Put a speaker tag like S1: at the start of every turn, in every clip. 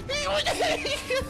S1: I need to...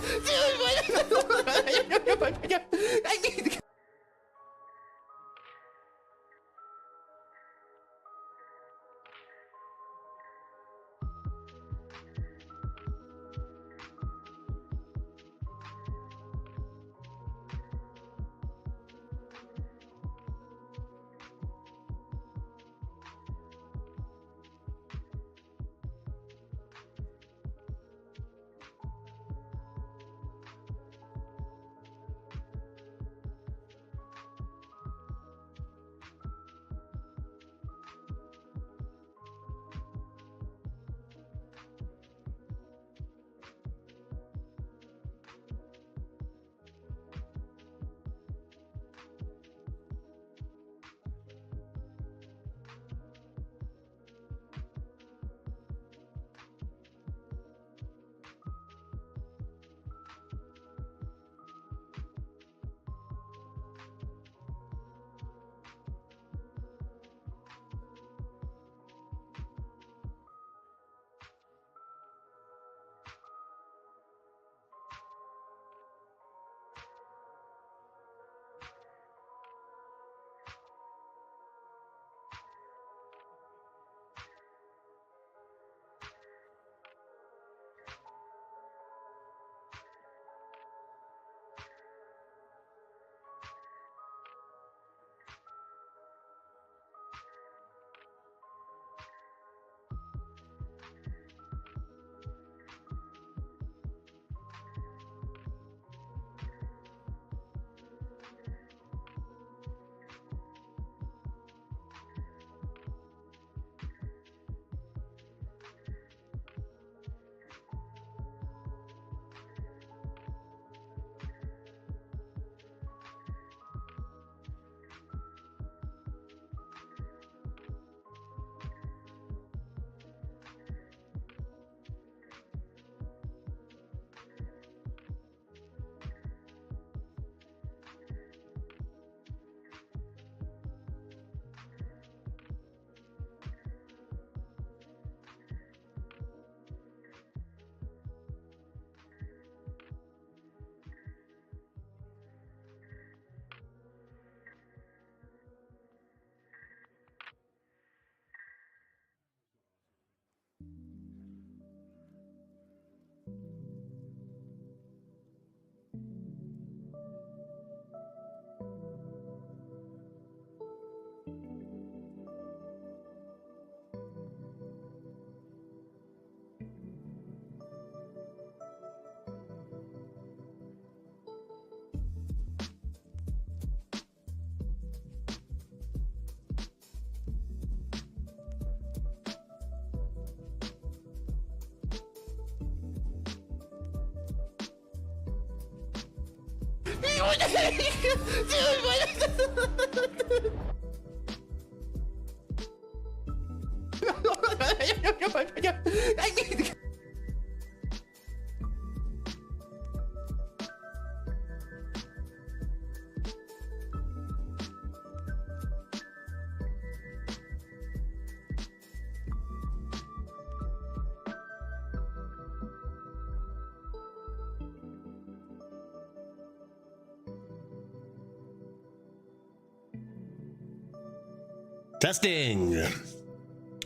S1: I need to...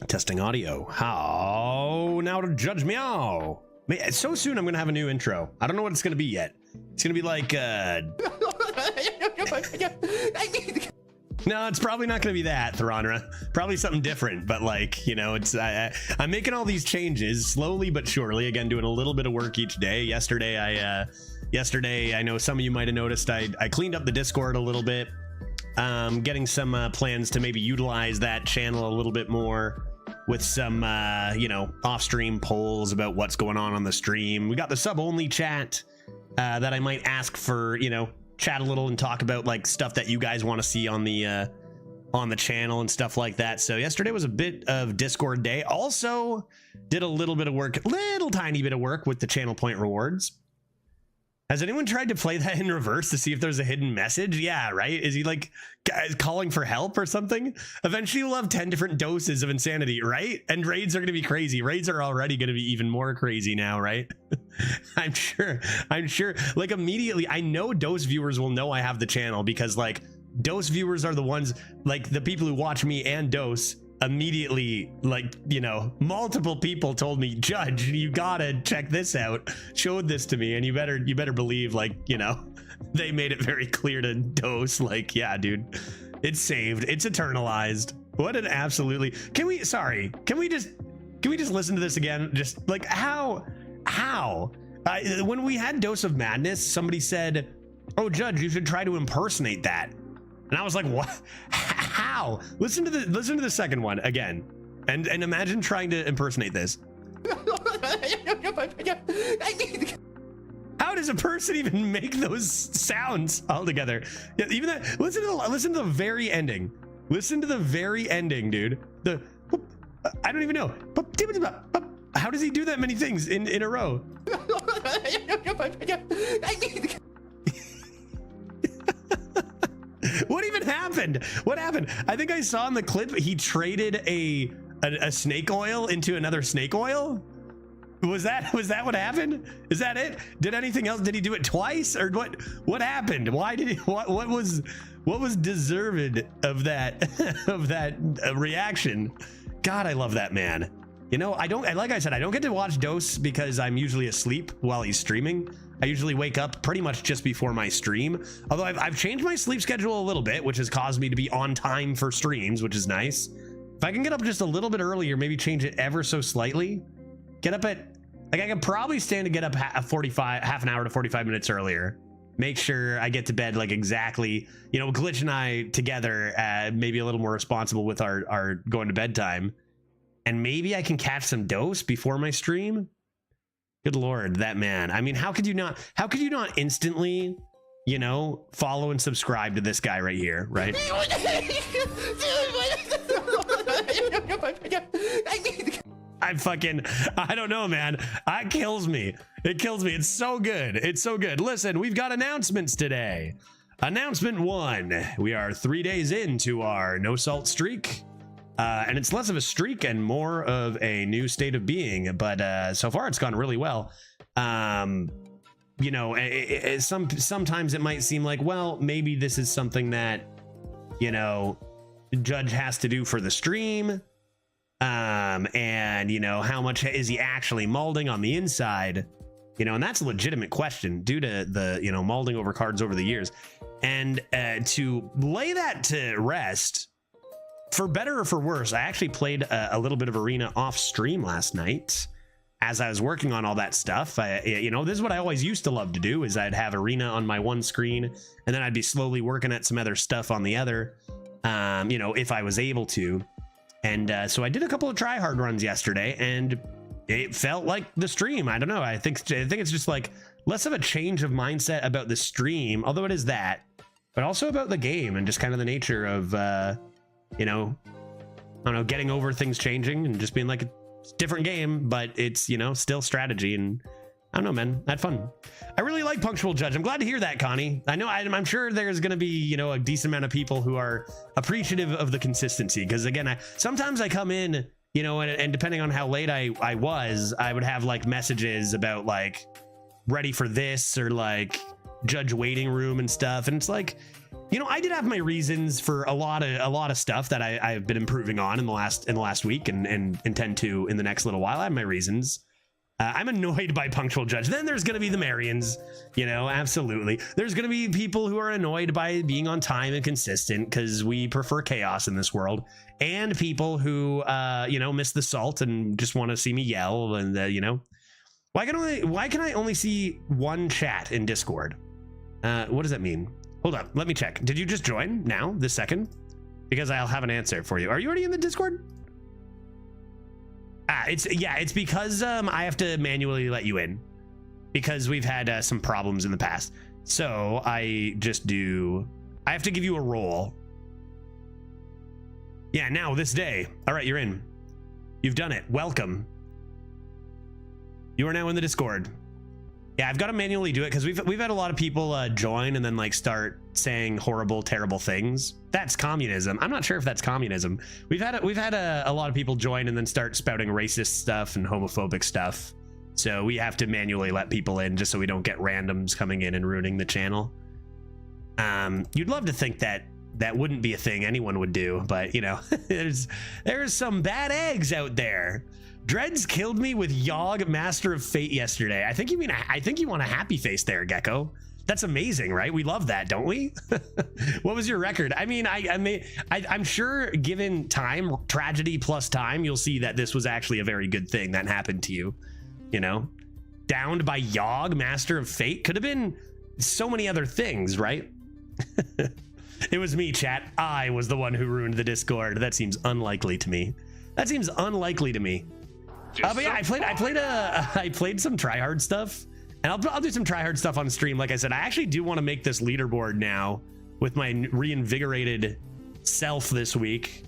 S2: Testing audio. How now to judge meow? So soon I'm gonna have a new intro. I don't know what it's gonna be yet. It's gonna be like no, it's probably not gonna be that, Theronra. Probably something different, but like, you know, it's I'm making all these changes slowly but surely. Again, doing a little bit of work each day. Yesterday I know some of you might have noticed I cleaned up the Discord a little bit. Getting some plans to maybe utilize that channel a little bit more with some, you know, off-stream polls about what's going on the stream. We got the sub-only chat that I might ask for, you know, chat a little and talk about like stuff that you guys want to see on the channel and stuff like that. So yesterday was a bit of Discord day. Also did a little bit of work, little tiny bit of work with the channel point rewards. Has anyone tried to play that in reverse to see if there's a hidden message? Yeah, right? Is he like calling for help or something? Eventually we'll have 10 different doses of insanity, right? And raids are going to be crazy. Raids are already going to be even more crazy now, right? I'm sure. Like immediately, I know Dose viewers will know I have the channel because like Dose viewers are the ones, like the people who watch me and Dose immediately, like, you know, multiple people told me, Judge, you gotta check this out, showed this to me, and you better believe, like, you know, they made it very clear to Dose, like, yeah, dude, it's saved, it's eternalized. What an absolutely, can we just listen to this again? Just like how when we had Dose of Madness, somebody said, oh, Judge, you should try to impersonate that. And I was like, what? How? Listen to the second one again. And imagine trying to impersonate this. How does a person even make those sounds all together? Yeah, even that. Listen to the very ending. Listen to the very ending, dude. I don't even know. How does he do that many things in a row? What even happened? What happened? I think I saw in the clip he traded a snake oil into another snake oil. Was that what happened? Is that it? Did anything else? Did he do it twice or what happened? Why did he, what was deserved of that reaction? God, I love that man. You know, like I said, I don't get to watch Dose because I'm usually asleep while he's streaming. I usually wake up pretty much just before my stream. Although I've changed my sleep schedule a little bit, which has caused me to be on time for streams, which is nice. If I can get up just a little bit earlier, maybe change it ever so slightly. Get up at, like, I could probably stand to get up half an hour to 45 minutes earlier. Make sure I get to bed like exactly, you know, Glitch and I together, maybe a little more responsible with our going to bed time. And maybe I can catch some Dose before my stream. Good Lord, that man. I mean, how could you not instantly, you know, follow and subscribe to this guy right here, right? I don't know, man. It kills me. It's so good. It's so good. Listen, we've got announcements today. Announcement 1. We are 3 days into our no salt streak. And it's less of a streak and more of a new state of being, but so far it's gone really well. You know, sometimes it might seem like, well, maybe this is something that, you know, Judge has to do for the stream. And you know, how much is he actually molding on the inside? You know, and that's a legitimate question due to the, you know, molding over cards over the years. And to lay that to rest, for better or for worse, I actually played a little bit of Arena off stream last night as I was working on all that stuff. You know, this is what I always used to love to do, is I'd have Arena on my one screen and then I'd be slowly working at some other stuff on the other, you know, if I was able to. And so I did a couple of try hard runs yesterday and it felt like the stream. I don't know. I think it's just like less of a change of mindset about the stream, although it is that, but also about the game and just kind of the nature of, you know, I don't know, getting over things changing and just being like, it's a different game, but it's, you know, still strategy. And I don't know, man, I had fun. I really like Punctual Judge. I'm glad to hear that, Connie. I know I'm sure there's going to be, you know, a decent amount of people who are appreciative of the consistency. Because again, sometimes I come in, you know, and depending on how late I would have like messages about like ready for this or like Judge waiting room and stuff. And it's like, you know, I did have my reasons for a lot of stuff that I've been improving on in the last week and intend to in the next little while. I have my reasons. I'm annoyed by Punctual Judge. Then there's going to be the Marians, you know, absolutely. There's going to be people who are annoyed by being on time and consistent because we prefer chaos in this world, and people who, you know, miss the salt and just want to see me yell. And, you know, why can I only see one chat in Discord? What does that mean? Hold up, let me check. Did you just join now, this second? Because I'll have an answer for you. Are you already in the Discord? It's because I have to manually let you in because we've had some problems in the past. So I have to give you a role. Yeah, now this day. All right, you're in. You've done it. Welcome. You are now in the Discord. Yeah, I've got to manually do it because we've had a lot of people join and then like start saying horrible, terrible things. That's communism. I'm not sure if that's communism. We've had a lot of people join and then start spouting racist stuff and homophobic stuff. So we have to manually let people in just so we don't get randoms coming in and ruining the channel. You'd love to think that that wouldn't be a thing anyone would do, but you know, there's some bad eggs out there. Dreads killed me with Yogg, Master of Fate yesterday. I think you want a happy face there, Gecko. That's amazing, right? We love that, don't we? What was your record? I mean, I'm sure given time, tragedy plus time, you'll see that this was actually a very good thing that happened to you. You know, downed by Yogg, Master of Fate, could have been so many other things, right? It was me, chat. I was the one who ruined the Discord. That seems unlikely to me. But yeah, I played some tryhard stuff, and I'll do some tryhard stuff on stream. Like I said, I actually do want to make this leaderboard now with my reinvigorated self this week.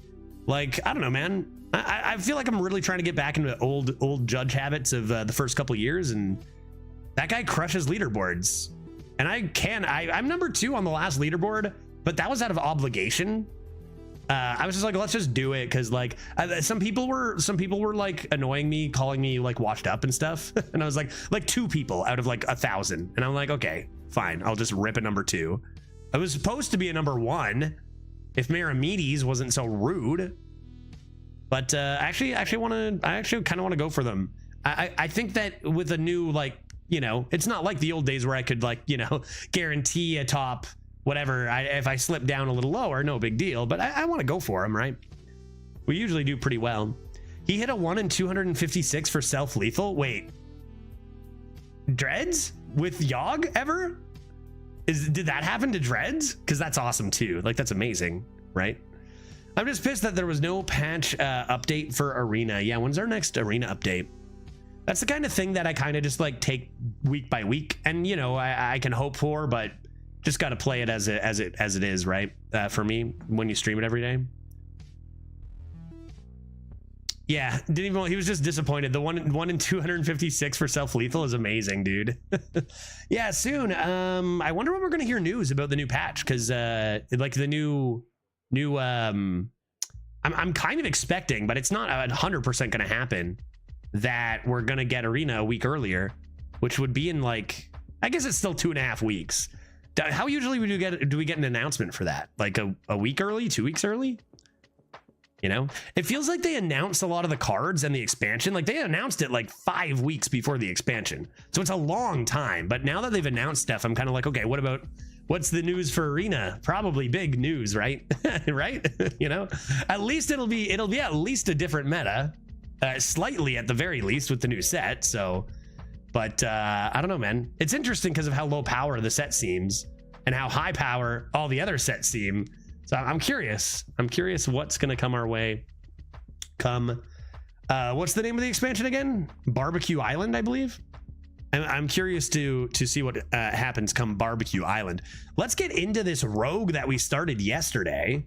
S2: Like, I don't know, man. I feel like I'm really trying to get back into old judge habits of the first couple years, and that guy crushes leaderboards. And I'm number 2 on the last leaderboard, but that was out of obligation. I was just like, let's just do it, because like some people were like annoying me, calling me like washed up and stuff, and I was like 2 people out of like 1,000, and I'm like, okay, fine, I'll just rip a number 2. I was supposed to be a number 1 if Maramedes wasn't so rude, but I actually kind of want to go for them. I think that with a new, like, you know, it's not like the old days where I could, like, you know, guarantee a top whatever. If I slip down a little lower, no big deal, but I want to go for him, right? We usually do pretty well. He hit a 1 in 256 for self-lethal. Wait, Dreads with Yogg ever? Did that happen to Dreads? Because that's awesome too. Like, that's amazing, right? I'm just pissed that there was no patch update for Arena. Yeah, when's our next Arena update? That's the kind of thing that I kind of just like take week by week, and you know, I can hope for, but just got to play it as it is, right? For me, when you stream it every day. Yeah, didn't even. He was just disappointed. The 1 in 256 for self-lethal is amazing, dude. Yeah, soon. I wonder when we're gonna hear news about the new patch, because like the new I'm kind of expecting, but it's not 100% gonna happen, that we're gonna get Arena a week earlier, which would be in, like, I guess it's still 2.5 weeks. How usually do we get an announcement for that? Like a week early, 2 weeks early? You know, it feels like they announced a lot of the cards and the expansion. Like, they announced it like 5 weeks before the expansion, so it's a long time. But now that they've announced stuff, I'm kind of like, okay, what's the news for Arena? Probably big news, right? Right? You know, at least it'll be at least a different meta, slightly at the very least, with the new set. So, but I don't know, man. It's interesting because of how low power the set seems and how high power all the other sets seem. So I'm curious. What's gonna come our way. What's the name of the expansion again? Barbecue Island, I believe. I'm curious to see what happens come Barbecue Island. Let's get into this rogue that we started yesterday.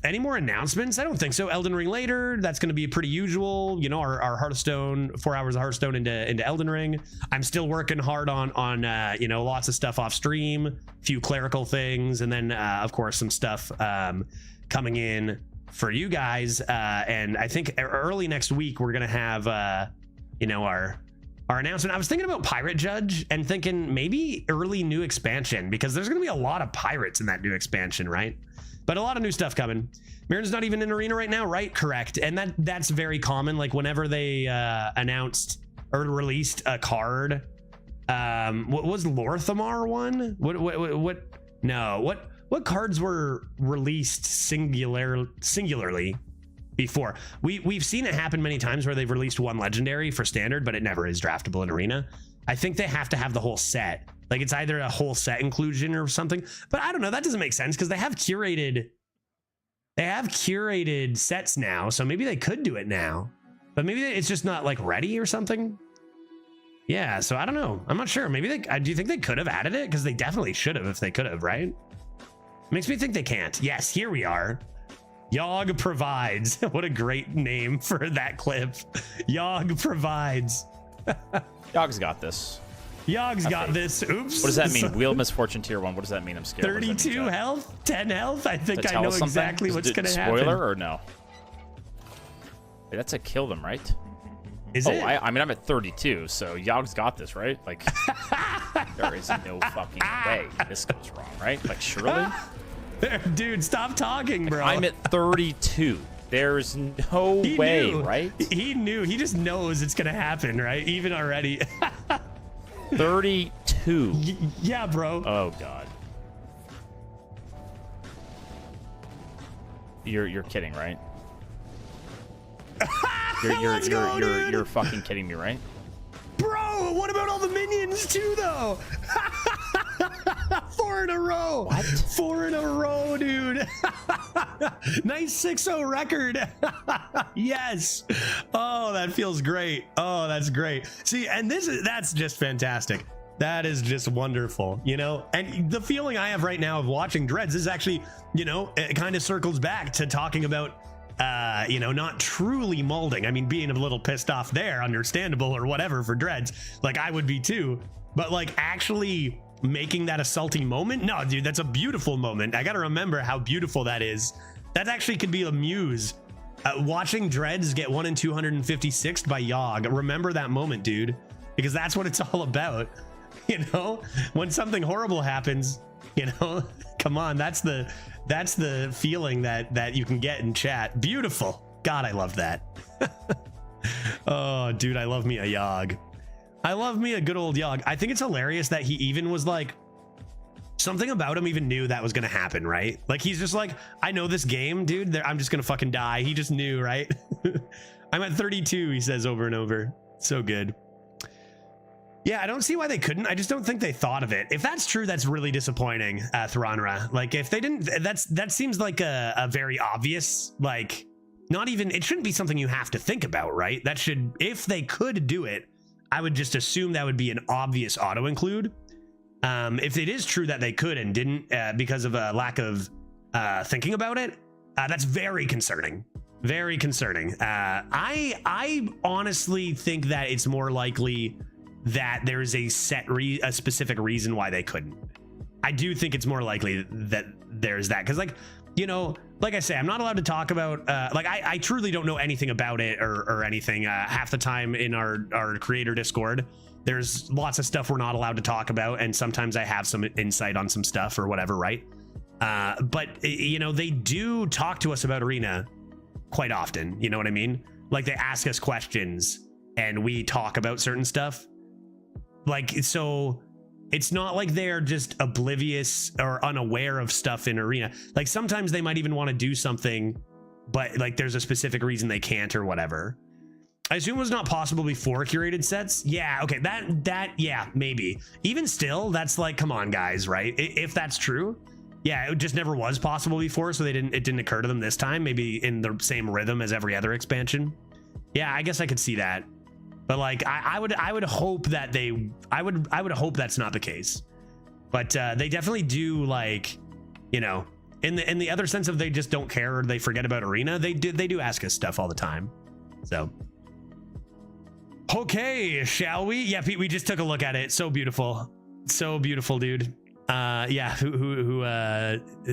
S2: Any more announcements? I don't think so. Elden Ring later. That's going to be pretty usual. You know, our Hearthstone, 4 hours of Hearthstone into Elden Ring. I'm still working hard on you know, lots of stuff off stream, a few clerical things, and then of course some stuff coming in for you guys. And I think early next week we're gonna have you know, our announcement. I was thinking about Pirate Judge and thinking maybe early new expansion, because there's gonna be a lot of pirates in that new expansion, right? But a lot of new stuff coming. Mirren's not even in Arena right now, right? Correct. And that's very common. Like, whenever they announced or released a card, what was Lorthamar one? What cards were released singularly before? We've seen it happen many times where they've released one legendary for standard, but it never is draftable in Arena. I think they have to have the whole set. Like, it's either a whole set inclusion or something, but I don't know. That doesn't make sense, because they have curated sets now, so maybe they could do it now, but maybe it's just not like ready or something. Yeah, so I don't know. I'm not sure. Maybe do you think they could have added it? Because they definitely should have if they could have, right? Makes me think they can't. Yes, here we are. Yogg provides. What a great name for that clip. Yogg provides.
S3: Yog's got this.
S2: Yog's got this. Oops.
S3: What does that mean? Wheel of Misfortune tier 1. What does that mean? I'm scared.
S2: 32 health, 10 health. I think I know exactly what's going to happen.
S3: Spoiler or no? Wait, that's a kill them, right?
S2: Is it?
S3: I mean, I'm at 32, so Yog's got this, right? Like, there is no fucking way this goes wrong, right? Like, surely?
S2: Dude, stop talking, bro.
S3: I'm at 32. There's no way, right?
S2: He knew. He just knows it's going to happen, right? Even already.
S3: 32.
S2: Yeah, bro.
S3: Oh, God. You're kidding, right? You're fucking kidding me, right?
S2: Bro, what about all the minions too, though? 4 in a row.
S3: What?
S2: 4 in a row, dude. Nice 6-0 record. Yes. Oh, that feels great. Oh, that's great. See, and that's just fantastic. That is just wonderful, you know? And the feeling I have right now of watching Dreads is actually, you know, it kind of circles back to talking about you know, not truly molding. I mean, being a little pissed off there, understandable or whatever for Dreads, like I would be too, but like actually making that a salty moment, no, dude, that's a beautiful moment. I gotta remember how beautiful that is. That actually could be a muse. Watching Dreads get 1 in 256 by Yogg, remember that moment, dude, because that's what it's all about. You know, when something horrible happens, you know, come on, that's the feeling that you can get in chat. Beautiful. God, I love that. Oh, dude, I love me a Yogg. I love me a good old Yogg. I think it's hilarious that he even was like, something about him even knew that was gonna happen, right? Like he's just like, I know this game, dude. I'm just gonna fucking die. He just knew, right? I'm at 32, he says over and over. So good. Yeah, I don't see why they couldn't. I just don't think they thought of it. If that's true, that's really disappointing, Thranra. Like if they didn't, that seems like a very obvious, like not even, it shouldn't be something you have to think about, right? That should, if they could do it, I would just assume that would be an obvious auto include. If it is true that they could and didn't because of a lack of thinking about it, that's very concerning. Very concerning. I honestly think that it's more likely that there's a specific reason why they couldn't. I do think it's more likely that there's that, because like, you know, like I say, I'm not allowed to talk about like I truly don't know anything about it or anything. Half the time in our creator Discord, there's lots of stuff we're not allowed to talk about, and sometimes I have some insight on some stuff or whatever, right? But you know, they do talk to us about Arena quite often, you know what I mean? Like they ask us questions and we talk about certain stuff. Like, so it's not like they're just oblivious or unaware of stuff in Arena. Like sometimes they might even want to do something, but like there's a specific reason they can't or whatever. I assume it was not possible before curated sets. Yeah, okay, that yeah, maybe. Even still, that's like, come on, guys, right? If that's true, yeah, it just never was possible before, so it didn't occur to them this time. Maybe in the same rhythm as every other expansion. Yeah, I guess I could see that. But like, I would hope that I would hope that's not the case. But they definitely do, like, you know, in the other sense of they just don't care or they forget about Arena. They do ask us stuff all the time. So, okay, shall we? Yeah, Pete, we just took a look at it. So beautiful, dude. Yeah,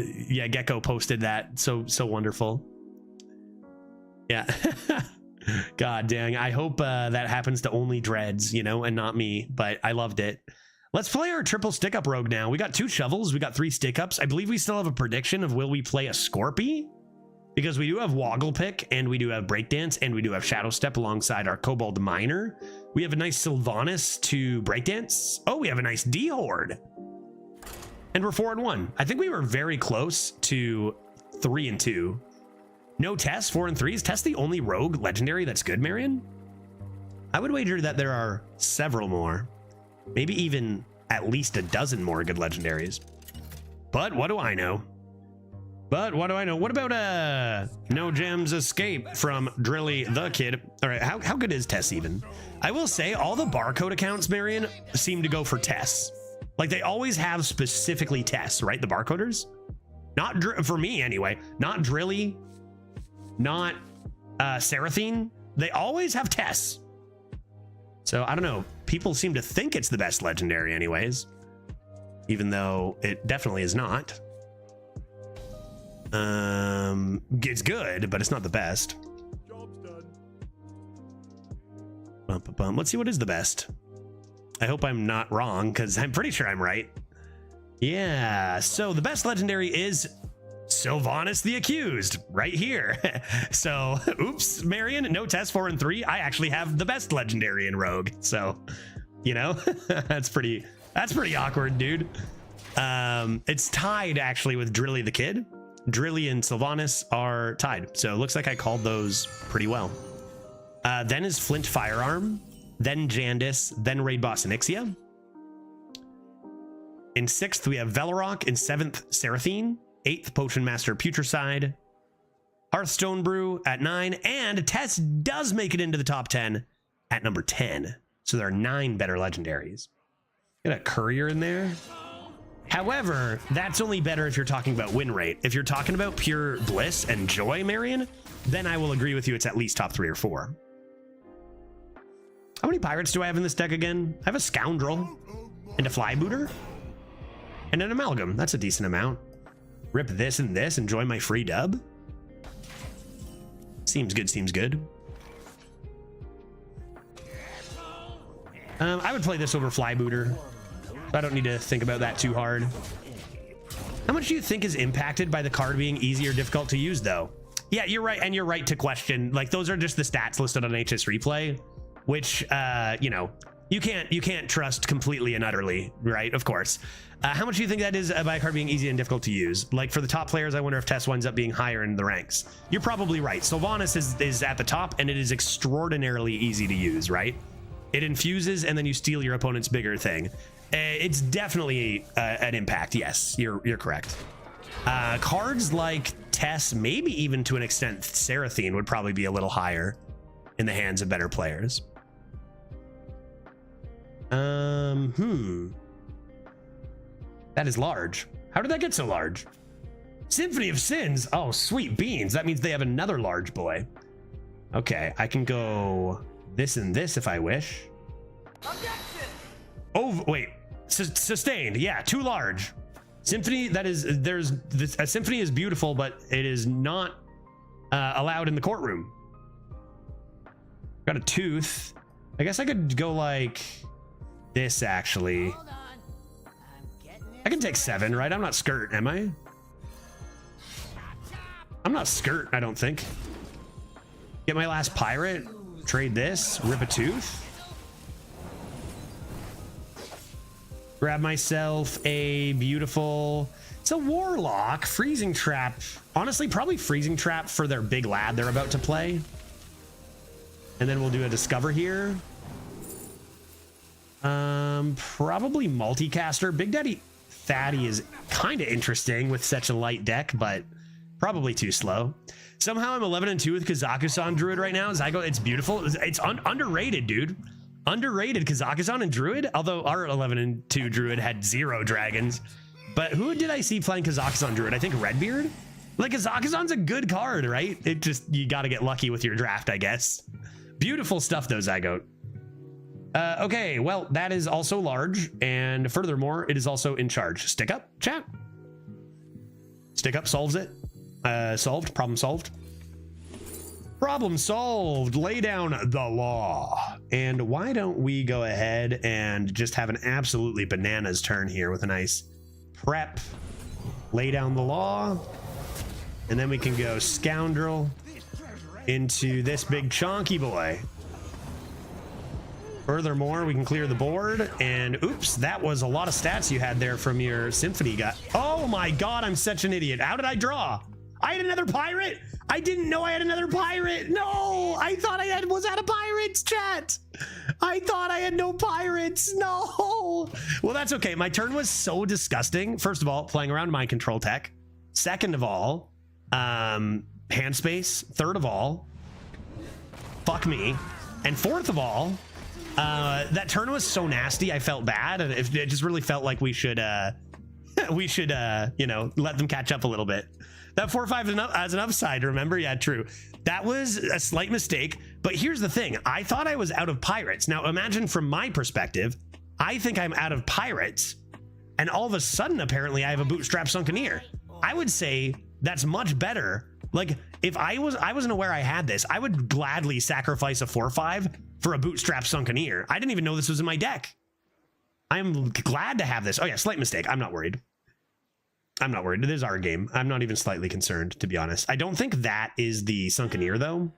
S2: yeah, Gecko posted that. So wonderful. Yeah. God dang, I hope that happens to only Dreads, you know, and not me, but I loved it. Let's play our triple stick up rogue now. We got 2 shovels, we got 3 stick ups. I believe we still have a prediction of will we play a Scorpy? Because we do have Woggle Pick, and we do have Breakdance, and we do have Shadow Step alongside our Kobold Miner. We have a nice Sylvanas to Breakdance. Oh, we have a nice D-Horde. And we're 4-1. I think we were very close to 3-2. No Tess, 4 and 3. Is Tess the only rogue legendary that's good, Marion? I would wager that there are several more. Maybe even at least a dozen more good legendaries. But what do I know? What about No Gems Escape from Drilly the Kid? All right, how good is Tess even? I will say all the barcode accounts, Marion, seem to go for Tess. Like they always have specifically Tess, right? The barcoders? Not for me anyway. Not Drilly. Not Seraphine. They always have Tess. So I don't know. People seem to think it's the best legendary anyways, even though it definitely is not. It's good, but it's not the best.
S1: Job's done.
S2: Bum, bum, bum. Let's see what is the best. I hope I'm not wrong, because I'm pretty sure I'm right. Yeah, so the best legendary is Sylvanas the Accused, right here. So, oops, Marion, no test 4 and 3. I actually have the best legendary in Rogue. So, you know, that's pretty awkward, dude. It's tied actually with Drilly the Kid. Drilly and Sylvanas are tied. So it looks like I called those pretty well. Then is Flint Firearm, then Jandis, then Raid Boss Onyxia. In 6th, we have Velarok. In 7th, Seraphine. 8th, Potion Master Putricide. Hearthstone Brew at 9. And Tess does make it into the top 10 at number 10. So there are 9 better legendaries. Get a Courier in there. However, that's only better if you're talking about win rate. If you're talking about pure bliss and joy, Marion, then I will agree with you. It's at least top 3 or 4. How many pirates do I have in this deck again? I have a Scoundrel and a Flybooter and an Amalgam. That's a decent amount. Rip this and this. Enjoy my free dub. Seems good. Seems good. I would play this over Flybooter. I don't need to think about that too hard. How much do you think is impacted by the card being easy or difficult to use, though? Yeah, you're right, and you're right to question. Like, those are just the stats listed on HS Replay, which you know, you can't trust completely and utterly, right? Of course. How much do you think that is by a card being easy and difficult to use? Like, for the top players, I wonder if Tess winds up being higher in the ranks. You're probably right. Sylvanas is at the top, and it is extraordinarily easy to use, right? It infuses, and then you steal your opponent's bigger thing. It's definitely an impact. Yes, you're correct. Cards like Tess, maybe even to an extent Seraphine, would probably be a little higher in the hands of better players. That is large. How did that get so large? Symphony of Sins. Oh, sweet beans. That means they have another large boy. Okay, I can go this and this if I wish. Oh, wait. Sustained. Yeah, too large. Symphony, a symphony is beautiful, but it is not allowed in the courtroom. Got a tooth. I guess I could go like this, actually. I can take 7, right? I'm not skirt, am I? I'm not skirt, I don't think. Get my last pirate. Trade this. Rip a tooth. Grab myself a beautiful... It's a Warlock. Freezing Trap. Honestly, probably Freezing Trap for their big lad they're about to play. And then we'll do a Discover here. Probably Multicaster. Big Daddy Thaddy is kind of interesting with such a light deck, but probably too slow. Somehow I'm 11-2 with Kazakusan Druid right now. Zygo, it's beautiful. It's underrated, dude. Underrated Kazakusan and Druid, although our 11-2 Druid had 0 dragons. But who did I see playing Kazakusan Druid? I think Redbeard? Like, Kazakusan's a good card, right? It just, you got to get lucky with your draft, I guess. Beautiful stuff, though, Zygote. Okay, well, that is also large. And furthermore, it is also in charge. Stick up, chat. Stick up solves it. Solved. Problem solved. Problem solved. Lay down the law. And why don't we go ahead and just have an absolutely bananas turn here with a nice prep. Lay down the law. And then we can go Scoundrel into this big chonky boy. Furthermore, we can clear the board. And oops, that was a lot of stats you had there from your Symphony guy. Oh my God, I'm such an idiot. How did I draw? I had another pirate. I didn't know I had another pirate. No, I thought I was out of pirates, chat. I thought I had no pirates. No. Well, that's okay. My turn was so disgusting. First of all, playing around mind control tech. Second of all, hand space. Third of all, fuck me. And fourth of all, that turn was so nasty. I felt bad, and it just really felt like we should, you know, let them catch up a little bit. That 4-5 as an upside, remember? Yeah, true. That was a slight mistake, But here's the thing. I thought I was out of pirates. Now imagine from my perspective, I think I'm out of pirates. And all of a sudden, apparently I have a bootstrap Sunkeneer. I would say that's much better. Like if I wasn't aware I had this, I would gladly sacrifice a 4/5 for a bootstrap Sunkeneer. I didn't even know this was in my deck. I'm glad to have this. Oh yeah, slight mistake. I'm not worried. I'm not worried. It is our game. I'm not even slightly concerned, to be honest. I don't think that is the Sunkeneer though,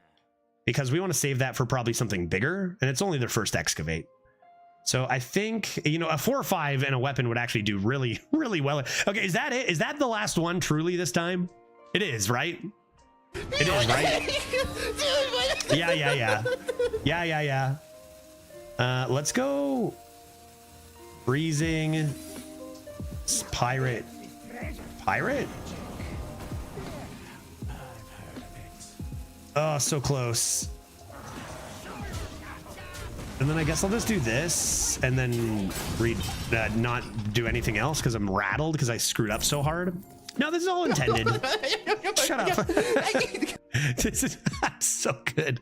S2: because we want to save that for probably something bigger, and it's only their first excavate. So I think, you know, a 4/5 and a weapon would actually do really, really well. Okay, is that it? Is that the last one truly this time? It is, right? It is, right? Yeah. Let's go freezing pirate. Oh, so close. And then I guess I'll just do this and then not do anything else because I'm rattled because I screwed up so hard. No, this is all intended. Shut up. This is so good.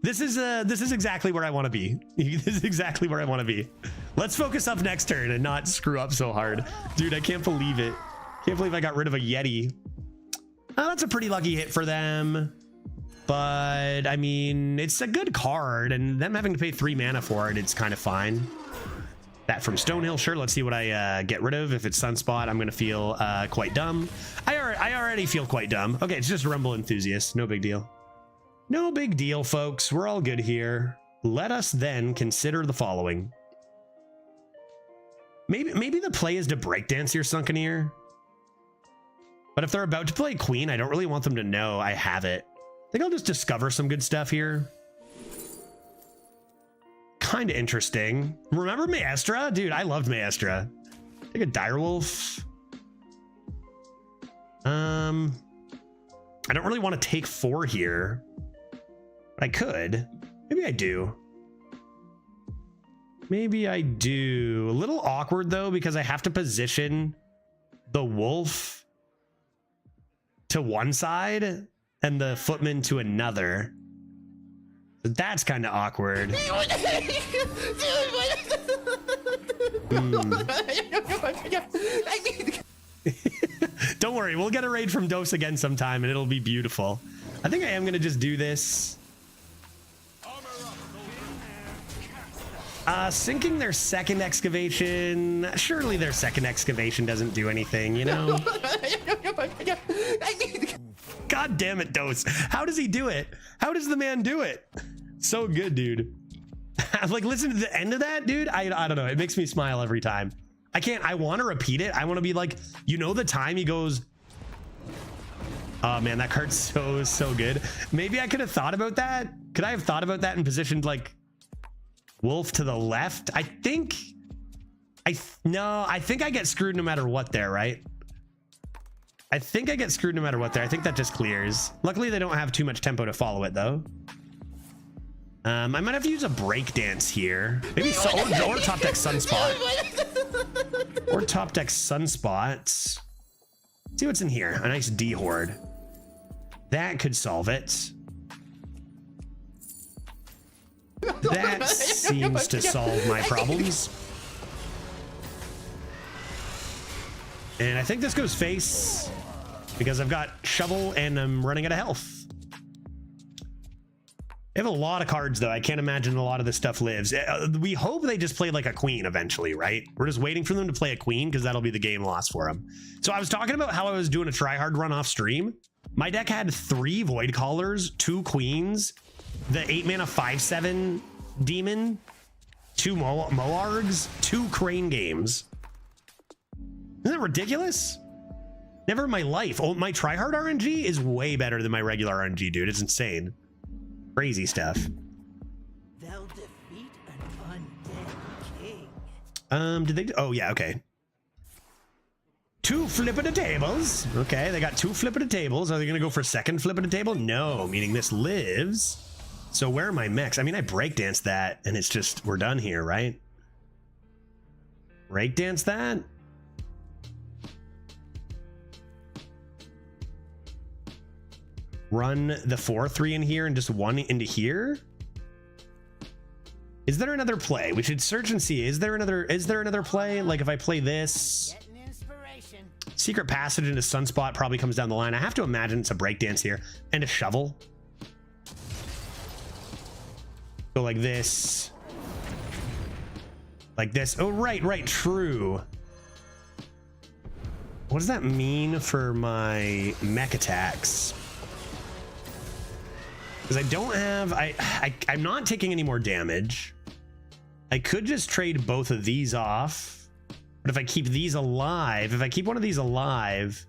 S2: This is exactly where I want to be. This is exactly where I want to be. Let's focus up next turn and not screw up so hard. Dude, I can't believe it. Can't believe I got rid of a Yeti. Oh, that's a pretty lucky hit for them. But I mean, it's a good card, and them having to pay 3 mana for it, it's kind of fine. That from Stonehill, sure. Let's see what I get rid of. If it's Sunspot, I'm gonna feel quite dumb. I already feel quite dumb. Okay, it's just Rumble Enthusiast. No big deal. No big deal, folks. We're all good here. Let us then consider the following. Maybe the play is to breakdance here, Sunkeneer. But if they're about to play Queen, I don't really want them to know I have it. I think I'll just discover some good stuff here. Kind of interesting. Remember Maestra? Dude, I loved Maestra. Take a Direwolf. I don't really want to take 4 here. But I could. Maybe I do. Maybe I do. A little awkward though, because I have to position the wolf to one side and the footman to another. That's kind of awkward. Don't worry, we'll get a raid from Dose again sometime and it'll be beautiful. I think I am gonna just do this. Sinking their second excavation. Surely their second excavation doesn't do anything, you know? God damn it, Dose. How does he do it? How does the man do it? So good, dude. Like, listen to the end of that, dude. I don't know. It makes me smile every time. I want to repeat it. I want to be like, you know, the time he goes, oh man, that card's so good. Maybe I could have thought about that. Could I have thought about that and positioned like wolf to the left? I think I think I get screwed no matter what there, right? I think I get screwed no matter what there. I think that just clears. Luckily, they don't have too much tempo to follow it, though. I might have to use a breakdance here. Maybe or top deck Sunspot. Or top deck Sunspot. See what's in here. A nice D Horde. That could solve it. That seems to solve my problems. And I think this goes face because I've got Shovel and I'm running out of health. They have a lot of cards, though. I can't imagine a lot of this stuff lives. We hope they just play like a queen eventually, right? We're just waiting for them to play a queen because that'll be the game loss for them. So I was talking about how I was doing a tryhard run off stream. My deck had 3 Void Callers, 2 queens, the 8 mana 5/7 demon, 2 Moargs, 2 Crane Games. Isn't that ridiculous? Never in my life. Oh, my tryhard RNG is way better than my regular RNG, dude. It's insane. Crazy stuff.
S4: They'll defeat an undead king.
S2: Did they? Oh yeah, okay. 2 flip of the tables. Okay, they got 2 flip of the tables. Are they gonna go for second flip of the table? No, meaning this lives. So where are my mechs? I mean, I breakdanced that, and it's just we're done here, right? Breakdance that. Run the 4/3 in here and just 1 into here. Is there another play? We should search and see. Is there another play? Like if I play this, Secret Passage into Sunspot probably comes down the line. I have to imagine it's a breakdance here and a shovel. Go like this. Like this. Oh, right, true. What does that mean for my mech attacks? Because I don't have, I'm not taking any more damage. I could just trade both of these off. But if I keep these alive, if I keep one of these alive,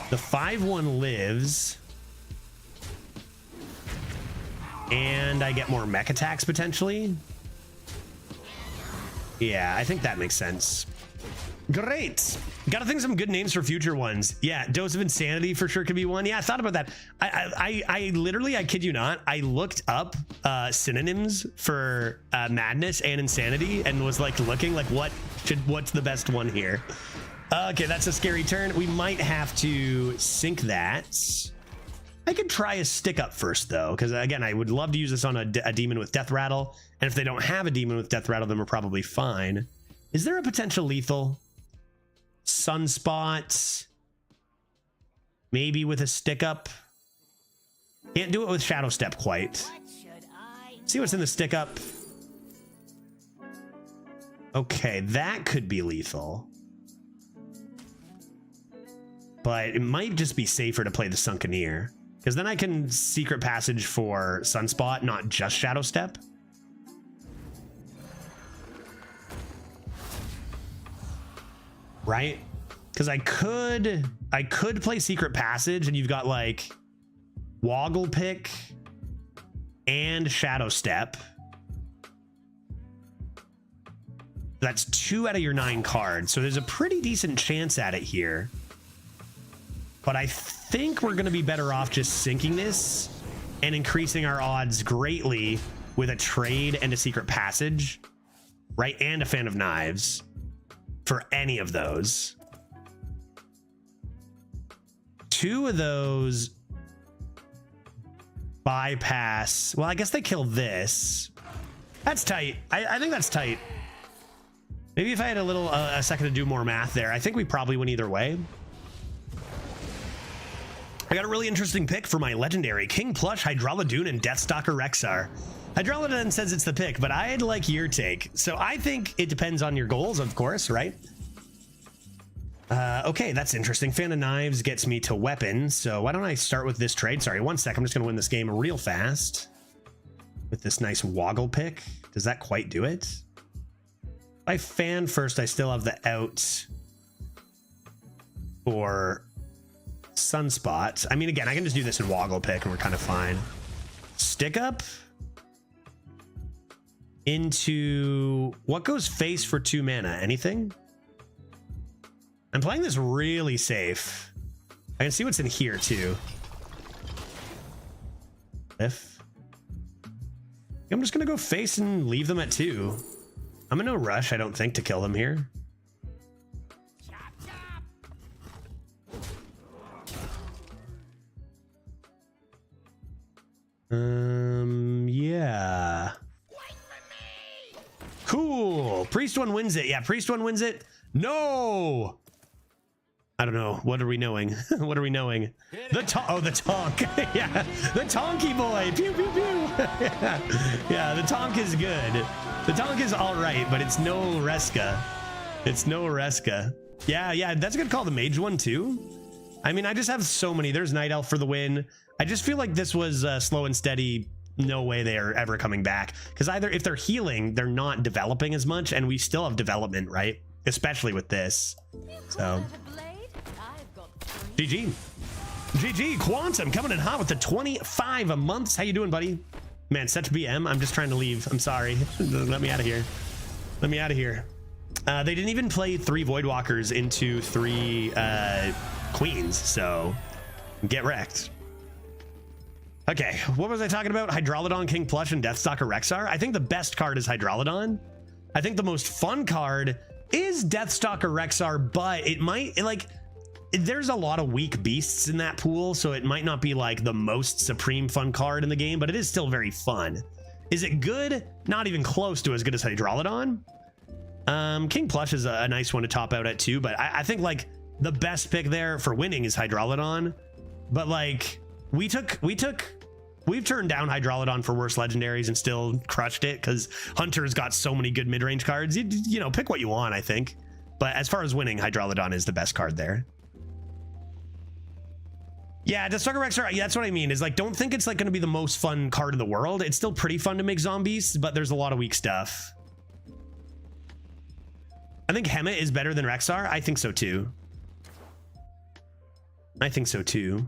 S2: the 5/1 lives. And I get more mech attacks potentially. Yeah, I think that makes sense. Great. Gotta think some good names for future ones. Yeah, Dose of Insanity for sure could be one. Yeah, I thought about that. I literally, I kid you not, I looked up synonyms for madness and insanity and was like looking like what's the best one here. Okay, that's a scary turn. We might have to sync that. I could try a stick up first though, because again, I would love to use this on a demon with Death Rattle. And if they don't have a demon with Death Rattle, then we're probably fine. Is there a potential lethal? Sunspot, maybe with a stick up. Can't do it with Shadow Step quite. See what's in the stick up. Okay, that could be lethal, but it might just be safer to play the Sunkeneer, because then I can Secret Passage for Sunspot, not just Shadow Step. Right? Because I could play Secret Passage and you've got like Woggle Pick and Shadow Step. That's 2 out of your 9 cards. So there's a pretty decent chance at it here. But I think we're going to be better off just syncing this and increasing our odds greatly with a trade and a Secret Passage, right? And a Fan of Knives. For any of those. 2 of those bypass. Well, I guess they kill this. That's tight. I think that's tight. Maybe if I had a second to do more math there, I think we probably win either way. I got a really interesting pick for my legendary King Plush, Hydralodune, and Deathstalker Rexar. Hydralodon says it's the pick, but I'd like your take. So I think it depends on your goals, of course, right? Okay, that's interesting. Fan of Knives gets me to weapon. So why don't I start with this trade? Sorry, 1 sec. I'm just going to win this game real fast with this nice Woggle Pick. Does that quite do it? If I fan first, I still have the out for Sunspot. I mean, again, I can just do this in Woggle Pick and we're kind of fine. Stick up into what goes face for 2 mana? Anything? I'm playing this really safe. I can see what's in here too. I'm just gonna go face and leave them at 2. I'm in no rush, I don't think, to kill them here. Yeah. Cool. Priest 1 wins it. Yeah, Priest 1 wins it. No. I don't know. What are we knowing? What are we knowing? The Tonk. Yeah, the Tonky boy. Pew, pew, pew. Yeah, the Tonk is good. The Tonk is all right, but it's no Reska. It's no Reska. Yeah, that's a good call. The Mage one too. I mean, I just have so many. There's Night Elf for the win. I just feel like this was slow and steady. No way they are ever coming back, because either if they're healing, they're not developing as much, and we still have development, right? Especially with this. So GG Quantum coming in hot with the 25 a month. How you doing, buddy? Man, such BM. I'm just trying to leave. I'm sorry. Let me out of here. Let me out of here. They didn't even play 3 Voidwalkers into 3 Queens, so get wrecked. Okay, what was I talking about? Hydralodon, King Plush, and Deathstalker Rexar. I think the best card is Hydralodon. I think the most fun card is Deathstalker Rexar, but it might, there's a lot of weak beasts in that pool, so it might not be like the most supreme fun card in the game, but it is still very fun. Is it good? Not even close to as good as Hydralodon. King Plush is a nice one to top out at too, but I think like the best pick there for winning is Hydralodon. But like we've turned down Hydralodon for worse legendaries and still crushed it because Hunter's got so many good mid-range cards. You know, pick what you want, I think. But as far as winning, Hydralodon is the best card there. Yeah, Destructor Rexar, yeah, that's what I mean, is like, don't think it's like going to be the most fun card in the world. It's still pretty fun to make zombies, but there's a lot of weak stuff. I think Hemet is better than Rexar. I think so too. I think so too.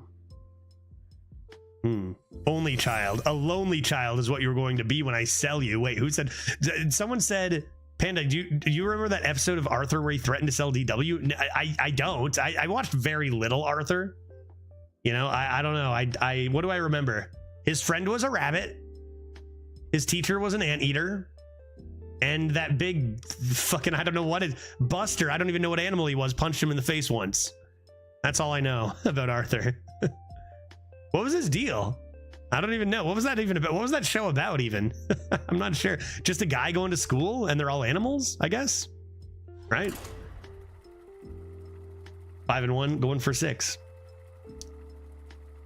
S2: Only child. A lonely child is what you're going to be when I sell you. Wait, who said? Someone said, Panda, do you remember that episode of Arthur where he threatened to sell DW? I don't. I watched very little Arthur. You know, I don't know. What do I remember? His friend was a rabbit. His teacher was an anteater. And that big fucking, I don't know what is, Buster, I don't even know what animal he was, punched him in the face once. That's all I know about Arthur. What was his deal? I don't even know. What was that even about? What was that show about even? I'm not sure. Just a guy going to school and they're all animals, I guess. Right? 5-1, going for 6.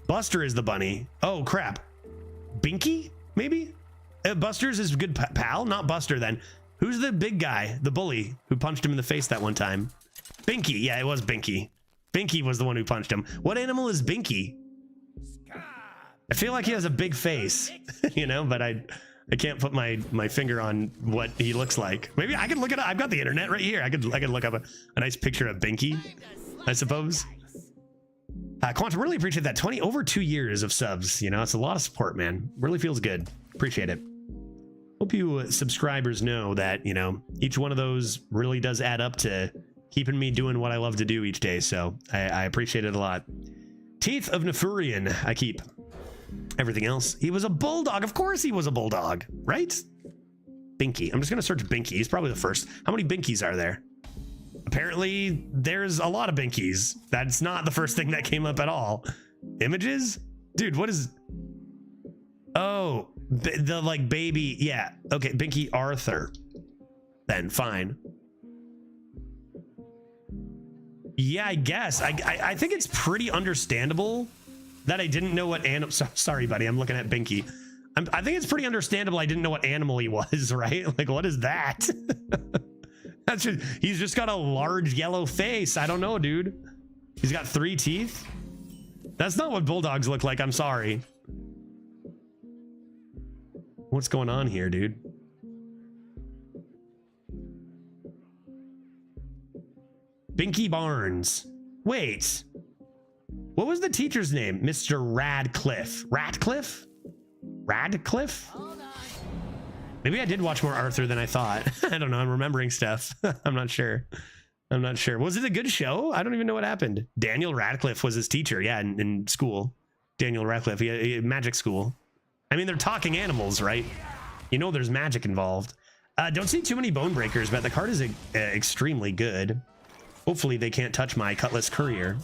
S2: Buster is the bunny. Oh, crap. Binky, maybe? Buster's his good pal? Not Buster, then. Who's the big guy, the bully, who punched him in the face that one time? Binky. Yeah, it was Binky. Binky was the one who punched him. What animal is Binky? I feel like he has a big face, you know, but I can't put my finger on what he looks like. Maybe I can look it up. I've got the internet right here. I could look up a nice picture of Binky, I suppose. Quantum, really appreciate that. Over 2 years of subs. You know, it's a lot of support, man. Really feels good. Appreciate it. Hope you subscribers know that, you know, each one of those really does add up to keeping me doing what I love to do each day. So I appreciate it a lot. Teeth of Nefurian, I keep. Everything else, he was a bulldog. Of course he was a bulldog, right? Binky. I'm just gonna search Binky. He's probably the first. How many Binkies are there? Apparently there's a lot of Binkies. That's not the first thing that came up at all. Images? Dude, what is... Oh, the like baby. Yeah. Okay, Binky Arthur. Then fine. Yeah, I guess. I think it's pretty understandable that I didn't know what animal. Sorry, buddy. I'm looking at Binky. I think it's pretty understandable I didn't know what animal he was, right? Like, what is that? That's just, he's just got a large yellow face. I don't know, dude. He's got 3 teeth. That's not what bulldogs look like. I'm sorry. What's going on here, dude? Binky Barnes. Wait. What was the teacher's name? Mr. Radcliffe. Radcliffe? Radcliffe? Maybe I did watch more Arthur than I thought. I don't know. I'm remembering stuff. I'm not sure. I'm not sure. Was it a good show? I don't even know what happened. Daniel Radcliffe was his teacher. Yeah, in school. Daniel Radcliffe. He had magic school. I mean, they're talking animals, right? You know there's magic involved. Don't see too many bone breakers, but the card is extremely good. Hopefully they can't touch my Cutlass Courier.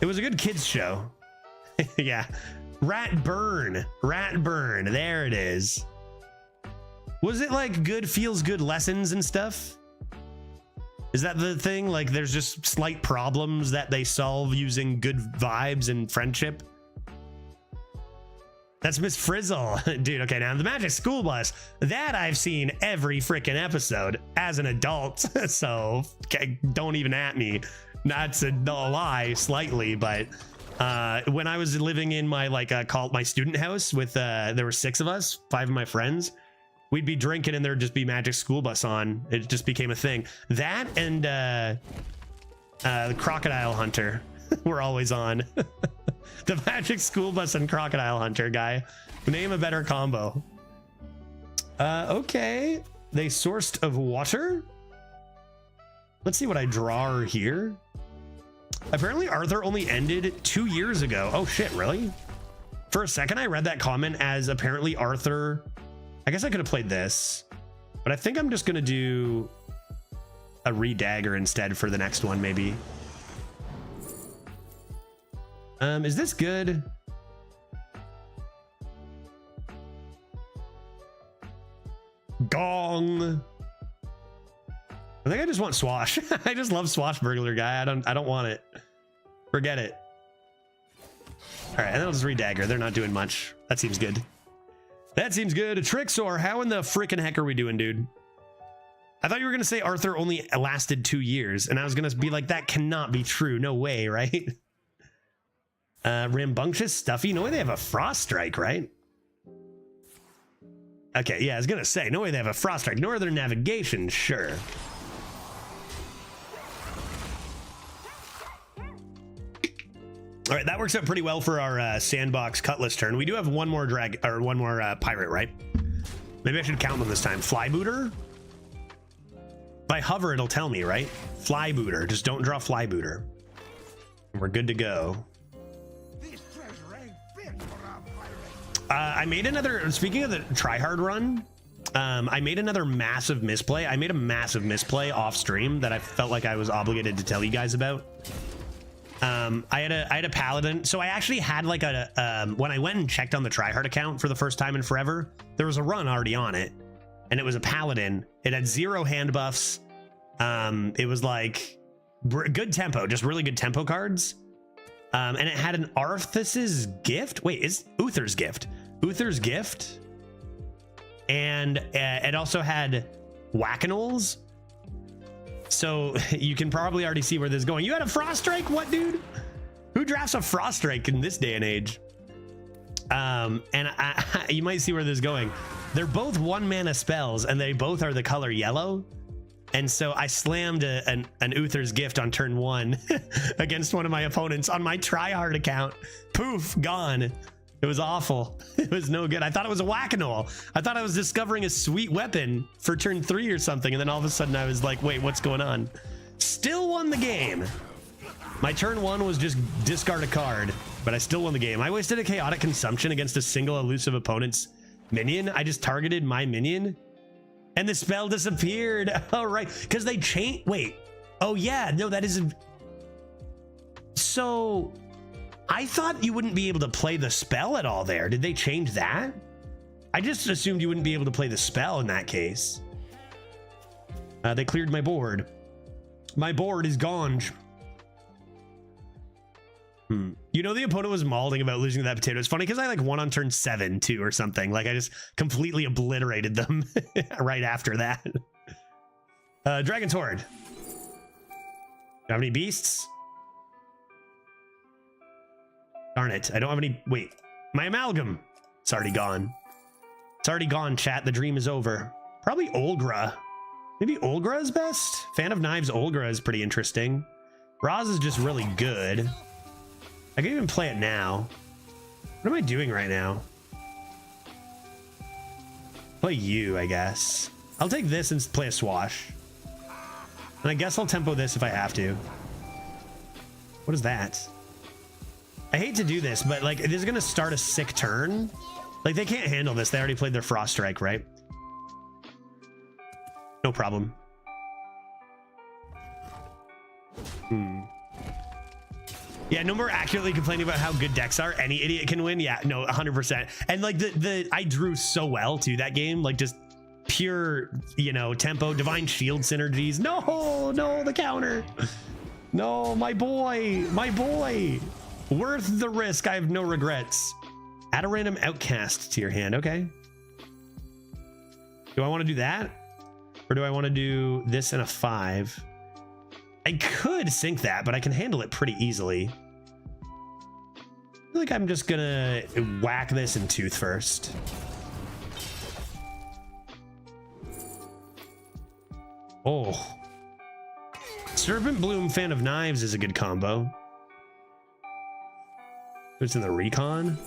S2: It was a good kids show. Yeah. Ratburn. Ratburn. There it is. Was it like good feels good lessons and stuff? Is that the thing? Like there's just slight problems that they solve using good vibes and friendship? That's Miss Frizzle. Dude, okay, now the Magic School Bus, that I've seen every freaking episode as an adult. So okay, don't even at me. That's a lie slightly, but when I was living in my my student house with there were 6 of us, 5 of my friends, we'd be drinking and there'd just be Magic School Bus on. It just became a thing. That and the Crocodile Hunter were always on. The Magic School Bus and Crocodile Hunter, guy. Name a better combo. Okay. They sourced of water. Let's see what I draw here. Apparently Arthur only ended 2 years ago. Oh shit, really? For a second I read that comment as apparently Arthur... I guess I could have played this, but I think I'm just gonna do a redagger instead for the next one, maybe. Is this good? Gong. I think I just want Swash. I just love Swashbuckler guy. I don't want it. Forget it. All right, and then I'll just read Dagger. They're not doing much. That seems good. That seems good. A Trixor. How in the frickin' heck are we doing, dude? I thought you were gonna say Arthur only lasted 2 years, and I was gonna be like, that cannot be true. No way, right? Rambunctious Stuffy. No way they have a Frost Strike, right? Okay, yeah, I was gonna say, no way they have a Frost Strike. Northern Navigation, sure. All right, that works out pretty well for our sandbox cutlass turn. We do have one more pirate, right? Maybe I should count them this time. Flybooter. If I hover, it'll tell me, right? Flybooter. Just don't draw Flybooter. We're good to go. I made another. Speaking of the tryhard run, I made another massive misplay. I made a massive misplay off stream that I felt like I was obligated to tell you guys about. I had a paladin. So I actually had like when I went and checked on the tryhard account for the first time in forever, there was a run already on it, and it was a paladin. It had 0 hand buffs. It was like good tempo, just really good tempo cards. And it had an Arthas's Gift. Wait, is Uther's Gift? Uther's Gift. And it also had Whack-a-Noles. So you can probably already see where this is going. You had a Frost Strike? What, dude? Who drafts a Frost Strike in this day and age? And you might see where this is going. They're both 1-mana spells, and they both are the color yellow. And so I slammed an Uther's Gift on turn 1 against one of my opponents on my tryhard account. Poof, gone. It was awful. It was no good. I thought it was a Whack-a-Nole. I thought I was discovering a sweet weapon for turn 3 or something. And then all of a sudden I was like, wait, what's going on? Still won the game. My turn 1 was just discard a card, but I still won the game. I wasted a Chaotic Consumption against a single elusive opponent's minion. I just targeted my minion and the spell disappeared. All right, because they changed. Wait. Oh yeah, no, that isn't. So I thought you wouldn't be able to play the spell at all there. Did they change that? I just assumed you wouldn't be able to play the spell in that case. They cleared my board. My board is gone. You know, the opponent was mauling about losing that potato. It's funny because I like won on turn 7 too or something. Like I just completely obliterated them right after that. Dragon's Horde. Do you have any beasts? Darn it. I don't have any. Wait, my amalgam. It's already gone. It's already gone, chat. The dream is over. Probably Olgra. Maybe Olgra is best. Fan of Knives Olgra is pretty interesting. Raz is just really good. I can even play it now. What am I doing right now? Play you, I guess. I'll take this and play a Swash. And I guess I'll tempo this if I have to. What is that? I hate to do this, but like this is gonna start a sick turn. Like they can't handle this. They already played their Frost Strike, right? No problem. Yeah, no more accurately complaining about how good decks are. Any idiot can win. Yeah, no, 100%. And like I drew so well to that game, like just pure, you know, tempo, divine shield synergies. No, the counter. No, my boy. Worth the risk. I have no regrets. Add a random outcast to your hand. Okay. Do I want to do that? Or do I want to do this and a 5? I could sink that, but I can handle it pretty easily. I feel like I'm just gonna whack this in Tooth first. Oh. Serpent Bloom, Fan of Knives is a good combo. It's in the recon.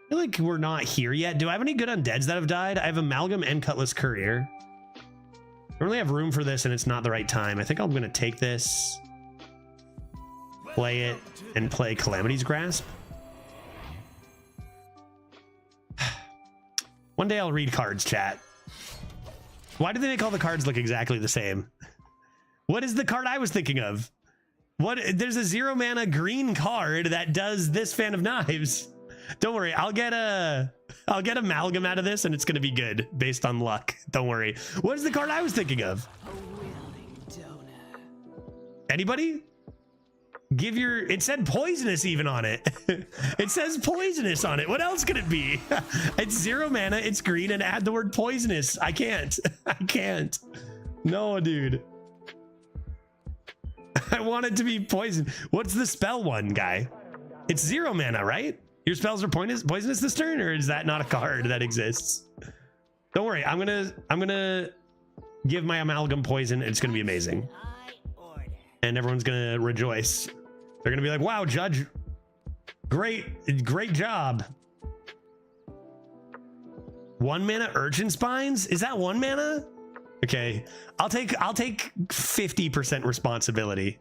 S2: I feel like we're not here yet. Do I have any good undeads that have died? I have Amalgam and Cutlass Courier. I don't really have room for this, and it's not the right time. I think I'm going to take this, play it, and play Calamity's Grasp. One day I'll read cards, chat. Why do they make all the cards look exactly the same? What is the card I was thinking of? What? There's a 0-mana green card that does this Fan of Knives. Don't worry, I'll get I'll get amalgam out of this and it's gonna be good based on luck. Don't worry. What is the card I was thinking of?
S4: A willing donor.
S2: Anybody? Give your, it said poisonous even on it. It says poisonous on it. What else could it be? It's 0 mana, it's green, and add the word poisonous. I can't. I can't. No, dude. I want it to be poison. What's the spell one, guy? It's 0 mana, right? Your spells are poisonous this turn, or is that not a card that exists? Don't worry, I'm gonna give my amalgam poison. It's gonna be amazing. And everyone's gonna rejoice. They're gonna be like, wow, Judge, great job. 1 mana Urchin Spines? Is that 1 mana? Okay, I'll take 50% responsibility.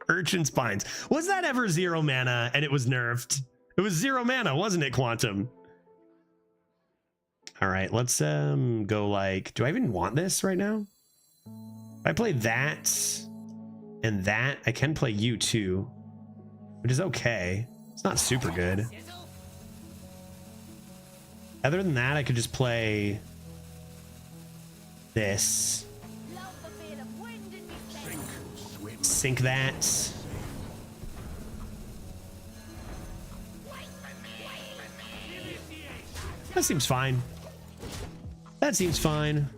S2: Urchin Spines. Was that ever 0 mana and it was nerfed? It was 0 mana, wasn't it, Quantum? All right, let's go like, do I even want this right now? If I play that and that, I can play you too, which is okay. It's not super good. Other than that, I could just play this. Sink that. That seems fine. That seems fine.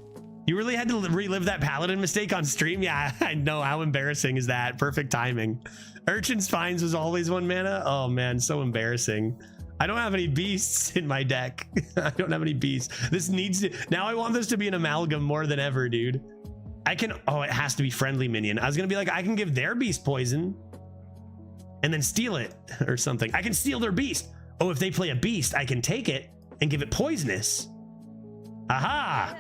S2: You really had to relive that paladin mistake on stream? Yeah, I know. How embarrassing is that? Perfect timing. Urchin Spines was always 1 mana. Oh man, so embarrassing. I don't have any beasts in my deck. I don't have any beasts. This needs to, now I want this to be an amalgam more than ever, dude. I can, oh, it has to be friendly minion. I was gonna be like, I can give their beast poison and then steal it or something. I can steal their beast. Oh, if they play a beast, I can take it and give it poisonous. Aha!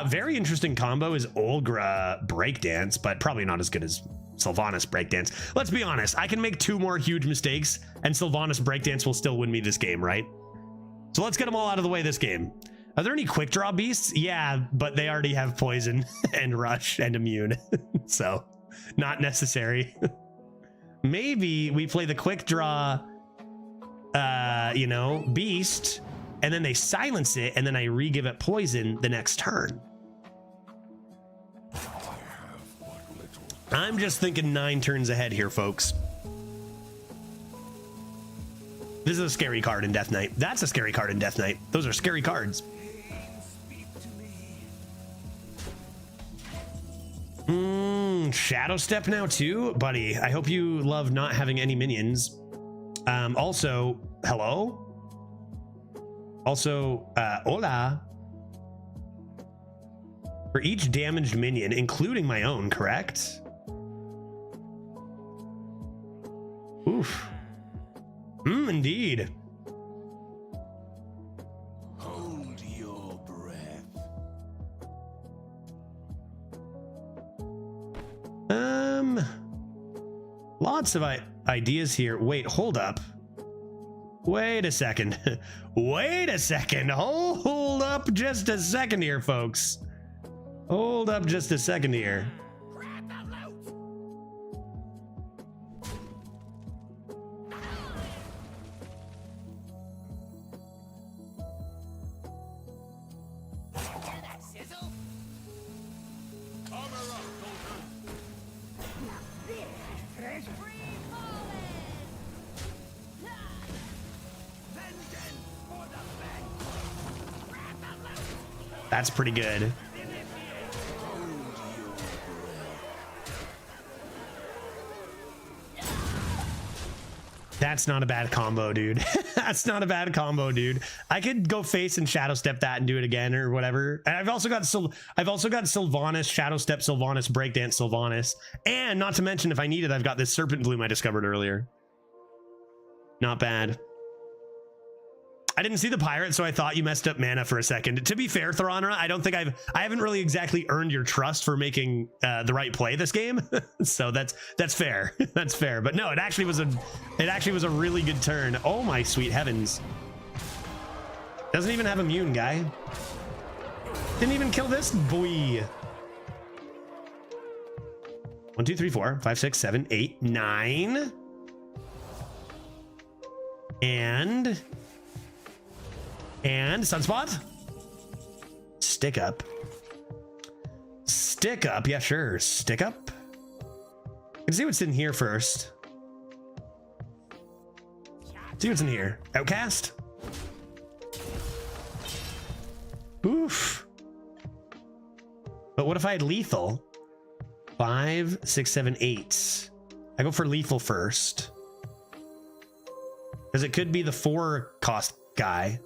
S2: Very interesting combo is Olgra Breakdance, but probably not as good as Sylvanas Breakdance. Let's be honest, I can make 2 more huge mistakes and Sylvanas Breakdance will still win me this game, right? So let's get them all out of the way this game. Are there any quick draw beasts? Yeah, but they already have poison and rush and immune, so not necessary. Maybe we play the quick draw, you know, beast, and then they silence it, and then I re-give it poison the next turn. I'm just thinking 9 turns ahead here, folks. This is a scary card in Death Knight. That's a scary card in Death Knight. Those are scary cards. Shadow Step now too? Buddy, I hope you love not having any minions. Also, hello? Also, hola. For each damaged minion, including my own, correct? Oof. Indeed.
S5: Hold your breath.
S2: Lots of ideas here. Wait, hold up. Wait a second. Wait a second. Hold up just a second here, folks. Hold up just a second here. That's pretty good. That's not a bad combo, dude. That's not a bad combo, dude. I could go face and Shadow Step that and do it again or whatever. And I've also got Sylvanas, Shadow Step, Sylvanas, Breakdance, Sylvanas, and not to mention if I need it, I've got this Serpent Bloom I discovered earlier. Not bad. I didn't see the pirate, so I thought you messed up mana for a second. To be fair, Thoronra, I don't think I haven't really exactly earned your trust for making the right play this game. So that's fair. That's fair. But no, it actually was a really good turn. Oh my sweet heavens. Doesn't even have immune, guy. Didn't even kill this boy. 1, 2, 3, 4, 5, 6, 7, 8, 9. And And Sunspot. Stick up. Stick up. Yeah, sure. Stick up. Let's see what's in here first. See what's in here. Outcast. Oof. But what if I had lethal? 5, 6, 7, 8. I go for lethal first. Because it could be the 4 cost guy.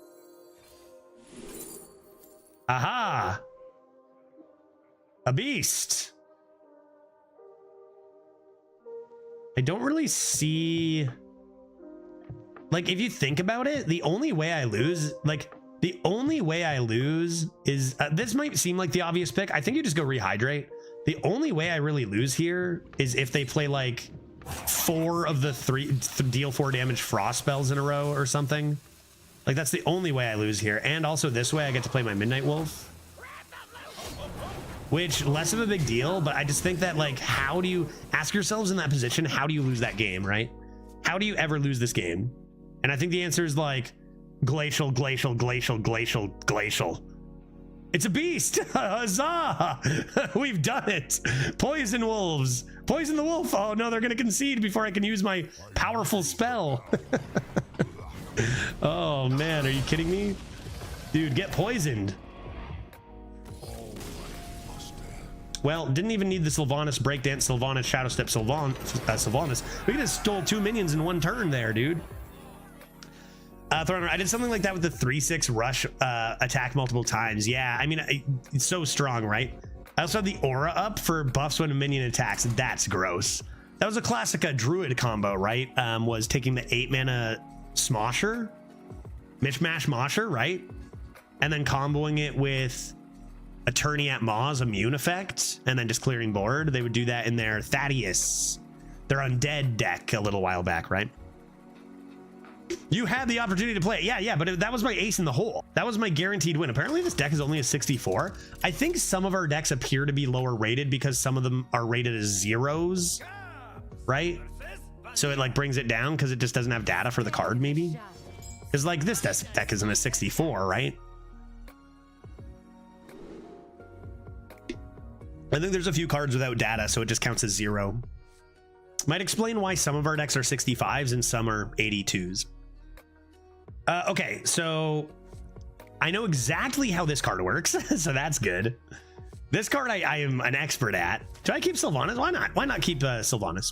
S2: Aha! A beast. I don't really see... Like, if you think about it, the only way I lose... Like, the only way I lose is... this might seem like the obvious pick. I think you just go rehydrate. The only way I really lose here is if they play, like, 4 of the 3... deal 4 damage frost spells in a row or something. Like, that's the only way I lose here. And also this way I get to play my Midnight Wolf. Which, less of a big deal, but I just think that, like, how do you... Ask yourselves in that position, how do you lose that game, right? How do you ever lose this game? And I think the answer is, like, glacial, glacial, glacial, glacial, glacial. It's a beast! Huzzah! We've done it! Poison wolves! Poison the wolf! Oh no, they're gonna concede before I can use my powerful spell. Oh man, are you kidding me? Dude, get poisoned. Well, didn't even need the Sylvanas breakdance, Sylvanas shadow step, Sylvanas. We could have stole 2 minions in 1 turn there, dude. Throner, I did something like that with the 3/6 rush attack multiple times. Yeah, I mean, it's so strong, right? I also had the aura up for buffs when a minion attacks. That's gross. That was a classic druid combo, right? Was taking the 8 mana Smosher, Mishmash Mosher, right? And then comboing it with Attorney at Maw's immune effect, and then just clearing board. They would do that in their Thaddeus, their undead deck a little while back, right? You had the opportunity to play it. Yeah, but that was my ace in the hole. That was my guaranteed win. Apparently this deck is only a 64. I think some of our decks appear to be lower rated because some of them are rated as 0s, right? So it like brings it down because it just doesn't have data for the card, maybe? Because like this deck isn't a 64, right? I think there's a few cards without data, so it just counts as 0. Might explain why some of our decks are 65s and some are 82s. Okay, so I know exactly how this card works, so that's good. This card I am an expert at. Do I keep Sylvanas? Why not? Why not keep Sylvanas?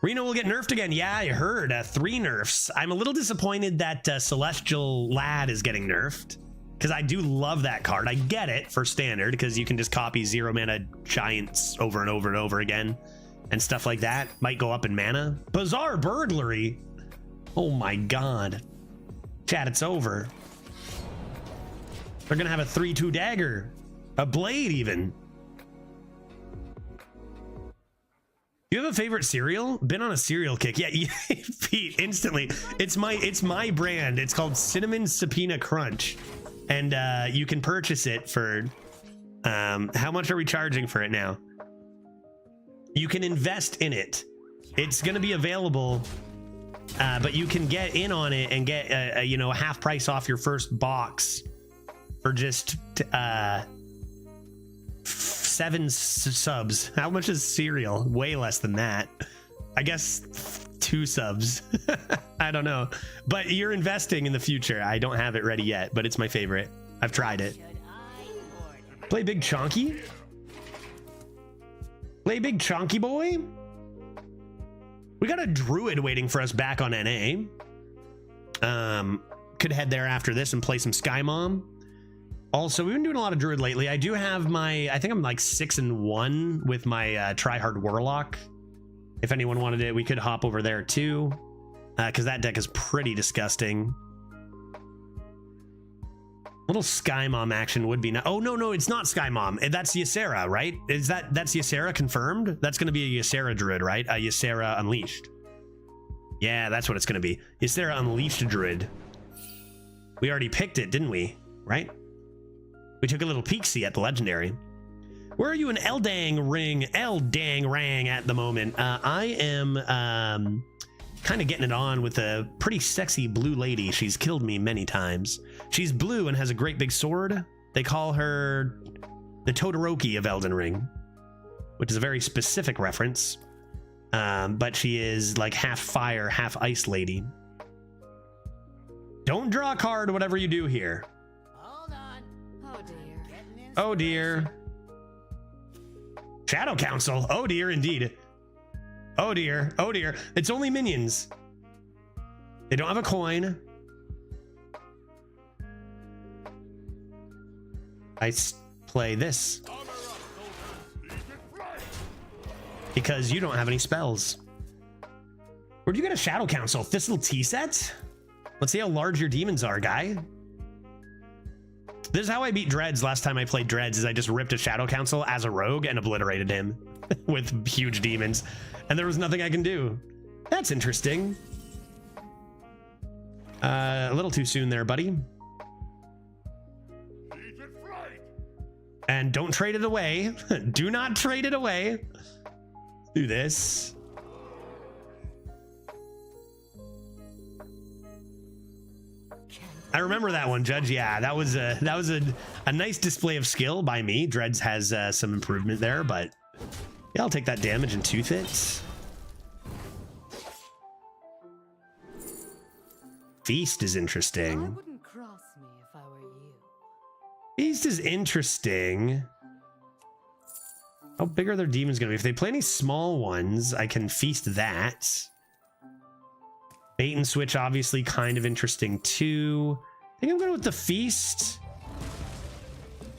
S2: Reno will get nerfed again. Yeah, I heard 3 nerfs. I'm a little disappointed that Celestial Lad is getting nerfed because I do love that card. I get it for standard because you can just copy 0 mana giants over and over and over again and stuff like that. Might go up in mana. Bizarre Burglary. Oh my god. Chat, it's over. They're gonna have a 3/2 dagger. A blade even. You have a favorite cereal? Been on a cereal kick. Yeah, Pete, instantly. It's my brand. It's called Cinnamon Subpoena Crunch. And you can purchase it for how much are we charging for it now? You can invest in it. It's gonna be available, but you can get in on it and get a half price off your first box for just 7 subs. How much is cereal? Way less than that. I guess 2 subs. I don't know, but you're investing in the future. I don't have it ready yet, but it's my favorite. I've tried it. Play Big Chonky. Play Big Chonky boy. We got a druid waiting for us back on NA. Could head there after this and play some Sky Mom. Also, we've been doing a lot of druid lately. I do have my, I think I'm like 6-1 with my Tryhard Warlock. If anyone wanted it, we could hop over there too, because that deck is pretty disgusting. Little Sky Mom action would be nice. Oh no, it's not Sky Mom. That's Ysera, right? That's Ysera confirmed? That's going to be a Ysera druid, right? A Ysera Unleashed. Yeah, that's what it's going to be. Ysera Unleashed druid. We already picked it, didn't we? Right? We took a little peek-see at the legendary. Where are you in Elden Ring at the moment? I am kind of getting it on with a pretty sexy blue lady. She's killed me many times. She's blue and has a great big sword. They call her the Todoroki of Elden Ring, which is a very specific reference. But she is like half fire, half ice lady. Don't draw a card, whatever you do here.
S4: Hold on. Oh dear.
S2: Oh dear. Shadow Council. Oh dear, indeed. Oh dear. Oh dear. It's only minions. They don't have a coin. I play this because you don't have any spells. Where'd you get a Shadow Council? Thistle tea set? Let's see how large your demons are, guy. This is how I beat Dreads last time I played Dreads, is I just ripped a Shadow Council as a rogue and obliterated him with huge demons. And there was nothing I can do. That's interesting. A little too soon there, buddy. And don't trade it away. Do not trade it away. Do this. I remember that one, Judge. Yeah, that was a nice display of skill by me. Dreads has some improvement there, but yeah, I'll take that damage and tooth it. Feast is
S4: I
S2: interesting.
S4: wouldn't cross me if I were you.
S2: Feast is interesting. How big are their demons gonna be? If they play any small ones, I can feast that. Bait and switch, obviously, kind of interesting too. I think I'm going with the feast.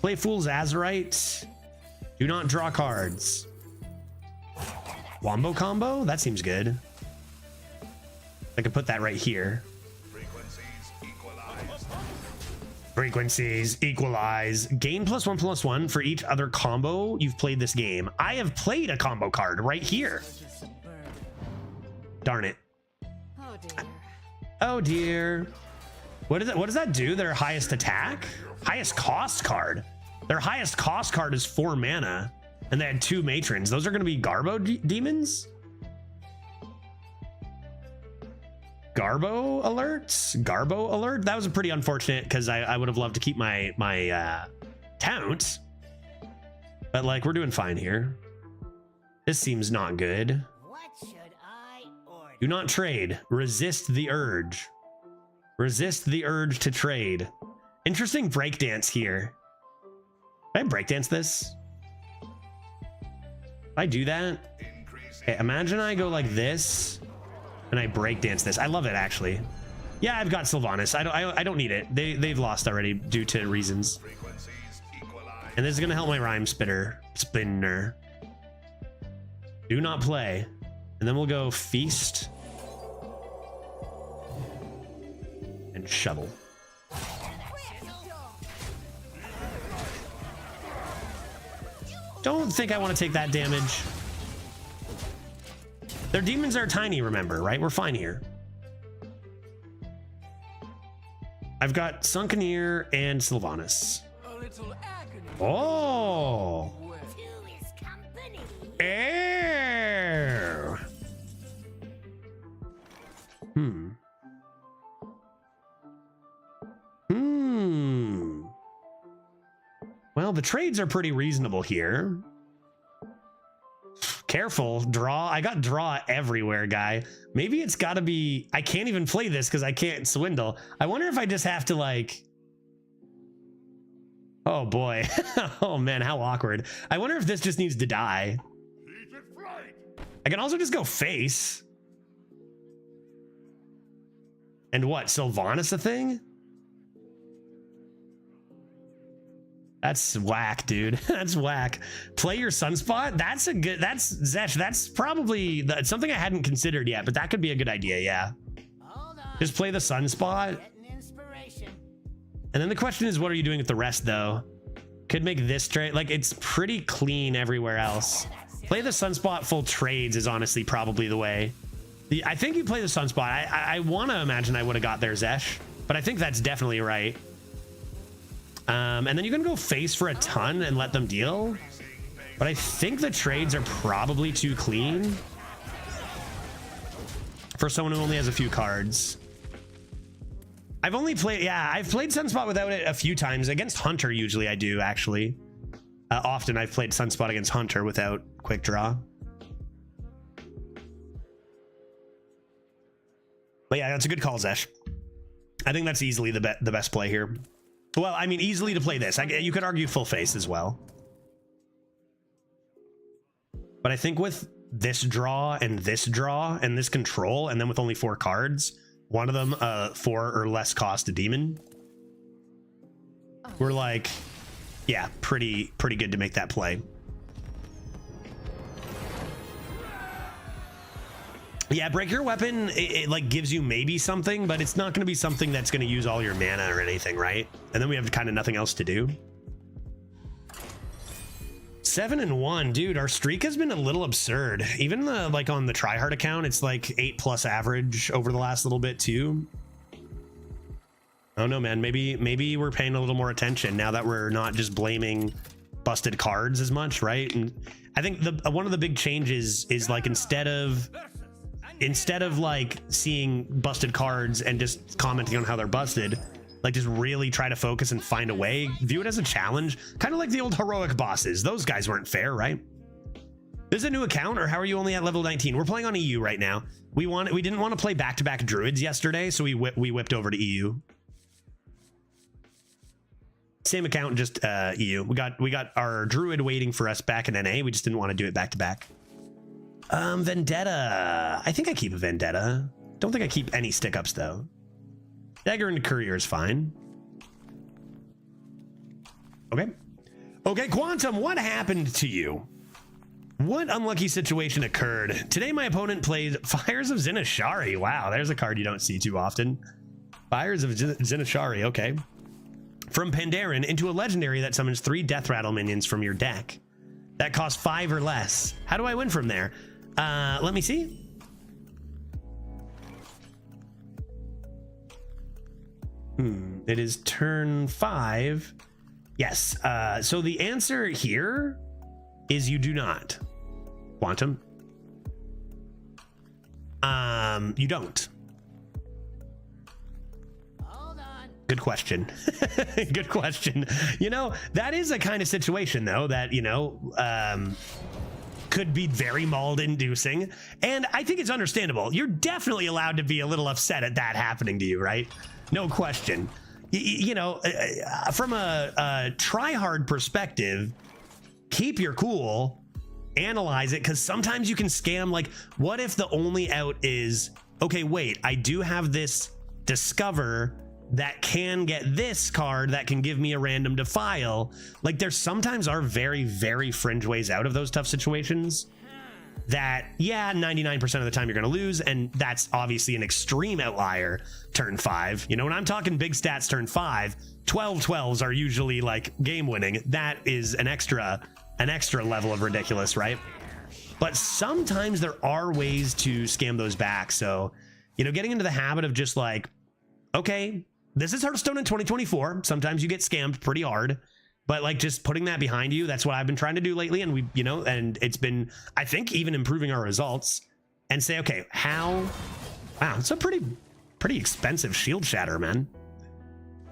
S2: Play Fool's Azurite. Do not draw cards. Wombo combo? That seems good. I could put that right here. Frequencies equalize. Gain +1/+1 for each other combo you've played this game. I have played a combo card right here.
S4: Just a bird.
S2: Darn it.
S4: Oh dear.
S2: Oh dear. What does that do? Their highest attack? Highest cost card. Their highest cost card is 4 mana. And they had 2 matrons. Those are going to be Garbo demons? Garbo alerts? Garbo alert? That was a pretty unfortunate, because I would have loved to keep my count. But like, we're doing fine here. This seems not good.
S4: What should I order?
S2: Do not trade. Resist the urge. Resist the urge to trade. Interesting breakdance here. Can I breakdance this? If I do that, okay, imagine I go like this and I breakdance this. I love it, actually. Yeah, I've got Sylvanas. I don't need it. They've lost already due to reasons. And this is gonna help my rhyme spinner. Do not play. And then we'll go feast and shovel. Don't think I want to take that damage. Their demons are tiny, remember, right? We're fine here. I've got Sunken Ear and Sylvanas.
S5: A little agony.
S2: Oh!
S4: Two is company.
S2: Air. Well, the trades are pretty reasonable here. Careful, draw. I got draw everywhere, guy. Maybe it's got to be... I can't even play this because I can't swindle. I wonder if I just have to, like... Oh, boy. Oh, man, how awkward. I wonder if this just needs to die. I can also just go face. And what, Sylvanas a thing? That's whack, dude. That's whack. Play your Sunspot? That's a good... That's, Zesh, that's probably... That's something I hadn't considered yet, but that could be a good idea, yeah.
S4: Hold on.
S2: Just play the Sunspot.
S4: Getting inspiration.
S2: And then the question is, what are you doing with the rest, though? Could make this trade... Like, it's pretty clean everywhere else. Play the Sunspot full trades is honestly probably the way. I think you play the Sunspot. I want to imagine I would have got there, Zesh. But I think that's definitely right. And then you can go face for a ton and let them deal. But I think the trades are probably too clean. for someone who only has a few cards. I've only played, yeah, I've played Sunspot without it a few times. Against Hunter, usually I do, actually. Often I've played Sunspot against Hunter without Quick Draw. But yeah, that's a good call, Zesh. I think that's easily the best play here. Well, I mean, easily to play this. You could argue full face as well. But I think with this draw and this control, and then with only 4 cards, one of them 4 or less cost a demon, we're like, yeah, pretty good to make that play. Yeah, break your weapon, it like gives you maybe something, but it's not going to be something that's going to use all your mana or anything, right? And then we have kind of nothing else to do. 7-1, dude. Our streak has been a little absurd. Even the like on the tryhard account, it's like 8+ average over the last little bit too. Oh no, man. Maybe we're paying a little more attention now that we're not just blaming busted cards as much, right? And I think one of the big changes is like instead of like seeing busted cards and just commenting on how they're busted, like just really try to focus and find a way, view it as a challenge, kind of like the old heroic bosses. Those guys weren't fair, right? This is a new account, or how are you only at level 19? We're playing on EU right now. We didn't want to play back-to-back druids yesterday, so we whipped over to EU. Same account, just EU. We got our druid waiting for us back in NA. We just didn't want to do it back-to-back. Vendetta. I think I keep a Vendetta. Don't think I keep any stick-ups though. Dagger and Courier is fine. Okay, Quantum, what happened to you? What unlucky situation occurred? Today my opponent played Fires of Zinashari. Wow, there's a card you don't see too often. Fires of Zinashari, okay. From Pandaren into a legendary that summons 3 Death Rattle minions from your deck. That costs 5 or less. How do I win from there? Let me see. It is turn 5. Yes. So the answer here is you do not. Quantum. You don't.
S4: Hold on.
S2: Good question. Good question. You know, that is a kind of situation though that, you know, could be very mauled inducing. And I think it's understandable. You're definitely allowed to be a little upset at that happening to you, right? No question. You know, from a try-hard perspective, keep your cool, analyze it, because sometimes you can scam. Like, what if the only out is, okay, wait, I do have this discover that can get this card that can give me a random defile. Like, there sometimes are very, very fringe ways out of those tough situations that, yeah, 99% of the time you're going to lose, and that's obviously an extreme outlier turn 5. You know, when I'm talking big stats turn 5, 12-12s are usually like game winning. That is an extra level of ridiculous, right? But sometimes there are ways to scam those back. So, you know, getting into the habit of just like, okay, this is Hearthstone in 2024. Sometimes you get scammed pretty hard, but like just putting that behind you, that's what I've been trying to do lately. And we, you know, and it's been, I think, even improving our results, and say, okay, how, wow, it's a pretty expensive shield shatter, man.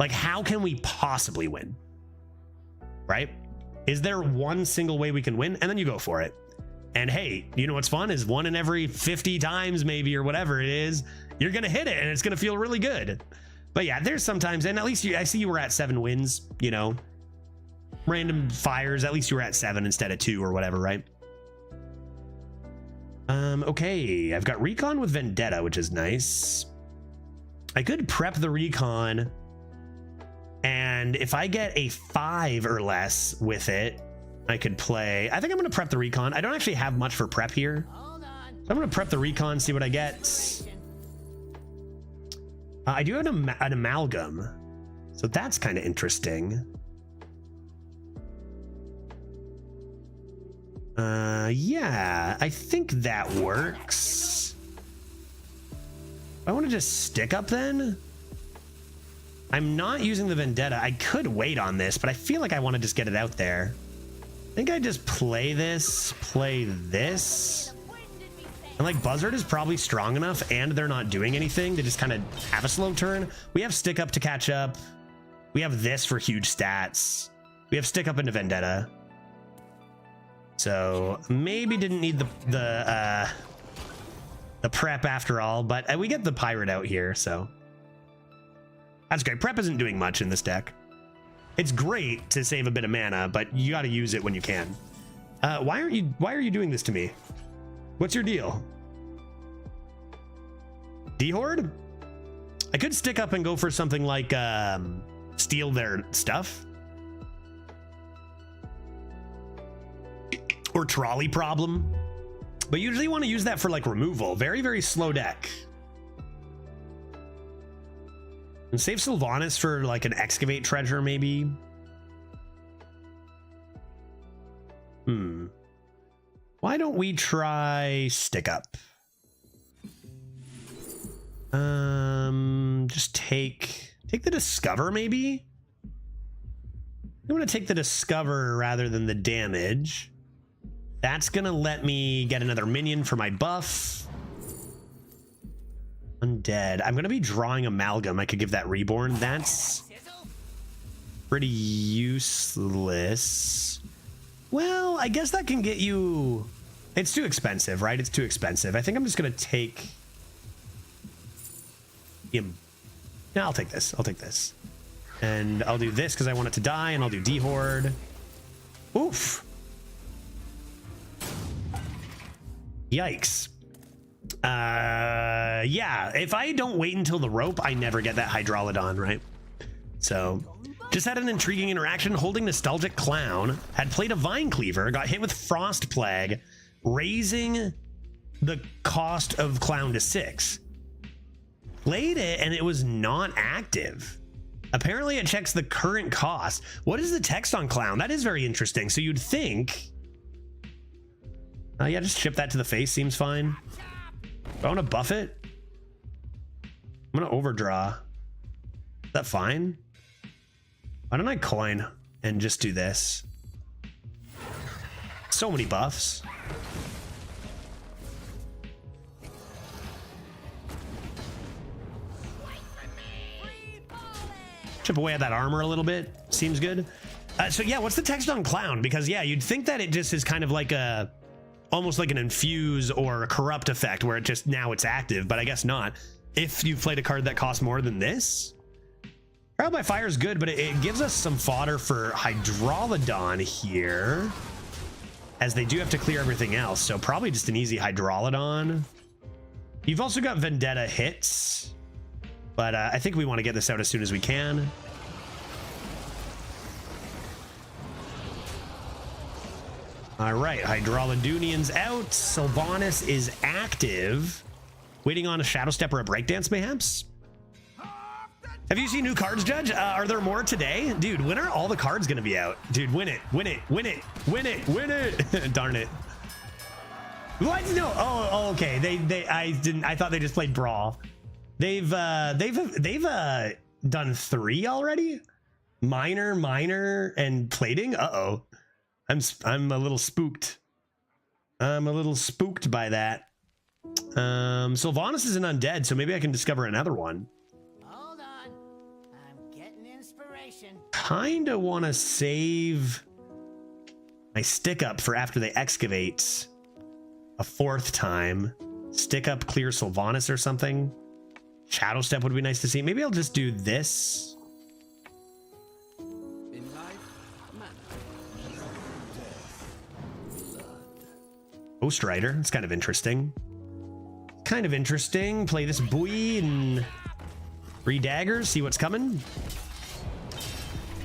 S2: Like, how can we possibly win? Right? Is there one single way we can win? And then you go for it. And hey, you know what's fun is 1 in every 50 times maybe, or whatever it is, you're going to hit it and it's going to feel really good. But yeah, there's sometimes, and at least I see you were at 7 wins, you know, random fires, at least you were at 7 instead of 2 or whatever, right? Okay, I've got Recon with Vendetta, which is nice. I could prep the Recon, and if I get a 5 or less with it, I could play, I think I'm going to prep the Recon. I don't actually have much for prep here.
S4: Hold on.
S2: So I'm going to prep the Recon, see what I get. I do have an Amalgam, so that's kind of interesting. Yeah, I think that works. I want to just stick up then. I'm not using the Vendetta. I could wait on this, but I feel like I want to just get it out there. I think I just play this.
S4: The wind in me
S2: And like Buzzard is probably strong enough and they're not doing anything to just kind of have a slow turn. We have Stick Up to catch up. We have this for huge stats. We have Stick Up into Vendetta. So maybe didn't need the prep after all, but we get the Pirate out here, so that's great. Prep isn't doing much in this deck. It's great to save a bit of mana, but you got to use it when you can. Why are you doing this to me? What's your deal? D-Horde? I could Stick Up and go for something like steal their stuff. Or Trolley Problem. But usually you want to use that for like removal. Very, very slow deck. And save Sylvanas for like an Excavate Treasure maybe. Why don't we try Stick Up? Just take the Discover maybe? I'm gonna take the Discover rather than the damage. That's gonna let me get another minion for my buff. Undead. I'm gonna be drawing Amalgam. I could give that Reborn. That's pretty useless. Well, I guess that can get you... It's too expensive, right? It's too expensive. I think I'm just gonna take... No, I'll take this. I'll take this. And I'll do this because I want it to die, and I'll do D-Horde. Oof. Yikes. Yeah, if I don't wait until the rope, I never get that Hydralodon, right? So, just had an intriguing interaction. Holding Nostalgic Clown, had played a Vine Cleaver, got hit with Frost Plague, raising the cost of Clown to 6. Played it, and it was not active. Apparently, it checks the current cost. What is the text on Clown? That is very interesting. So you'd think... yeah, just ship that to the face. Seems fine. Do I want to buff it? I'm going to overdraw. Is that fine? Why don't I coin and just do this? So many buffs. Chip away at that armor a little bit. Seems good. So yeah, what's the text on Clown? Because yeah, you'd think that it just is kind of like a... almost like an infuse or a corrupt effect where it just now it's active, but I guess not. If you've played a card that costs more than this, Trial by Fire is good, but it gives us some fodder for Hydralodon here, as they do have to clear everything else. So probably just an easy Hydralodon. You've also got Vendetta hits, but I think we want to get this out as soon as we can. All right, Hydralodonian's out. Sylvanas is active. Waiting on a Shadow Step or a Breakdance, mayhaps? Have you seen new cards, Judge? Are there more today? Dude, when are all the cards going to be out? Dude, win it, win it, win it, win it, win it. Darn it. What? No. Oh, okay. I thought they just played Brawl. They've done 3 already? Minor, and plating? Uh-oh. I'm a little spooked. I'm a little spooked by that. Sylvanas is an undead, so maybe I can discover another one.
S4: Hold on. I'm getting inspiration.
S2: Kinda want to save my Stick Up for after they excavate a 4th time. Stick Up, clear Sylvanas or something. Shadow Step would be nice to see. Maybe I'll just do this. Ghost Rider, it's kind of interesting. Kind of interesting. Play this buoy and 3 daggers, see what's coming.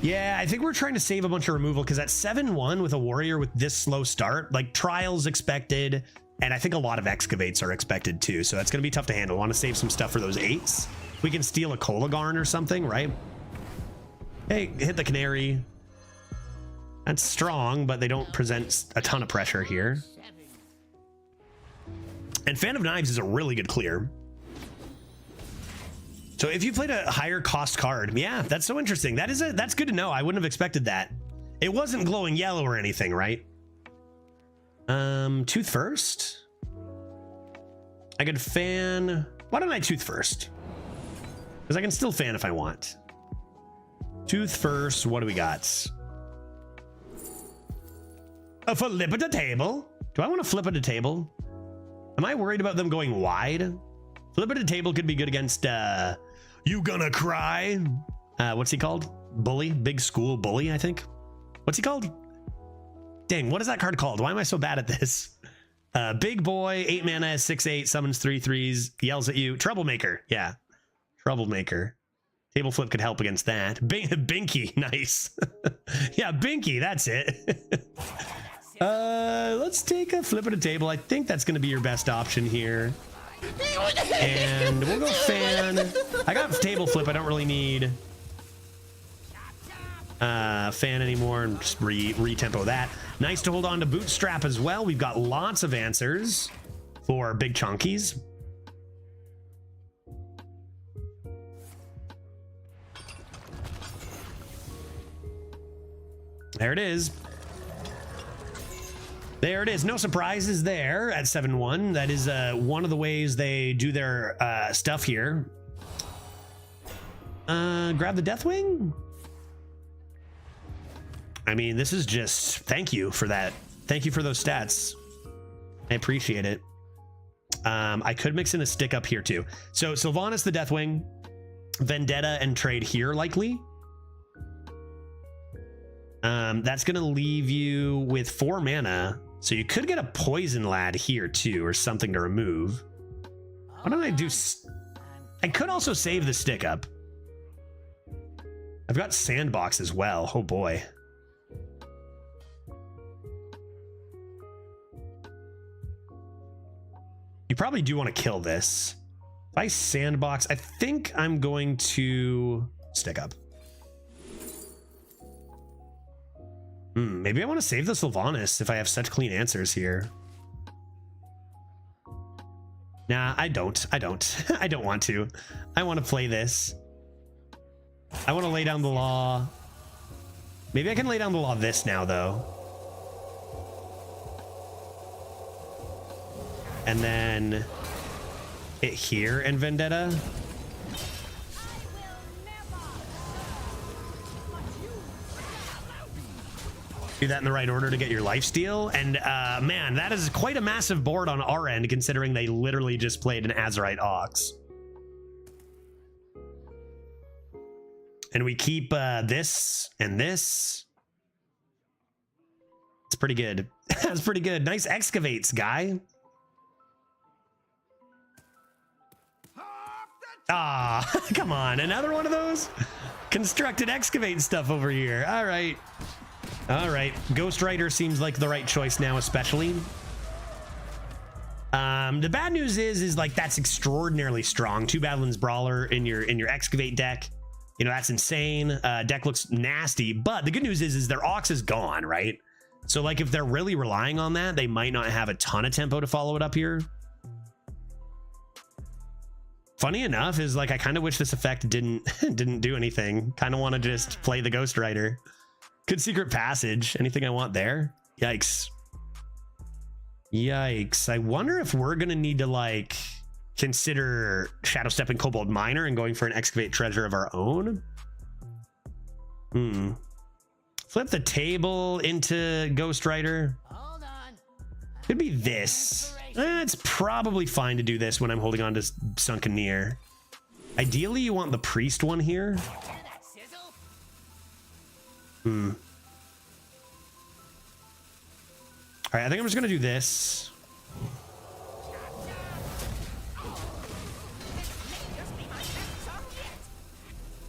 S2: Yeah, I think we're trying to save a bunch of removal because at 7-1 with a warrior with this slow start, like Trials expected, and I think a lot of Excavates are expected too, so that's going to be tough to handle. Want to save some stuff for those 8s. We can steal a Kolagarn or something, right? Hey, hit the Canary. That's strong, but they don't present a ton of pressure here. And Fan of Knives is a really good clear. So if you played a higher cost card, yeah, that's so interesting. That's good to know. I wouldn't have expected that. It wasn't glowing yellow or anything, right? Tooth First. I could fan. Why don't I tooth first? Because I can still fan if I want. Tooth first. What do we got? A flip at the table. Do I want to flip at the table? Am I worried about them going wide? Flip at the table could be good against You Gonna Cry. What's he called? Bully? Big School Bully, I think. What's he called? Dang, what is that card called? Why am I so bad at this? Big Boy, 8 mana, 6/8, summons 3/3s, yells at you. Troublemaker. Yeah. Troublemaker. Table flip could help against that. Binky. Nice. Yeah, Binky. That's it. Let's take a flip at a table. I think that's going to be your best option here. And we'll go fan. I got table flip. I don't really need fan anymore, and just re-tempo that. Nice to hold on to bootstrap as well. We've got lots of answers for big chunkies. There it is. There it is. No surprises there at 7-1. That is one of the ways they do their stuff here. Grab the Deathwing. I mean, this is just thank you for that. Thank you for those stats. I appreciate it. I could mix in a stick up here too. So Sylvanas the Deathwing, Vendetta, and trade here likely. That's gonna leave you with 4 mana. So you could get a Poison Lad here too, or something to remove. Why don't I do? I could also save the stick up. I've got Sandbox as well. Oh boy. You probably do want to kill this. If I Sandbox, I think I'm going to stick up. Maybe I want to save the Sylvanas if I have such clean answers here. Nah, I don't. I don't want to. I want to play this. I want to lay down the law. Maybe I can lay down the law this now, though. And then hit here and Vendetta. Do that in the right order to get your lifesteal. And man, that is quite a massive board on our end, considering they literally just played an Azerite Ox. And we keep this and this. It's pretty good. That's pretty good. Nice excavates, guy. Ah, come on. Another one of those constructed excavate stuff over here. All right. All right. Ghost Rider seems like the right choice now, especially. The bad news is like that's extraordinarily strong. 2 Badlands Brawler in your excavate deck. You know, that's insane. Deck looks nasty, but the good news is their Ox is gone, right? So like if they're really relying on that, they might not have a ton of tempo to follow it up here. Funny enough is like I kind of wish this effect didn't do anything. Kind of want to just play the Ghost Rider. Good Secret Passage. Anything I want there? Yikes. Yikes. I wonder if we're gonna need to like consider Shadow Stepping Cobalt Miner and going for an Excavate Treasure of our own. Flip the table into Ghost Rider.
S4: Hold on.
S2: Could be this. It's probably fine to do this when I'm holding on to Sunken Near. Ideally, you want the Priest one here. All right, I think I'm just gonna do this.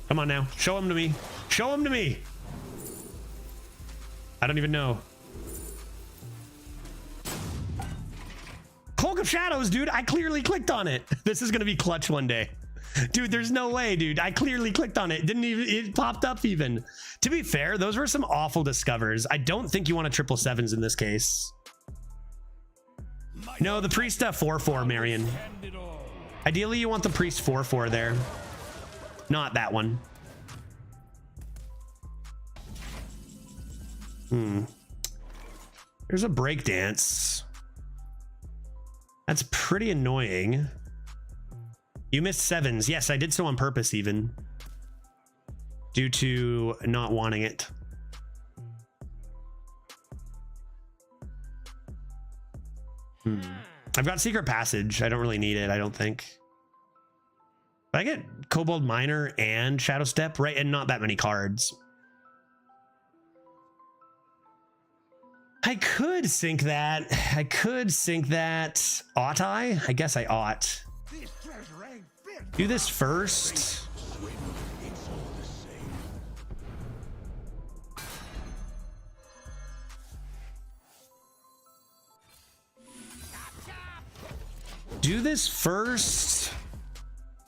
S2: Come on now, show him to me. Show him to me. I don't even know. Cloak of Shadows, dude. I clearly clicked on it. This is gonna be clutch one day. Dude, there's no way, dude. I clearly clicked on it. Didn't even, it popped up even. To be fair, those were some awful discovers. I don't think you want a 777s in this case. No, the Priest 4/4, Marion. Ideally, you want the Priest 4/4 there. Not that one. There's a breakdance. That's pretty annoying. You missed 7s. Yes, I did so on purpose even. Due to not wanting it. I've got Secret Passage. I don't really need it, I don't think. But I get Kobold Miner and Shadow Step, right? And not that many cards. I could sync that. I could sync that. Ought I? I guess I ought. Do this first. Do this first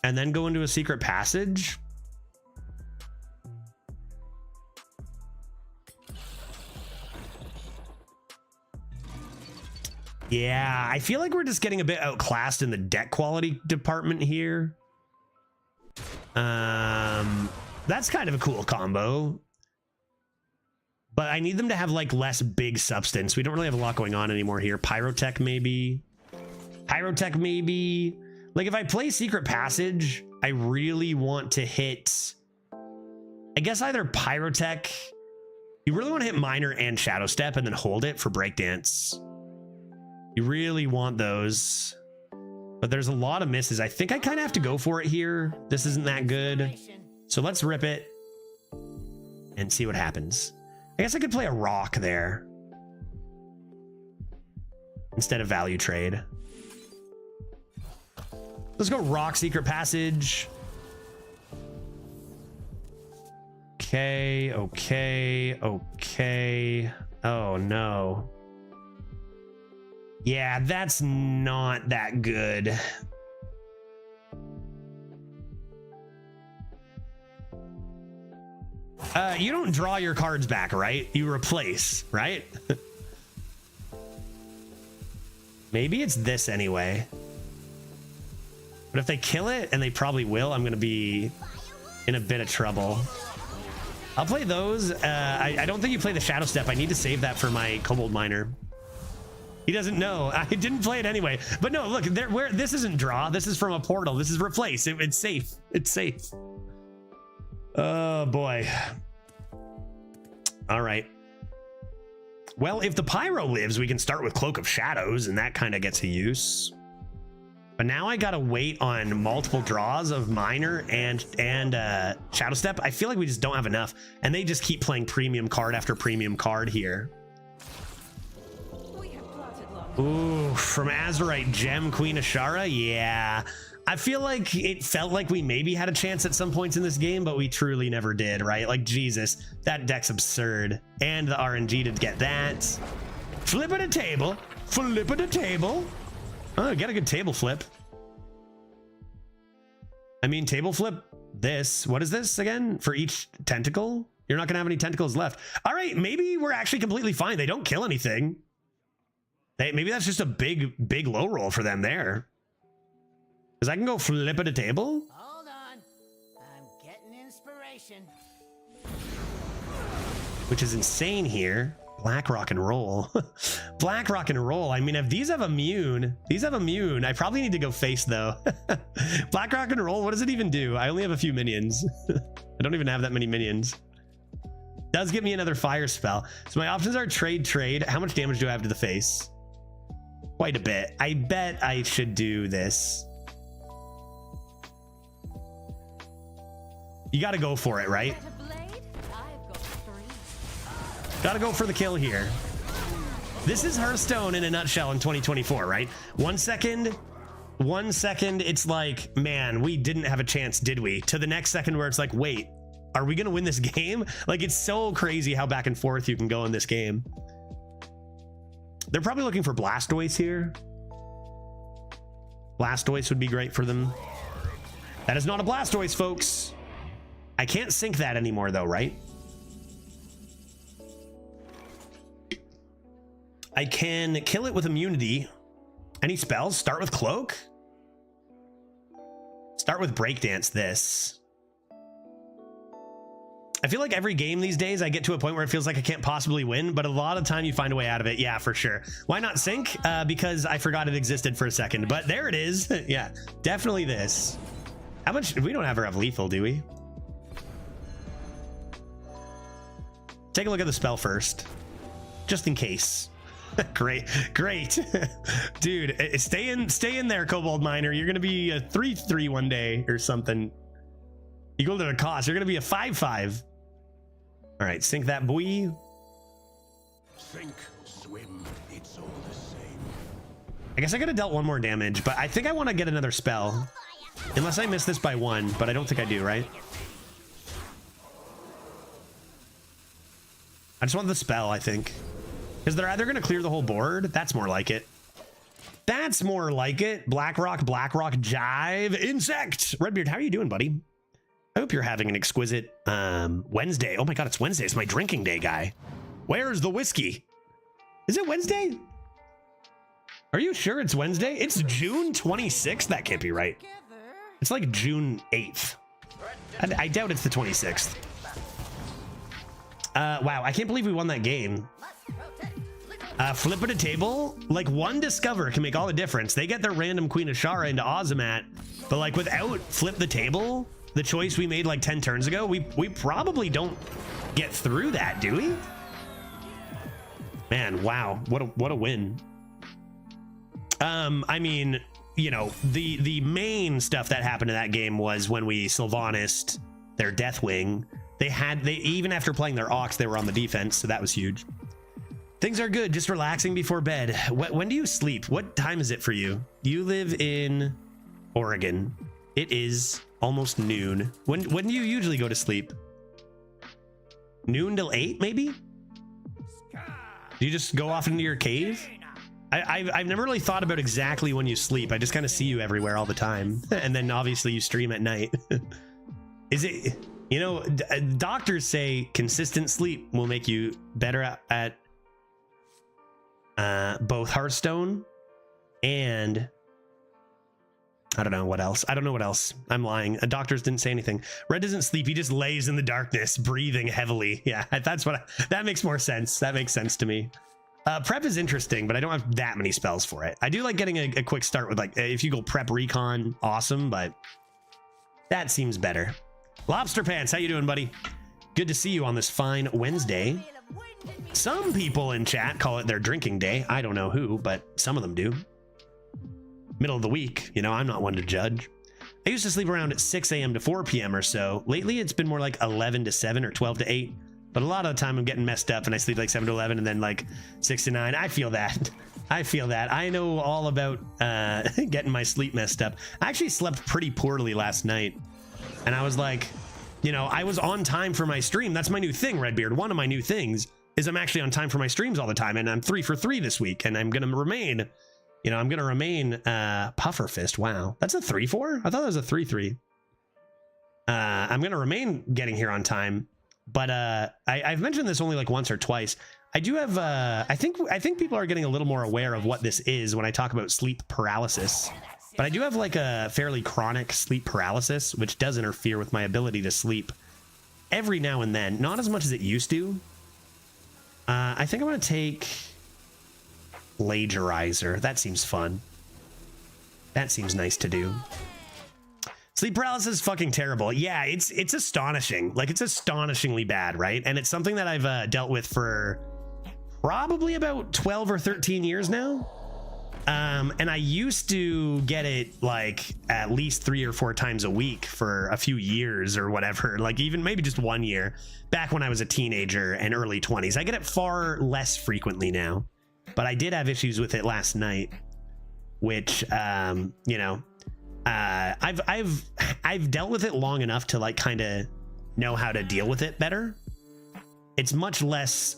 S2: and then go into a Secret Passage. Yeah, I feel like we're just getting a bit outclassed in the deck quality department here. That's kind of a cool combo. But I need them to have like less big substance. We don't really have a lot going on anymore here. Pyrotech maybe. Pyrotech maybe. Like if I play Secret Passage, I really want to hit, I guess either Pyrotech. You really want to hit Miner and Shadow Step and then hold it for Breakdance. You really want those. But there's a lot of misses. I think I kind of have to go for it here. This isn't that good. So let's rip it and see what happens. I guess I could play a rock there instead of value trade. Let's go rock Secret Passage. Okay, okay, okay. Oh no. Yeah, that's not that good. You don't draw your cards back, right? You replace, right? Maybe it's this anyway. But if they kill it, and they probably will, I'm going to be in a bit of trouble. I'll play those. I don't think you play the Shadow Step. I need to save that for my Kobold Miner. He doesn't know. I didn't play it anyway. But no, look, this isn't draw. This is from a portal. This is replace. It's safe. It's safe. Oh, boy. All right. Well, if the Pyro lives, we can start with Cloak of Shadows, and that kind of gets a use. But now I gotta wait on multiple draws of Miner and Shadow Step. I feel like we just don't have enough, and they just keep playing premium card after premium card here. Ooh, from Azurite Gem, Queen Ashara, yeah. I feel like it felt like we maybe had a chance at some points in this game, but we truly never did, right? Like, Jesus, that deck's absurd. And the RNG to get that. Flip at a table. Flip at a table. Oh, get a good table flip. I mean, table flip this. What is this again? For each tentacle? You're not going to have any tentacles left. All right, maybe we're actually completely fine. They don't kill anything. Maybe that's just a big low roll for them there. Because I can go flip at a table.
S4: Hold on. I'm getting inspiration.
S2: Which is insane here. Black rock and roll. Black rock and roll. I mean, if these have immune, I probably need to go face though. Black rock and roll, what does it even do? I only have a few minions. I don't even have that many minions. Does give me another fire spell. So my options are trade. How much damage do I have to the face? Quite a bit. I bet I should do this. You gotta go for it, right? Gotta go for the kill here. This is Hearthstone in a nutshell in 2024, right? 1 second, it's like, man, we didn't have a chance, did we? To the next second where it's like, wait, are we gonna win this game? Like, it's so crazy how back and forth you can go in this game. They're probably looking for Blastoise here. Blastoise would be great for them. That is not a Blastoise, folks. I can't sync that anymore though, right? I can kill it with immunity. Any spells? Start with Cloak? Start with Breakdance this. I feel like every game these days I get to a point where it feels like I can't possibly win, but a lot of time you find a way out of it. Yeah, for sure. Why not sync? Because I forgot it existed for a second, but there it is. Yeah, definitely this. How much? We don't ever have lethal, do we? Take a look at the spell first, just in case. Great. Dude, stay in there, Kobold Miner. You're gonna be a 3/3 one day or something. You go to the cost, you're gonna be a 5/5. All right, sink that buoy.
S5: Sink, swim, it's all the same.
S2: I guess I could have dealt one more damage, but I think I want to get another spell. Unless I miss this by one, but I don't think I do, right? I just want the spell, I think. Because they're either going to clear the whole board. That's more like it. That's more like it. Blackrock, Jive, Insect. Redbeard, how are you doing, buddy? I hope you're having an exquisite Wednesday. Oh my God, it's Wednesday. It's my drinking day, guy. Where's the whiskey? Is it Wednesday? Are you sure it's Wednesday? It's June 26th. That can't be right. It's like June 8th. I doubt it's the 26th. Wow, I can't believe we won that game. Flip at a table, like one discover can make all the difference. They get their random Queen of Shara into Ozomat, but like without flip the table, the choice we made like 10 turns ago, we probably don't get through that, do we? Man, wow, what a win. I mean, you know, the main stuff that happened in that game was when we Sylvanis'd their Deathwing. They even after playing their Ox, they were on the defense, so that was huge. Things are good, just relaxing before bed. When do you sleep? What time is it for you? You live in Oregon. It is almost noon. When do you usually go to sleep? Noon till 8, maybe? Do you just go off into your cave? I've never really thought about exactly when you sleep. I just kind of see you everywhere all the time. And then obviously you stream at night. Is it, you know, doctors say consistent sleep will make you better at both Hearthstone and I don't know what else. I don't know what else. I'm lying. Doctors didn't say anything. Red doesn't sleep. He just lays in the darkness, breathing heavily. Yeah, that's what that makes more sense. That makes sense to me. Prep is interesting, but I don't have that many spells for it. I do like getting a quick start with, like, if you go prep recon, awesome, but that seems better. Lobster Pants, how you doing, buddy? Good to see you on this fine Wednesday. Some people in chat call it their drinking day. I don't know who, but some of them do. Middle of the week, you know, I'm not one to judge. I used to sleep around at 6 a.m. to 4 p.m. or so. Lately, it's been more like 11 to 7 or 12 to 8. But a lot of the time I'm getting messed up and I sleep like 7 to 11 and then like 6 to 9. I feel that. I know all about getting my sleep messed up. I actually slept pretty poorly last night. And I was like, you know, I was on time for my stream. That's my new thing, Redbeard. One of my new things is I'm actually on time for my streams all the time. And I'm 3 for 3 this week. And I'm going to remain, you know, Puffer Fist. Wow. That's a 3-4? I thought that was a 3-3. I'm going to remain getting here on time. But I've mentioned this only like once or twice. I do have I think people are getting a little more aware of what this is when I talk about sleep paralysis. But I do have like a fairly chronic sleep paralysis, which does interfere with my ability to sleep every now and then. Not as much as it used to. I think I'm going to take Plagiarizer. That seems fun. That seems nice to do. Sleep paralysis is fucking terrible. Yeah, it's astonishing. Like, it's astonishingly bad, right? And it's something that I've dealt with for probably about 12 or 13 years now. And I used to get it like at least 3 or 4 times a week for a few years or whatever. Like even maybe just 1 year back when I was a teenager and early 20s. I get it far less frequently now, but I did have issues with it last night, which, you know, I've dealt with it long enough to like kind of know how to deal with it better. It's much less,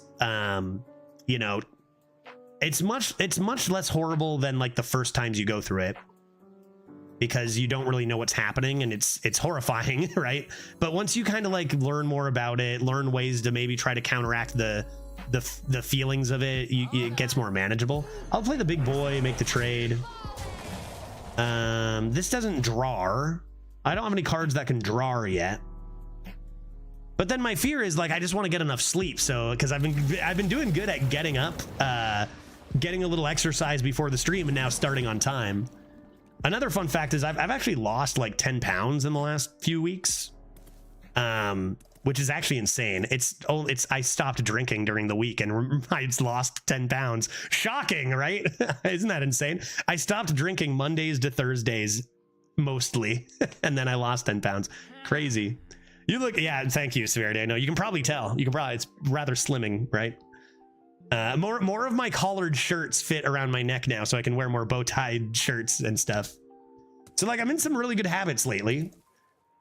S2: you know, it's much less horrible than like the first times you go through it, because you don't really know what's happening and it's horrifying, right? But once you kind of like learn more about it, learn ways to maybe try to counteract the feelings of it, it gets more manageable. I'll play the big boy, make the trade. This doesn't draw. I don't have any cards that can draw yet. But then my fear is like I just want to get enough sleep. So because I've been doing good at getting up, getting a little exercise before the stream, and now starting on time. Another fun fact is I've actually lost like 10 pounds in the last few weeks, which is actually insane. I stopped drinking during the week and I lost 10 pounds. Shocking, right? Isn't that insane? I stopped drinking Mondays to Thursdays mostly, and then I lost 10 pounds. Crazy. You look, yeah, thank you, Severity. I know you can probably tell. It's rather slimming, right? More of my collared shirts fit around my neck now, so I can wear more bow-tied shirts and stuff. So like I'm in some really good habits lately.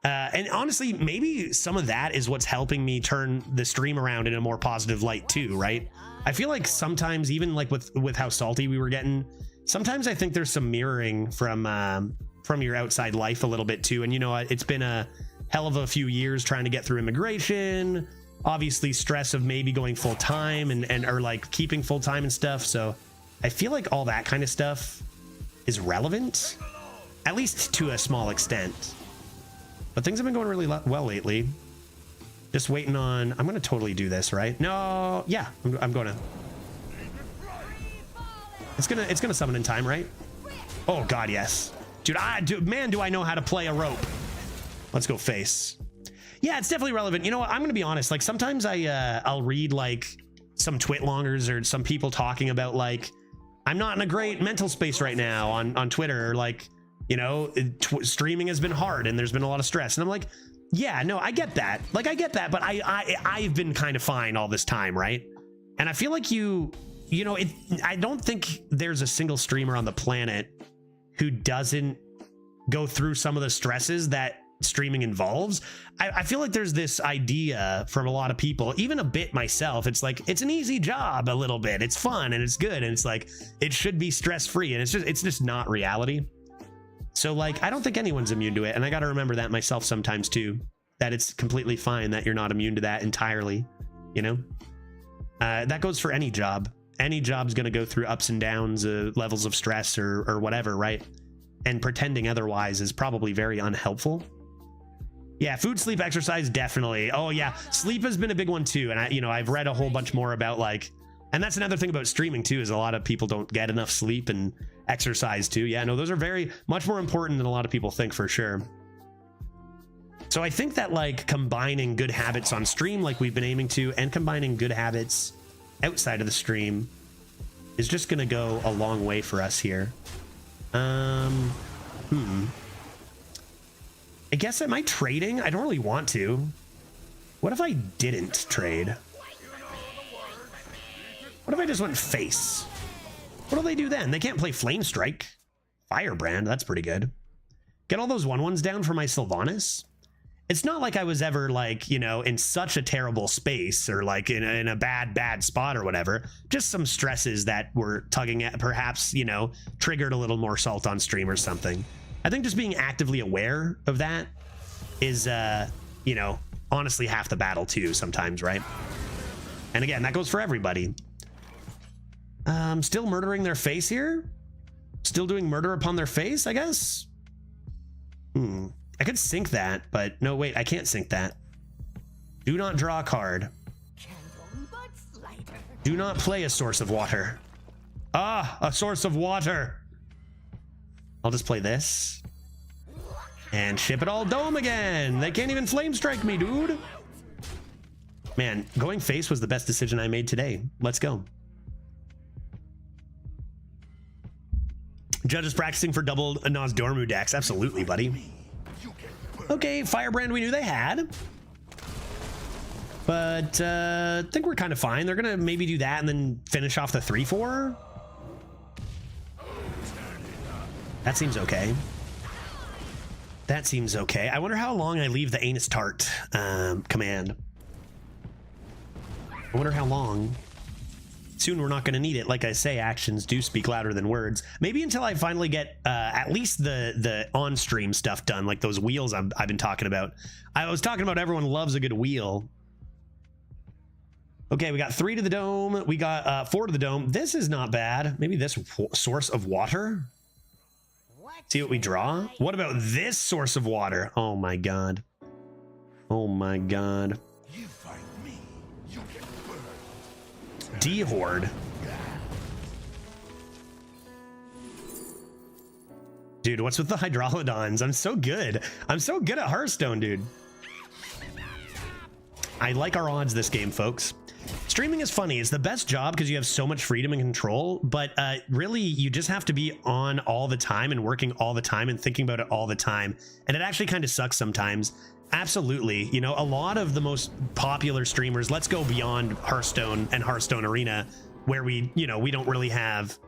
S2: And honestly, maybe some of that is what's helping me turn the stream around in a more positive light too, right? I feel like sometimes, even like with how salty we were getting, sometimes I think there's some mirroring from your outside life a little bit too. And you know, it's been a hell of a few years trying to get through immigration, obviously stress of maybe going full time or like keeping full time and stuff. So I feel like all that kind of stuff is relevant, at least to a small extent. But things have been going really well lately. Just waiting on, I'm going to totally do this, right? No, yeah, I'm going to. It's going to summon in time, right? Oh God, yes. Dude, man, do I know how to play a rope. Let's go face. Yeah, it's definitely relevant. You know what? I'm going to be honest. Like sometimes I'll read like some twit-longers or some people talking about like, I'm not in a great mental space right now on Twitter, or like, you know, streaming has been hard and there's been a lot of stress. And I'm like, yeah, no, I get that. Like I get that, but I've been kind of fine all this time, right? And I feel like you know, I don't think there's a single streamer on the planet who doesn't go through some of the stresses that streaming involves. I feel like there's this idea from a lot of people, even a bit myself. It's like, it's an easy job a little bit. It's fun and it's good. And it's like, it should be stress-free. And it's just not reality. So like, I don't think anyone's immune to it. And I got to remember that myself sometimes too, that it's completely fine that you're not immune to that entirely. You know, that goes for any job. Any job's going to go through ups and downs, levels of stress or whatever. Right. And pretending otherwise is probably very unhelpful. Yeah, food, sleep, exercise, definitely. Oh yeah, sleep has been a big one too. And I've read a whole bunch more about like, and that's another thing about streaming too, is a lot of people don't get enough sleep and exercise too. Yeah, no, those are very much more important than a lot of people think, for sure. So I think that like combining good habits on stream, like we've been aiming to, and combining good habits outside of the stream is just going to go a long way for us here. I guess, am I trading? I don't really want to. What if I didn't trade? What if I just went face? What do they do then? They can't play Flame Strike. Firebrand, that's pretty good. Get all those 1/1s down for my Sylvanas. It's not like I was ever like, you know, in such a terrible space or like in a bad spot or whatever. Just some stresses that were tugging at, perhaps, you know, triggered a little more salt on stream or something. I think just being actively aware of that is, you know, honestly half the battle too sometimes, right? And again, that goes for everybody. Still murdering their face here? Still doing murder upon their face, I guess? I could sync that, but no, wait, I can't sync that. Do not draw a card. Do not play a source of water. Ah, a source of water. I'll just play this. And ship it all dome again. They can't even flame strike me, dude. Man, going face was the best decision I made today. Let's go. Judges practicing for double Nosdormu decks. Absolutely, buddy. Okay, Firebrand we knew they had. But I think we're kind of fine. They're going to maybe do that and then finish off the 3/4. That seems okay. That seems okay. I wonder how long I leave the Anus Tart command. I wonder how long. Soon we're not going to need it. Like I say, actions do speak louder than words. Maybe until I finally get at least the on-stream stuff done, like those wheels I've been talking about. I was talking about everyone loves a good wheel. Okay, we got 3 to the dome. We got 4 to the dome. This is not bad. Maybe this source of water. See what we draw? What about this source of water? Oh my god. Oh my god. D-Horde. Dude, what's with the Hydrolodons? I'm so good. I'm so good at Hearthstone, dude. I like our odds this game, folks. Streaming is funny. It's the best job because you have so much freedom and control, but really you just have to be on all the time and working all the time and thinking about it all the time. And it actually kind of sucks sometimes. Absolutely. You know, a lot of the most popular streamers, let's go beyond Hearthstone and Hearthstone Arena, where we don't really have,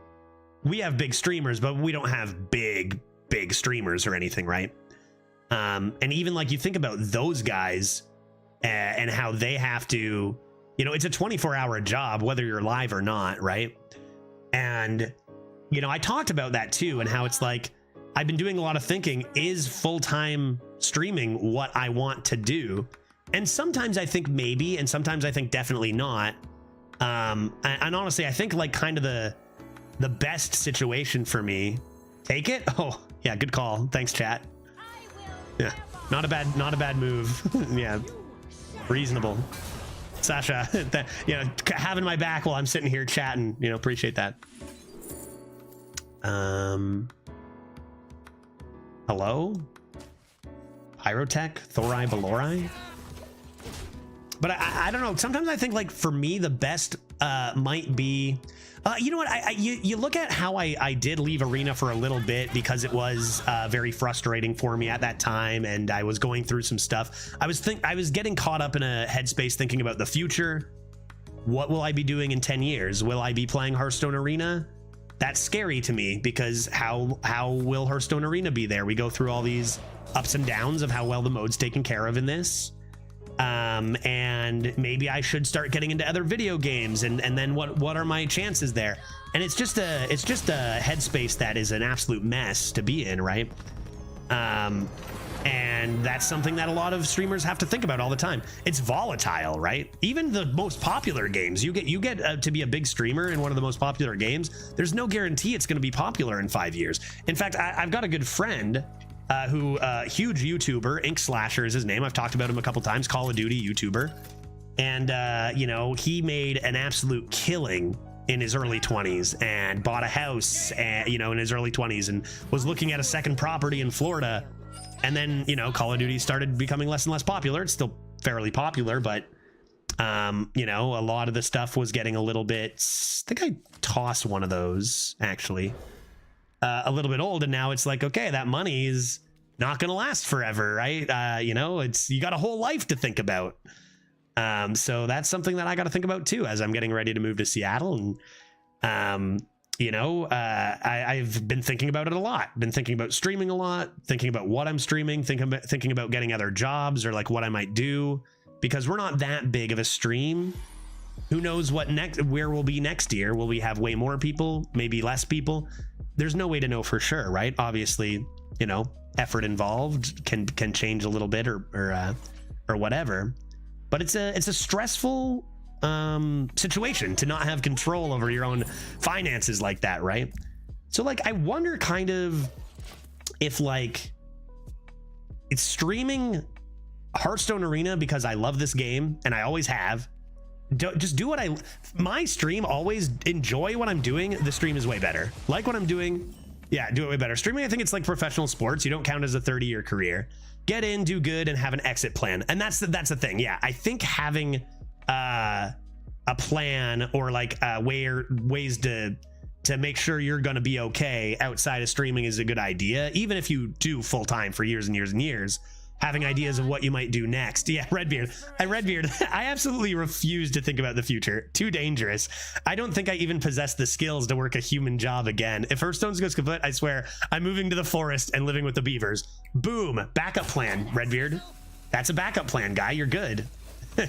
S2: we have big streamers, but we don't have big streamers or anything, right? And even like you think about those guys and how they have to, you know, it's a 24-hour job, whether you're live or not, right? And, you know, I talked about that too, and how it's like, I've been doing a lot of thinking, is full-time streaming what I want to do? And sometimes I think maybe, and sometimes I think definitely not. And honestly, I think like kind of the best situation for me, take it? Oh, yeah, good call. Thanks, chat. Yeah, not a bad move. Yeah, reasonable. Sasha, you know, having my back while I'm sitting here chatting, you know, appreciate that. Hello? Pyrotech? Thorai Valori? But I don't know. Sometimes I think like for me, the best might be, you know what? You look at how I did leave Arena for a little bit because it was very frustrating for me at that time, and I was going through some stuff. I was getting caught up in a headspace thinking about the future. What will I be doing in 10 years? Will I be playing Hearthstone Arena? That's scary to me because how will Hearthstone Arena be there? We go through all these ups and downs of how well the mode's taken care of in this. And maybe I should start getting into other video games, and then what are my chances there? And it's just a headspace that is an absolute mess to be in, right? And that's something that a lot of streamers have to think about all the time. It's volatile, right? Even the most popular games, you get to be a big streamer in one of the most popular games, there's no guarantee it's going to be popular in 5 years. In fact, I've got a good friend who huge YouTuber, Ink Slasher is his name. I've talked about him a couple times, Call of Duty YouTuber. And, you know, he made an absolute killing in his early 20s and bought a house, you know, in his early 20s and was looking at a second property in Florida. And then, you know, Call of Duty started becoming less and less popular. It's still fairly popular, but, you know, a lot of the stuff was getting a little bit, I think I tossed one of those actually. A little bit old, and now it's like, okay, that money is not gonna last forever, right? You know, you got a whole life to think about. So that's something that I got to think about too as I'm getting ready to move to Seattle. And you know, I've been thinking about it a lot. Been thinking about streaming a lot, thinking about what I'm streaming, thinking about getting other jobs or like what I might do, because we're not that big of a stream. Who knows where we'll be next year? Will we have way more people, maybe less people? There's no way to know for sure, right? Obviously, you know, effort involved can change a little bit or whatever. But it's a stressful situation to not have control over your own finances like that, right? So like I wonder kind of if like it's streaming Hearthstone Arena because I love this game and I always have. Just do what my stream, always enjoy what I'm doing. The stream is way better. Like what I'm doing, yeah, do it way better. Streaming, I think it's like professional sports. You don't count as a 30-year career. Get in, do good, and have an exit plan. And that's the thing. Yeah, I think having a plan or like ways to make sure you're going to be okay outside of streaming is a good idea. Even if you do full time for years and years and years. Having ideas of what you might do next. Yeah, Redbeard. I absolutely refuse to think about the future. Too dangerous. I don't think I even possess the skills to work a human job again. If Hearthstone goes kaput, I swear, I'm moving to the forest and living with the beavers. Boom. Backup plan, Redbeard. That's a backup plan, guy. You're good.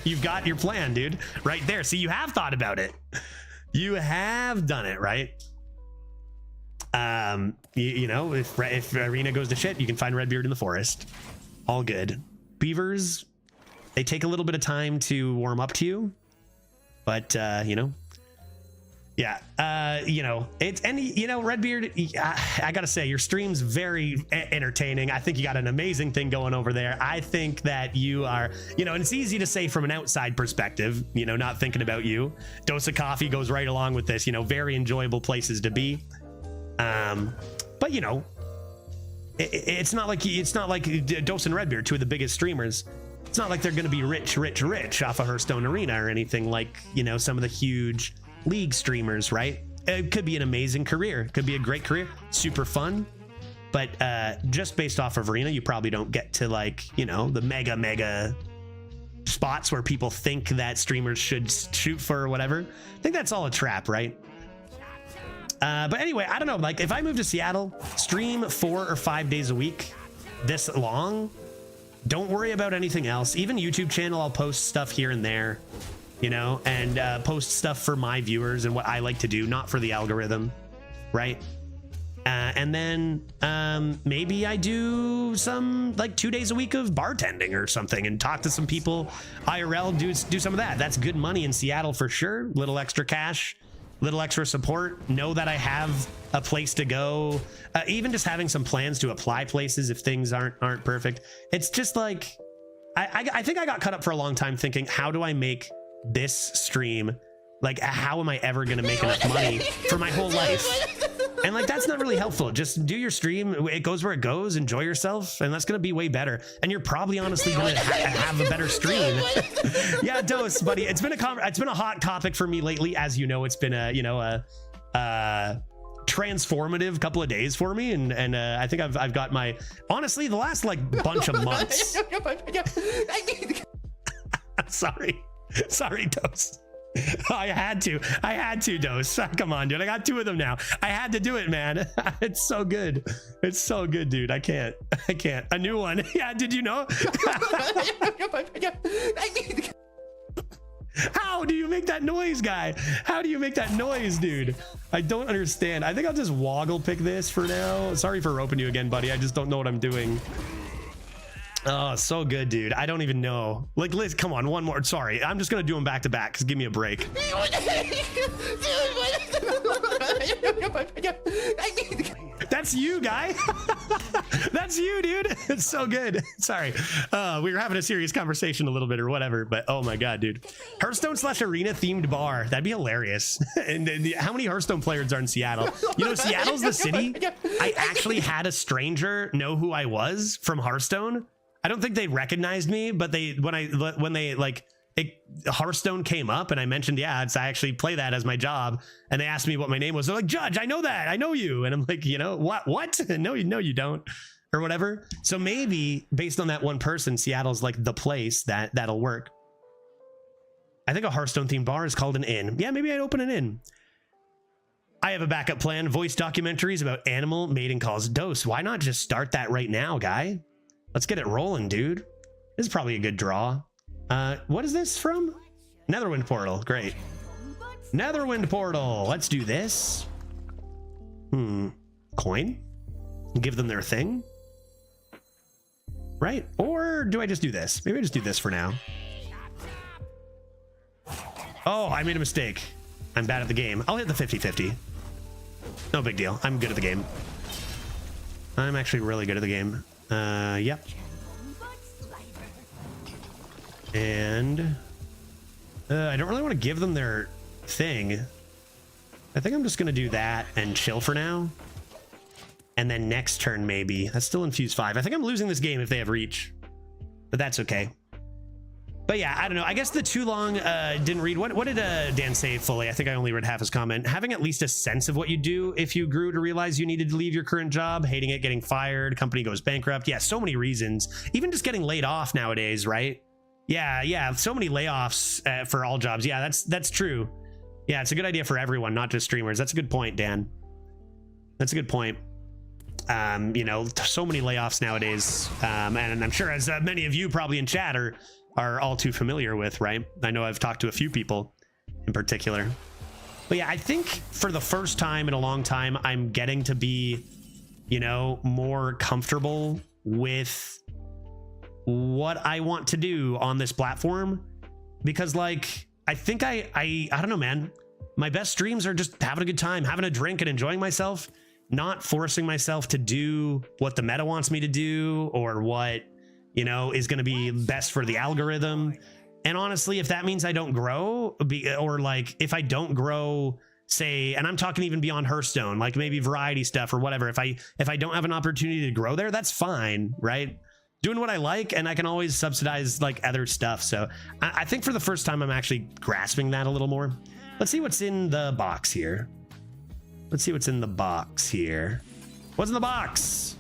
S2: You've got your plan, dude. Right there. See, you have thought about it. You have done it, right? You know, if Arena goes to shit, you can find Redbeard in the forest. All good. Beavers, they take a little bit of time to warm up to you, but you know, Yeah, you know, it's any, you know, Redbeard, I gotta say, your stream's very entertaining. I think you got an amazing thing going over there. I think that you are, you know, and it's easy to say from an outside perspective, you know, not thinking about you. Dose of Coffee goes right along with this, you know, very enjoyable places to be. But you know, it's not like Dose and Redbeard, two of the biggest streamers. It's not like they're going to be rich off of Hearthstone Arena or anything like, you know, some of the huge league streamers, right? It could be an amazing career. It could be a great career. Super fun. But just based off of Arena, you probably don't get to, like, you know, the mega spots where people think that streamers should shoot for or whatever. I think that's all a trap, right? But anyway, I don't know. Like, if I move to Seattle, stream 4 or 5 days a week this long, don't worry about anything else. Even YouTube channel, I'll post stuff here and there, you know, and post stuff for my viewers and what I like to do, not for the algorithm, right? And then maybe I do some, like, 2 days a week of bartending or something and talk to some people IRL, do some of that. That's good money in Seattle for sure. Little extra cash, little extra support. Know that I have a place to go. Even just having some plans to apply places if things aren't perfect. It's just like, I think I got cut up for a long time thinking, how do I make this stream? Like, how am I ever going to make enough money for my whole life? And like, that's not really helpful. Just do your stream. It goes where it goes. Enjoy yourself. And that's going to be way better. And you're probably honestly going to have a better stream. Yeah, Dose, buddy. It's been a hot topic for me lately. As you know, it's been a transformative couple of days for me. And I think I've got my, honestly, the last like bunch of months. Sorry, Dose. I had to, Dose. Come on, dude. I got 2 of them now. I had to do it, man. It's so good. It's so good, dude. I can't. A new one. Yeah, did you know? How do you make that noise, guy? How do you make that noise, dude? I don't understand. I think I'll just woggle pick this for now. Sorry for roping you again, buddy. I just don't know what I'm doing. Oh, so good, dude. I don't even know. Like, Liz, come on, one more. Sorry, I'm just gonna do them back to back. Cause give me a break. That's you, guy. That's you, dude. It's so good. Sorry. We were having a serious conversation a little bit or whatever, but oh my God, dude. Hearthstone / arena themed bar. That'd be hilarious. And how many Hearthstone players are in Seattle? You know, Seattle's the city. I actually had a stranger know who I was from Hearthstone. I don't think they recognized me, but when they like Hearthstone came up and I mentioned, yeah, I actually play that as my job. And they asked me what my name was. They're like, Judge, I know that. I know you. And I'm like, you know, what? No, you don't, or whatever. So maybe based on that one person, Seattle's like the place that'll work. I think a Hearthstone themed bar is called an inn. Yeah, maybe I'd open an inn. I have a backup plan. Voice documentaries about animal mating calls. Dose, why not just start that right now, guy? Let's get it rolling, dude. This is probably a good draw. What is this from? Netherwind Portal. Great. Netherwind Portal. Let's do this. Coin? Give them their thing? Right? Or do I just do this? Maybe I just do this for now. Oh, I made a mistake. I'm bad at the game. I'll hit the 50-50. No big deal. I'm good at the game. I'm actually really good at the game. Yep. And I don't really want to give them their thing. I think I'm just gonna do that and chill for now. And then next turn, maybe. That's still infuse 5. I think I'm losing this game if they have reach, but that's okay. But yeah, I don't know. I guess the too long didn't read. What did Dan say fully? I think I only read half his comment. Having at least a sense of what you do if you grew to realize you needed to leave your current job, hating it, getting fired, company goes bankrupt. Yeah, so many reasons. Even just getting laid off nowadays, right? Yeah, so many layoffs for all jobs. Yeah, that's true. Yeah, it's a good idea for everyone, not just streamers. That's a good point, Dan. That's a good point. You know, so many layoffs nowadays, and I'm sure as many of you probably in chat are all too familiar with, right? I know I've talked to a few people in particular. But yeah, I think for the first time in a long time, I'm getting to be, you know, more comfortable with what I want to do on this platform. Because like, I think I don't know, man. my best streams are just having a good time, having a drink and enjoying myself, not forcing myself to do what the meta wants me to do or what, you know, is going to be best for the algorithm. And honestly, if that means I don't grow, or like if I don't grow, say, and I'm talking even beyond Hearthstone, like maybe variety stuff or whatever, if I don't have an opportunity to grow there, that's fine, right? Doing what I like, and I can always subsidize like other stuff. So I think for the first time, I'm actually grasping that a little more. Let's see what's in the box here. Let's see what's in the box here. What's in the box?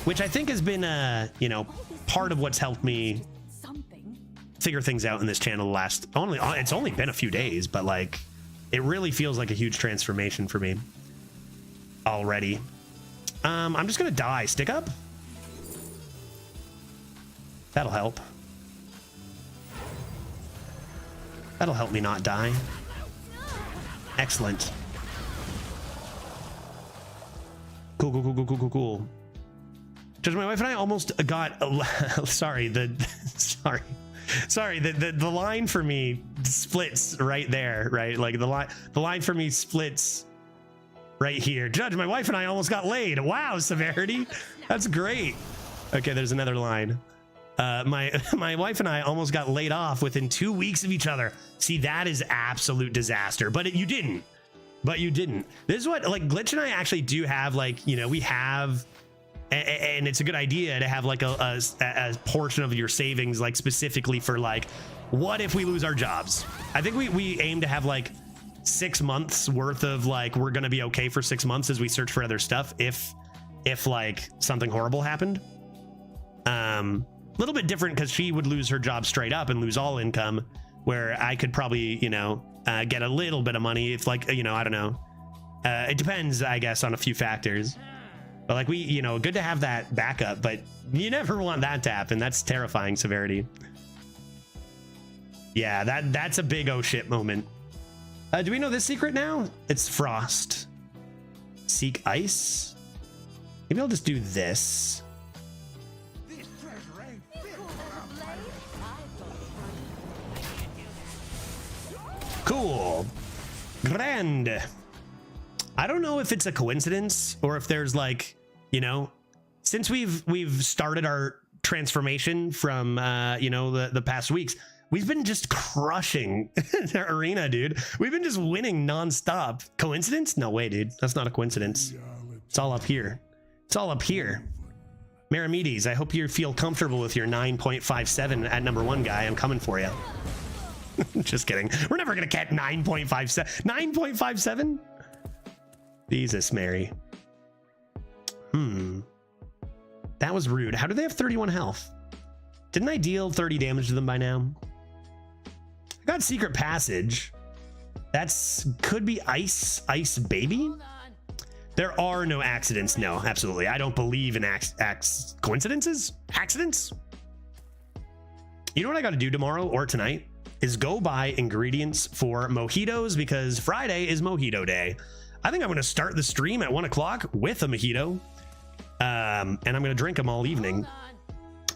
S2: Which I think has been, you know, part of what's helped me figure things out in this channel it's only been a few days, but like it really feels like a huge transformation for me already. I'm just gonna die. Stick up? That'll help. That'll help me not die. Excellent. Cool. Just my wife and I almost got sorry, the line for me splits right there, right? Like the line for me splits right here. Judge, my wife and I almost got laid. Wow, Severity. That's great. Okay, there's another line. My wife and I almost got laid off within 2 weeks of each other. See, that is absolute disaster. But you didn't. This is what, like, Glitch and I actually do have, like, you know, we have, and it's a good idea to have like a portion of your savings, like specifically for like, what if we lose our jobs? I think we aim to have like 6 months worth of like, we're gonna be okay for 6 months as we search for other stuff if like something horrible happened. A little bit different because she would lose her job straight up and lose all income, where I could probably, you know, get a little bit of money if, like, you know, I don't know. It depends, I guess, on a few factors. But like, we, you know, good to have that backup, but you never want that to happen. That's terrifying, Severity. Yeah, that's a big oh shit moment. Do we know this secret now? It's Frost. Seek Ice. Maybe I'll just do this. Cool. Grand. I don't know if it's a coincidence or if there's like, you know, since we've started our transformation from you know, the past weeks, we've been just crushing the arena, dude. We've been just winning nonstop. Coincidence? No way, dude. That's not a coincidence. It's all up here. It's all up here. Maramedes, I hope you feel comfortable with your 9.57 at #1 guy. I'm coming for you. Just kidding. We're never gonna get 9.57. 9.57? Jesus, Mary. That was rude. How do they have 31 health? Didn't I deal 30 damage to them by now? I got Secret Passage. That's could be Ice Baby. There are no accidents. No, absolutely. I don't believe in coincidences. Accidents. You know what I got to do tomorrow or tonight is go buy ingredients for mojitos, because Friday is mojito day. I think I'm going to start the stream at 1 o'clock with a mojito, and I'm going to drink them all evening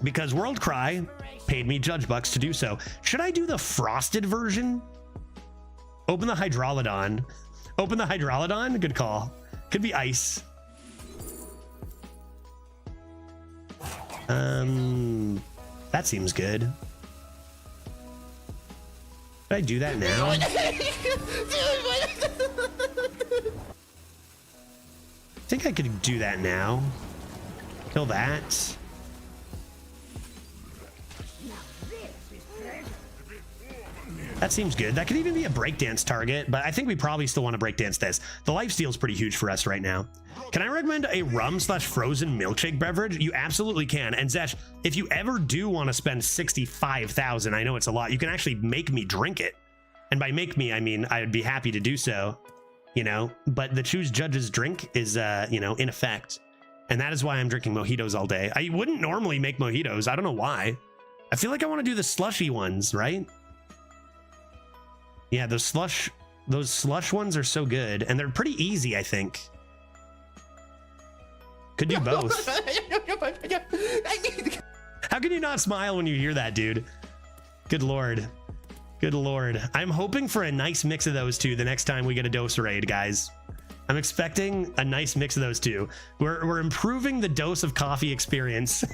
S2: because World Cry paid me judge bucks to do so. Should I do the frosted version? Open the Hydrolodon. Open the Hydrolodon. Good call. Could be ice. That seems good. Should I do that now? I think I could do that now. Kill that. That seems good. That could even be a breakdance target, but I think we probably still want to breakdance this. The lifesteal is pretty huge for us right now. Can I recommend a rum/frozen milkshake beverage? You absolutely can. And Zesh, if you ever do want to spend 65,000, I know it's a lot, you can actually make me drink it. And by make me, I mean, I'd be happy to do so, you know, but the choose judge's drink is, you know, in effect. And that is why I'm drinking mojitos all day. I wouldn't normally make mojitos. I don't know why. I feel like I want to do the slushy ones, right? Yeah, those slush ones are so good, and they're pretty easy, I think. Could do both. How can you not smile when you hear that, dude? Good lord. Good lord. I'm hoping for a nice mix of those two the next time we get a dose raid, guys. I'm expecting a nice mix of those two. We're improving the dose of coffee experience.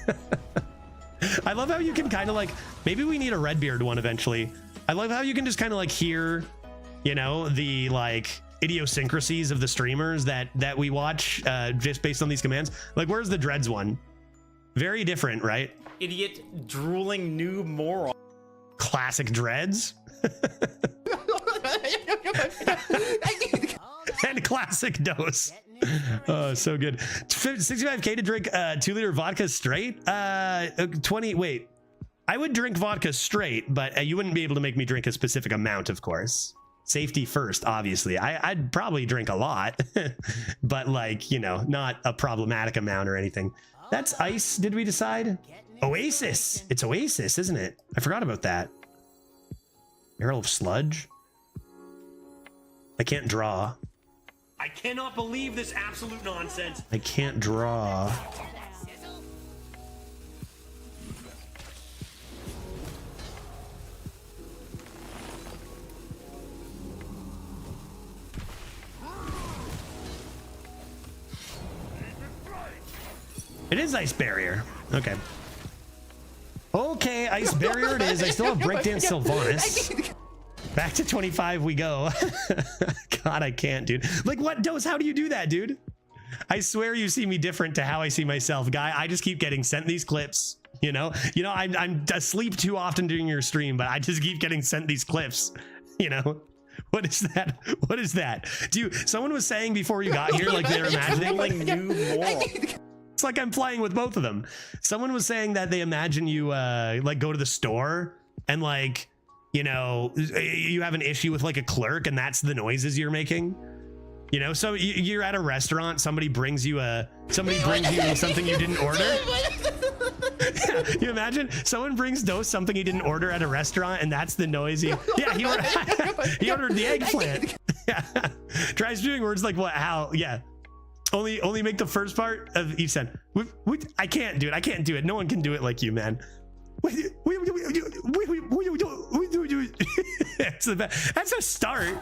S2: I love how you can kind of like, maybe we need a Redbeard one eventually. I love how you can just kind of like hear, you know, the like idiosyncrasies of the streamers that we watch just based on these commands. Like, where's the Dreads one? Very different, right?
S3: Idiot, drooling new moron.
S2: Classic Dreads. And classic dose. Oh, so good. 65k to drink 2-liter vodka straight. 20. Wait, I would drink vodka straight, but you wouldn't be able to make me drink a specific amount, of course. Safety first, obviously. I'd probably drink a lot, but like, you know, not a problematic amount or anything. That's ice, did we decide? Oasis. It's Oasis, isn't it? I forgot about that. Barrel of sludge. I can't draw. I cannot believe this absolute nonsense. I can't draw. It is ice barrier. Okay. Okay, ice barrier it is. I still have breakdance Sylvanas. Back to 25 we go. God, I can't, dude. Like, what dose? How do you do that, dude? I swear you see me different to how I see myself, guy. I just keep getting sent these clips. You know, I'm asleep too often during your stream, but I just keep getting sent these clips. You know, what is that? What is that? Someone was saying before you got here, like they're imagining like new moron. It's like I'm playing with both of them. Someone was saying that they imagine you like go to the store and like, you know, you have an issue with like a clerk and that's the noises you're making. You know, so you're at a restaurant, somebody brings you something you didn't order. Yeah, you imagine someone brings Dose something he didn't order at a restaurant and that's the noise he ordered the eggplant. Yeah. Tries doing words like what, how, yeah. Only make the first part of each sentence. I can't do it. I can't do it. No one can do it like you, man. That's a start.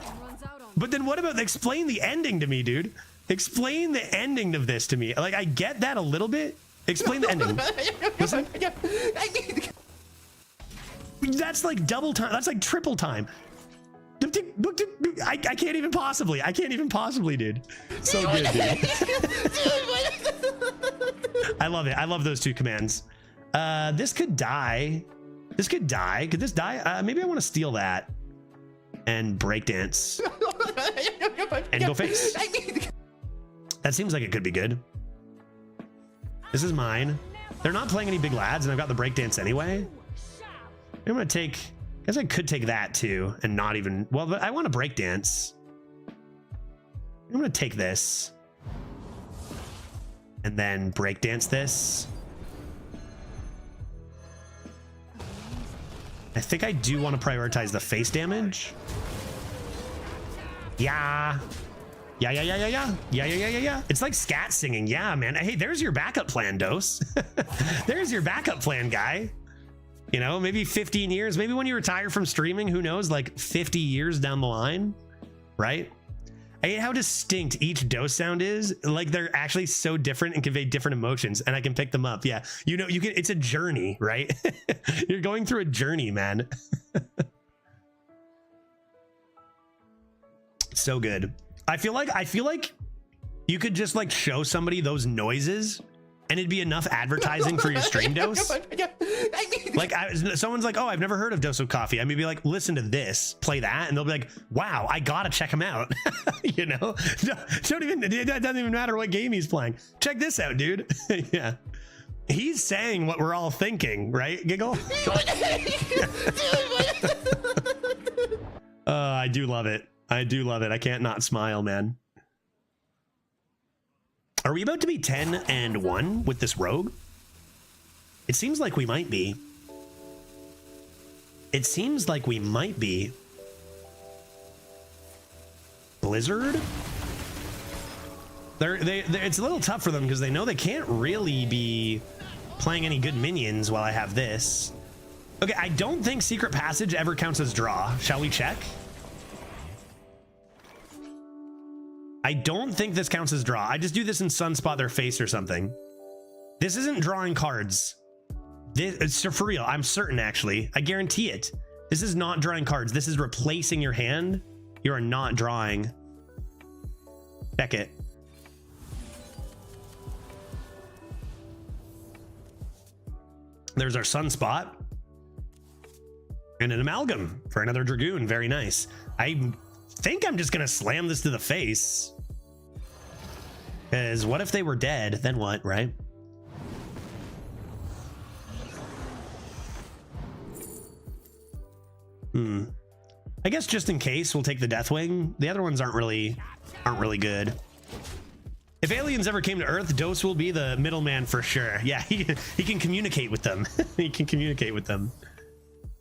S2: But then what about explain the ending to me, dude? Explain the ending of this to me. Like, I get that a little bit. Explain the ending. Listen. That's like double time. That's like triple time. I can't even possibly. Dude. So good, dude. I love it. I love those two commands. This could die. Could this die? Maybe I want to steal that and breakdance and go face. That seems like it could be good. This is mine. They're not playing any big lads, and I've got the breakdance anyway. I'm gonna take. I guess I could take that too, and not even. Well, but I want to breakdance. I'm gonna take this, and then breakdance this. I think I do want to prioritize the face damage. Yeah. It's like scat singing. Yeah, man. Hey, there's your backup plan, Dose. There's your backup plan, guy. You know, maybe 15 years, maybe when you retire from streaming, who knows, like 50 years down the line, right? I hate how distinct each Dose sound is. Like they're actually so different and convey different emotions, and I can pick them up. Yeah, you know, it's a journey, right? You're going through a journey, man. So good. I feel like you could just like show somebody those noises and it'd be enough advertising for your stream, Dose. Like someone's like, oh, I've never heard of Dose of Coffee. I may be like, listen to this, play that, and they'll be like, wow, I gotta check him out. You know, it doesn't even matter what game he's playing. Check this out, dude. Yeah, he's saying what we're all thinking, right? Giggle. I do love it. I can't not smile, man. Are we about to be 10-1 with this rogue? It seems like we might be. Blizzard? It's a little tough for them because they know they can't really be playing any good minions while I have this. Okay, I don't think Secret Passage ever counts as draw. Shall we check? I don't think this counts as draw. I just do this in Sunspot their face or something. This isn't drawing cards. It's for real. I'm certain, actually. I guarantee it. This is not drawing cards. This is replacing your hand. You are not drawing. Check it. There's our Sunspot. And an Amalgam for another Dragoon. Very nice. I think I'm just going to slam this to the face. Because what if they were dead? Then what, right? I guess just in case we'll take the Deathwing. The other ones aren't really good. If aliens ever came to Earth, Dose will be the middleman for sure. Yeah, he can communicate with them. He can communicate with them.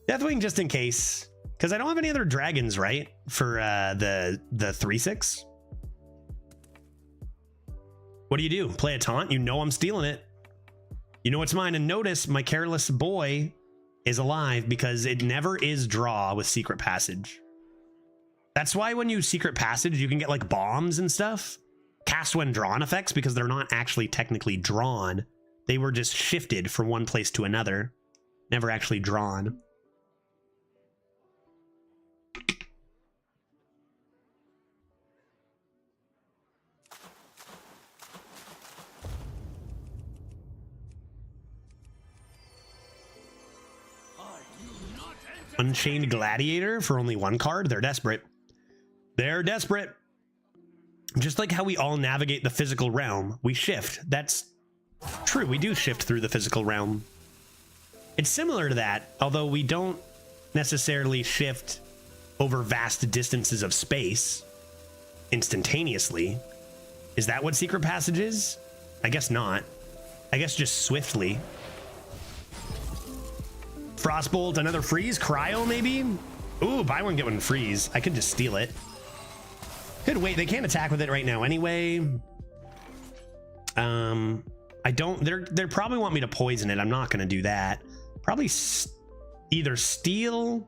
S2: Deathwing just in case, because I don't have any other dragons, right? For the 3/6. What do? Play a taunt? You know I'm stealing it. You know it's mine. And notice my careless boy is alive because it never is draw with Secret Passage. That's why when you Secret Passage, you can get like bombs and stuff. Cast when drawn effects, because they're not actually technically drawn. They were just shifted from one place to another. Never actually drawn. Unchained Gladiator for only one card. They're desperate. They're desperate. Just like how we all navigate the physical realm, we shift. That's true. We do shift through the physical realm. It's similar to that, although we don't necessarily shift over vast distances of space instantaneously. Is that what Secret Passage is? I guess not. I guess just swiftly. Frostbolt, another freeze. Cryo, maybe? Ooh, buy one, get one freeze. I could just steal it. Could wait. They can't attack with it right now anyway. I don't. They're probably want me to poison it. I'm not going to do that. Probably either steal.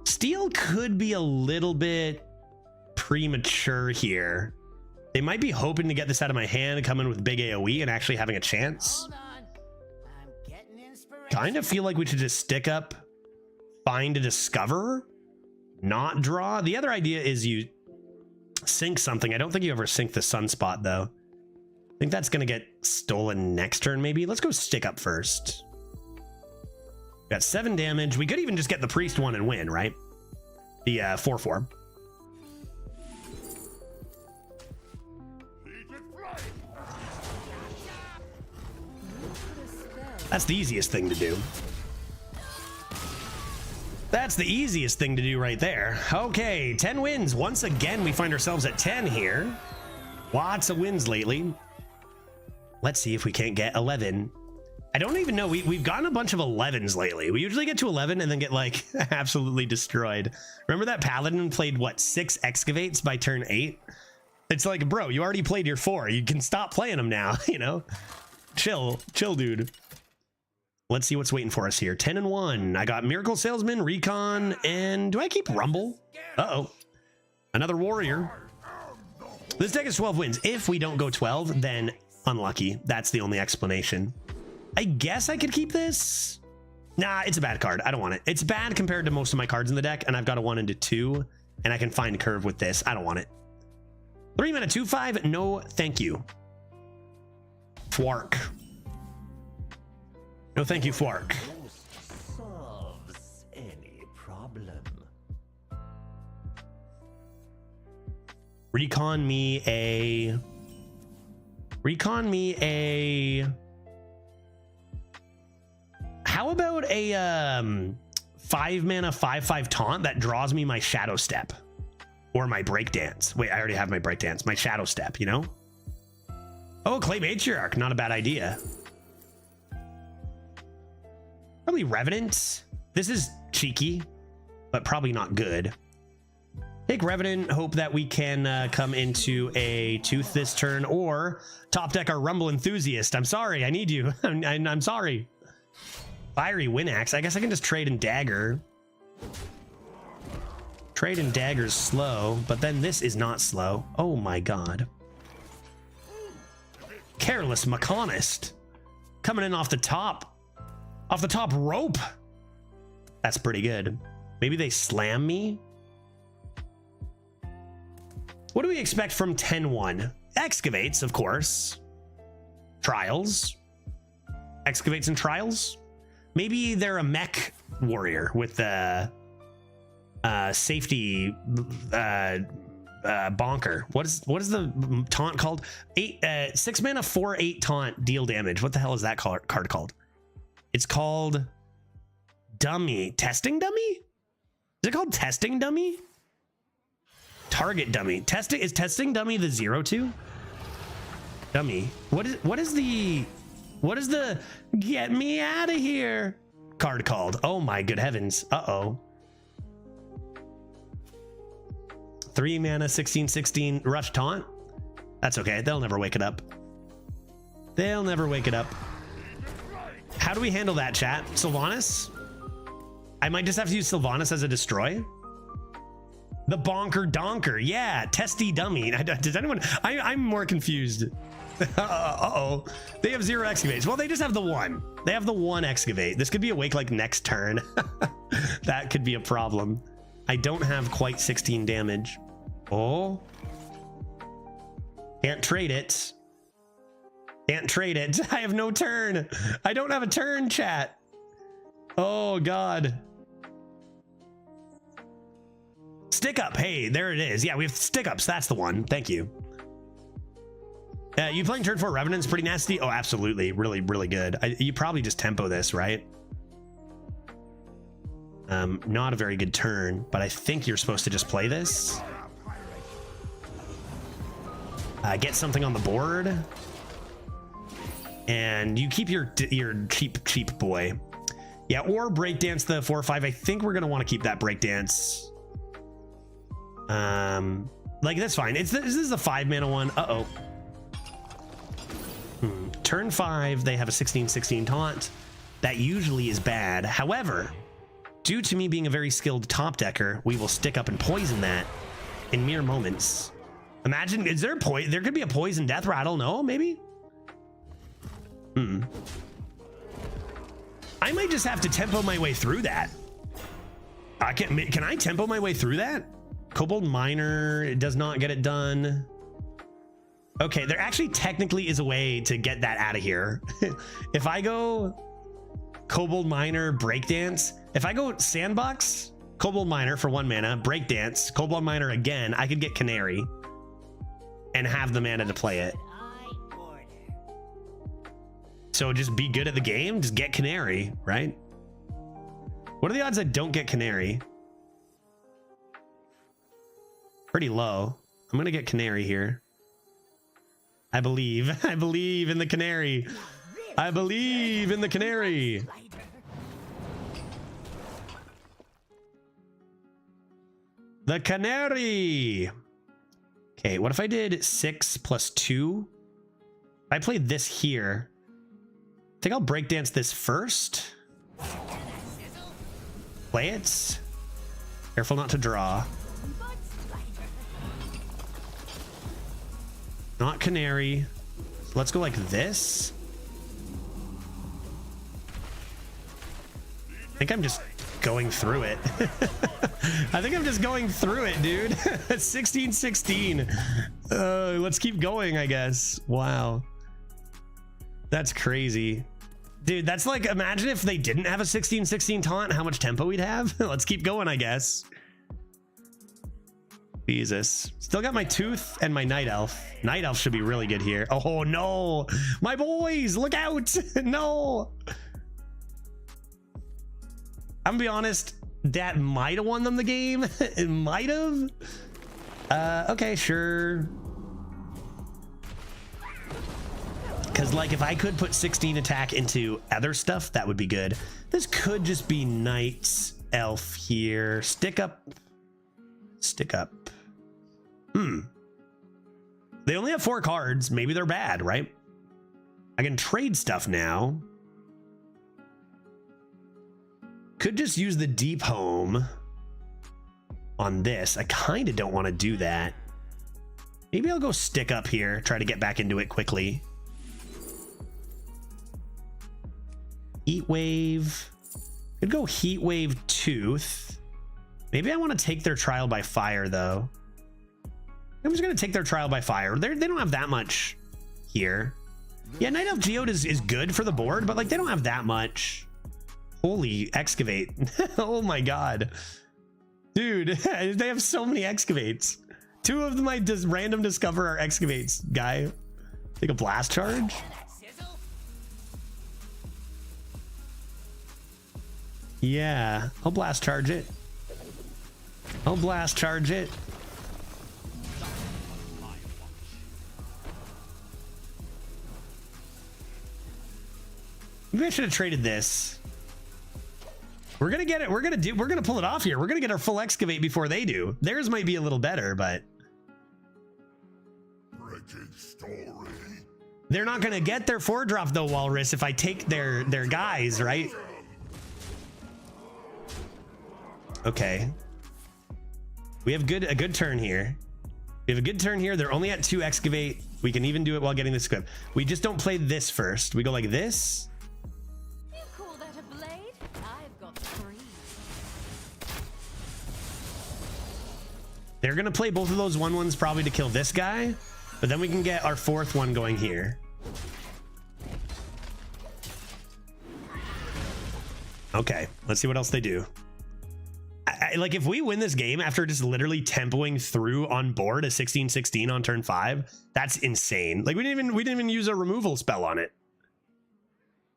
S2: Steal could be a little bit premature here. They might be hoping to get this out of my hand, come in with big AoE, and actually having a chance.
S4: Hold on. I'm getting inspiration.
S2: Kind of feel like we should just stick up, find a discover, not draw. The other idea is you sync something. I don't think you ever sync the Sunspot though. I think that's gonna get stolen next turn maybe. Let's go stick up first. Got 7 damage. We could even just get the Priest one and win, right? The 4/4. That's the easiest thing to do. That's the easiest thing to do right there. Okay, 10 wins. Once again, we find ourselves at 10 here. Lots of wins lately. Let's see if we can't get 11. I don't even know. We've gotten a bunch of 11s lately. We usually get to 11 and then get like absolutely destroyed. Remember that Paladin played what, 6 Excavates by turn 8? It's like, bro, you already played your 4. You can stop playing them now, you know? Chill, dude. Let's see what's waiting for us here. 10 and 1. I got Miracle Salesman, Recon, and do I keep Rumble? Uh-oh. Another Warrior. This deck is 12 wins. If we don't go 12, then unlucky. That's the only explanation. I guess I could keep this. Nah, it's a bad card. I don't want it. It's bad compared to most of my cards in the deck, and I've got a 1 into 2, and I can find curve with this. I don't want it. 3 mana 2/5. No, thank you. Fwark. No, thank you, Fwark.
S5: Solves any problem.
S2: Recon me a. How about a 5 mana 5/5 taunt that draws me my Shadow Step or my Breakdance? Wait, I already have my Breakdance. My Shadow Step, you know? Oh, Clay Matriarch, not a bad idea. Probably Revenant. This is cheeky, but probably not good. Take Revenant, hope that we can come into a Tooth this turn, or top deck our Rumble Enthusiast. I'm sorry, I need you. I'm sorry. Fiery Wind Axe. I guess I can just trade in Dagger. Trade in Dagger's slow, but then this is not slow. Oh my god. Careless Mechanist. Coming in off the top. Off the top rope. That's pretty good. Maybe they slam me? What do we expect from 10-1? Excavates, of course. Trials. Excavates and Trials. Maybe they're a mech warrior with the safety bonker. What is the taunt called? 6 mana 4/8 taunt, deal damage. What the hell is that card called? It's called Dummy. Testing Dummy? Is it called Testing Dummy? Target Dummy. Is Testing Dummy the 0/2? Dummy. What is the get me out of here card called? Oh my good heavens. Uh-oh. 3 mana 16/16 rush taunt. That's okay. They'll never wake it up. They'll never wake it up. How do we handle that, chat? Sylvanas? I might just have to use Sylvanas as a destroy. The bonker donker. Yeah, testy dummy. Does anyone? I'm more confused. Uh-oh. They have 0 excavates. Well, they just have the 1. They have the 1 excavate. This could be awake like next turn. That could be a problem. I don't have quite 16 damage. Oh. Can't trade it. Can't trade it. I have no turn. I don't have a turn, chat. Oh, God. Stick up. Hey, there it is. Yeah, we have stick ups. That's the one. Thank you. You playing turn 4 Revenant's pretty nasty? Oh, absolutely. Really, really good. You probably just tempo this, right? Not a very good turn, but I think you're supposed to just play this. Get something on the board. And you keep your cheap boy. Yeah, or breakdance the 4/5. I think we're gonna want to keep that breakdance. Like that's fine. This is a 5 mana one. Uh-oh. Turn 5, they have a 16/16 taunt. That usually is bad. However, due to me being a very skilled top decker, we will stick up and poison that in mere moments. Imagine, is there there could be a poison death rattle? No, maybe? I might just have to tempo my way through that. Can I tempo my way through that? Kobold Miner, it does not get it done. Okay, there actually technically is a way to get that out of here. If I go Kobold Miner, Breakdance, if I go Sandbox, Kobold Miner for 1 mana, Breakdance, Kobold Miner again, I could get Canary and have the mana to play it. So just be good at the game, just get Canary, right? What are the odds I don't get Canary? Pretty low. I'm gonna get Canary here. I believe in the Canary. I believe in the Canary. The Canary. Okay, what if I did 6 + 2? I played this here. I think I'll breakdance this first. Play it. Careful not to draw. Not Canary. Let's go like this. I think I'm just going through it. I think I'm just going through it, dude. 16/16. Let's keep going, I guess. Wow. That's crazy. Dude, that's like, imagine if they didn't have a 16/16 taunt, how much tempo we'd have. Let's keep going, I guess. Jesus. Still got my Tooth and my Night Elf. Night Elf should be really good here. Oh, no. My boys, look out. No. I'm gonna be honest, that might have won them the game. It might have. Okay, sure. Because, like, if I could put 16 attack into other stuff, that would be good. This could just be Night Elf here. Stick up. Stick up. They only have 4 cards. Maybe they're bad, right? I can trade stuff now. Could just use the deep home on this. I kind of don't want to do that. Maybe I'll go stick up here, try to get back into it quickly. Heat Wave. Could go Heat Wave Tooth. Maybe I want to take their Trial by Fire, though. I'm just going to take their Trial by Fire. They don't have that much here. Yeah, Night Elf Geode is good for the board, but like they don't have that much. Holy Excavate. Oh my god. Dude, they have so many Excavates. 2 of them I just random discover are Excavates, guy. Take a Blast Charge. Yeah, I'll Blast Charge it. I'll Blast Charge it. Maybe I should have traded this. We're gonna get it. We're gonna pull it off here. We're gonna get our full Excavate before they do. Theirs might be a little better, but they're not gonna get their 4-drop though, Walrus, if I take their guys, right? Okay. We have a good turn here. We have a good turn here. They're only at 2 Excavate. We can even do it while getting this equipped. We just don't play this first. We go like this.
S6: You call that a blade? I've got 3.
S2: They're gonna play both of those 1/1s probably to kill this guy, but then we can get our 4th one going here. Okay, let's see what else they do. Like if we win this game after just literally tempoing through on board a 16/16 on turn 5, that's insane. Like we didn't even use a removal spell on it.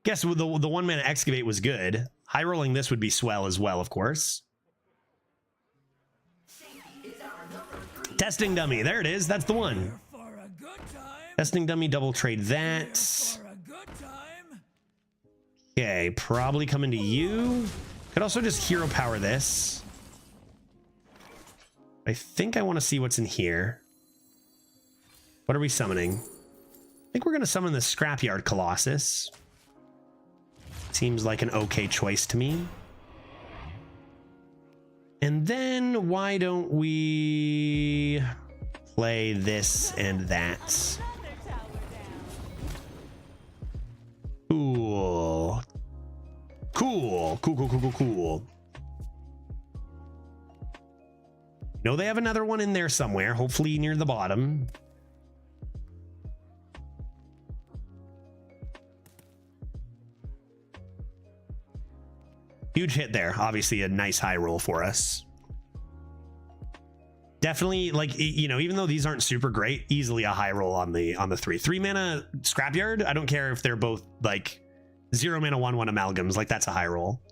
S2: Guess the 1-mana Excavate was good. High rolling this would be swell as well, of course. Testing Dummy, there it is. That's the one. Testing Dummy, double trade that. Okay, probably coming to you. Could also just hero power this. I think I want to see what's in here. What are we summoning? I think we're going to summon the Scrapyard Colossus. Seems like an okay choice to me. And then why don't we play this and that? Cool. Cool. No, they have another one in there somewhere, hopefully near the bottom. Huge hit there. Obviously a nice high roll for us. Definitely, like, you know, even though these aren't super great, easily a high roll on the 3-mana Scrapyard. I don't care if they're both like 0-mana 1/1 amalgams, like that's a high roll.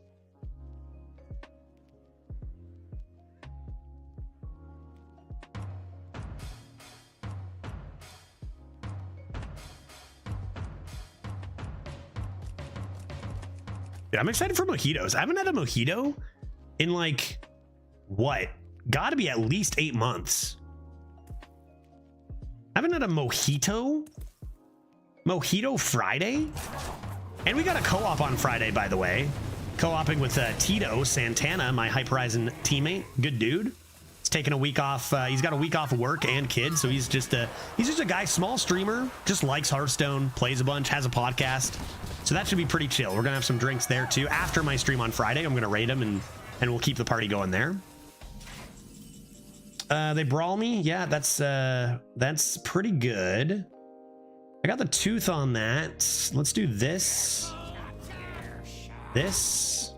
S2: Dude, I'm excited for mojitos. I haven't had a mojito in like what? Gotta be at least 8 months. I haven't had a mojito. Mojito Friday? And we got a co-op on Friday, by the way. Co-oping with Tito Santana, my Hype Horizon teammate. Good dude. He's taking a week off. He's got a week off work and kids, so he's just a guy, small streamer, just likes Hearthstone, plays a bunch, has a podcast. So that should be pretty chill. We're gonna have some drinks there too. After my stream on Friday, I'm gonna raid him and we'll keep the party going there. They brawl me. Yeah, that's pretty good. I got the tooth on that. Let's do this. This.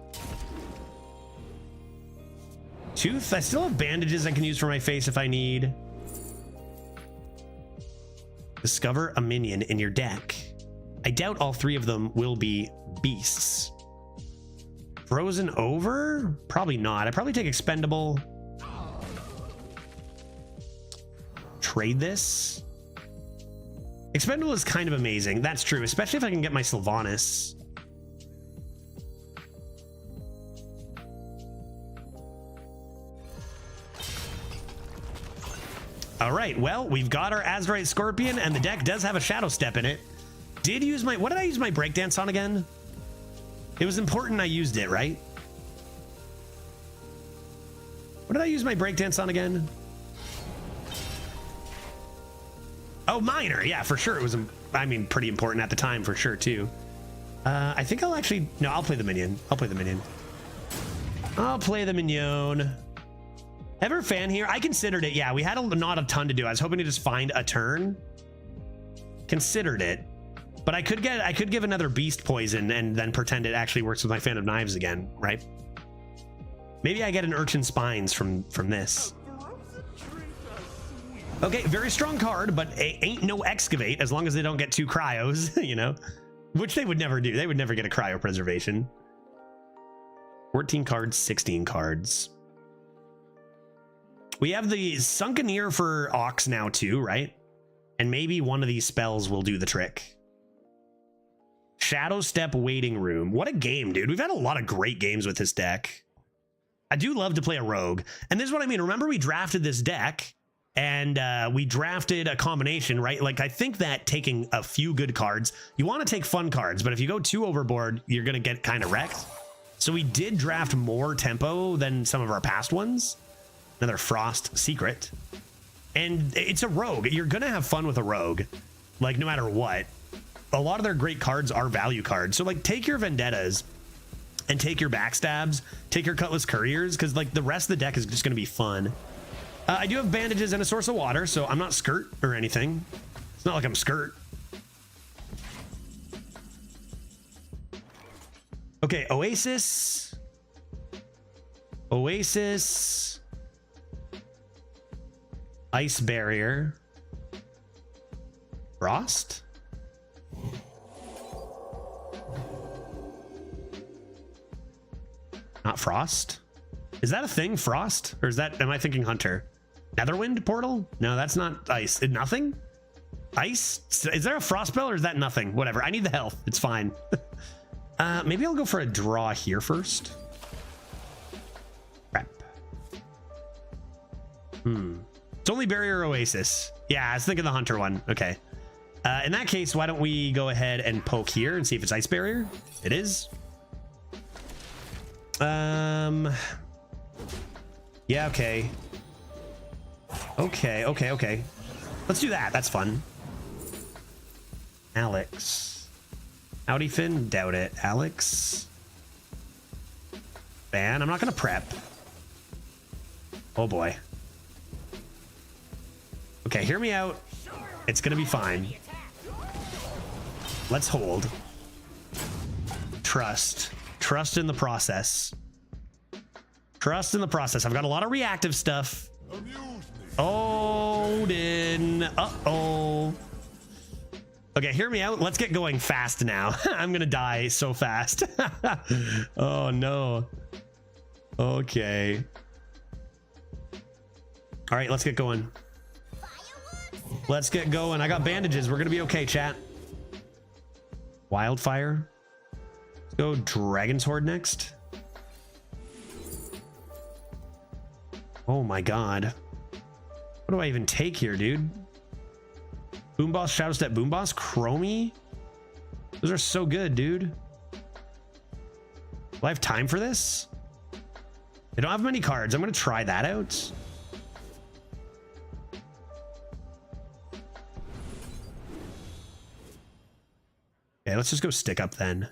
S2: Tooth. I still have bandages I can use for my face if I need. Discover a minion in your deck. I doubt all 3 of them will be beasts. Frozen over? Probably not. I'd probably take expendable. Trade this. Expendable is kind of amazing. That's true, especially if I can get my Sylvanas. All right, well, we've got our Azurite Scorpion, and the deck does have a Shadow Step in it. What did I use my Breakdance on again? It was important I used it, right? What did I use my breakdance on again? Oh, minor. Yeah, for sure. It was, I mean, pretty important at the time for sure, too. I think I'll actually... No, I'll play the minion. I'll play the minion. I'll play the minion. Ever fan here? I considered it. Yeah, we had not a ton to do. I was hoping to just find a turn. Considered it. But I could give another beast poison and then pretend it actually works with my fan of knives again, right? Maybe I get an urchin spines from this. Okay, very strong card, but ain't no excavate as long as they don't get 2 cryos, you know, which they would never do. They would never get a cryo preservation. 14 cards, 16 cards. We have the Sunken Ear for Ox now too, right? And maybe one of these spells will do the trick. Shadow Step Waiting Room. What a game, dude. We've had a lot of great games with this deck. I do love to play a rogue. And this is what I mean. Remember we drafted this deck and we drafted a combination, right? Like I think that taking a few good cards, you want to take fun cards, but if you go too overboard, you're going to get kind of wrecked. So we did draft more tempo than some of our past ones. Another Frost Secret. And it's a rogue. You're going to have fun with a rogue, like no matter what. A lot of their great cards are value cards. So like take your Vendettas and take your Backstabs, take your Cutlass Couriers, because like the rest of the deck is just going to be fun. I do have bandages and a source of water, so I'm not skirt or anything. It's not like I'm skirt. Okay, Oasis. Oasis. Ice Barrier. Frost? Not Frost? Is that a thing, Frost? Or is that, am I thinking Hunter? Netherwind portal? No, that's not ice. Nothing? Ice? Is there a frost spell or is that nothing? Whatever. I need the health. It's fine. Maybe I'll go for a draw here first. Crap. It's only Barrier Oasis. Yeah, I was thinking the Hunter one. Okay. In that case, why don't we go ahead and poke here and see if it's Ice Barrier? It is. Yeah, okay. Okay. Let's do that. That's fun. Alex. Howdy, Finn? Doubt it. Alex. Ban. I'm not going to prep. Oh, boy. Okay, hear me out. It's going to be fine. Let's hold. Trust. Trust in the process. Trust in the process. I've got a lot of reactive stuff. Odin. Uh-oh. Okay, hear me out. Let's get going fast now. I'm gonna die so fast. Oh, no. Okay. All right, let's get going. Let's get going. I got bandages. We're gonna be okay, chat. Wildfire. Let's go Dragon's Horde next. Oh my god. What do I even take here, dude? Boom Boss, Shadow Step, Boom Boss, Chromie. Those are so good, dude. Do I have time for this? I don't have many cards. I'm gonna try that out. Okay, let's just go stick up then.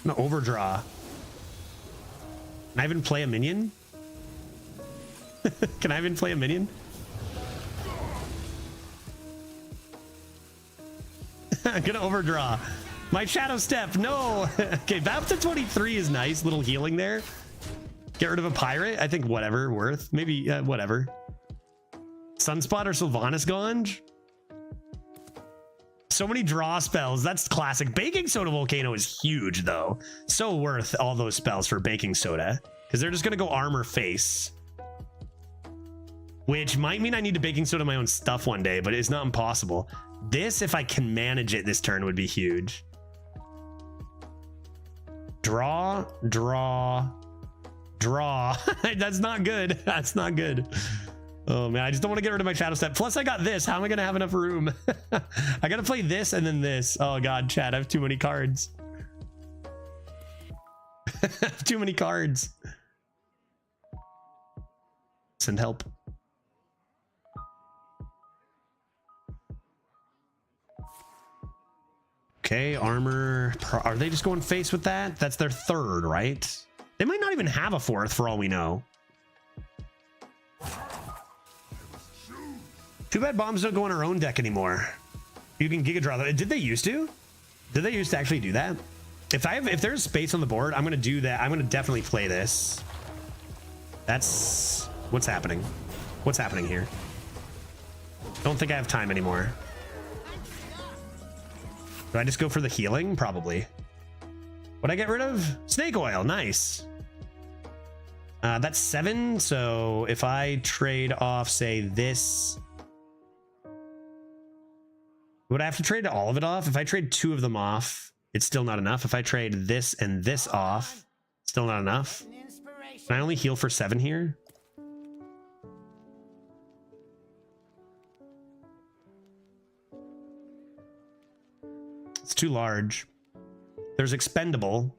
S2: I'm gonna overdraw. Can I even play a minion? Can I even play a minion? I'm gonna overdraw. My Shadow Step, no! Okay, back to 23 is nice. Little healing there. Get rid of a pirate? I think whatever, worth. Maybe, whatever. Sunspot or Sylvanas Ganj? So many draw spells. That's classic. Baking Soda Volcano is huge, though. So worth all those spells for Baking Soda. Because they're just going to go armor face. Which might mean I need to Baking Soda my own stuff one day, but it's not impossible. This, if I can manage it this turn, would be huge. Draw, draw, draw. That's not good. That's not good. Oh man, I just don't want to get rid of my shadow step. Plus I got this. How am I gonna have enough room? I gotta play this and then this. Oh god, chat, I have too many cards. I have too many cards. Send help. Okay, armor. Are they just going face with that? That's their third, right? They might not even have a fourth for all we know. Too bad bombs don't go on our own deck anymore. You can Giga Draw that. Did they used to? Did they used to actually do that? If there's space on the board, I'm gonna do that. I'm gonna definitely play this. That's what's happening. What's happening here? Don't think I have time anymore. Do I just go for the healing? Probably. What'd I get rid of? Snake oil. Nice. That's 7. So if I trade off, say this. Would I have to trade all of it off? If I trade 2 of them off, it's still not enough. If I trade this and this off, still not enough. Can I only heal for 7 here? It's too large. There's expendable.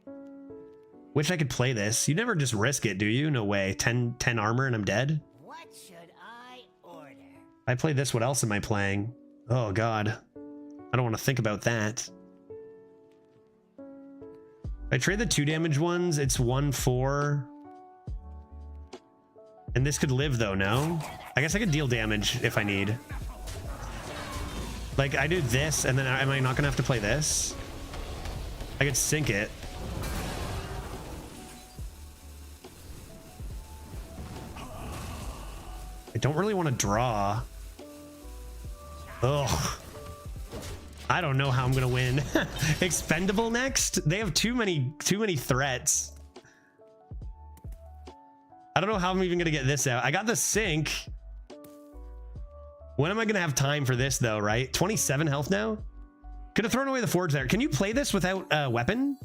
S2: Wish I could play this. You never just risk it, do you? No way. 10 armor and I'm dead.
S4: What should I order?
S2: I play this. What else am I playing? Oh god. I don't want to think about that. If I trade the 2 damage ones, it's 1/4. And this could live though, no? I guess I could deal damage if I need. Like I do this and then am I not gonna have to play this? I could sink it. I don't really want to draw. Ugh. I don't know how I'm gonna win. Expendable next? They have too many threats. I don't know how I'm even gonna get this out. I got the sink. When am I gonna have time for this though, right? 27 health now? Could have thrown away the forge there. Can you play this without a weapon?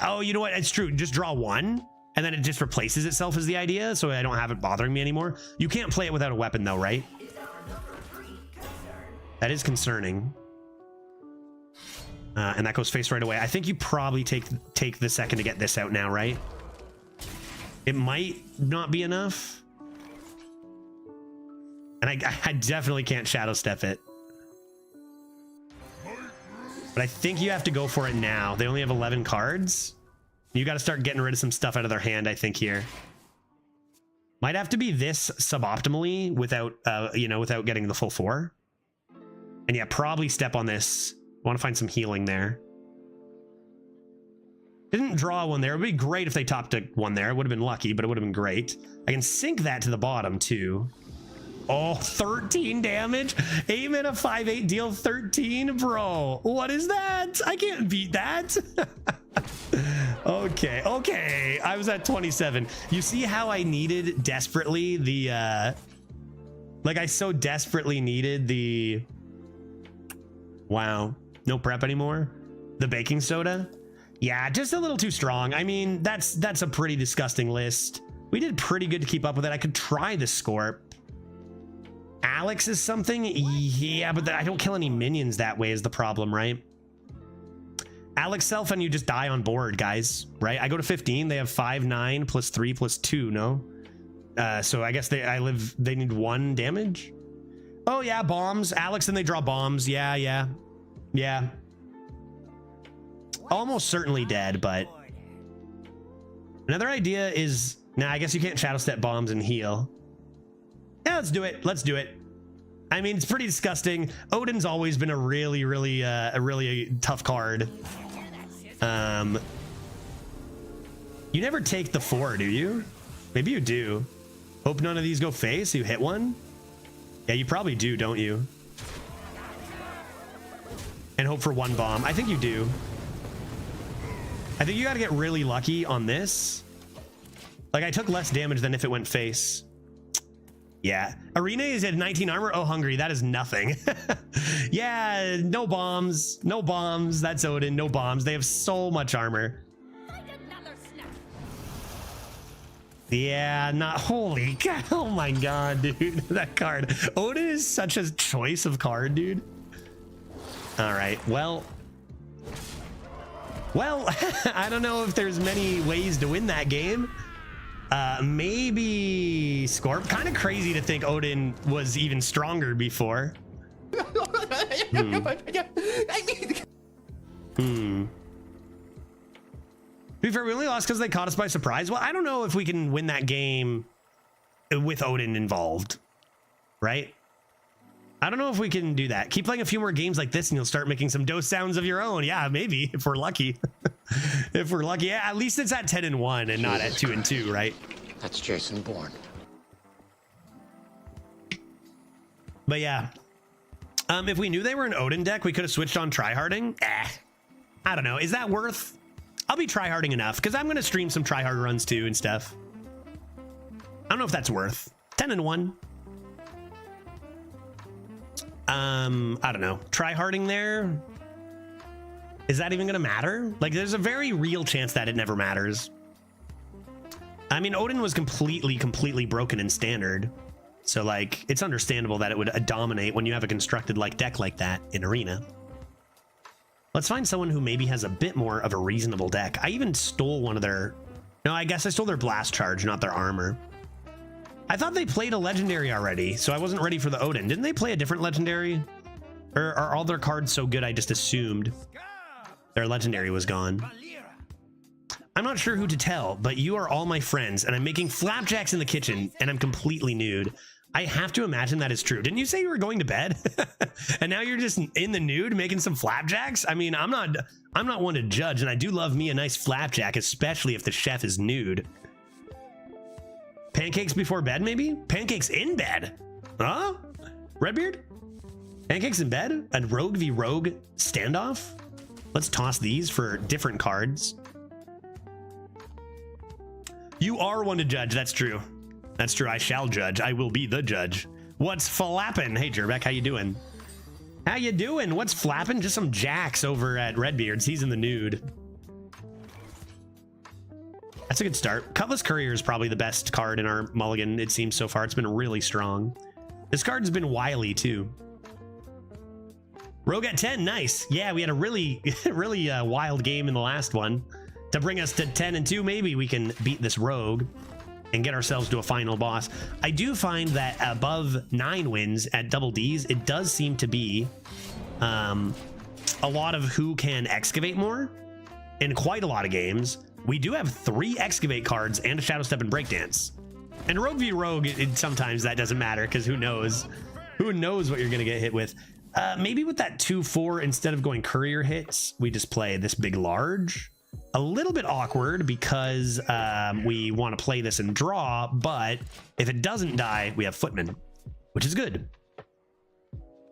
S2: Oh, you know what? It's true. Just draw 1 and then it just replaces itself as the idea, so I don't have it bothering me anymore. You can't play it without a weapon though, right? That is concerning. And that goes face right away. I think you probably take the second to get this out now, right? It might not be enough. And I definitely can't shadow step it. But I think you have to go for it now. They only have 11 cards. You got to start getting rid of some stuff out of their hand, I think, here. Might have to be this suboptimally without, without getting the full 4. And yeah, probably step on this. I want to find some healing there. Didn't draw one there. It would be great if they topped one there. It would have been lucky, but it would have been great. I can sink that to the bottom too. Oh, 13 damage. 8 mana, 5/8, deal 13, bro. What is that? I can't beat that. Okay. I was at 27. You see how I needed desperately the, like I so desperately needed the, wow. No prep anymore. The baking soda. Yeah, just a little too strong. I mean, that's a pretty disgusting list. We did pretty good to keep up with it. I could try the Scorp. Alex is something. Yeah, but I don't kill any minions that way is the problem, right? Alex self and you just die on board, guys, right? I go to 15. They have 5, 9 plus 3 plus 2, no? So I guess they need 1 damage. Oh yeah, bombs. Alex and they draw bombs. Yeah. Almost certainly dead, but another idea is, I guess you can't shadow step bombs and heal. Yeah, let's do it. I mean, it's pretty disgusting. Odin's always been a really tough card. You never take the 4, do you? Maybe you do. Hope none of these go face. You hit one? Yeah, you probably do, don't you? And hope for 1 bomb. I think you do. I think you got to get really lucky on this. Like I took less damage than if it went face. Yeah. Arena is at 19 armor. Oh, hungry. That is nothing. Yeah. No bombs. That's Odin. No bombs. They have so much armor. Yeah, not holy God. Oh my God, dude. That card. Odin is such a choice of card, dude. All right. Well, I don't know if there's many ways to win that game. Maybe Scorp. Kind of crazy to think Odin was even stronger before. To be fair, we only lost because they caught us by surprise. Well, I don't know if we can win that game with Odin involved, right? I don't know if we can do that. Keep playing a few more games like this and you'll start making some dose sounds of your own. Yeah, maybe if we're lucky. If we're lucky. Yeah, at least it's at 10-1 and not at 2-2, right?
S7: That's Jason Bourne.
S2: But yeah, if we knew they were an Odin deck, we could have switched on tryharding. I don't know. Is that worth? I'll be tryharding enough because I'm going to stream some tryhard runs too and stuff. I don't know if that's worth 10-1. I don't know. Tryharding there. Is that even going to matter? Like, there's a very real chance that it never matters. I mean, Odin was completely broken in standard. So like, it's understandable that it would dominate when you have a constructed like deck like that in arena. Let's find someone who maybe has a bit more of a reasonable deck. I even stole one of their... No, I guess I stole their blast charge, not their armor. I thought they played a legendary already, so I wasn't ready for the Odin. Didn't they play a different legendary? Or are all their cards so good I just assumed their legendary was gone? I'm not sure who to tell, but you are all my friends, and I'm making flapjacks in the kitchen, and I'm completely nude. I have to imagine that is true. Didn't you say you were going to bed? And now you're just in the nude making some flapjacks? I mean, I'm not one to judge, and I do love me a nice flapjack, especially if the chef is nude. Pancakes before bed, maybe? Pancakes in bed? Huh? Redbeard? Pancakes in bed? A rogue v rogue standoff? Let's toss these for different cards. You are one to judge. That's true. That's true. I shall judge. I will be the judge. What's flapping? Hey, Jerbeck, how you doing? How you doing? What's flapping? Just some jacks over at Redbeard's. He's in the nude. That's a good start. Cutlass Courier is probably the best card in our mulligan, it seems so far. It's been really strong. This card's been wily, too. Rogue at 10. Nice. Yeah, we had a really wild game in the last one. To bring us to 10-2, maybe we can beat this rogue and get ourselves to a final boss. I do find that above 9 wins at double Ds, it does seem to be a lot of who can excavate more in quite a lot of games. We do have 3 excavate cards and a Shadow Step and Breakdance. And Rogue v Rogue, sometimes that doesn't matter because who knows? Who knows what you're going to get hit with? Maybe with that 2-4, instead of going courier hits, we just play this big large. A little bit awkward because we want to play this and draw, but if it doesn't die, we have Footman, which is good.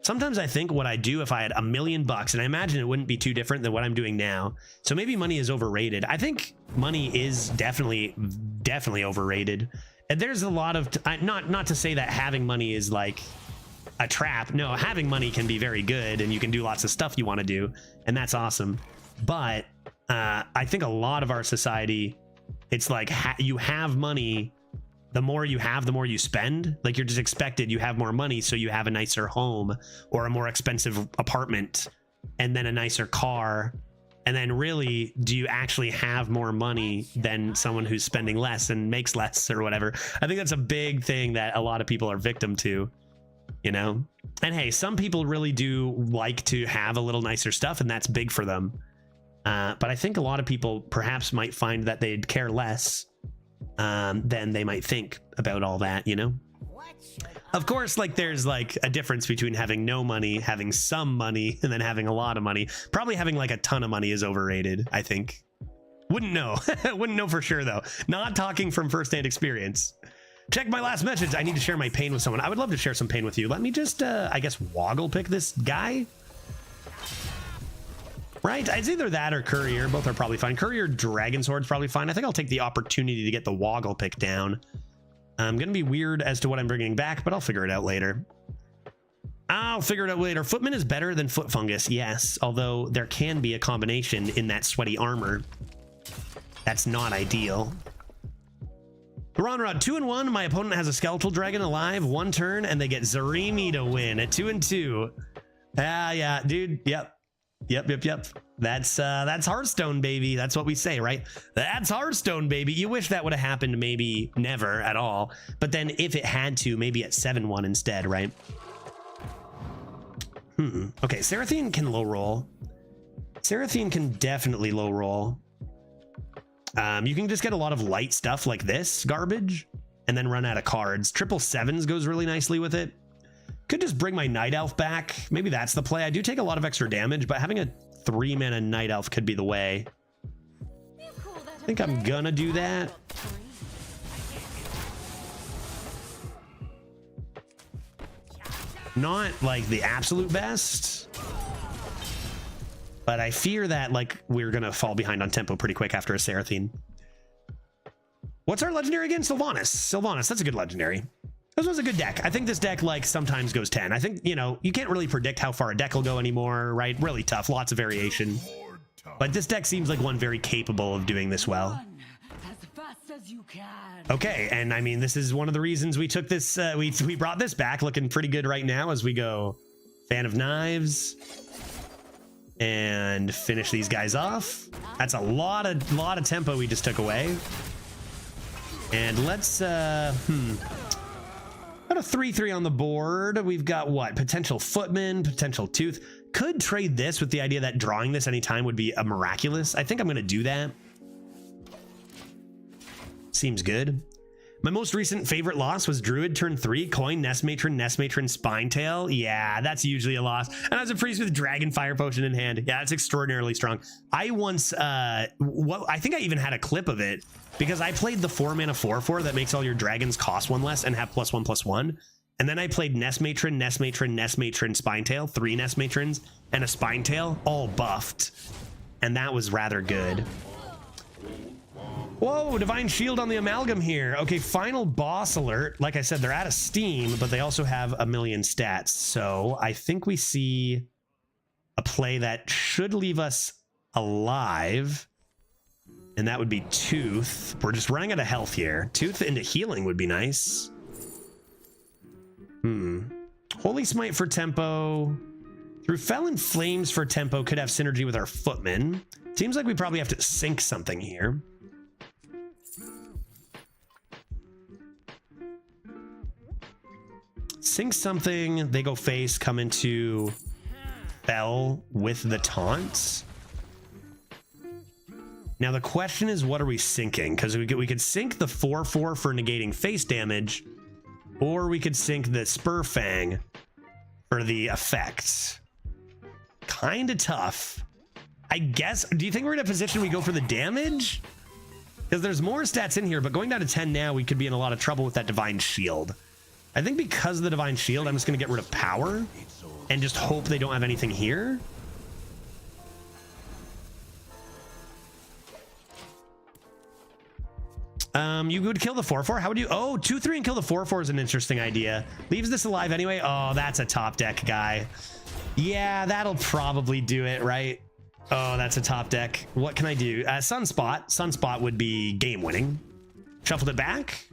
S2: Sometimes I think what I'd do if I had $1 million, and I imagine it wouldn't be too different than what I'm doing now. So maybe money is overrated. I think money is definitely overrated. And there's a lot of, not to say that having money is like a trap. No, having money can be very good and you can do lots of stuff you want to do. And that's awesome. But I think a lot of our society, it's like you have money. The more you have, the more you spend. Like you're just expected, you have more money, so you have a nicer home or a more expensive apartment and then a nicer car. And then really, do you actually have more money than someone who's spending less and makes less or whatever? I think that's a big thing that a lot of people are victim to, you know? And hey, some people really do like to have a little nicer stuff and that's big for them. But I think a lot of people perhaps might find that they'd care less than they might think about all that, you know? Of course, like there's like a difference between having no money, having some money, and then having a lot of money. Probably having like a ton of money is overrated, I think. Wouldn't know. Wouldn't know for sure, though. Not talking from firsthand experience. Check my last message. I need to share my pain with someone. I would love to share some pain with you. Let me just, I guess, woggle pick this guy. Right? It's either that or Courier. Both are probably fine. Courier Dragon Sword's probably fine. I think I'll take the opportunity to get the woggle pick down. I'm going to be weird as to what I'm bringing back, but I'll figure it out later. I'll figure it out later. Footman is better than Foot Fungus, yes. Although there can be a combination in that sweaty armor. That's not ideal. Ronrod 2-1. My opponent has a skeletal dragon alive 1 turn, and they get Zarimi to win at 2-2. Yeah, dude. Yep. That's Hearthstone, baby. That's what we say, right? That's Hearthstone, baby. You wish that would have happened, maybe never at all. But then if it had to, maybe at 7-1 instead, right? Okay, Seraphine can low roll. Seraphine can definitely low roll. You can just get a lot of light stuff like this garbage and then run out of cards. 777s goes really nicely with it. Could just bring my Night Elf back. Maybe that's the play. I do take a lot of extra damage, but having a 3-mana Night Elf could be the way. I think I'm gonna do that. Not like the absolute best, but I fear that like we're gonna fall behind on tempo pretty quick after a Seraphine. What's our legendary again? Sylvanas, that's a good legendary. This was a good deck. I think this deck like sometimes goes 10. I think, you know, you can't really predict how far a deck will go anymore, right? Really tough, lots of variation. But this deck seems like one very capable of doing this well.
S4: As fast as you can.
S2: Okay, and I mean, this is one of the reasons we took this, we brought this back, looking pretty good right now as we go Fan of Knives and finish these guys off. That's a lot of tempo we just took away. And let's, got a 3-3 on the board. We've got what? Potential Footman, potential Tooth. Could trade this with the idea that drawing this anytime would be a miraculous. I think I'm going to do that. Seems good. My most recent favorite loss was Druid turn 3, coin, Nest Matron, Spinetail. Yeah, that's usually a loss. And I was a priest with Dragon Fire Potion in hand. Yeah, it's extraordinarily strong. I once, I think I even had a clip of it because I played the 4-mana 4/4 that makes all your dragons cost 1 less and have +1/+1. And then I played Nest Matron, Spinetail, 3 Nest Matrons, and a Spinetail, all buffed. And that was rather good. Whoa, Divine Shield on the Amalgam here. Okay, final boss alert. Like I said, they're out of steam, but they also have a million stats. So I think we see a play that should leave us alive. And that would be Tooth. We're just running out of health here. Tooth into healing would be nice. Holy Smite for tempo. Through Felon Flames for tempo could have synergy with our Footman. Seems like we probably have to sync something here. Sync something, they go face, come into Fell with the taunts. Now the question is, what are we syncing? Because we could sync the 4/4 for negating face damage, or we could sync the Spur Fang for the effects. Kind of tough. I guess, do you think we're in a position we go for the damage? Because there's more stats in here, but going down to 10 now, we could be in a lot of trouble with that Divine Shield. I think because of the Divine Shield, I'm just going to get rid of power and just hope they don't have anything here. You would kill the 4/4. How would you? Oh, 2/3 and kill the 4/4 is an interesting idea. Leaves this alive anyway. Oh, that's a top deck guy. Yeah, that'll probably do it, right? Oh, that's a top deck. What can I do? Sunspot. Sunspot would be game winning. Shuffled it back.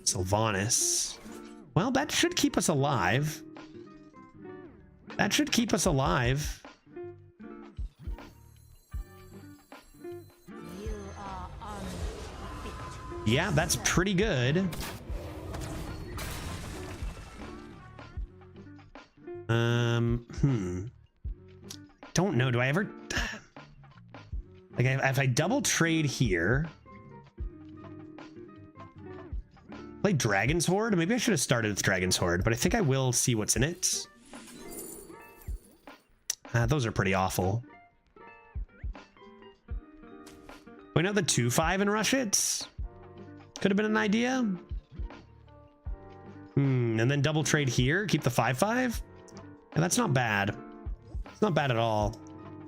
S2: Sylvanas. Well, that should keep us alive. That should keep us alive. Yeah, that's pretty good. Don't know. Do I ever like if I double trade here? Play Dragon's Horde? Maybe I should have started with Dragon's Horde, but I think I will see what's in it. Those are pretty awful. Wait, now the 2/5 and rush it? Could have been an idea. And then double trade here, keep the 5/5. Yeah, that's not bad. It's not bad at all.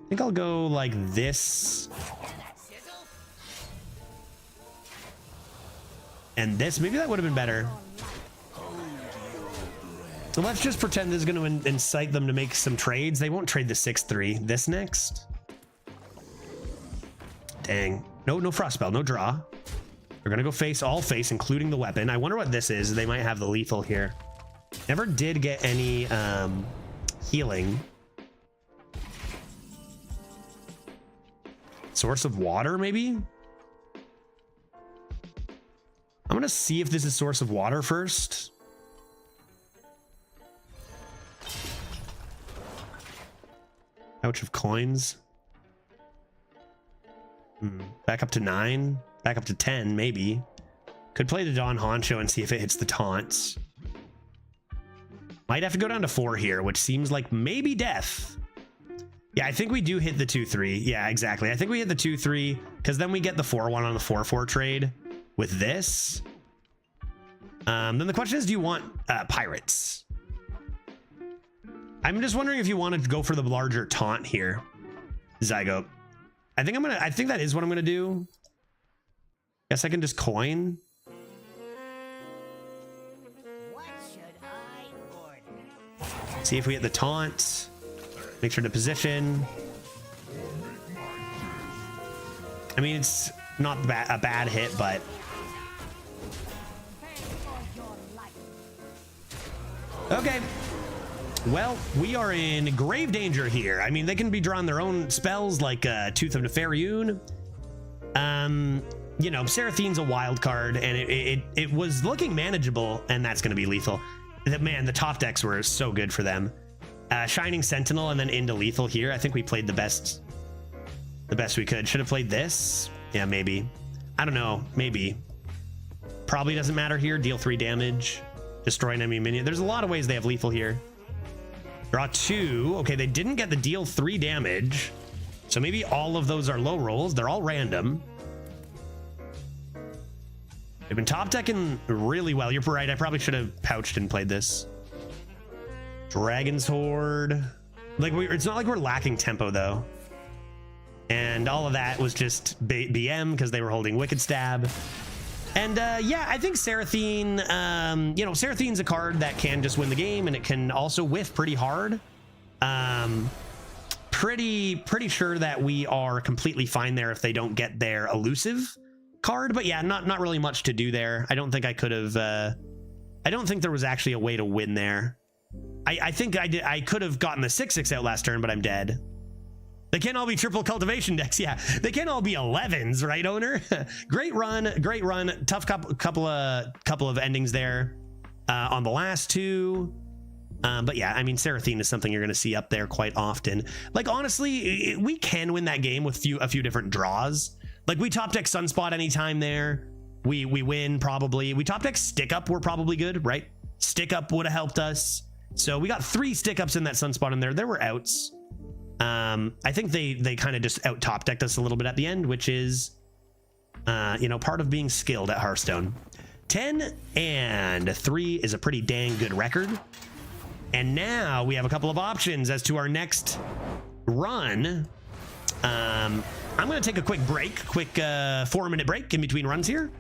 S2: I think I'll go like this. And this, maybe that would have been better. So let's just pretend this is going to incite them to make some trades. They won't trade the 6/3. This next. Dang. No Frostspell, no draw. We're gonna go face, all face, including the weapon. I wonder what this is. They might have the lethal here. Never did get any healing. Source of water, maybe? I'm gonna see if this is source of water first. Pouch of coins. Back up to 9. Back up to 10, maybe. Could play the Don Honcho and see if it hits the taunts. Might have to go down to 4 here, which seems like maybe death. Yeah, I think we do hit the 2-3. Yeah, exactly. I think we hit the 2-3 because then we get the 4-1 on the 4-4 trade with this. Then the question is, do you want pirates? I'm just wondering if you want to go for the larger taunt here, Zygo. I think that is what I'm gonna do. Guess I can just coin.
S4: What should I order?
S2: See if we hit the taunt. Make sure to position. I mean, it's not a bad hit, but okay. Well, we are in grave danger here. I mean, they can be drawing their own spells like Tooth of Nefariun. You know, Seraphine's a wild card, and it was looking manageable, and that's going to be lethal. Man, the top decks were so good for them. Shining Sentinel and then into lethal here. I think we played the best we could. Should have played this. Yeah, maybe. I don't know. Maybe. Probably doesn't matter here. Deal 3 damage. Destroy an enemy minion. There's a lot of ways they have lethal here. Draw 2. Okay, they didn't get the deal 3 damage. So maybe all of those are low rolls. They're all random. They've been top decking really well. You're right. I probably should have pouched and played this. Dragon's Horde. Like, it's not like we're lacking tempo, though. And all of that was just BM because they were holding Wicked Stab. And yeah, I think Seraphine, you know, Seraphine's a card that can just win the game, and it can also whiff pretty hard. Pretty sure that we are completely fine there if they don't get their elusive card. But yeah, not really much to do there. I don't think I could have. I don't think there was actually a way to win there. I think I could have gotten the 6/6 out last turn, but I'm dead. They can't all be triple cultivation decks. Yeah, they can't all be 11s, right, owner? Great run. Tough couple of endings there on the last 2. But yeah, I mean, Seraphine is something you're going to see up there quite often. Like, honestly, we can win that game with a few different draws. Like, we top deck Sunspot anytime there. We win probably. We top deck Stick Up. We're probably good, right? Stick Up would have helped us. So we got 3 Stick Ups in that Sunspot in there. There were outs. I think they kind of just out top decked us a little bit at the end, which is, you know, part of being skilled at Hearthstone. 10-3 is a pretty dang good record. And now we have a couple of options as to our next run. I'm going to take a quick break, 4-minute break in between runs here.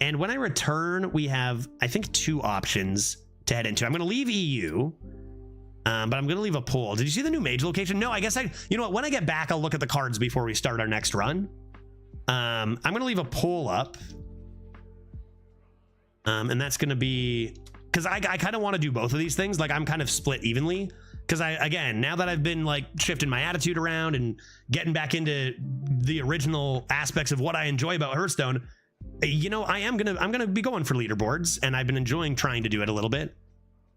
S2: And when I return, we have, I think, 2 options to head into. I'm going to leave EU. But I'm going to leave a poll. Did you see the new mage location? No, I guess you know what? When I get back, I'll look at the cards before we start our next run. I'm going to leave a poll up. And that's going to be, because I kind of want to do both of these things. Like, I'm kind of split evenly. Because again, now that I've been like shifting my attitude around and getting back into the original aspects of what I enjoy about Hearthstone, you know, I'm going to be going for leaderboards, and I've been enjoying trying to do it a little bit.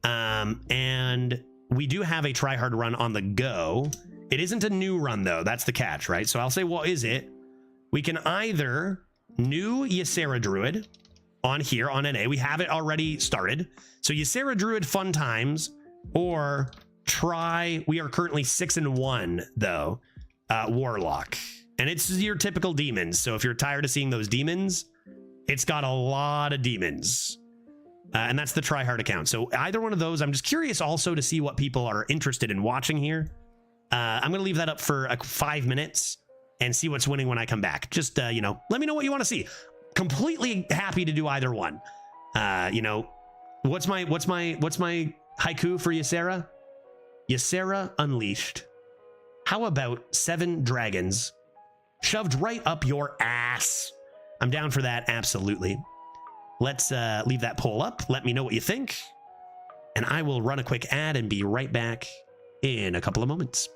S2: And we do have a try hard run on the go. It isn't a new run, though. That's the catch, right? So I'll say, what is it? We can either new Ysera Druid on here on NA. We have it already started. So Ysera Druid fun times, or try, we are currently 6-1 though, Warlock. And it's your typical demons. So if you're tired of seeing those demons, it's got a lot of demons. And that's the try hard account. So either one of those. I'm just curious also to see what people are interested in watching here. I'm going to leave that up for 5 minutes and see what's winning when I come back. Just, you know, let me know what you want to see. Completely happy to do either one. You know, what's my haiku for Ysera? Ysera Unleashed. How about 7 dragons shoved right up your ass? I'm down for that, absolutely. Let's leave that poll up. Let me know what you think. And I will run a quick ad and be right back in a couple of moments.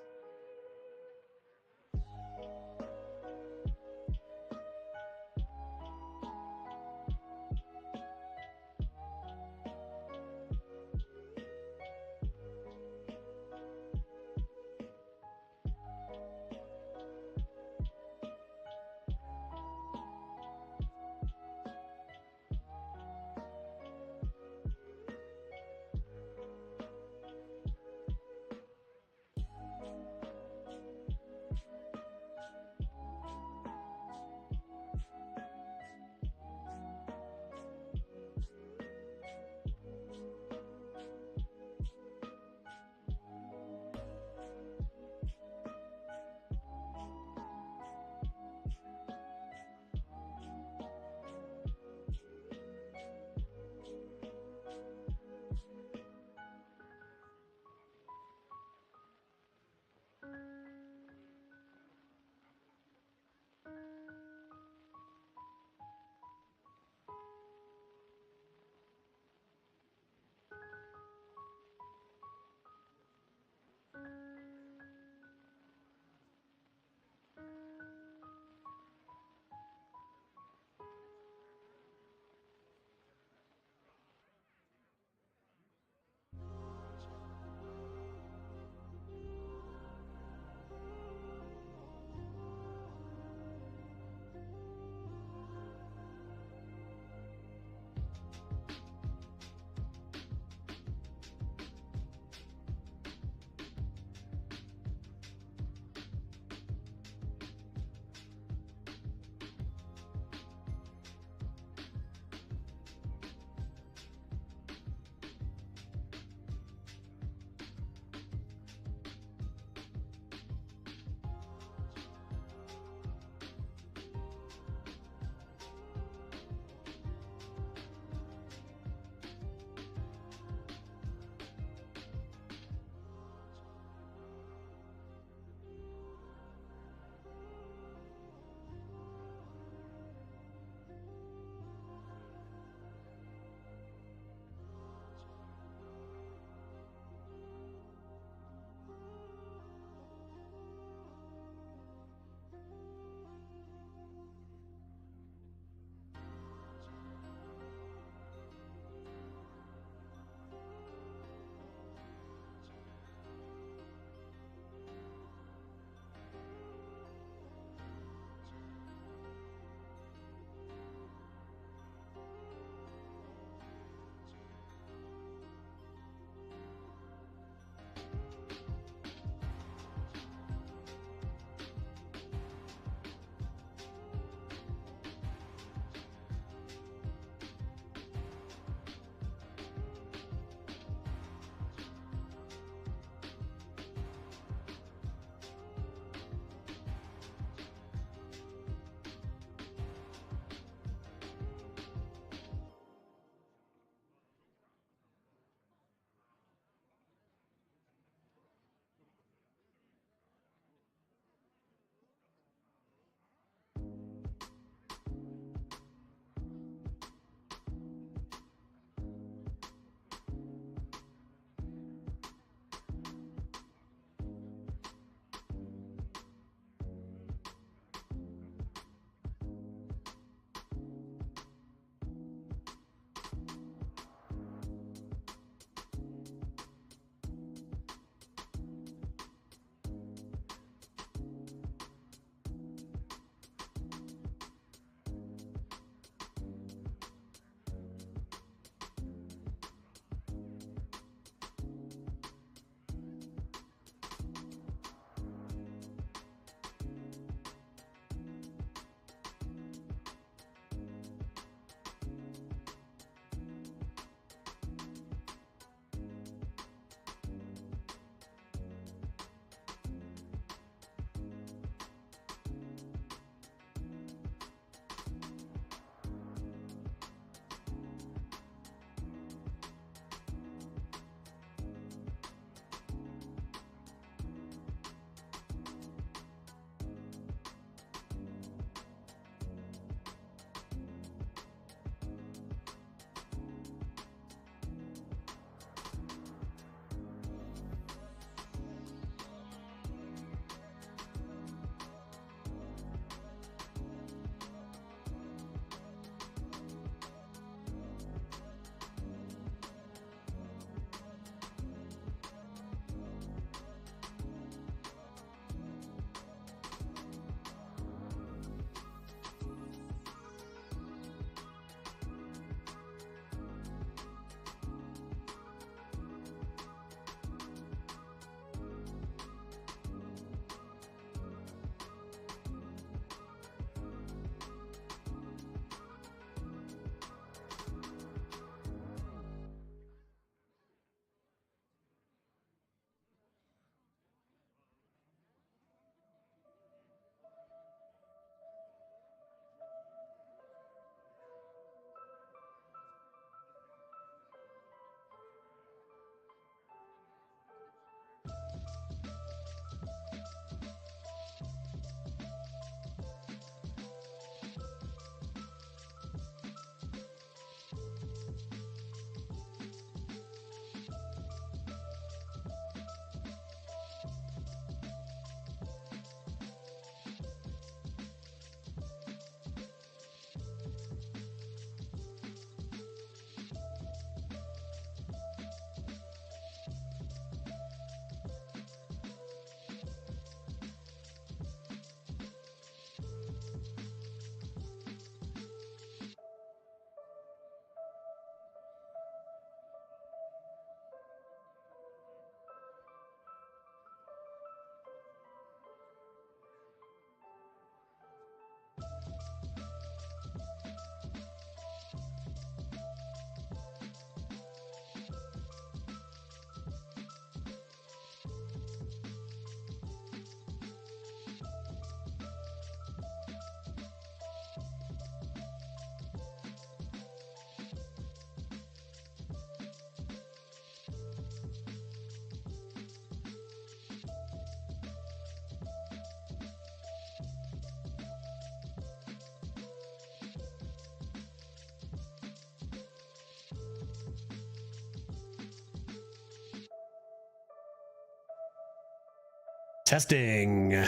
S2: Testing.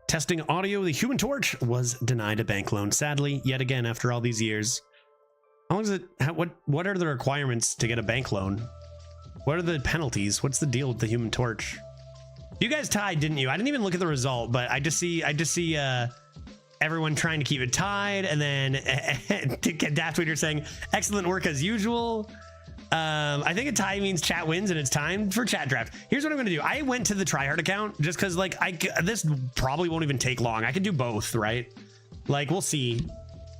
S2: Testing audio. The Human Torch was denied a bank loan. Sadly, yet again, after all these years. How long is it? What are the requirements to get a bank loan? What are the penalties? What's the deal with the Human Torch? You guys tied, didn't you? I didn't even look at the result, but I just see everyone trying to keep it tied, and then Daft Tweeter saying excellent work as usual. I think a tie means chat wins, and it's time for chat draft. Here's what I'm gonna do. I went to the tryhard account just because like this probably won't even take long. I can do both, right? Like we'll see.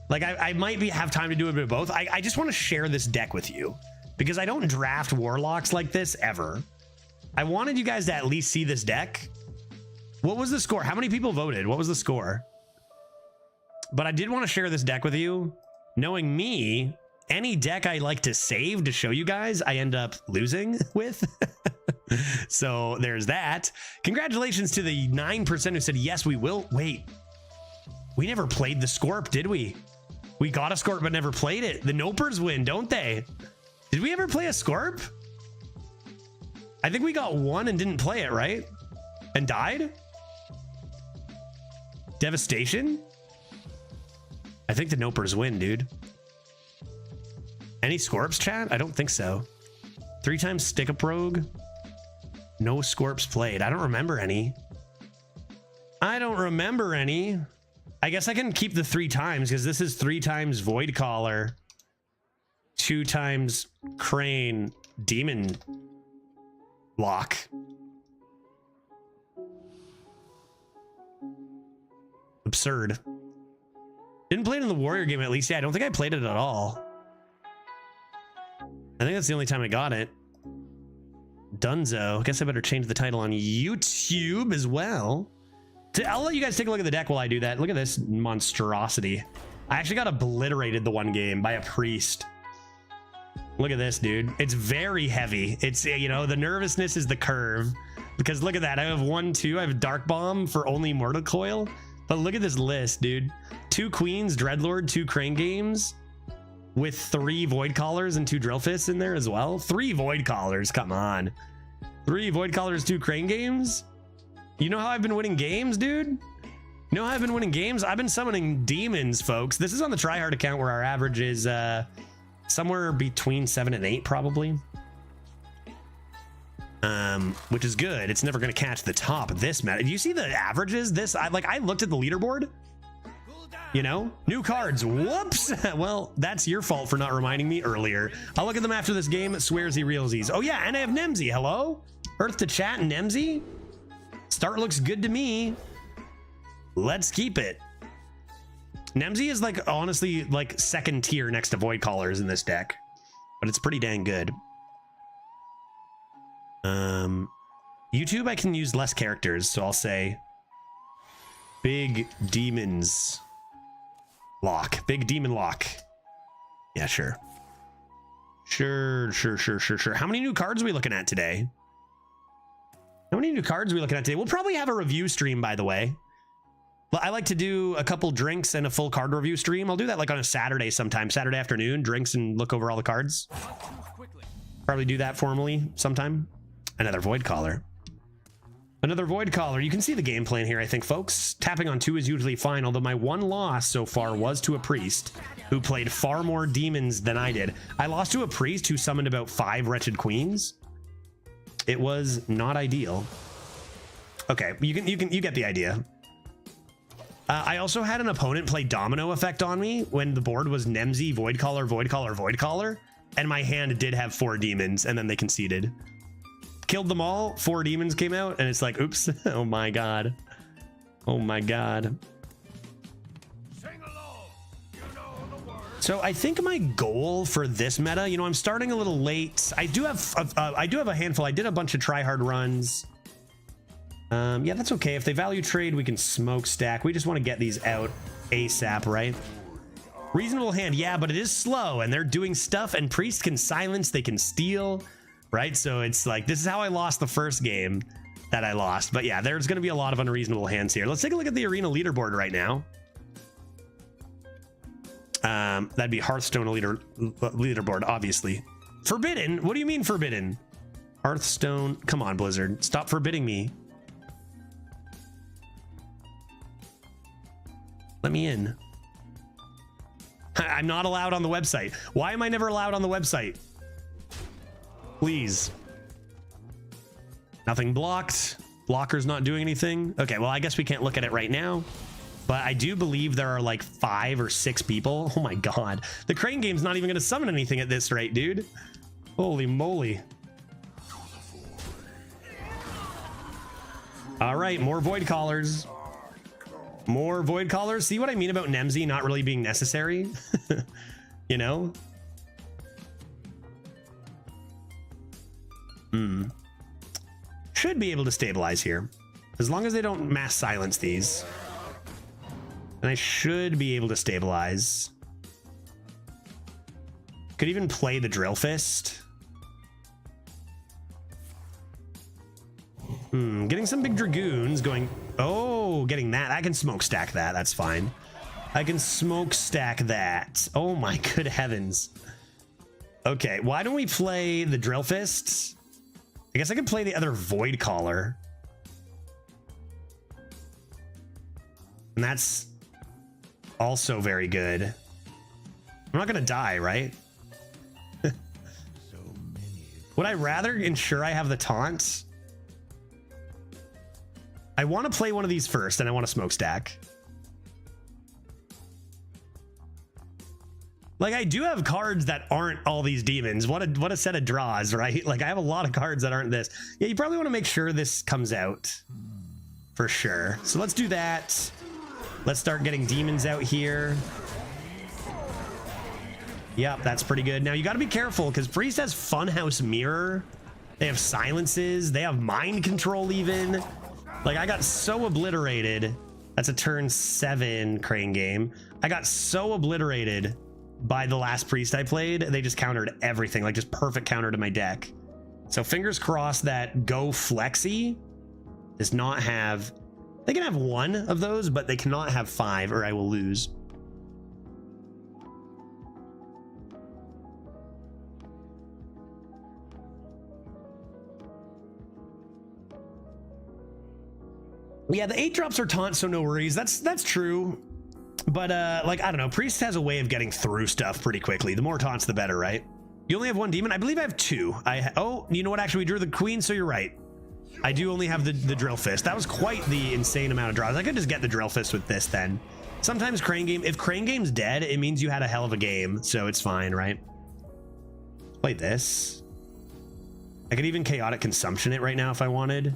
S2: Like I might have time to do a bit of both. I just want to share this deck with you because I don't draft warlocks like this ever. I wanted you guys to at least see this deck. What was the score? How many people voted? What was the score? But I did want to share this deck with you. Knowing me, any deck I like to save to show you guys, I end up losing with. So there's that. Congratulations to the 9% who said, yes, we will. Wait, we never played the Scorp, did we? We got a Scorp, but never played it. The Nopers win, don't they? Did we ever play a Scorp? I think we got one and didn't play it, right? And died? Devastation? I think the Nopers win, dude. Any Scorps, chat? I don't think so. 3 times Stick Up Rogue. No Scorps played. I don't remember any. I don't remember any. I guess I can keep the 3 times because this is 3 times Void Caller, 2 times Crane, Demon Lock. Absurd. Didn't play it in the Warrior game at least. Yeah, I don't think I played it at all. I think that's the only time I got it. Dunzo. I guess I better change the title on YouTube as well. I'll let you guys take a look at the deck while I do that. Look at this monstrosity. I actually got obliterated the one game by a priest. Look at this, dude. It's very heavy. It's, you know, the nervousness is the curve. Because look at that. I have 1, 2. I have Dark Bomb for only Mortal Coil. But look at this list, dude. 2 Queens, Dreadlord, 2 Crane Games. With 3 Void Callers and 2 Drillfists in there as well. 3 Void Callers, come on. 3 Void Callers, 2 Crane Games. You know how I've been winning games, dude? You know how I've been winning games? I've been summoning demons, folks. This is on the tryhard account where our average is somewhere between 7 and 8, probably. Which is good. It's never going to catch the top of this meta. Do you see the averages? I looked at the leaderboard. You know, new cards. Whoops. Well, that's your fault for not reminding me earlier. I'll look at them after this game. Swearsy realsies. Oh yeah, and I have Nemsy. Hello, Earth to chat and Nemsy. Start looks good to me. Let's keep it. Nemsy is like honestly like 2nd tier next to Void Callers in this deck, but it's pretty dang good. YouTube, I can use less characters, so I'll say Big Demons Lock. Big Demon Lock. Yeah, sure. Sure. How many new cards are we looking at today? How many new cards are we looking at today? We'll probably have a review stream, by the way. I like to do a couple drinks and a full card review stream. I'll do that like on a Saturday sometime. Saturday afternoon, drinks and look over all the cards. Probably do that formally sometime. Another Void Caller. Another Void Caller. You can see the game plan here, I think, folks. Tapping on 2 is usually fine, although my 1 loss so far was to a priest who played far more demons than I did. I lost to a priest who summoned about 5 Wretched Queens. It was not ideal. Okay, you get the idea. I also had an opponent play Domino Effect on me when the board was Nemsy, Void Caller, Void Caller, Void Caller, and my hand did have 4 demons, and then they conceded. Killed them all, 4 demons came out, and it's like, oops. Oh my god. Oh my god. So I think my goal for this meta, you know, I'm starting a little late. I do have a handful. I did a bunch of tryhard runs. Yeah, that's okay. If they value trade, we can smoke stack. We just want to get these out ASAP, right? Reasonable hand, yeah, but it is slow, and they're doing stuff, and priest can silence, they can steal, right? So it's like, this is how I lost the first game that I lost. But yeah, there's going to be a lot of unreasonable hands here. Let's take a look at the arena leaderboard right now. That'd be Hearthstone leaderboard, obviously. Forbidden? What do you mean forbidden? Hearthstone, come on, Blizzard, stop forbidding me. Let me in. I'm not allowed on the website. Why am I never allowed on the website? Please. Nothing blocked. Blocker's not doing anything. Okay, well, I guess we can't look at it right now. But I do believe there are like 5 or 6 people. Oh my god. The crane game's not even going to summon anything at this rate, dude. Holy moly. All right, more void callers. More void callers. See what I mean about Nemsy not really being necessary? You know? Should be able to stabilize here. As long as they don't mass silence these. And I should be able to stabilize. Could even play the Drill Fist. Getting some big Dragoons going. Oh, getting that. I can smoke stack that. That's fine. I can smoke stack that. Oh my good heavens. Okay, why don't we play the Drill Fist? I guess I could play the other Void Caller. And that's also very good. I'm not gonna die, right? Would I rather ensure I have the taunts? I want to play one of these first, and I want to smoke stack. Like, I do have cards that aren't all these demons. What a set of draws, right? Like, I have a lot of cards that aren't this. Yeah, you probably want to make sure this comes out for sure. So let's do that. Let's start getting demons out here. Yep, that's pretty good. Now, you got to be careful because Priest has Funhouse Mirror. They have silences. They have mind control even. Like, I got so obliterated. That's a turn 7 crane game. I got so obliterated by the last Priest I played. They just countered everything, like just perfect counter to my deck. So fingers crossed that Go Flexi does not have... They can have 1 of those, but they cannot have 5 or I will lose. Yeah, the 8 drops are taunt, so no worries. That's true. But like, I don't know, Priest has a way of getting through stuff pretty quickly. The more taunts, the better, right? You only have 1 demon? I believe I have 2. Oh, you know what? Actually, we drew the queen, so you're right. I do only have the Drill Fist. That was quite the insane amount of draws. I could just get the Drill Fist with this then. Sometimes Crane Game, if Crane Game's dead, it means you had a hell of a game, so it's fine, right? Play this. I could even Chaotic Consumption it right now if I wanted.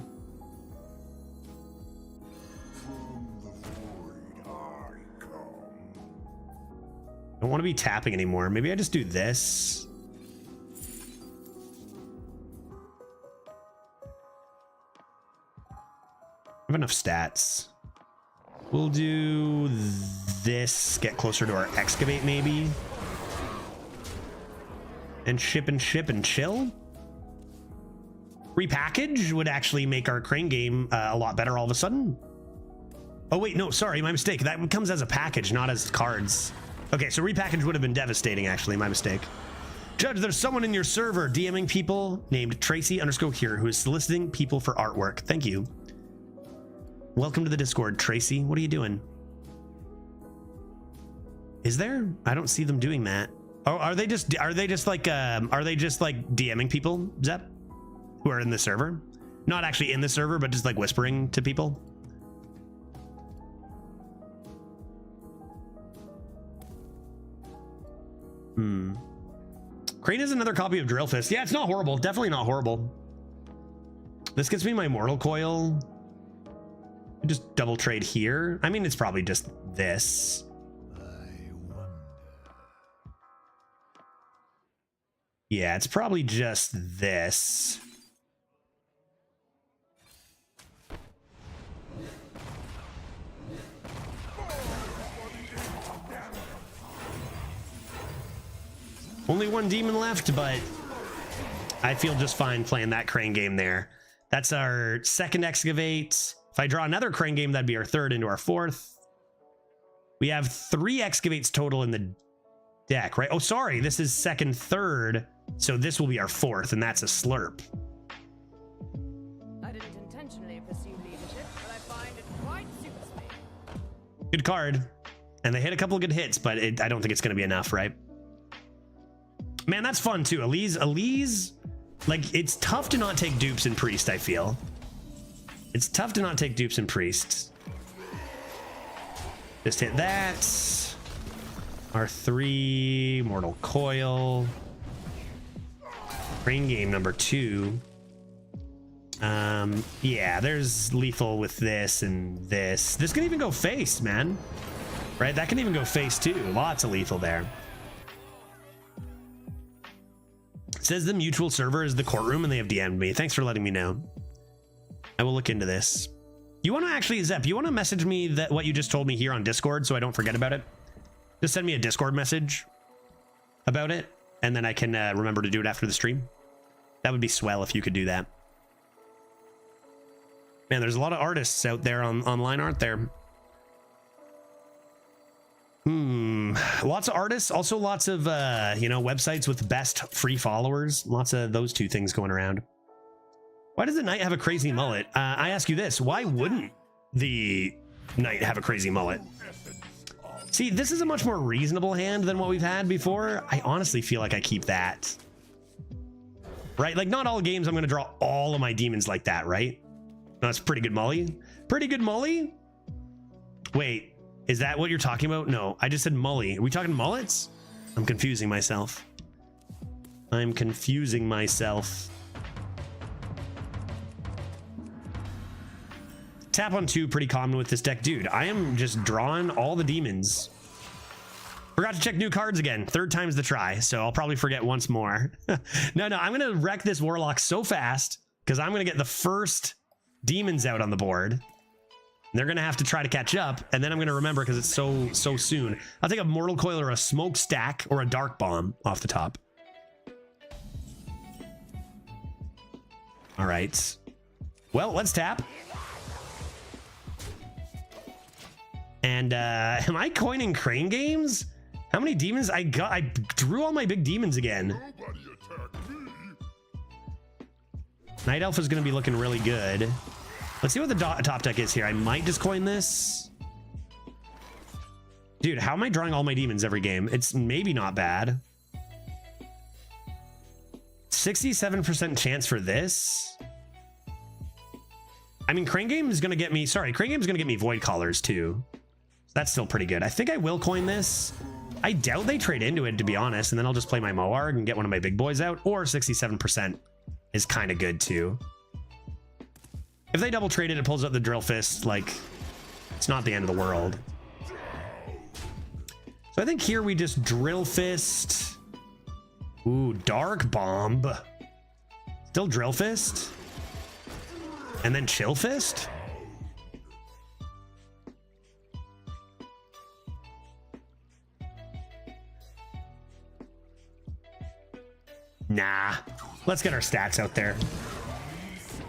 S2: I don't want to be tapping anymore. Maybe I just do this. I have enough stats. We'll do this, get closer to our Excavate maybe. And ship and chill. Repackage would actually make our crane game a lot better all of a sudden. Oh wait, no, sorry, my mistake. That comes as a package, not as cards. Okay, so repackage would have been devastating, actually. My mistake. Judge, there's someone in your server DMing people named Tracy_here who is soliciting people for artwork. Thank you. Welcome to the Discord, Tracy. What are you doing? Is there? I don't see them doing that. Oh, are they just like DMing people, Zep, who are in the server? Not actually in the server, but just like whispering to people. Crane is another copy of Drill Fist. Yeah, it's not horrible. Definitely not horrible. This gets me my Mortal Coil. Just double trade here. I mean, it's probably just this. Yeah, it's probably just this. Only 1 demon left, but I feel just fine playing that crane game there. That's our 2nd Excavate. If I draw another crane game, that'd be our 3rd into our 4th. We have 3 Excavates total in the deck, right? Oh, sorry, this is 2nd, 3rd. So this will be our 4th, and that's a Slurp.
S6: I didn't intentionally pursue leadership, but I find it quite suits me.
S2: Good card. And they hit a couple of good hits, but I don't think it's going to be enough, right? Man, that's fun too. Elise, like, it's tough to not take dupes in Priest, I feel. It's tough to not take dupes in Priests. Just hit that. R3, Mortal Coil. Crane game number 2. Yeah, there's lethal with this and this. This can even go face, man. Right? That can even go face too. Lots of lethal there. It says the mutual server is the courtroom and they have DM'd me. Thanks for letting me know. I will look into this. You want to actually, Zep, you want to message me that what you just told me here on Discord so I don't forget about it? Just send me a Discord message about it, and then I can remember to do it after the stream. That would be swell if you could do that. Man, there's a lot of artists out there online, aren't there? Lots of artists, also lots of you know, websites with best free followers. Lots of those two things going around. Why does the knight have a crazy mullet? I ask you this, why wouldn't the knight have a crazy mullet? See, this is a much more reasonable hand than what we've had before. I honestly feel like I keep that. Right? Like, not all games I'm going to draw all of my demons like that, right? No, that's pretty good mully. Pretty good mully? Wait, is that what you're talking about? No, I just said mully. Are we talking mullets? I'm confusing myself. I'm confusing myself. Tap on 2, pretty common with this deck. Dude, I am just drawing all the demons. Forgot to check new cards again. 3rd time's the try, so I'll probably forget once more. No, I'm going to wreck this Warlock so fast because I'm going to get the first demons out on the board. They're going to have to try to catch up, and then I'm going to remember because it's so soon. I'll take a Mortal Coil or a Smokestack or a Dark Bomb off the top. All right. Well, let's tap. And am I coining Crane games? How many demons I got? I drew all my big demons again. Night Elf is going to be looking really good. Let's see what the top deck is here. I might just coin this. Dude, how am I drawing all my demons every game? It's maybe not bad. 67% chance for this. I mean, Crane Game is going to get me... Sorry, Crane Game is going to get me Void Callers too. That's still pretty good. I think I will coin this. I doubt they trade into it, to be honest, and then I'll just play my Moarg and get one of my big boys out, or 67% is kind of good too. If they double trade it, it pulls out the Drill Fist, like, it's not the end of the world. So I think here we just Drill Fist. Ooh, Dark Bomb. Still Drill Fist. And then Chill Fist. Nah, let's get our stats out there.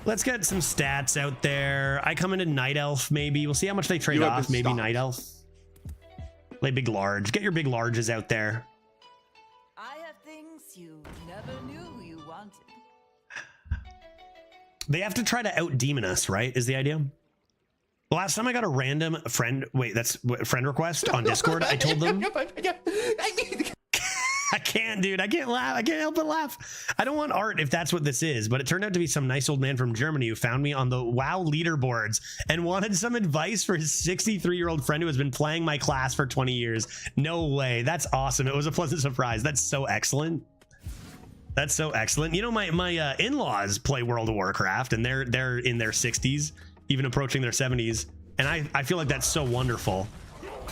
S2: Let's get some stats out there. I come into Night Elf, maybe. We'll see how much they trade off. Maybe Night Elf. Play big large. Get your big larges out there.
S6: I have things you never knew you wanted.
S2: They have to try to out-demon us, right? Is the idea? The last time I got a random friend... Wait, that's friend request on Discord. I told them... I can't, dude. I can't laugh. I can't help but laugh. I don't want art if that's what this is, but it turned out to be some nice old man from Germany who found me on the WoW leaderboards and wanted some advice for his 63-year-old friend who has been playing my class for 20 years. No way. That's awesome. It was a pleasant surprise. That's so excellent. That's so excellent. You know, my in-laws play World of Warcraft, and they're in their 60s, even approaching their 70s, and I feel like that's so wonderful.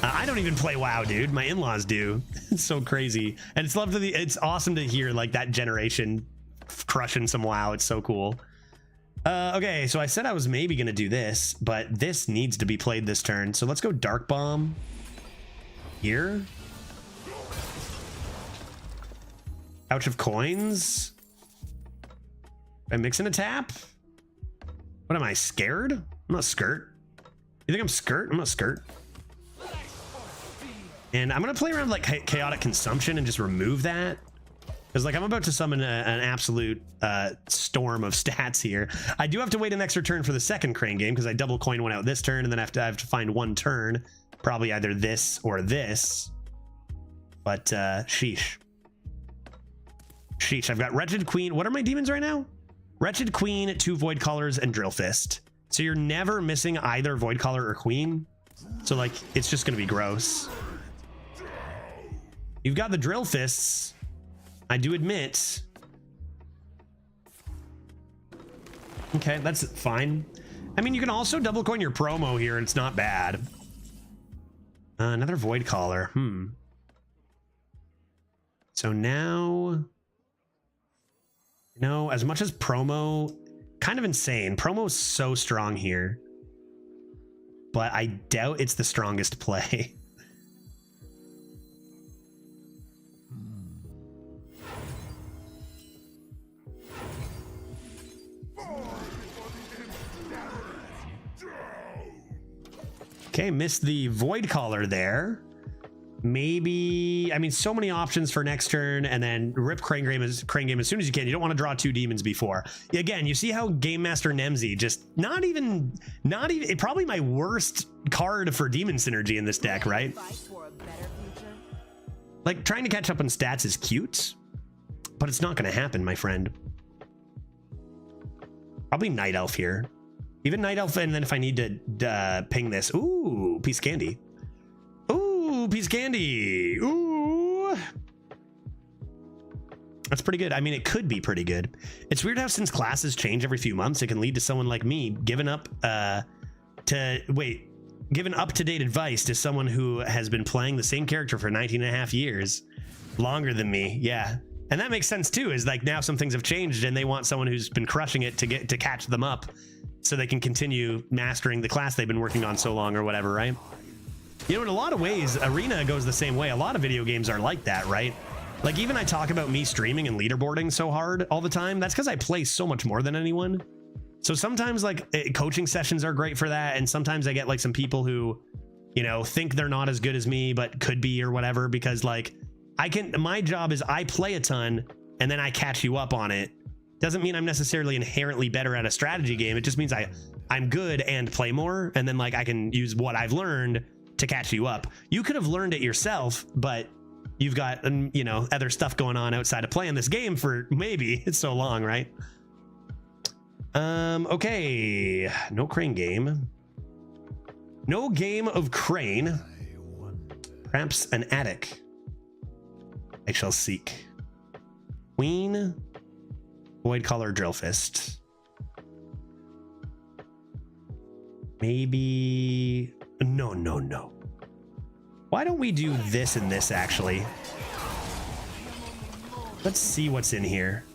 S2: I don't even play WoW, dude. My in-laws do. It's so crazy, and it's awesome to hear like that generation crushing some WoW. It's so cool. Okay, so I said I was maybe gonna do this, but this needs to be played this turn. So let's go Dark Bomb here. Ouch of coins. I'm mixing a tap. What am I, scared? I'm not skirt. You think I'm skirt? I'm not skirt. And I'm gonna play around like chaotic consumption and just remove that, because like I'm about to summon an absolute storm of stats here. I do have to wait an extra turn for the second Crane game because I double coin one out this turn, and then I have to find one turn Probably either this or this. But sheesh. Sheesh, I've got Wretched Queen. What are my demons right now? Wretched Queen, 2 Void Callers, and Drill Fist. So you're never missing either Void Caller or Queen. So like, it's just gonna be gross. You've got the Drill Fists. I do admit. Okay, that's fine. I mean, you can also double coin your promo here, and it's not bad. Another Void Caller. So now, no, as much as promo, kind of insane. Promo's so strong here, but I doubt it's the strongest play. Okay, missed the Void Caller there. Maybe, I mean, so many options for next turn, and then rip Crane Game as soon as you can. You don't want to draw 2 demons before. Again, you see how Game Master Nemzi just not even probably my worst card for demon synergy in this deck, right? Like, trying to catch up on stats is cute, but it's not going to happen, my friend. Probably Night Elf here. Even Night Elf, and then if I need to ping this. Ooh, piece of candy. Ooh, piece of candy. Ooh. That's pretty good. I mean, it could be pretty good. It's weird how since classes change every few months, it can lead to someone like me giving up giving up-to-date advice to someone who has been playing the same character for 19 and a half years. Longer than me, yeah. And that makes sense too, is like now some things have changed and they want someone who's been crushing it to catch them up so they can continue mastering the class they've been working on so long or whatever, right? You know, in a lot of ways, Arena goes the same way. A lot of video games are like that, right? Like, even I talk about me streaming and leaderboarding so hard all the time. That's because I play so much more than anyone. So sometimes, like, coaching sessions are great for that. And sometimes I get, like, some people who, you know, think they're not as good as me, but could be or whatever. Because, like, my job is I play a ton and then I catch you up on it. Doesn't mean I'm necessarily inherently better at a strategy game. It just means I'm good and play more. And then, like, I can use what I've learned to catch you up. You could have learned it yourself, but you've got, you know, other stuff going on outside of playing this game for maybe it's so long, right? Okay, no Crane game. No game of Crane. Perhaps an attic. I shall seek. Queen, Void Caller, Drill Fist. Maybe, no. Why don't we do this and this, actually? Let's see what's in here.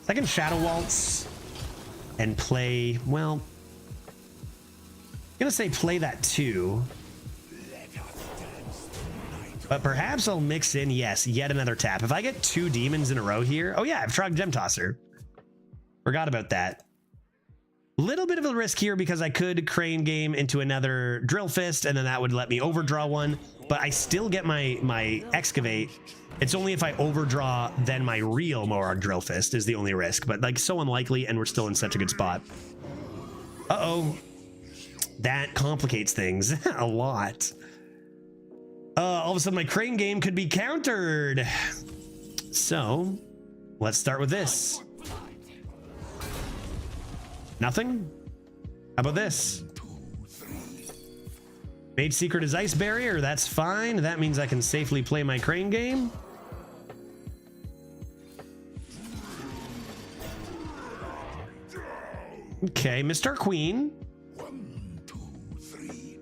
S2: Second Shadow Waltz and play, well, I'm gonna say play that too. But perhaps I'll mix in, yes, yet another tap. If I get 2 demons in a row here, oh yeah, I've tried Gem Tosser. Forgot about that. Little bit of a risk here because I could Crane game into another Drill Fist and then that would let me overdraw one, but I still get my Excavate. It's only if I overdraw then my real Morag Drill Fist is the only risk, but like so unlikely and we're still in such a good spot. Uh-oh. That complicates things a lot. All of a sudden my Crane game could be countered. So let's start with this. Nothing? How about this? Mage Secret is Ice Barrier. That's fine. That means I can safely play my Crane game. Okay, Mr. Queen.
S5: 1, 2, 3.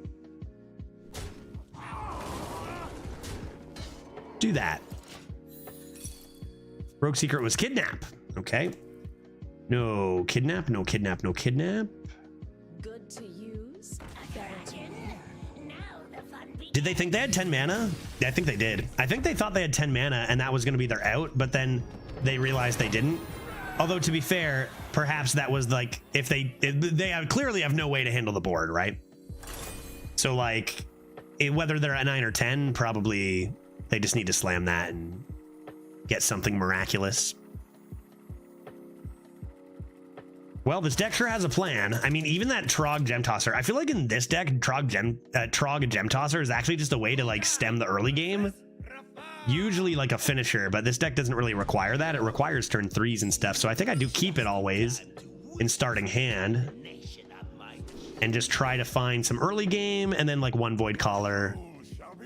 S2: Do that. Rogue Secret was Kidnap. Okay. No kidnap, no kidnap, no kidnap.
S6: Good to use.
S2: Did they think they had 10 mana? Yeah, I think they did. I think they thought they had 10 mana and that was going to be their out, but then they realized they didn't. Although, to be fair, perhaps that was like, if they clearly have no way to handle the board, right? So like, whether they're at 9 or 10, probably they just need to slam that and get something miraculous. Well, this deck sure has a plan. I mean, even that Trog Gem Tosser, I feel like in this deck, Trog Gem Tosser is actually just a way to like stem the early game. Usually like a finisher, but this deck doesn't really require that. It requires turn 3s and stuff. So I think I do keep it always in starting hand and just try to find some early game and then like one Void Caller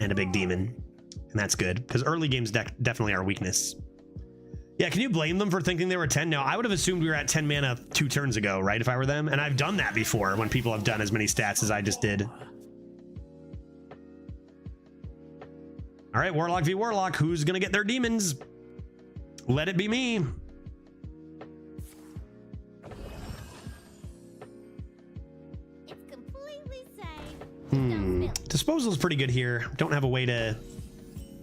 S2: and a big demon. And that's good because early games definitely are weakness. Yeah, can you blame them for thinking they were 10? No, I would have assumed we were at 10 mana 2 turns ago, right? If I were them. And I've done that before when people have done as many stats as I just did. All right, Warlock v Warlock. Who's going to get their demons? Let it be me.
S6: It's completely safe.
S2: Disposal is pretty good here. Don't have a way to,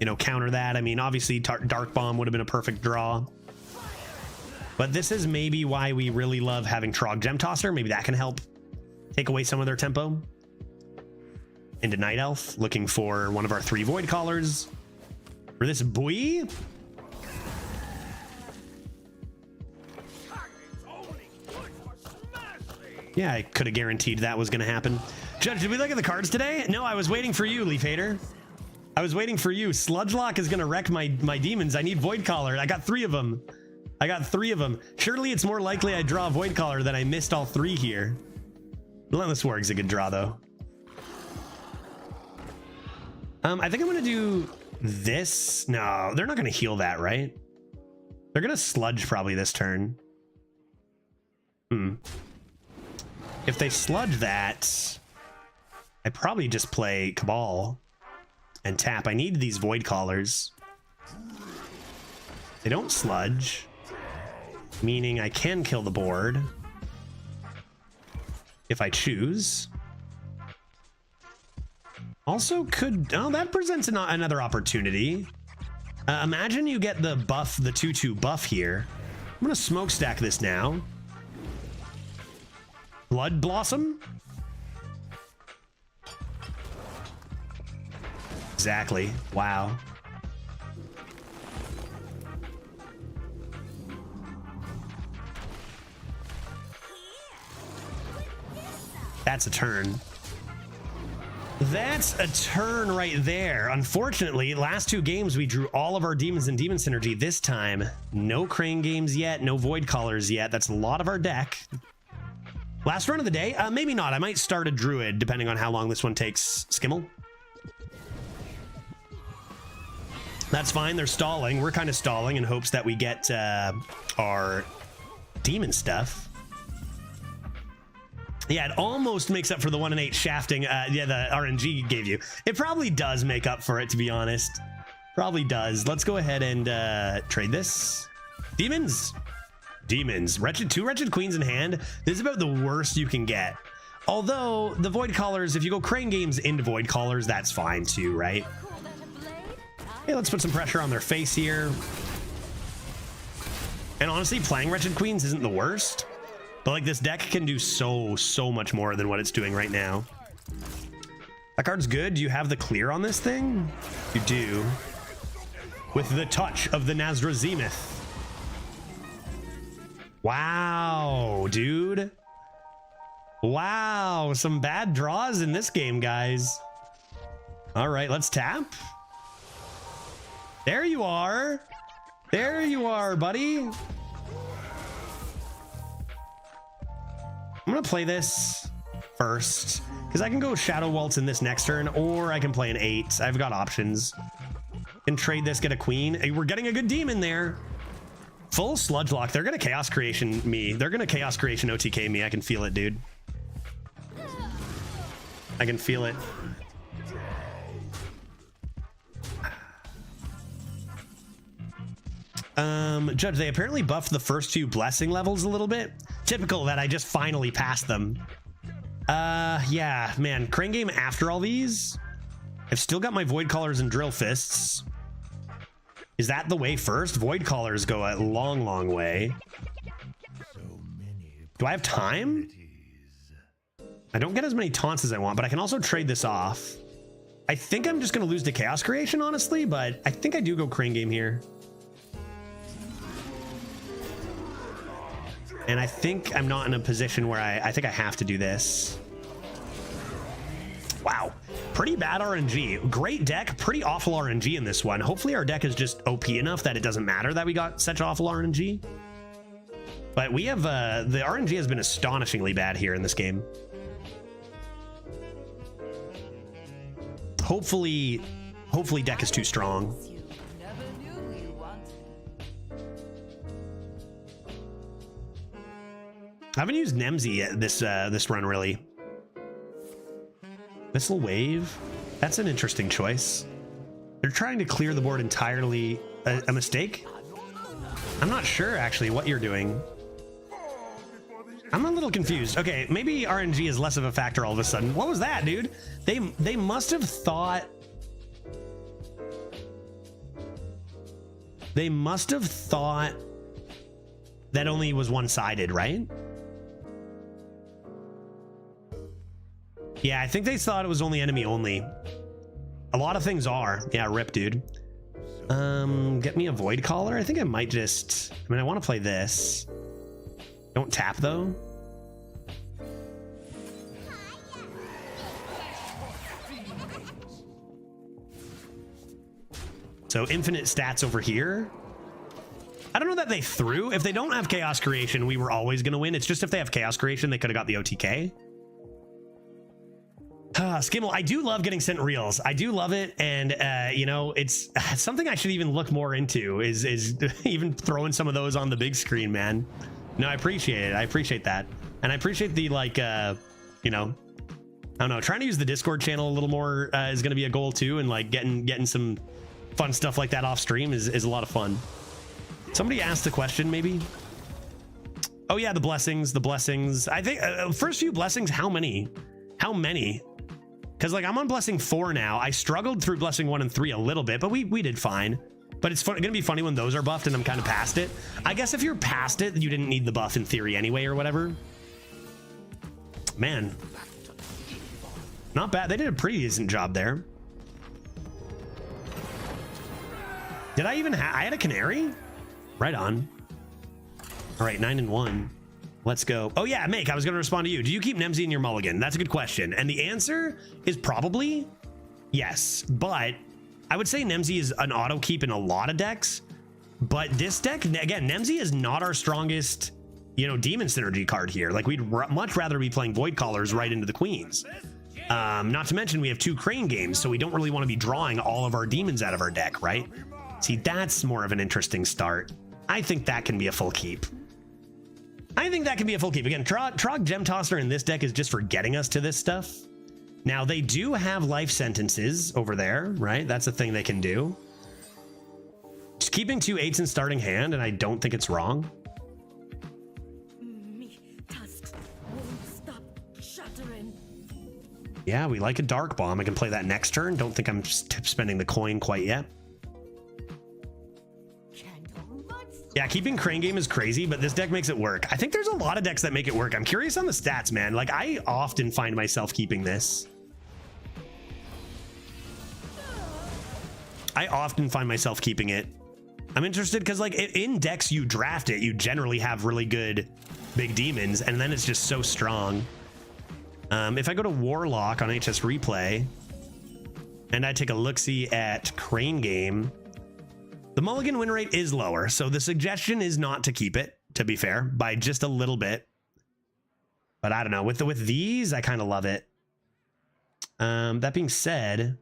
S2: you know, counter that. I mean, obviously Dark Bomb would have been a perfect draw. But this is maybe why we really love having Trog Gem Tosser. Maybe that can help take away some of their tempo. Into Night Elf, looking for one of our 3 Void Callers. For this buoy. Yeah, I could have guaranteed that was going to happen. Judge, did we look at the cards today? No, I was waiting for you, Leaf Hater. I was waiting for you. Sludge Lock is going to wreck my demons. I need Void Caller. I got 3 of them. Surely it's more likely I draw a Void Caller than I missed all 3 here. Relentless Warg's a good draw, though. I think I'm going to do this. No, they're not going to heal that, right? They're going to sludge probably this turn. If they sludge that, I probably just play Cabal and tap. I need these Void Callers. They don't sludge, meaning I can kill the board if I choose. Also could, oh, that presents another opportunity. Imagine you get the buff, the 2/2 buff here. I'm gonna smokestack this now. Blood Blossom? Exactly. Wow. That's a turn. That's a turn right there. Unfortunately, last 2 games we drew all of our demons and demon synergy. This time, no Crane games yet, no Void Callers yet. That's a lot of our deck. Last run of the day? Maybe not. I might start a Druid, depending on how long this one takes. Skimmel? That's fine. They're stalling. We're kind of stalling in hopes that we get our demon stuff. Yeah, it almost makes up for the 1 and 8 shafting. Yeah, the RNG gave you. It probably does make up for it, to be honest. Probably does. Let's go ahead and trade this. Demons. Demons. 2 Wretched Queens in hand. This is about the worst you can get. Although, the Void Callers, if you go Crane games into Void Callers, that's fine too, right? Hey, let's put some pressure on their face here. And honestly, playing Wretched Queens isn't the worst. But like this deck can do so much more than what it's doing right now. That card's good. Do you have the clear on this thing? You do. With the touch of the Nazra Zenith. Wow, dude. Wow, some bad draws in this game, guys. All right, let's tap. There you are. There you are, buddy. I'm gonna play this first because I can go Shadow Waltz in this next turn, or I can play an 8. I've got options. Can trade this, get a queen. Hey, we're getting a good demon there. Full Sludge Lock. They're gonna Chaos Creation me. They're gonna Chaos Creation OTK me. I can feel it, dude. I can feel it. Judge, they apparently buffed the first 2 blessing levels a little bit. Typical that I just finally passed them. Yeah, man, Crane game after all these. I've still got my Void Callers and Drill Fists. Is that the way first? Void Callers go a long way. Do I have time? I don't get as many taunts as I want, but I can also trade this off. I think I'm just gonna lose to Chaos Creation, honestly, but I think I do go Crane game here. And I think I'm not in a position where I think I have to do this. Wow, pretty bad RNG. Great deck, pretty awful RNG in this one. Hopefully our deck is just OP enough that it doesn't matter that we got such awful RNG. But we have, the RNG has been astonishingly bad here in this game. Hopefully deck is too strong.
S6: You never knew you wanted.
S2: I haven't used Nemsy this run really. Missile Wave, that's an interesting choice. They're trying to clear the board entirely. A mistake? I'm not sure actually what you're doing. I'm a little confused. Okay, maybe RNG is less of a factor all of a sudden. What was that, dude? They must have thought. They must have thought that only was one-sided, right? Yeah, I think they thought it was only enemy only. A lot of things are. Yeah, rip, dude. Get me a Void Caller. I think I might just... I mean, I want to play this. Don't tap, though. So infinite stats over here. I don't know that they threw. If they don't have Chaos Creation, we were always going to win. It's just if they have Chaos Creation, they could have got the OTK. Skimmel, I do love getting sent reels. I do love it. And, you know, it's something I should even look more into is even throwing some of those on the big screen, man. No, I appreciate it. I appreciate that. And I appreciate the, like, you know, I don't know, trying to use the Discord channel a little more is going to be a goal too. And like getting some fun stuff like that off stream is a lot of fun. Somebody asked the question maybe. Oh yeah, the blessings. I think first few blessings, how many? Because like I'm on blessing 4 now. I struggled through blessing 1 and 3 a little bit, but we did fine. But it's gonna be funny when those are buffed and I'm kind of past it. I guess if you're past it, you didn't need the buff in theory anyway or whatever. Man, not bad. They did a pretty decent job there. Did I even I had a canary? Right on. All right, 9 and 1. Let's go. Oh yeah, Make, I was going to respond to you. Do you keep Nemsy in your mulligan? That's a good question. And the answer is probably yes. But I would say Nemsy is an auto keep in a lot of decks. But this deck, again, Nemsy is not our strongest, you know, demon synergy card here. Like we'd much rather be playing Void Callers right into the Queens. Not to mention we have 2 Crane games, so we don't really want to be drawing all of our demons out of our deck, right? See, that's more of an interesting start. I think that can be a full keep. Again, Trog Gem Tosser in this deck is just for getting us to this stuff. Now, they do have life sentences over there, right? That's a thing they can do. Just keeping 2 8s in starting hand, and I don't think it's wrong. Yeah, we like a Dark Bomb. I can play that next turn. Don't think I'm spending the coin quite yet. Yeah, keeping Crane Game is crazy, but this deck makes it work. I think there's a lot of decks that make it work. I'm curious on the stats, man. Like, I often find myself keeping this. I often find myself keeping it. I'm interested because, like, in decks you draft it, you generally have really good big demons, and then it's just so strong. If I go to Warlock on HS Replay, and I take a look-see at Crane Game, the mulligan win rate is lower, so the suggestion is not to keep it, to be fair, by just a little bit. But I don't know, with these, I kind of love it. That being said,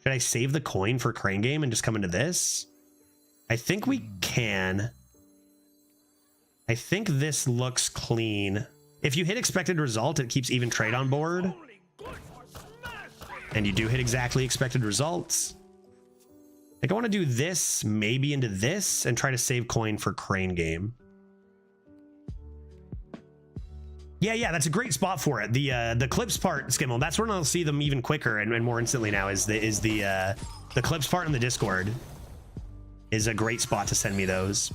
S2: should I save the coin for Crane Game and just come into this? I think we can. I think this looks clean. If you hit expected result, it keeps even trade on board. And you do hit exactly expected results. Like I want to do this maybe into this and try to save coin for Crane Game. Yeah, that's a great spot for it. The clips part, Skimmel, that's when I'll see them even quicker and more instantly now is the clips part in the Discord is a great spot to send me those.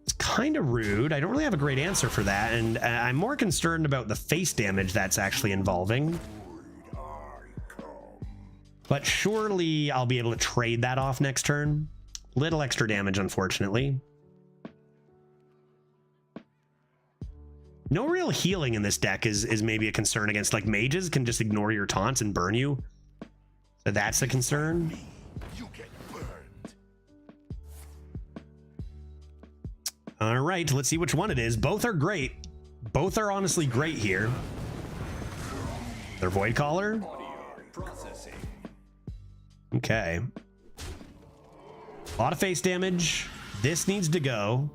S2: It's kind of rude. I don't really have a great answer for that, and I'm more concerned about the face damage that's actually involving. But surely I'll be able to trade that off next turn. Little extra damage, unfortunately. No real healing in this deck is maybe a concern against, like, mages can just ignore your taunts and burn you. So that's a concern.
S5: You get burned.
S2: All right, let's see which one it is. Both are great. Both are honestly great here. Their Void Caller. Okay. A lot of face damage. This needs to go.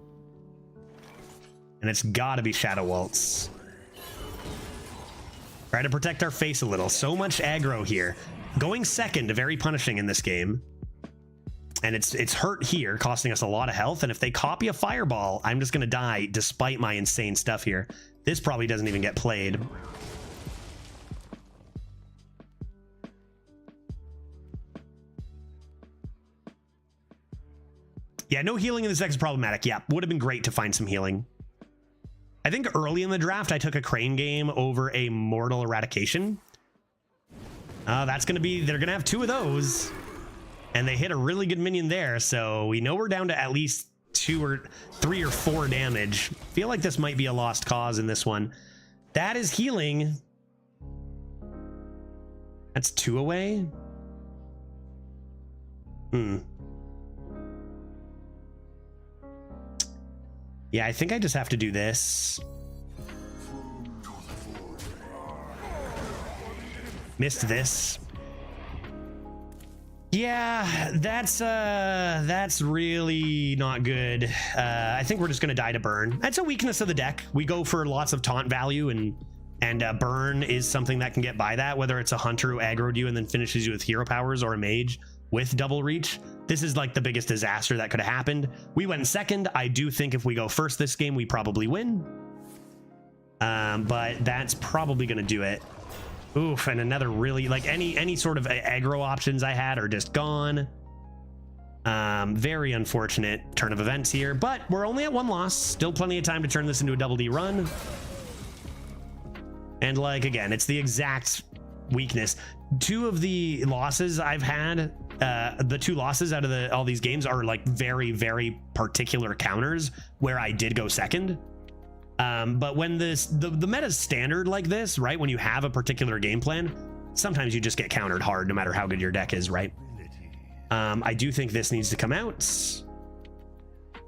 S2: And it's gotta be Shadow Waltz. Try to protect our face a little. So much aggro here. Going second, very punishing in this game. And it's hurt here, costing us a lot of health. And if they copy a Fireball, I'm just gonna die despite my insane stuff here. This probably doesn't even get played. Yeah, no healing in this deck is problematic. Yeah, would have been great to find some healing. I think early in the draft, I took a Crane game over a Mortal Eradication. That's going to be, they're going to have 2 of those. And they hit a really good minion there. So we know we're down to at least 2 or 3 or 4 damage. Feel like this might be a lost cause in this one. That is healing. That's 2 away. Yeah, I think I just have to do this. Missed this. Yeah, that's really not good. I think we're just gonna die to burn. That's a weakness of the deck. We go for lots of taunt value, and burn is something that can get by that, whether it's a hunter who aggroed you and then finishes you with hero powers, or a mage with double reach. This is like the biggest disaster that could have happened. We went second. I do think if we go first this game, we probably win. But that's probably gonna do it. Oof, and another really, like, any sort of aggro options I had are just gone. Very unfortunate turn of events here, but we're only at 1 loss. Still plenty of time to turn this into a double D run. And, like, again, it's the exact weakness. 2 of the losses I've had, the 2 losses out of all these games are like very, very particular counters where I did go second. But when the meta's standard like this, right? When you have a particular game plan, sometimes you just get countered hard no matter how good your deck is, right? I do think this needs to come out.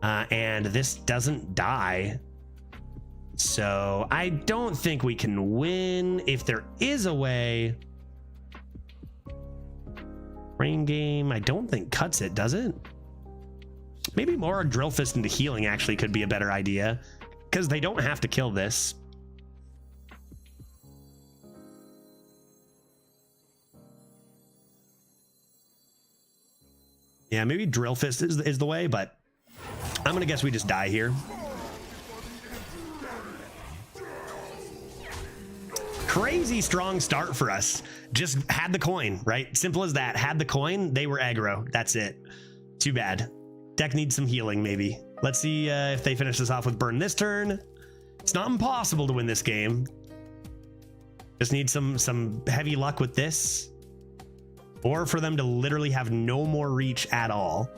S2: And this doesn't die. So I don't think we can win. If there is a way. Rain game, I don't think cuts it, does it? Maybe more Drill Fist into healing actually could be a better idea, because they don't have to kill this. Yeah, maybe Drill Fist is the way, but I'm gonna guess we just die here. Crazy strong start for us. Just had the coin, right? Simple as that. Had the coin, they were aggro. That's it. Too bad. Deck needs some healing, maybe. Let's see if they finish this off with burn this turn. It's not impossible to win this game. Just need some heavy luck with this. Or for them to literally have no more reach at all.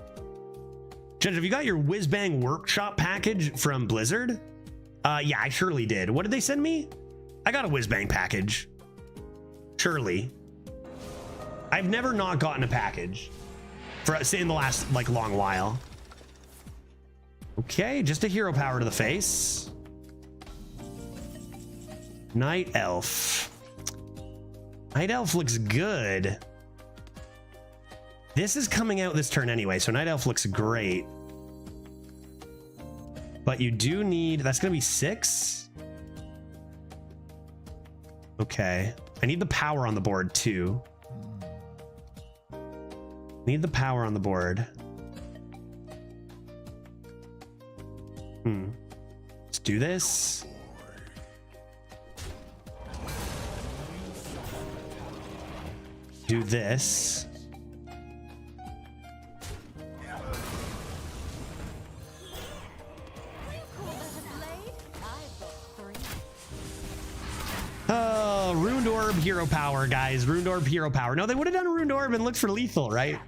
S2: Judge, have you got your Whiz Bang Workshop package from Blizzard? Yeah, I surely did. What did they send me? I got a Whiz Bang package. Surely. I've never not gotten a package for, say, in the last like long while. Okay, just a hero power to the face. Night Elf. Night Elf looks good. This is coming out this turn anyway, so Night Elf looks great. But you do need, that's gonna be 6. Okay, I need the power on the board too. Need the power on the board. Let's do this. Do this. Oh, Ruined Orb hero power, guys. Ruined Orb hero power. No, they would have done Ruined Orb and looked for lethal, right?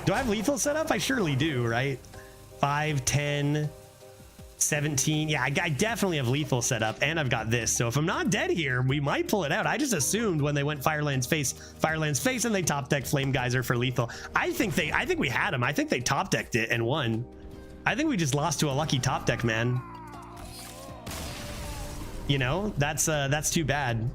S2: Do I have lethal set up? I surely do, right? 5, 10. 17. Yeah, I definitely have lethal set up, and I've got this. So if I'm not dead here, we might pull it out. I just assumed when they went Fireland's Face, and they top decked Flame Geyser for lethal. I think we had him. I think they top decked it and won. I think we just lost to a lucky top deck, man. You know, that's too bad.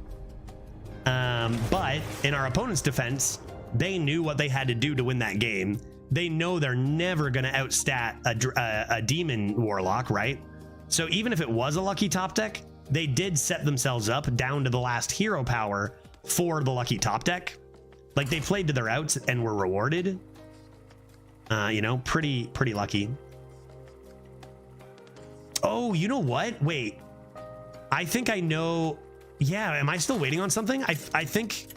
S2: But in our opponent's defense, they knew what they had to do to win that game. They know they're never going to outstat a demon warlock, right? So even if it was a lucky top deck, they did set themselves up down to the last hero power for the lucky top deck. Like, they played to their outs and were rewarded. You know, pretty lucky. Oh, you know what? Wait, I think I know. Yeah, am I still waiting on something? I think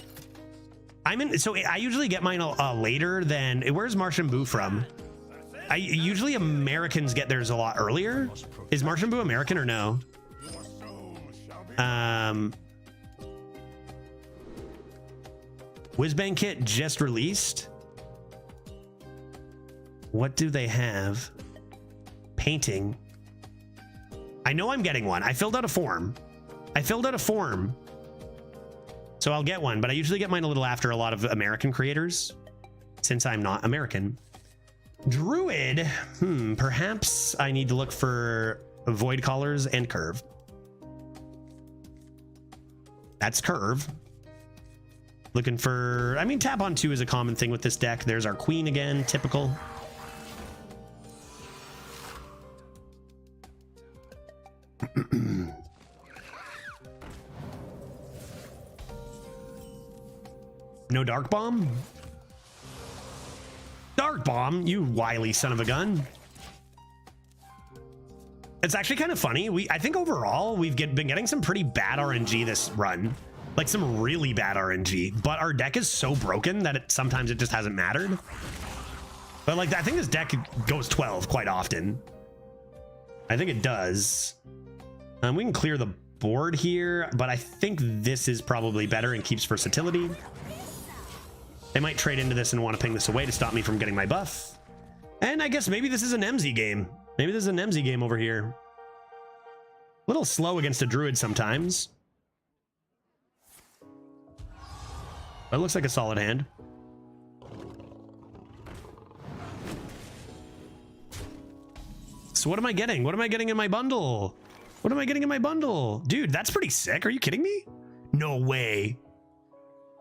S2: I'm in. So I usually get mine later than. Where's Martian Boo from? Usually Americans get theirs a lot earlier. Is Martian Boo American or no? Whizbang Kit just released. What do they have? Painting. I know I'm getting one. I filled out a form. So I'll get one, but I usually get mine a little after a lot of American creators, since I'm not American. Druid. Perhaps I need to look for Void Callers and Curve. That's Curve. Looking for, I mean, tap on 2 is a common thing with this deck. There's our Queen again, typical. No Dark Bomb? Dark Bomb, you wily son of a gun. It's actually kind of funny. I think overall we've been getting some pretty bad RNG this run. Like some really bad RNG, but our deck is so broken that sometimes it just hasn't mattered. But like, I think this deck goes 12 quite often. I think it does. We can clear the board here, but I think this is probably better and keeps versatility. They might trade into this and want to ping this away to stop me from getting my buff. And I guess maybe this is an MZ game. Maybe this is an MZ game over here. A little slow against a druid sometimes. But it looks like a solid hand. So what am I getting? What am I getting in my bundle? What am I getting in my bundle? Dude, that's pretty sick. Are you kidding me? No way.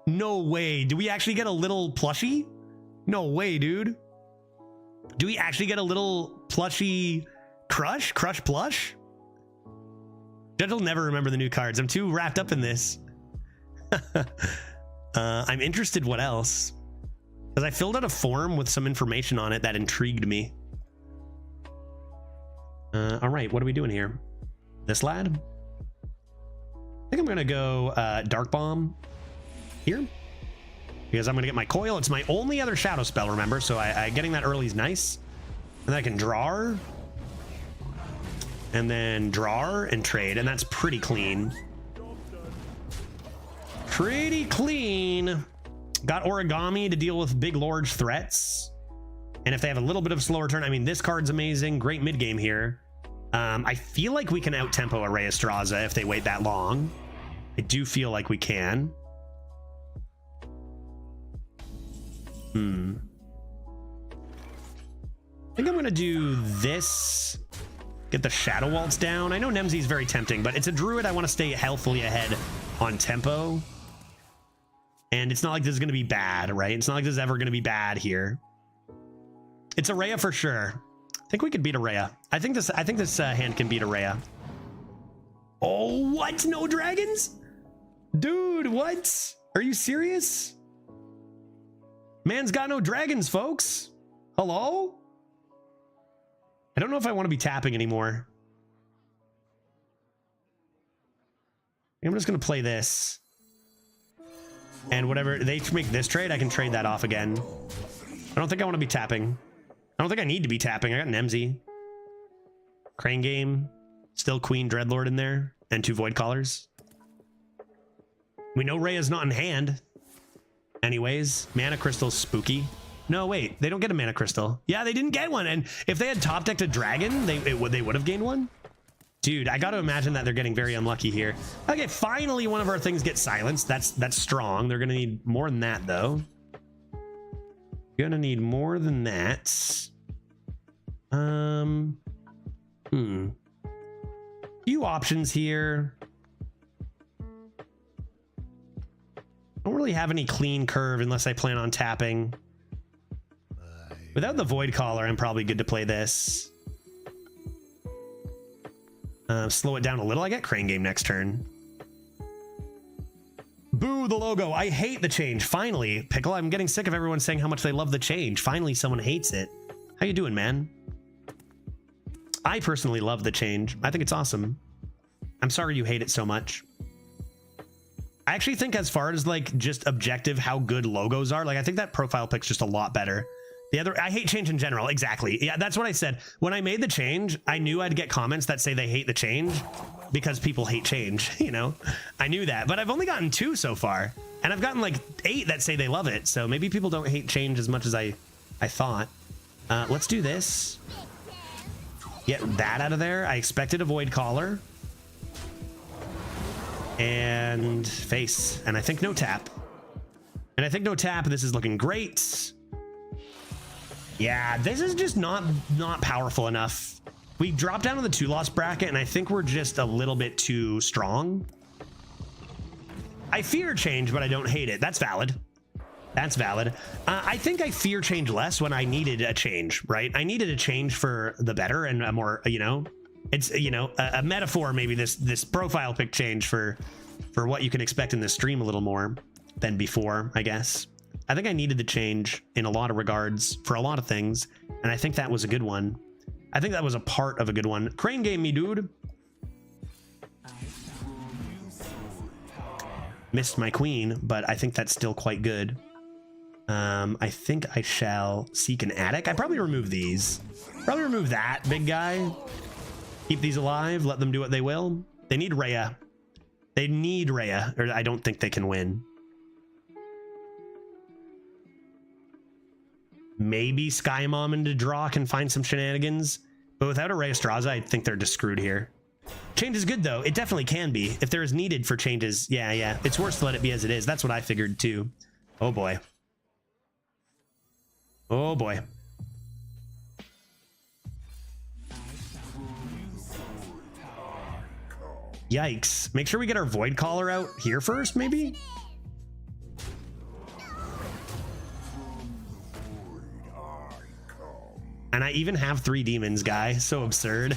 S2: No way. Do we actually get a little plushie? No way, dude. Do we actually get a little plushie Crush plush? Judge will never remember the new cards. I'm too wrapped up in this. I'm interested what else. Because I filled out a form with some information on it that intrigued me. All right, what are we doing here? This lad? I think I'm gonna go Dark Bomb here. Because I'm gonna get my coil. It's my only other shadow spell, remember? So getting that early is nice. And then I can draw her. And then draw her and trade. And that's pretty clean. Pretty clean. Got Origami to deal with big large threats. And if they have a little bit of slower turn, I mean, this card's amazing. Great mid game here. I feel like we can out-tempo a Ray Estraza if they wait that long. I do feel like we can. I think I'm going to do this. Get the Shadow Waltz down. I know Nemzi's very tempting, but it's a druid. I want to stay healthily ahead on tempo. And it's not like this is going to be bad, right? It's not like this is ever going to be bad here. It's a Rhea for sure. I think we could beat a Rhea. I think this hand can beat a Rhea. Oh, what? No dragons? Dude, what? Are you serious? Man's got no dragons, folks. Hello? I don't know if I want to be tapping anymore. I'm just going to play this. And whatever they make this trade, I can trade that off again. I don't think I want to be tapping. I don't think I need to be tapping. I got an MZ. Crane Game. Still Queen Dreadlord in there. And 2 Void Callers. We know Rhea's not in hand. Anyways, Mana Crystal's spooky. No, wait, they don't get a mana crystal. Yeah, they didn't get one. And if they had top decked a dragon, they would have gained one. Dude, I got to imagine that they're getting very unlucky here. Okay, finally one of our things gets silenced. That's strong. They're going to need more than that, though. Gonna need more than that. Few options here. Don't really have any clean curve unless I plan on tapping. Without the Void Collar, I'm probably good to play this. Slow it down a little. I get Crane Game next turn. Boo the logo. I hate the change. Finally, Pickle, I'm getting sick of everyone saying how much they love the change. Finally, someone hates it. How you doing, man? I personally love the change. I think it's awesome. I'm sorry you hate it so much. I actually think as far as like just objective how good logos are, like I think that profile pic's just a lot better. The other, I hate change in general. Exactly. Yeah, that's what I said. When I made the change, I knew I'd get comments that say they hate the change because people hate change, you know? I knew that, but I've only gotten 2 so far. And I've gotten like 8 that say they love it. So maybe people don't hate change as much as I thought. Let's do this. Get that out of there. I expected a Void Collar. And face. And I think no tap. And I think no tap. This is looking great. Yeah, this is just not powerful enough. We dropped down to the 2-loss bracket, and I think we're just a little bit too strong. I fear change, but I don't hate it. That's valid. That's valid. I think I fear change less when I needed a change, right? I needed a change for the better and a more, you know, it's, you know, a metaphor, maybe this profile pic change for what you can expect in this stream a little more than before, I guess. I think I needed the change in a lot of regards for a lot of things, and I think that was a good one. I think that was a part of a good one. Crane game me, dude. Missed my queen, but I think that's still quite good. I think I shall seek an attic. I probably remove these. Probably remove that big guy. Keep these alive. Let them do what they will. They need Rhea. They need Rhea, or I don't think they can win. Maybe Sky Mom into draw can find some shenanigans, but without a Rhea Straza, I think they're just screwed here. Change is good though. It definitely can be if there is needed for changes. Yeah. It's worse to let it be as it is. That's what I figured too. Oh boy. Oh boy. Yikes. Make sure we get our Void Collar out here first, maybe? And I even have 3 demons, guy. So absurd.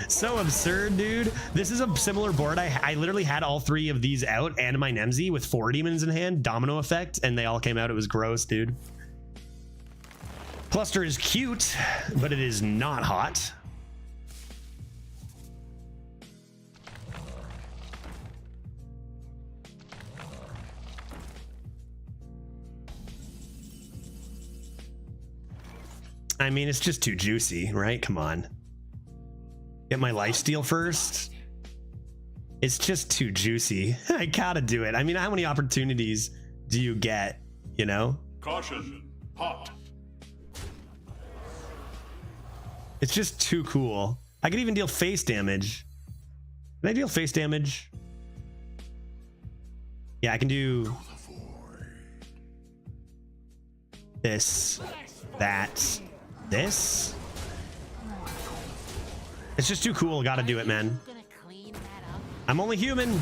S2: So absurd, dude. This is a similar board. I literally had all 3 of these out and my Nemzi with 4 demons in hand, domino effect, and they all came out. It was gross, dude. Cluster is cute, but it is not hot. I mean, it's just too juicy, right? Come on. Get my lifesteal first. It's just too juicy. I gotta do it. I mean, how many opportunities do you get, you know?
S5: Caution. Hot.
S2: It's just too cool. I could even deal face damage. Can I deal face damage? Yeah, I can do this, that, this. It's just too cool. Gotta do it, man. I'm only human.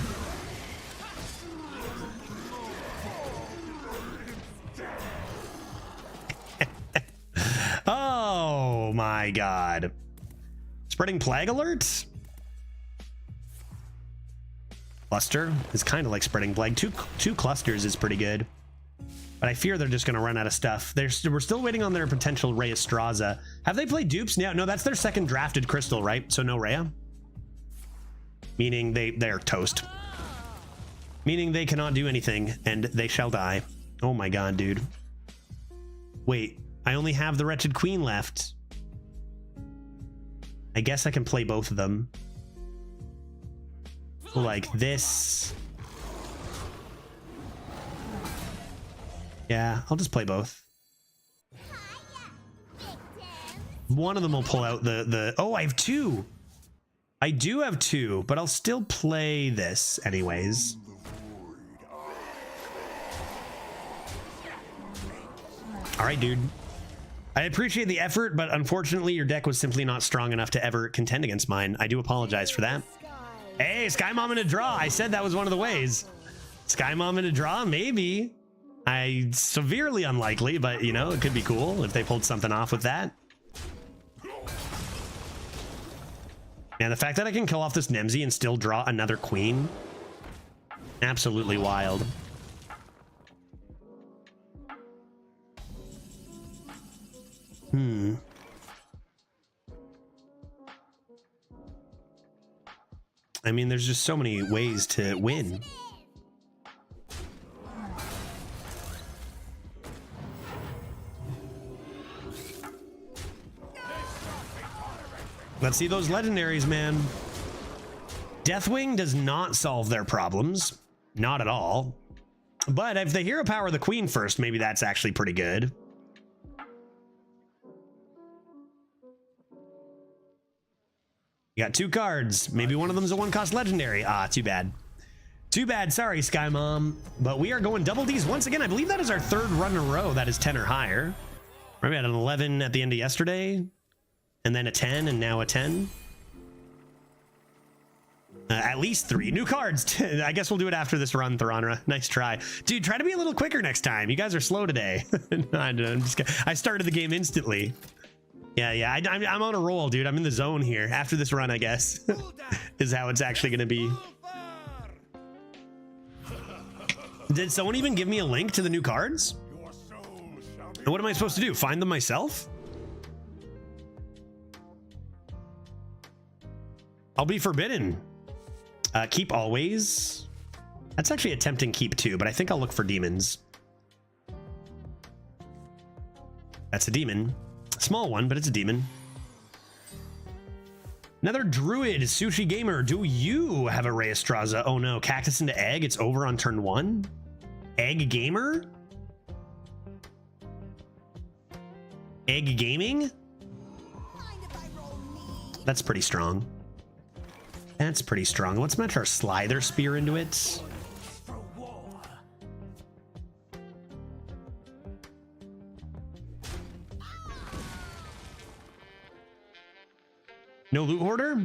S2: Oh my god. Spreading plague alert? Cluster is kind of like spreading plague. Two clusters is pretty good. But I fear they're just going to run out of stuff. We're still waiting on their potential Rhea Straza. Have they played dupes? No, that's their second drafted crystal, right? So no Rhea. Meaning they're toast. Meaning they cannot do anything and they shall die. Oh my god, dude. Wait, I only have the Wretched Queen left. I guess I can play both of them. Like this. Yeah, I'll just play both. One of them will pull out the oh, I have two. I do have two, but I'll still play this anyways. All right, dude. I appreciate the effort, but unfortunately your deck was simply not strong enough to ever contend against mine. I do apologize for that. Hey, Sky Mom in a draw. I said that was one of the ways. Sky Mom in a draw, maybe. Severely unlikely, but you know, it could be cool if they pulled something off with that. And the fact that I can kill off this Nemsy and still draw another queen, absolutely wild. I mean, there's just so many ways to win. Let's see those legendaries, man. Deathwing does not solve their problems. Not at all. But if they hero power the queen first, maybe that's actually pretty good. You got two cards. Maybe one of them's a one-cost legendary. Ah, too bad. Too bad. Sorry, Sky Mom. But we are going double Ds once again. I believe that is our third run in a row. That is 10 or higher. Maybe had an 11 at the end of yesterday. And then a 10 and now a 10. At least 3 new cards. I guess we'll do it after this run, Tharanra. Nice try. Dude, try to be a little quicker next time. You guys are slow today. I started the game instantly. Yeah, I'm on a roll, dude. I'm in the zone here. After this run, I guess, is how it's actually going to be. Did someone even give me a link to the new cards? And what am I supposed to do? Find them myself? I'll be forbidden. Keep always. That's actually a tempting keep too, but I think I'll look for demons. That's a demon. Small one, but it's a demon. Another druid, Sushi Gamer. Do you have a Ray Estraza? Oh no, Cactus into Egg. It's over on turn 1. Egg Gamer? Egg Gaming? That's pretty strong. That's pretty strong. Let's match our Slither Spear into it. No loot hoarder?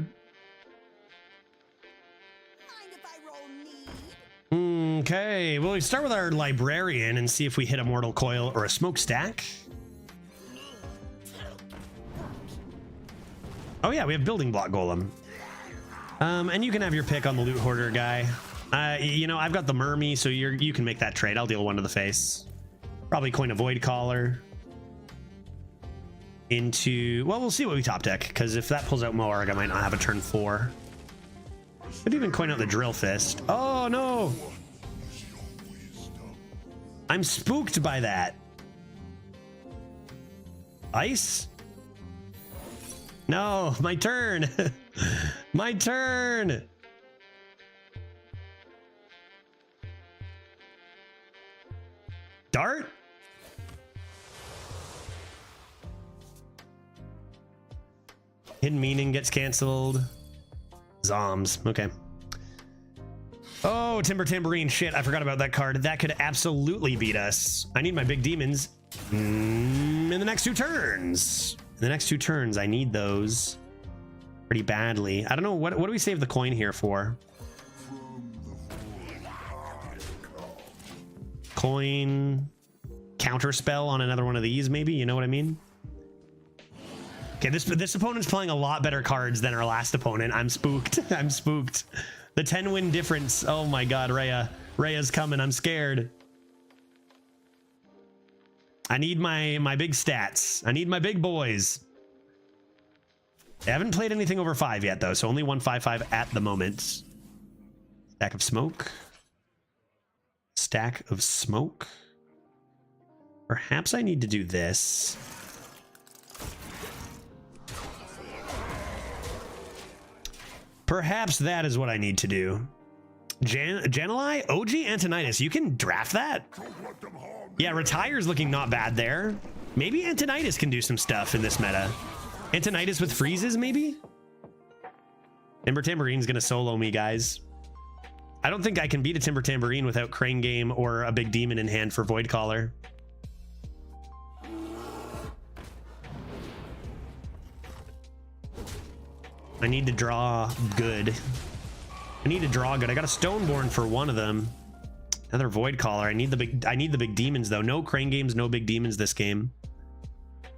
S2: Okay, well, we start with our librarian and see if we hit a mortal coil or a smokestack. Oh yeah, we have building block golem. And you can have your pick on the loot hoarder guy. You know, I've got the Mermy, so you can make that trade. I'll deal one to the face. Probably coin a Void Caller. Into, well, we'll see what we top deck, because if that pulls out Moarg, I might not have a turn 4. Could even coin out the Drill Fist. Oh no! I'm spooked by that. Ice? No, my turn. My turn. Dart? Hidden Meaning gets canceled. Zoms. Okay. Oh, Timber Tambourine. Shit, I forgot about that card. That could absolutely beat us. I need my big demons in the next 2 turns. In the next 2 turns, I need those pretty badly. I don't know. What do we save the coin here for? Coin. Counter spell on another one of these, maybe? You know what I mean? Okay, this opponent's playing a lot better cards than our last opponent. I'm spooked. I'm spooked. The 10-win difference. Oh my god, Rhea. Rhea's coming. I'm scared. I need my big stats. I need my big boys. I haven't played anything over 5 yet, though, so only 1/5/5 at the moment. Stack of smoke. Stack of smoke. Perhaps I need to do this. Perhaps that is what I need to do. Janelai? OG Antonitis. You can draft that? Yeah, Retire's looking not bad there. Maybe Antonitis can do some stuff in this meta. Antonitis with freezes, maybe? Timber Tamborine's gonna solo me, guys. I don't think I can beat a Timber Tambourine without Crane Game or a big demon in hand for Void Caller. I need to draw good. I need to draw good. I got a Stoneborn for one of them. Another Void Caller. I need the big demons though. No Crane Games, no big demons this game.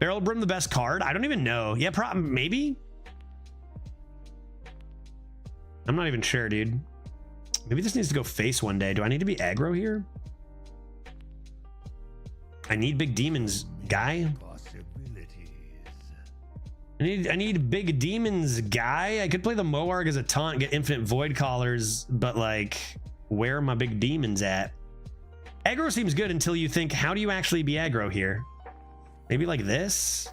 S2: Barrel Brim the best card? I don't even know. Yeah, maybe. I'm not even sure, dude. Maybe this needs to go face one day. Do I need to be aggro here? I need big demons, guy. I need big demons, guy. I could play the Moarg as a taunt, get infinite Void Callers, but like, where are my big demons at? Aggro seems good until you think, how do you actually be aggro here? Maybe like this?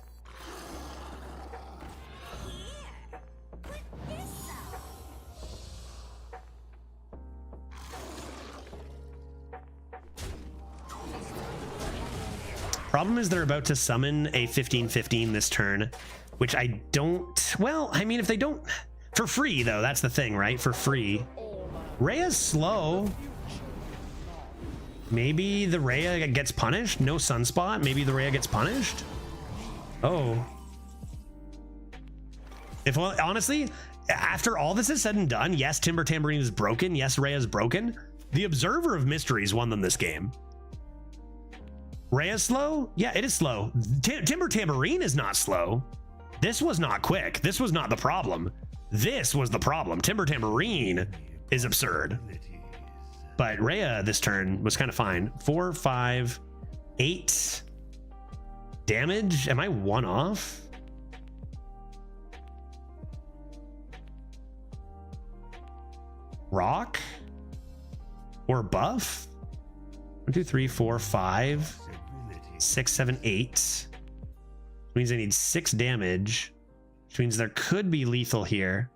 S2: Problem is they're about to summon a 15/15 this turn, which I don't, well, I mean, if they don't, for free though, that's the thing, right? For free. Rhea's slow. Maybe the Rhea gets punished? No Sunspot? Maybe the Rhea gets punished? Oh. Well, honestly, after all this is said and done, yes, Timber Tambourine is broken. Yes, Rhea is broken. The Observer of Mysteries won them this game. Rhea's slow? Yeah, it is slow. Timber Tambourine is not slow. This was not quick. This was not the problem. This was the problem. Timber Tambourine is absurd. But Rhea this turn was kind of fine. 4, 5, 8 damage. Am I one off? Rock? Or buff? 1, 2, 3, 4, 5, 6, 7, 8. Which means I need 6 damage. Which means there could be lethal here.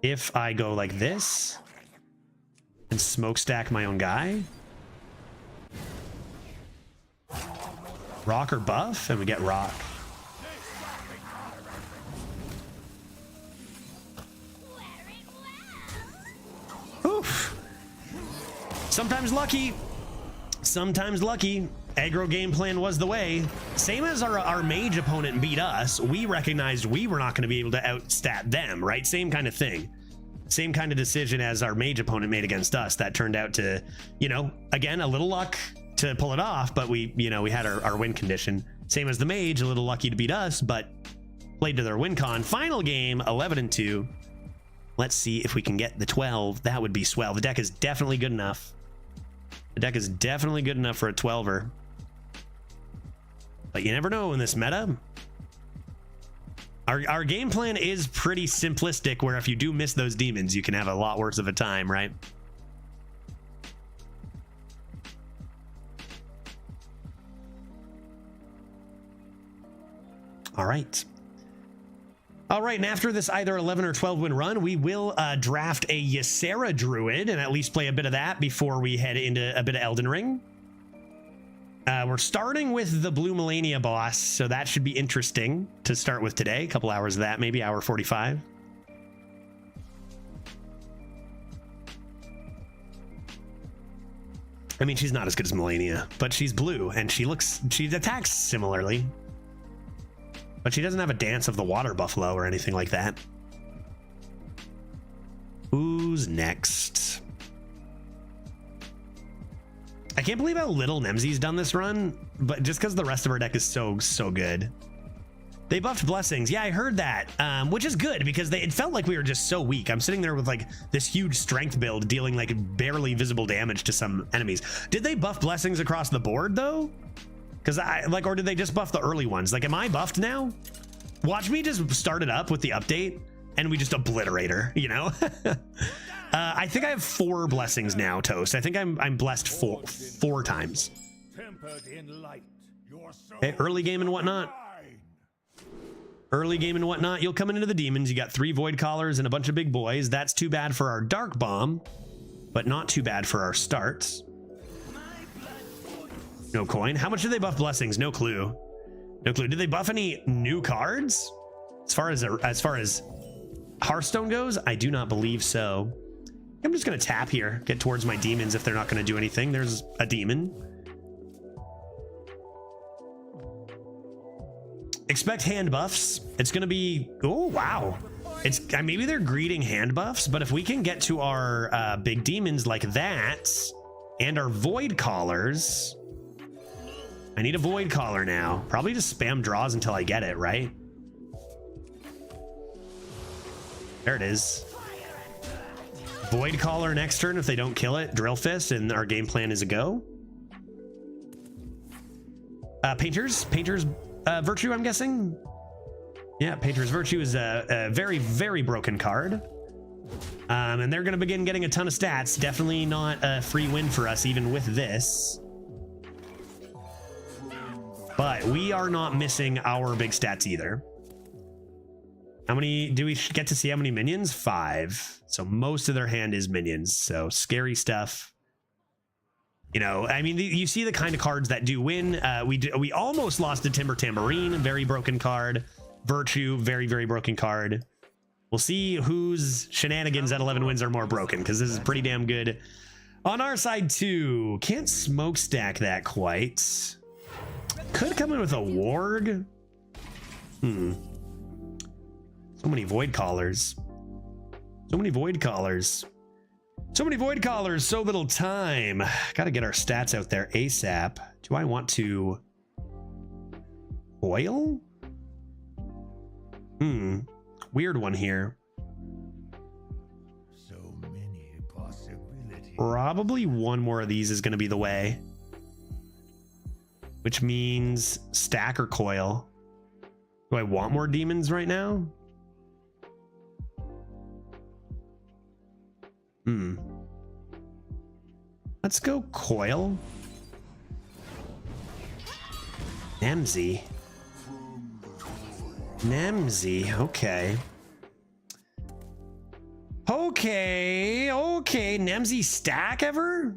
S2: If I go like this and smokestack my own guy. Rock or buff? And we get rock. Oof. Sometimes lucky. Sometimes lucky. Aggro game plan was the way. Same as our mage opponent beat us, we recognized we were not going to be able to outstat them, right? Same kind of thing. Same kind of decision as our mage opponent made against us. That turned out to, you know, again, a little luck to pull it off, but we had our win condition. Same as the mage, a little lucky to beat us, but played to their win con. Final game, 11-2. Let's see if we can get the 12. That would be swell. The deck is definitely good enough. The deck is definitely good enough for a 12er. But you never know in this meta. Our game plan is pretty simplistic, where if you do miss those demons, you can have a lot worse of a time, right? All right. All right, and after this either 11 or 12 win run, we will draft a Ysera Druid and at least play a bit of that before we head into a bit of Elden Ring. We're starting with the blue Melania boss, so that should be interesting to start with today. A couple hours of that, maybe hour 45. I mean, she's not as good as Melania, but she's blue and she attacks similarly. But she doesn't have a Dance of the Water Buffalo or anything like that. Who's next? I can't believe how little Nemzi's done this run, but just because the rest of our deck is so good. They buffed Blessings. Yeah, I heard that, which is good because it felt like we were just so weak. I'm sitting there with like this huge strength build dealing like barely visible damage to some enemies. Did they buff Blessings across the board though? Because or did they just buff the early ones? Like, am I buffed now? Watch me just start it up with the update and we just obliterate her, you know? I think I have 4 blessings now, Toast. I think I'm blessed four times. Okay, early game and whatnot. Early game and whatnot. You'll come into the demons. You got 3 void collars and a bunch of big boys. That's too bad for our dark bomb, but not too bad for our starts. No coin. How much did they buff blessings? No clue. No clue. Did they buff any new cards? As far as Hearthstone goes, I do not believe so. I'm just gonna tap here, get towards my demons if they're not gonna do anything. There's a demon. Expect hand buffs. It's gonna be, oh wow. It's maybe they're greeting hand buffs, but if we can get to our big demons like that and our void callers, I need a void caller now. Probably just spam draws until I get it, right? There it is. Void caller next turn if they don't kill it. Drill fist, and our game plan is a go. Painter's Virtue, I'm guessing. Yeah, Painter's Virtue is a very, very broken card. And they're going to begin getting a ton of stats. Definitely not a free win for us, even with this. But we are not missing our big stats either. How many do we get to see? How many minions? 5. So most of their hand is minions. So scary stuff. You know, I mean, you see the kind of cards that do win. We almost lost to Timber Tambourine, very broken card. Virtue, very, very broken card. We'll see whose shenanigans at 11 wins are more broken, because this is pretty damn good. On our side too, can't smokestack that quite. Could come in with a warg. So many void callers. So many void callers. So many void callers, so little time. Gotta get our stats out there ASAP. Do I want to oil? Weird one here.
S5: So many possibilities.
S2: Probably one more of these is gonna be the way. Which means stack or coil. Do I want more demons right now? Let's go coil. Nemsy. Okay. Okay. Nemsy stack ever?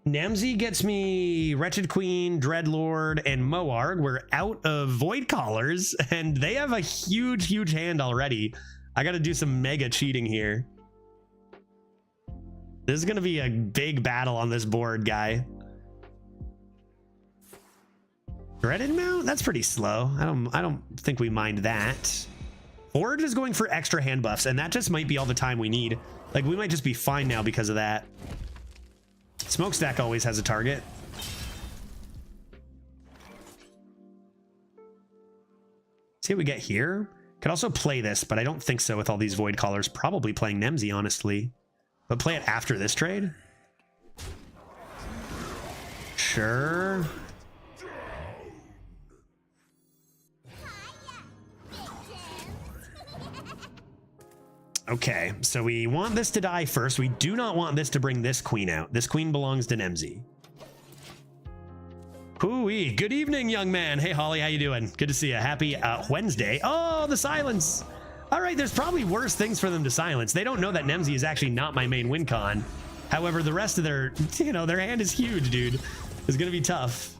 S2: Nemsy gets me Wretched Queen, Dreadlord, and Moarg. We're out of Void Callers, and they have a huge, huge hand already. I gotta do some mega cheating here. This is gonna be a big battle on this board, guy. Dreaded Mount? That's pretty slow. I don't think we mind that. Forge is going for extra hand buffs, and that just might be all the time we need. Like, we might just be fine now because of that. Smokestack always has a target. See what we get here. Could also play this, but I don't think so with all these Void Callers. Probably playing Nemsy, honestly. But play it after this trade? Sure. Okay, so we want this to die first. We do not want this to bring this queen out. This queen belongs to Nemsy. Hooey, good evening, young man. Hey, Holly, how you doing? Good to see you. Happy Wednesday. Oh, the silence. All right, there's probably worse things for them to silence. They don't know that Nemsy is actually not my main win con. However, the rest of their, their hand is huge, dude. It's gonna be tough.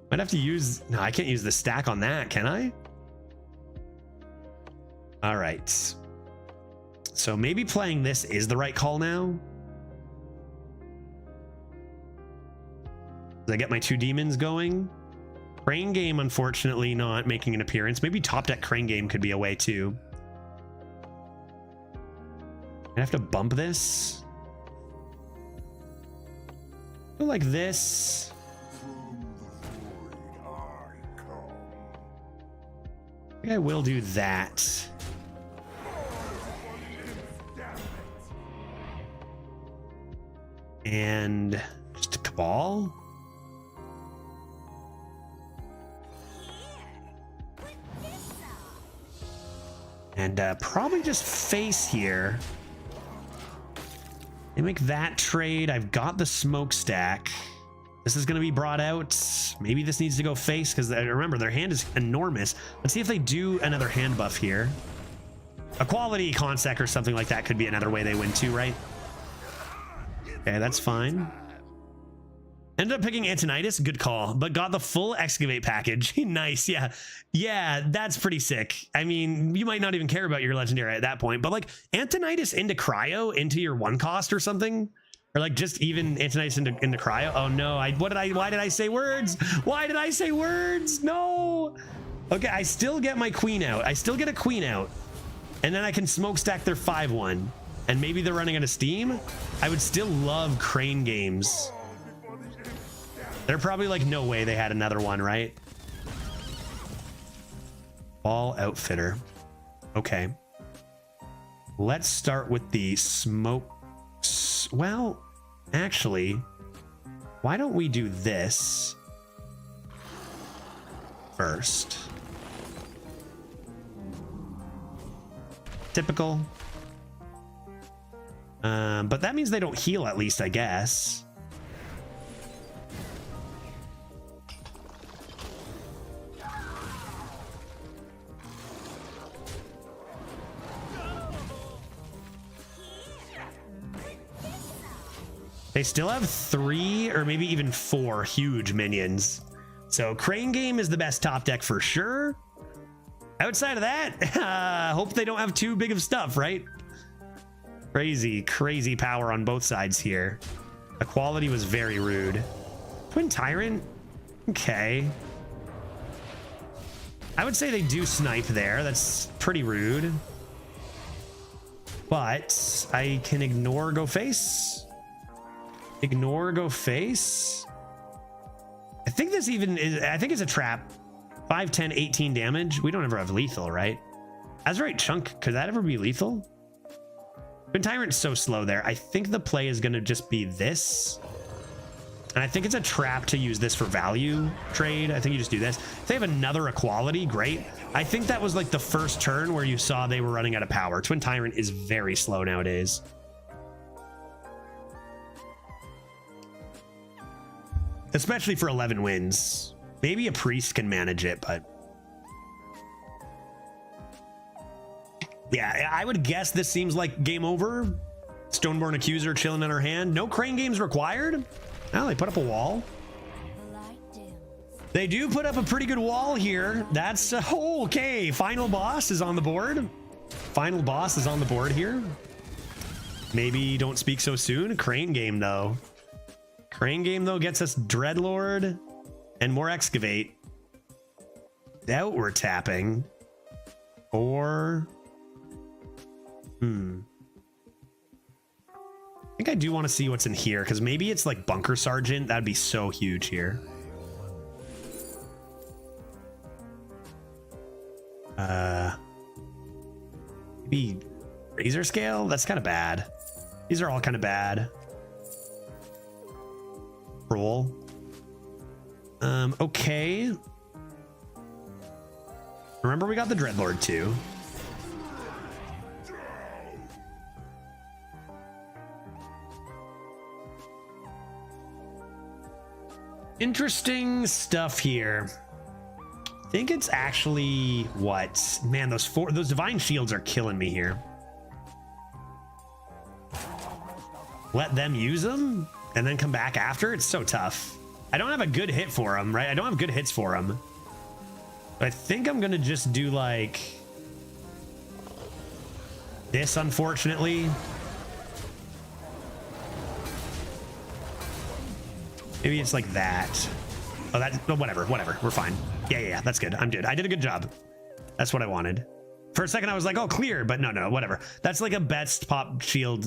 S2: Might have to use, no, I can't use the stack on that, can I? All right. So maybe playing this is the right call now. Did I get my 2 demons going? Crane Game, unfortunately, not making an appearance. Maybe top deck Crane Game could be a way too. I have to bump this. Go like this. I think I will do that. And just a Cabal. And probably just face here. They make that trade. I've got the smokestack. This is going to be brought out. Maybe this needs to go face because remember, their hand is enormous. Let's see if they do another hand buff here. A quality consec or something like that could be another way they win too, right? Okay, that's fine. Ended up picking Antonitis, good call, but got the full excavate package. Nice, yeah. Yeah, that's pretty sick. I mean, you might not even care about your legendary at that point, but like Antonitis into cryo into your 1 cost or something, or like just even Antonitis into cryo. Oh no, why did I say words? Why did I say words? No. Okay, I still get my queen out. I still get a queen out, and then I can smokestack their 5-1, and maybe they're running out of steam. I would still love Crane games. They're probably like, no way they had another one, right? Ball outfitter. Okay. Let's start with the smoke. Well, actually, why don't we do this first? Typical. But that means they don't heal, at least, I guess. They still have 3 or maybe even 4 huge minions. So Crane game is the best top deck for sure. Outside of that, hope they don't have too big of stuff, right? Crazy power on both sides here. Equality was very rude. Twin Tyrant? Okay. I would say they do snipe there. That's pretty rude. But I can ignore go face. Ignore go face. I think this even is, I think it's a trap. 5, 10, 18 damage. We don't ever have lethal, right? Azurite Chunk, could that ever be lethal? Twin Tyrant's so slow there. I think the play is going to just be this. And I think it's a trap to use this for value trade. I think you just do this. If they have another equality, great. I think that was like the first turn where you saw they were running out of power. Twin Tyrant is very slow nowadays. Especially for 11 wins. Maybe a priest can manage it, but yeah, I would guess this seems like game over. Stoneborn Accuser chilling in her hand. No Crane games required. Well, they put up a wall. They do put up a pretty good wall here. That's okay. Final boss is on the board. Final boss is on the board here. Maybe don't speak so soon. Crane game though. Crane game though gets us Dreadlord and more excavate. Doubt we're tapping. Or I think I do want to see what's in here, because maybe it's like Bunker Sergeant. That'd be so huge here. Maybe Razor Scale? That's kind of bad. These are all kind of bad. Roll. Okay. Remember, we got the Dreadlord too. Interesting stuff here. I think it's actually what? Man, those divine shields are killing me here. Let them use them and then come back after. It's so tough. I don't have a good hit for them, right? I don't have good hits for them. But I think I'm gonna just do like this, unfortunately. Maybe it's like that. Oh, whatever, we're fine. Yeah, that's good. I'm good. I did a good job. That's what I wanted. For a second, I was like, oh, clear, but no, whatever. That's like a best pop shield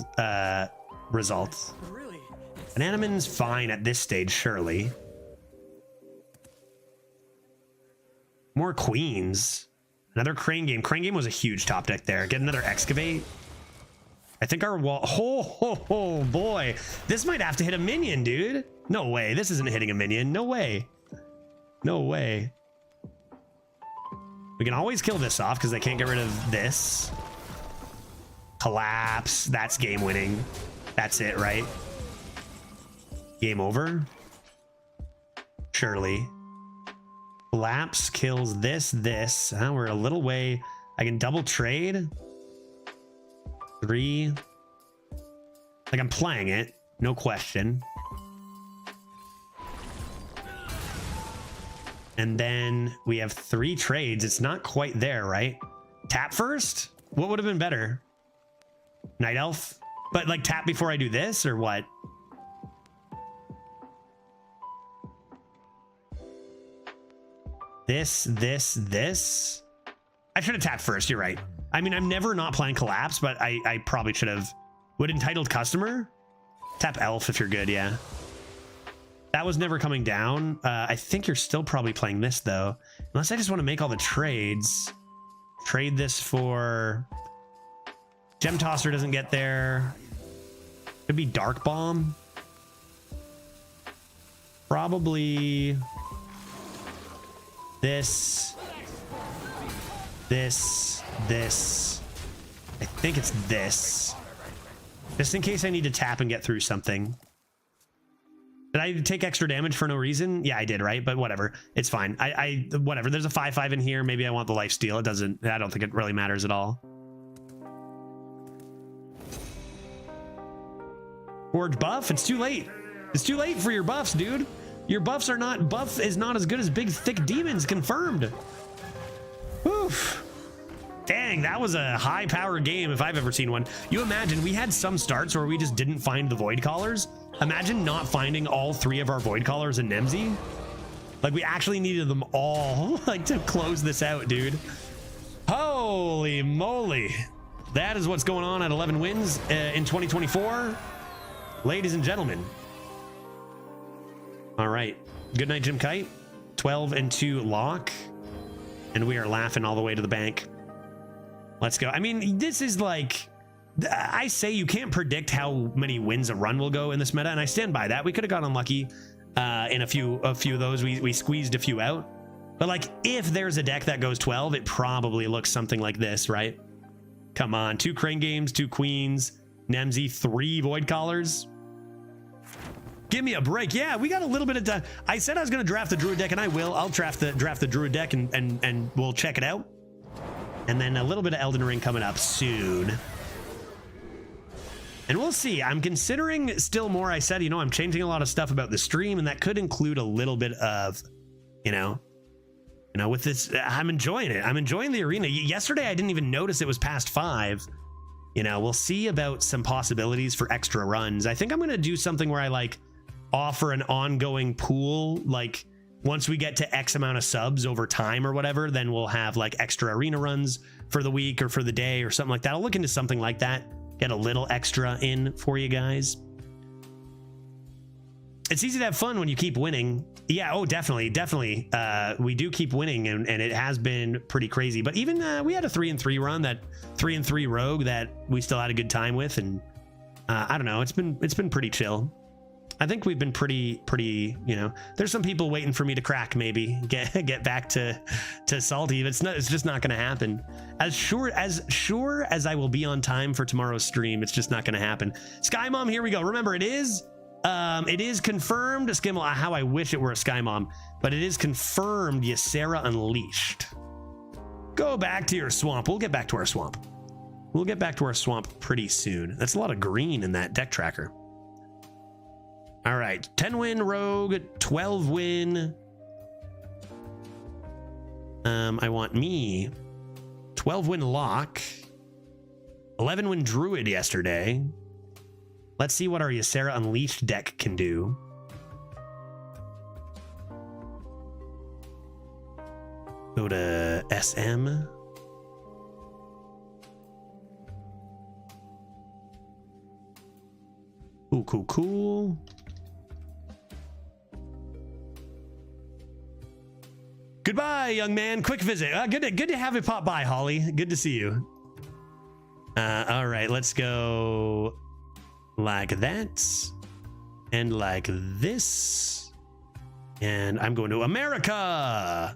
S2: result. An Animan's fine at this stage, surely. More queens. Another Crane game. Crane game was a huge top deck there. Get another excavate. I think our wall. Oh boy. This might have to hit a minion, dude. No way. This isn't hitting a minion. No way. No way. We can always kill this off because they can't get rid of this. Collapse. That's game winning. That's it, right? Game over. Surely. Collapse kills this. We're a little way. I can double trade. 3. Like, I'm playing it. No question. And then we have 3 trades. It's not quite there, right? Tap first? What would have been better? Night Elf? But like tap before I do this or what? This. I should have tapped first, you're right. I mean, I'm never not playing Collapse, but I probably should have. Would Entitled Customer? Tap Elf if you're good, yeah. That was never coming down. I think you're still probably playing this though. Unless I just want to make all the trades. Trade this for... Gem Tosser doesn't get there. Could be Dark Bomb. Probably... This. I think it's this. Just in case I need to tap and get through something. Did I take extra damage for no reason? Yeah, I did, right? But whatever. It's fine. Whatever. There's a 5/5 in here. Maybe I want the lifesteal. It doesn't... I don't think it really matters at all. Forge buff? It's too late. It's too late for your buffs, dude. Your buffs are not... Buff is not as good as big, thick demons. Confirmed. Oof. Dang, that was a high-power game if I've ever seen one. You imagine, we had some starts where we just didn't find the Void Callers. Imagine not finding all 3 of our Void Callers in Nemsy. Like, we actually needed them all, like, to close this out, dude. Holy moly. That is what's going on at 11 wins in 2024. Ladies and gentlemen. All right. Good night, Jim Kite. 12-2 lock. And we are laughing all the way to the bank. Let's go. I mean, this is like... I say you can't predict how many wins a run will go in this meta, and I stand by that. We could have got unlucky in a few of those. We squeezed a few out. But like, if there's a deck that goes 12, it probably looks something like this, right? Come on. 2 Crane Games, 2 Queens, Nemsy, 3 Void Callers. Give me a break. Yeah, we got a little bit of time. I said I was going to draft the Druid deck, and I will. I'll draft the Druid deck, and we'll check it out. And then a little bit of Elden Ring coming up soon. And we'll see. I'm considering still more. I said, I'm changing a lot of stuff about the stream, and that could include a little bit of, with this. I'm enjoying it. I'm enjoying the arena. Yesterday, I didn't even notice it was past 5. We'll see about some possibilities for extra runs. I think I'm going to do something where I offer an ongoing pool. Like once we get to X amount of subs over time or whatever, then we'll have extra arena runs for the week or for the day or something like that. I'll look into something like that. Get a little extra in for you guys. It's easy to have fun when you keep winning. Yeah, oh, definitely. We do keep winning, and it has been pretty crazy. But even we had a 3-3 run, that 3-3 rogue that we still had a good time with, and I don't know. It's been pretty chill. I think we've been pretty. There's some people waiting for me to crack, maybe get back to salty, but it's just not going to happen. As sure as I will be on time for tomorrow's stream, it's just not going to happen. Sky Mom, here we go. Remember, it is confirmed. Skimmel, how I wish it were a Sky Mom, but it is confirmed. Ysera Unleashed. Go back to your swamp. We'll get back to our swamp. We'll get back to our swamp pretty soon. That's a lot of green in that deck tracker. All right, 10-win rogue, 12-win. I want me 12-win lock, 11-win druid yesterday. Let's see what our Ysera Unleashed deck can do. Go to SM. Ooh, cool. Goodbye, young man. Quick visit. Good to have you pop by, Holly. Good to see you. All right, let's go like that and like this. And I'm going to America,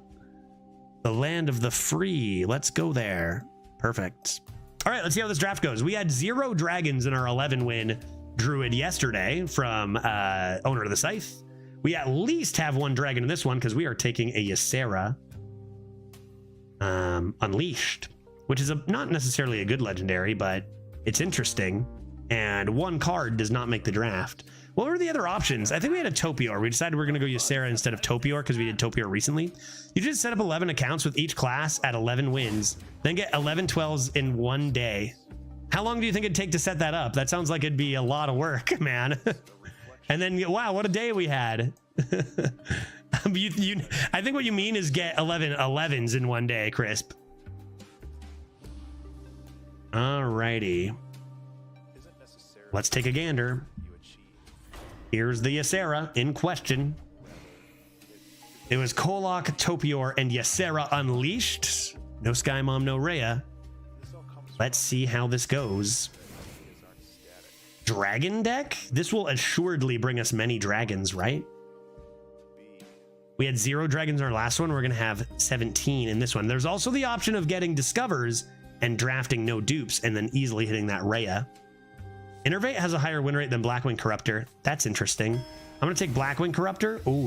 S2: the land of the free. Let's go there. Perfect. All right, let's see how this draft goes. We had 0 dragons in our 11-win druid yesterday from owner of the Scythe. We at least have 1 dragon in this one because we are taking a Ysera Unleashed, which is not necessarily a good legendary, but it's interesting. And 1 card does not make the draft. What were the other options? I think we had a Topior. We decided we're going to go Ysera instead of Topior because we did Topior recently. You just set up 11 accounts with each class at 11 wins, then get 11 12s in one day. How long do you think it'd take to set that up? That sounds like it'd be a lot of work, man. And then, wow, what a day we had. I think what you mean is get 11 11s in one day, Crisp. Alrighty. Let's take a gander. Here's the Ysera in question. It was Kolok, Topior, and Ysera Unleashed. No Sky Mom, no Rhea. Let's see how this goes. Dragon deck? This will assuredly bring us many dragons, right? We had 0 dragons in our last one. We're going to have 17 in this one. There's also the option of getting Discovers and drafting no dupes and then easily hitting that Rhea. Innervate has a higher win rate than Blackwing Corruptor. That's interesting. I'm going to take Blackwing Corruptor. Oh,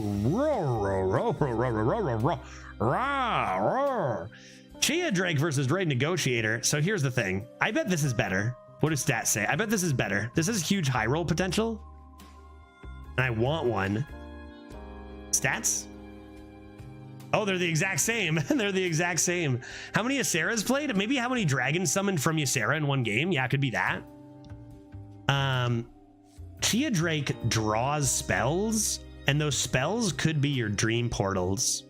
S2: Chia Drake versus Raid Negotiator. So here's the thing. I bet this is better. What do stats say? I bet this is better. This has huge high roll potential. And I want one. Stats? Oh, they're the exact same. They're the exact same. How many Yseras played? Maybe how many dragons summoned from Ysera in one game? Yeah, it could be that. Chia Drake draws spells, and those spells could be your dream portals.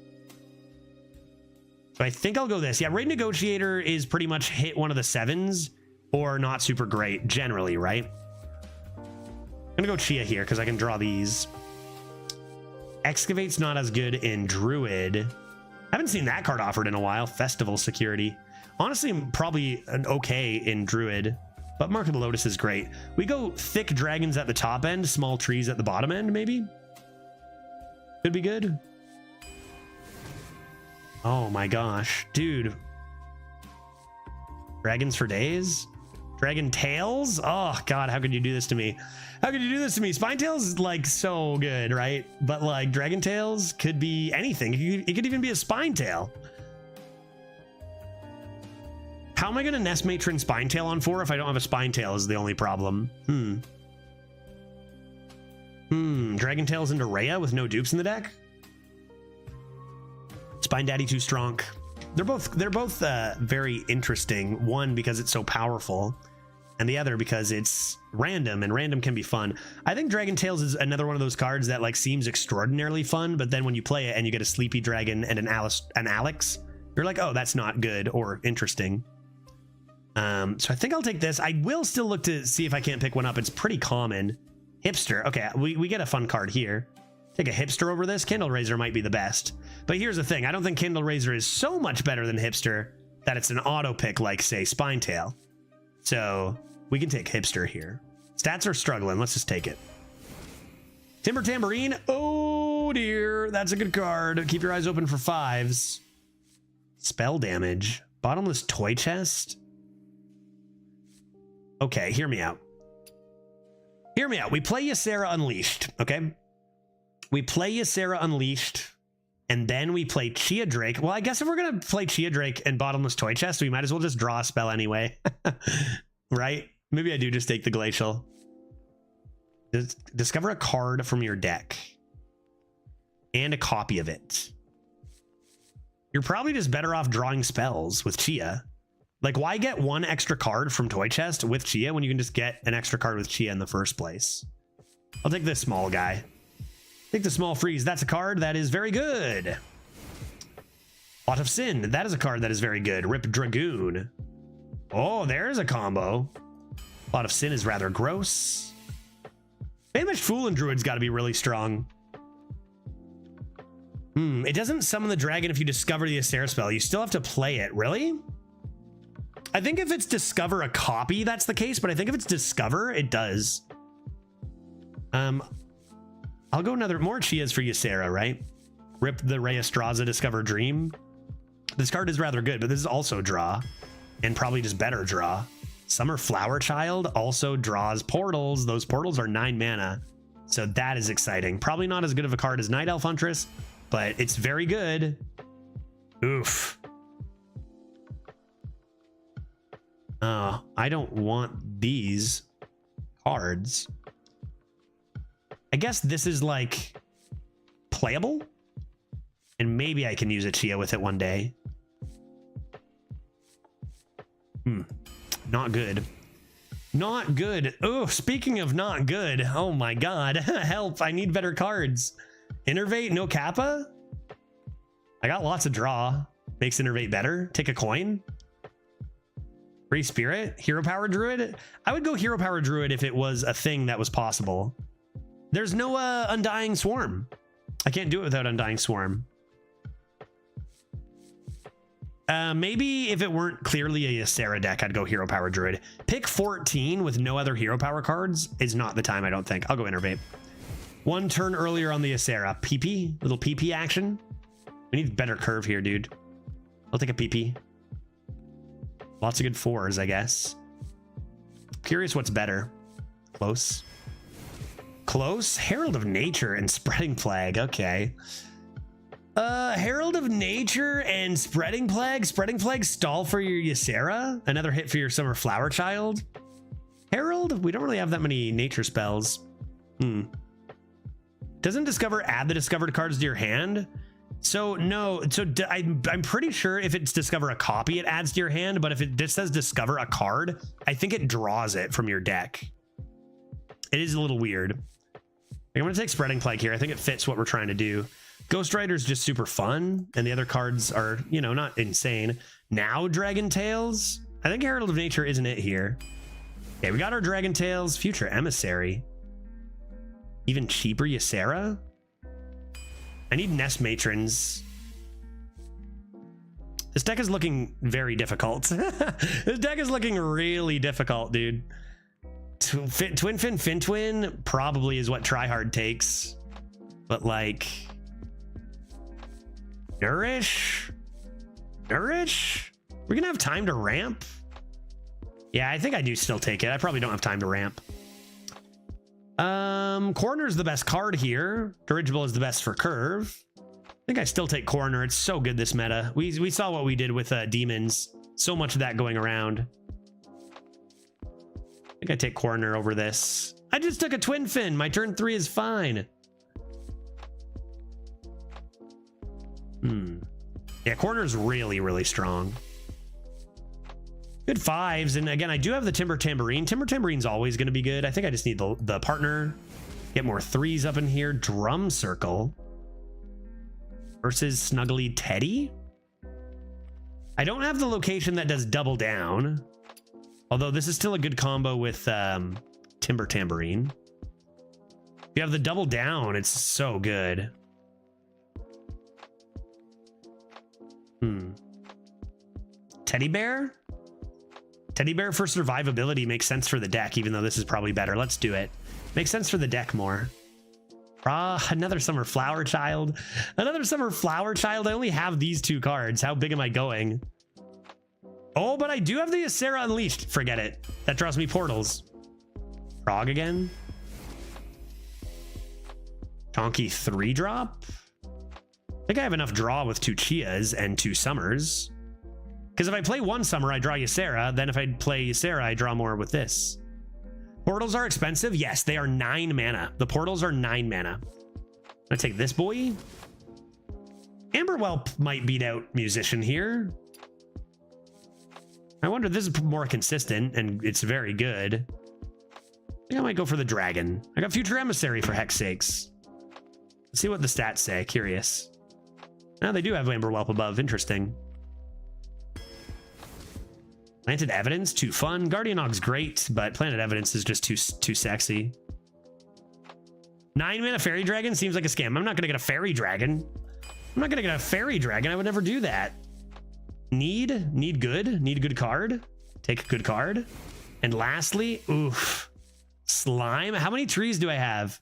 S2: So I think I'll go this. Yeah, Raid Negotiator is pretty much hit one of the 7s or not super great generally, right? I'm gonna go Chia here because I can draw these. Excavate's not as good in Druid. I haven't seen that card offered in a while. Festival Security. Honestly, probably an okay in Druid, but Mark of the Lotus is great. We go thick dragons at the top end, small trees at the bottom end, maybe? Could be good. Oh my gosh, dude. Dragons for days? Dragon Tails? Oh God, how could you do this to me? How could you do this to me? Spine Tails is like so good, right? But like Dragon Tails could be anything. It could even be a Spine Tail. How am I going to Nest Matron Spine Tail on 4 if I don't have a Spine Tail is the only problem. Dragon Tails into Rhea with no dupes in the deck? Spine Daddy too strong. They're both very interesting. One, because it's so powerful, and the other because it's random, and random can be fun. I think Dragon Tails is another one of those cards that like seems extraordinarily fun, but then when you play it and you get a Sleepy Dragon and an Alex, you're like, oh, that's not good or interesting. So I think I'll take this. I will still look to see if I can't pick one up. It's pretty common. Hipster. Okay, we get a fun card here. Take a Hipster over this. Kindle Razor might be the best. But here's the thing. I don't think Kindle Razor is so much better than Hipster that it's an auto pick like, say, Spine Tail. So we can take Hipster here. Stats are struggling. Let's just take it. Timber Tambourine. Oh, dear. That's a good card. Keep your eyes open for 5s. Spell damage. Bottomless Toy Chest. Okay, hear me out. Hear me out. We play Ysera Unleashed, okay? We play Ysera Unleashed, and then we play Chia Drake. Well, I guess if we're going to play Chia Drake and Bottomless Toy Chest, we might as well just draw a spell anyway. Right? Maybe I do just take the Glacial. Discover a card from your deck. And a copy of it. You're probably just better off drawing spells with Chia. Like, why get one extra card from Toy Chest with Chia when you can just get an extra card with Chia in the first place? I'll take this small guy. Take the small freeze. That's a card that is very good. Pot of Sin. That is a card that is very good. Rip Dragoon. Oh, there's a combo. Pot of Sin is rather gross. Famished Fool and Druid's got to be really strong. It doesn't summon the dragon if you discover the Ysera spell. You still have to play it. Really? I think if it's discover a copy, that's the case, but I think if it's discover, it does. I'll go more Chias for Ysera, right? Rip the Rhea Straza Discover Dream. This card is rather good, but this is also draw, and probably just better draw. Summer Flower Child also draws portals. Those portals are 9 mana, so that is exciting. Probably not as good of a card as Night Elf Huntress, but it's very good. Oof. I don't want these cards. I guess this is like playable, and maybe I can use a Chia with it one day. Not good. Not good. Oh, speaking of not good. Oh my god. Help. I need better cards. Innervate, no Kappa? I got lots of draw. Makes Innervate better. Take a coin. Free Spirit. Hero Power Druid. I would go Hero Power Druid if it was a thing that was possible. There's no Undying Swarm. I can't do it without Undying Swarm. Maybe if it weren't clearly a Ysera deck, I'd go Hero Power Druid. Pick 14 with no other Hero Power cards is not the time, I don't think. I'll go Innervate. One turn earlier on the Ysera. PP, little PP action. We need better curve here, dude. I'll take a PP. Lots of good 4s, I guess. Curious what's better. Close. Close? Herald of Nature and Spreading Plague. Okay. Herald of Nature and Spreading Plague. Spreading Plague stall for your Ysera. Another hit for your Summer Flower Child. Herald? We don't really have that many nature spells. Doesn't Discover add the discovered cards to your hand? So no, so I'm pretty sure if it's Discover a copy, it adds to your hand, but if it just says Discover a card, I think it draws it from your deck. It is a little weird. I'm gonna take Spreading Plague here. I think it fits what we're trying to do. Ghost Rider's just super fun, and the other cards are, you know, not insane. Now Dragon Tails. I think Herald of Nature isn't it here. Okay, we got our Dragon Tails. Future Emissary. Even cheaper Ysera. I need Nest Matrons. This deck is looking very difficult. This deck is looking really difficult, dude. Twin Fin Fin Twin probably is what Tryhard takes, but like Nourish. We're gonna have time to ramp. Yeah, I think I do still take it. I probably don't have time to ramp. Coroner's the best card here. Dirigible is the best for curve. I think I still take Coroner. It's so good this meta. We saw what we did with Demons. So much of that going around. I think I take Coroner over this. I just took a Twin Fin. My turn 3 is fine. Yeah, Coroner's really, really strong. Good 5s, and again, I do have the Timber Tambourine. Timber Tamborine's always going to be good. I think I just need the partner. Get more 3s up in here. Drum Circle versus Snuggly Teddy. I don't have the location that does Double Down, although this is still a good combo with Timber Tambourine. If you have the Double Down, it's so good. Teddy Bear? Teddy Bear for survivability makes sense for the deck, even though this is probably better. Let's do it. Makes sense for the deck more. Another Summer Flower Child. Another Summer Flower Child. I only have these 2 cards. How big am I going? Oh, but I do have the Ysera Unleashed. Forget it. That draws me portals. Frog again. Donkey 3-drop. I think I have enough draw with 2 Chias and 2 Summers. Because if I play 1 Summer, I draw Ysera. Then if I play Ysera, I draw more with this. Portals are expensive. Yes, they are 9 mana. The portals are 9 mana. I'm gonna take this boy. Amberwhelp might beat out Musician here. I wonder, this is more consistent and it's very good. I think I might go for the Dragon. I got Future Emissary for heck's sakes. Let's see what the stats say. Curious. Now they do have Amberwhelp above. Interesting. Planted Evidence, too fun. Guardian Og's great, but Planted Evidence is just too sexy. 9 mana Fairy Dragon seems like a scam. I'm not gonna get a Fairy Dragon. I would never do that. Need good card. Take a good card. And lastly, oof, Slime. How many trees do I have?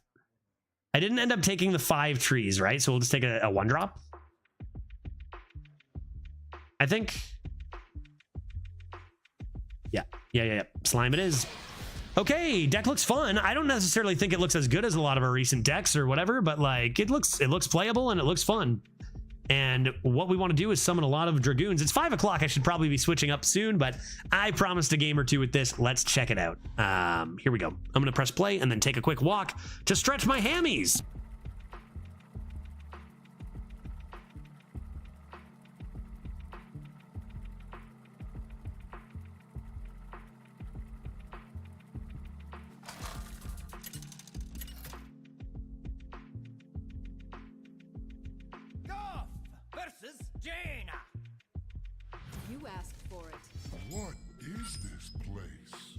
S2: I didn't end up taking the 5 trees, right? So we'll just take a 1-drop. I think. Yeah. Slime it is. Okay, deck looks fun. I don't necessarily think it looks as good as a lot of our recent decks or whatever, but like it looks playable and it looks fun. And what we want to do is summon a lot of Dragoons. It's 5 o'clock. I should probably be switching up soon, but I promised a game or two with this. Let's check it out. Here we go. I'm going to press play and then take a quick walk to stretch my hammies.
S6: You asked for it.
S5: What is this place?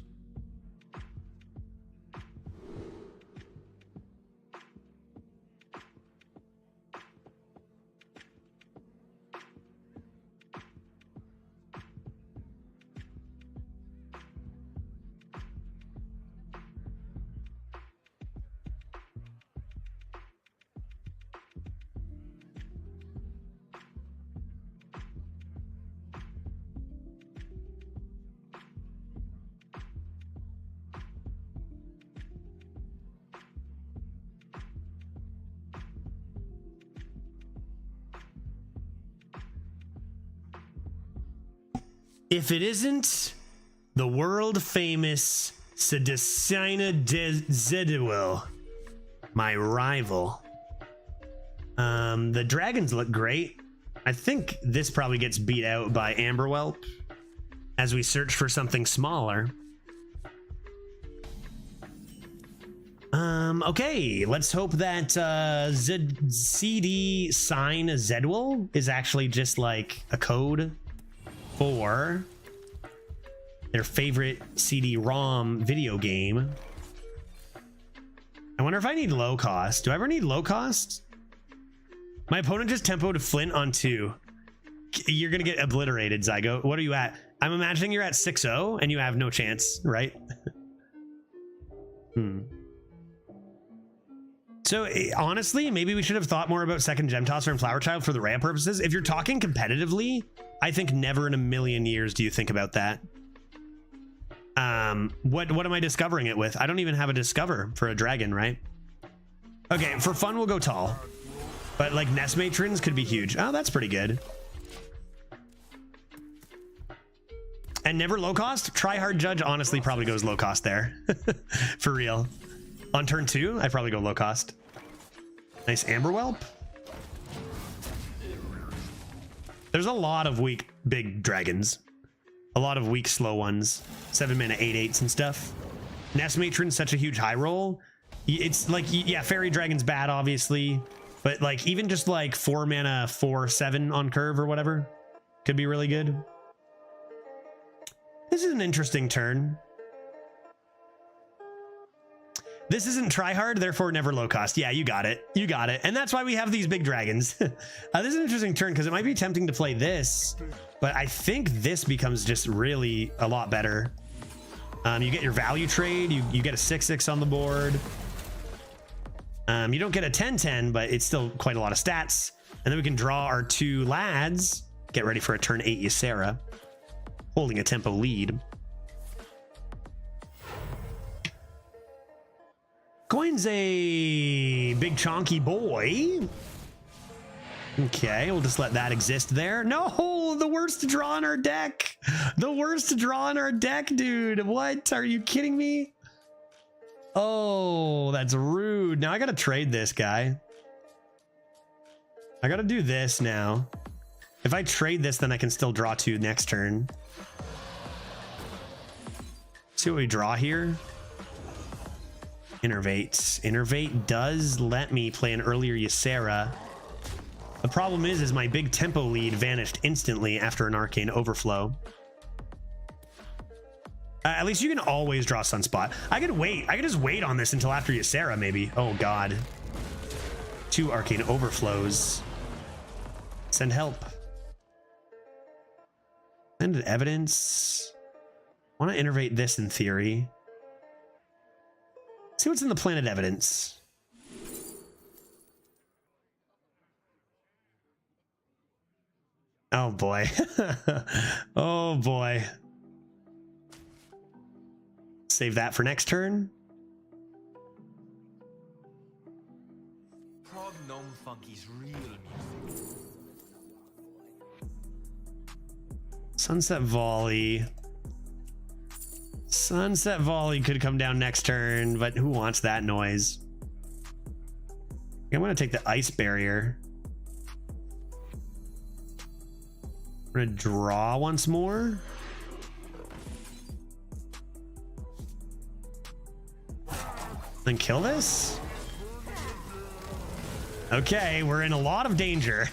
S2: If it isn't the world famous Sedicina de Zedwell, my rival. The dragons look great. I think this probably gets beat out by Amberwhelp as we search for something smaller. Okay, let's hope that CD sign Zedwell is actually just like a code for their favorite CD-ROM video game. I wonder if I need low cost. Do I ever need low cost? My opponent just tempoed Flint on 2. You're gonna get obliterated, Zygo. What are you at? I'm imagining you're at 6-0 and you have no chance, right? So honestly, maybe we should have thought more about second Gem Tosser and Flower Child for the RAM purposes. If you're talking competitively, I think never in a million years do you think about that. What am I discovering it with? I don't even have a discover for a dragon, right? Okay, for fun, we'll go tall. But like Nest Matrons could be huge. Oh, that's pretty good. And never low cost? Try Hard Judge honestly probably goes low cost there. For real. On turn 2, I'd probably go low cost. Nice Amberwhelp. There's a lot of weak big dragons. A lot of weak slow ones. 7 mana 8/8s and stuff. Nest Matron's such a huge high roll. It's like, yeah, Fairy Dragon's bad, obviously. But like even just like 4 mana 4/7 on curve or whatever could be really good. This is an interesting turn. This isn't try hard, therefore never low cost. Yeah, you got it. You got it. And that's why we have these big dragons. This is an interesting turn because it might be tempting to play this, but I think this becomes just really a lot better. You get your value trade. You get a 6/6 on the board. You don't get a 10/10, but it's still quite a lot of stats. And then we can draw our 2 lads. Get ready for a turn 8 Ysera, holding a tempo lead. Coin's a big chonky boy. Okay, we'll just let that exist there. No, the worst to draw in our deck. The worst to draw in our deck, dude. What? Are you kidding me? Oh, that's rude. Now I gotta trade this guy. I gotta do this now. If I trade this, then I can still draw 2 next turn. See what we draw here. Innervate. Innervate does let me play an earlier Ysera. The problem is my big tempo lead vanished instantly after an Arcane Overflow. At least you can always draw Sunspot. I could wait. I could just wait on this until after Ysera, maybe. Oh, God. 2 Arcane Overflows. Send help. Send evidence. Want to innervate this in theory. See what's in the planet evidence. Oh boy. Oh boy. Save that for next turn.
S7: Prog Gnome Funky's real music.
S2: Sunset Volley. Sunset Volley could come down next turn, but who wants that noise? I'm gonna take the Ice Barrier. We're gonna draw once more. Then kill this? Okay, we're in a lot of danger.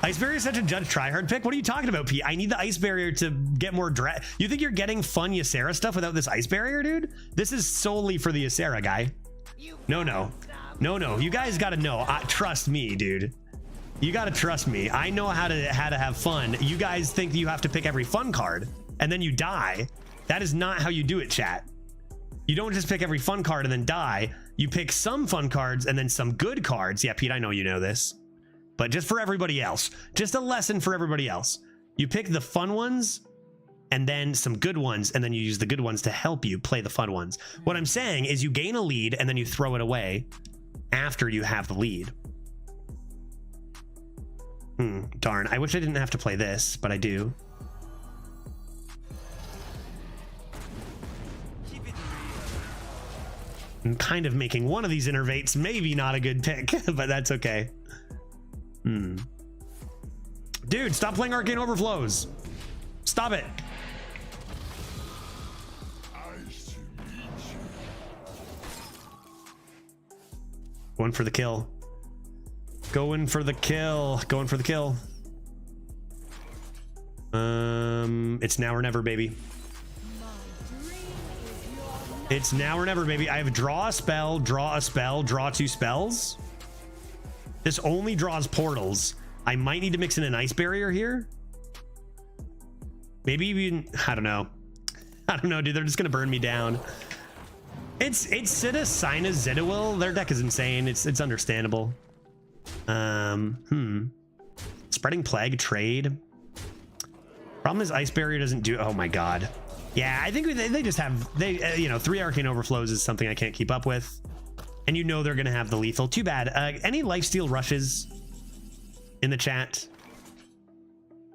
S2: Ice Barrier is such a Judge Tryhard pick. What are you talking about, Pete? I need the Ice Barrier to get more You think you're getting fun Ysera stuff without this Ice Barrier, dude? This is solely for the Ysera guy. No. You guys gotta know. Trust me, dude. You gotta trust me. I know how to have fun. You guys think you have to pick every fun card and then you die. That is not how you do it, chat. You don't just pick every fun card and then die. You pick some fun cards and then some good cards. Yeah, Pete, I know you know this. But just for everybody else, just a lesson for everybody else. You pick the fun ones and then some good ones, and then you use the good ones to help you play the fun ones. What I'm saying is you gain a lead and then you throw it away after you have the lead. Darn, I wish I didn't have to play this, but I do. I'm kind of making one of these innervates maybe not a good pick, but that's okay. Dude, stop playing Arcane Overflows. Stop it. Going for the kill. Going for the kill. Going for the kill. It's now or never, baby. It's now or never, baby. I have draw a spell, draw 2 spells. This only draws portals. I might need to mix in an Ice Barrier here. Maybe even, I don't know. I don't know, dude. They're just gonna burn me down. It's Sida, Sina, Zedawil. Their deck is insane. It's understandable. Spreading Plague, trade. Problem is Ice Barrier doesn't do, oh my god. Yeah, I think they just have, you know, 3 Arcane Overflows is something I can't keep up with. And you know they're going to have the lethal. Too bad. Any lifesteal rushes in the chat?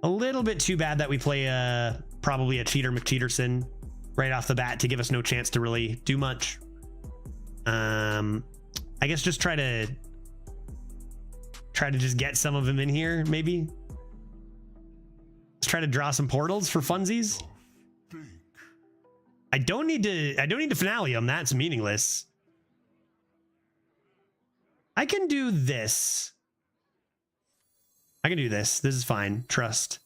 S2: A little bit too bad that we play probably a Cheater McCheaterson right off the bat to give us no chance to really do much. I guess just try to just get some of them in here, maybe. Let's try to draw some portals for funsies. I don't need to finale them. That's meaningless. I can do this. I can do this. This is fine. Trust.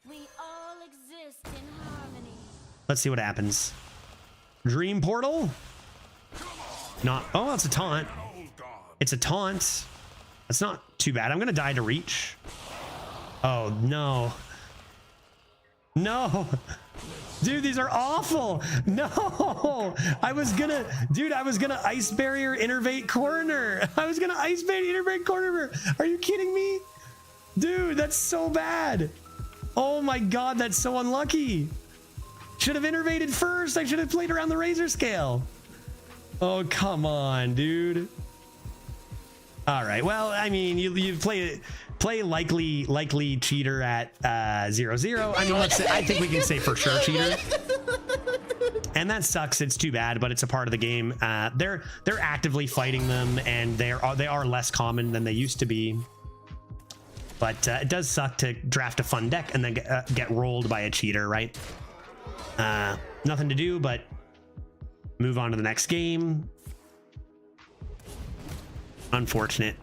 S6: We all exist in harmony.
S2: Let's see what happens. Dream portal? Not. Oh, that's a taunt. It's a taunt. That's not too bad. I'm going to die to reach. Oh, no. No. Dude, these are awful. No, I was gonna Ice Barrier Innervate Corner. Are you kidding me? Dude, that's so bad. Oh my god, that's so unlucky. Should have innervated first. I should have played around the Razor Scale. Oh, come on, dude. All right, well, I mean, you play likely cheater at 0-0. I mean, let's say, I think we can say for sure cheater. And that sucks. It's too bad, but it's a part of the game. They're actively fighting them, and they are less common than they used to be. But it does suck to draft a fun deck and then get rolled by a cheater, right? Nothing to do but move on to the next game. Unfortunate.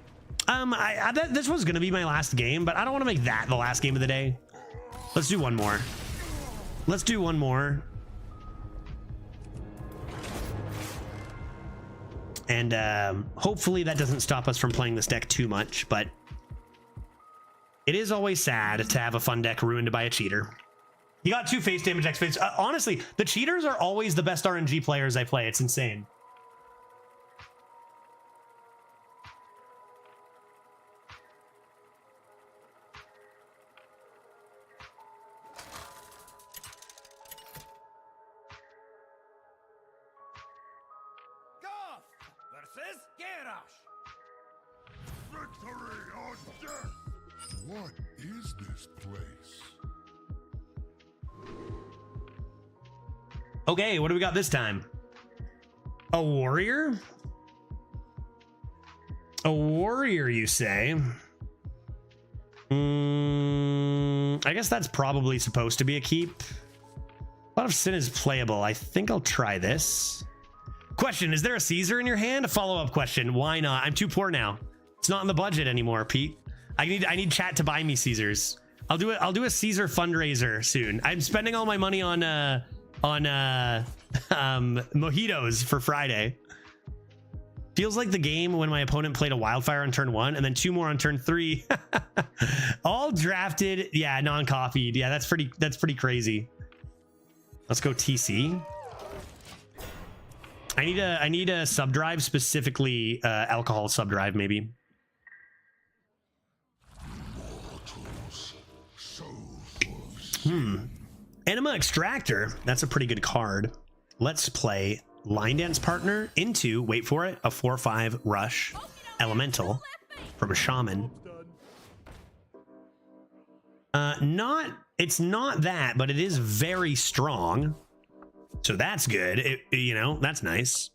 S2: This was gonna be my last game, but I don't want to make that the last game of the day. Let's do one more. Let's do one more. And hopefully that doesn't stop us from playing this deck too much, but it is always sad to have a fun deck ruined by a cheater. You got 2 face damage X face. Honestly, the cheaters are always the best RNG players I play. It's insane.
S5: Victory or death! What is this place?
S2: Okay, what do we got this time? A warrior? A warrior, you say? I guess that's probably supposed to be a keep. A lot of Sin is playable. I think I'll try this. Question, is there a Caesar in your hand? A follow-up question. Why not? I'm too poor now. It's not in the budget anymore, Pete. I need chat to buy me Caesars. I'll do a Caesar fundraiser soon. I'm spending all my money on mojitos for Friday. Feels like the game when my opponent played a wildfire on turn 1 and then 2 more on turn 3. All drafted, yeah, non-copied. Yeah, that's pretty crazy. Let's go TC. I need a sub drive, specifically alcohol sub drive, maybe. Enema Extractor. That's a pretty good card. Let's play Line Dance Partner into, wait for it, a 4/5 Rush Elemental from a Shaman. It's not that, but it is very strong. So that's good. You know, that's nice.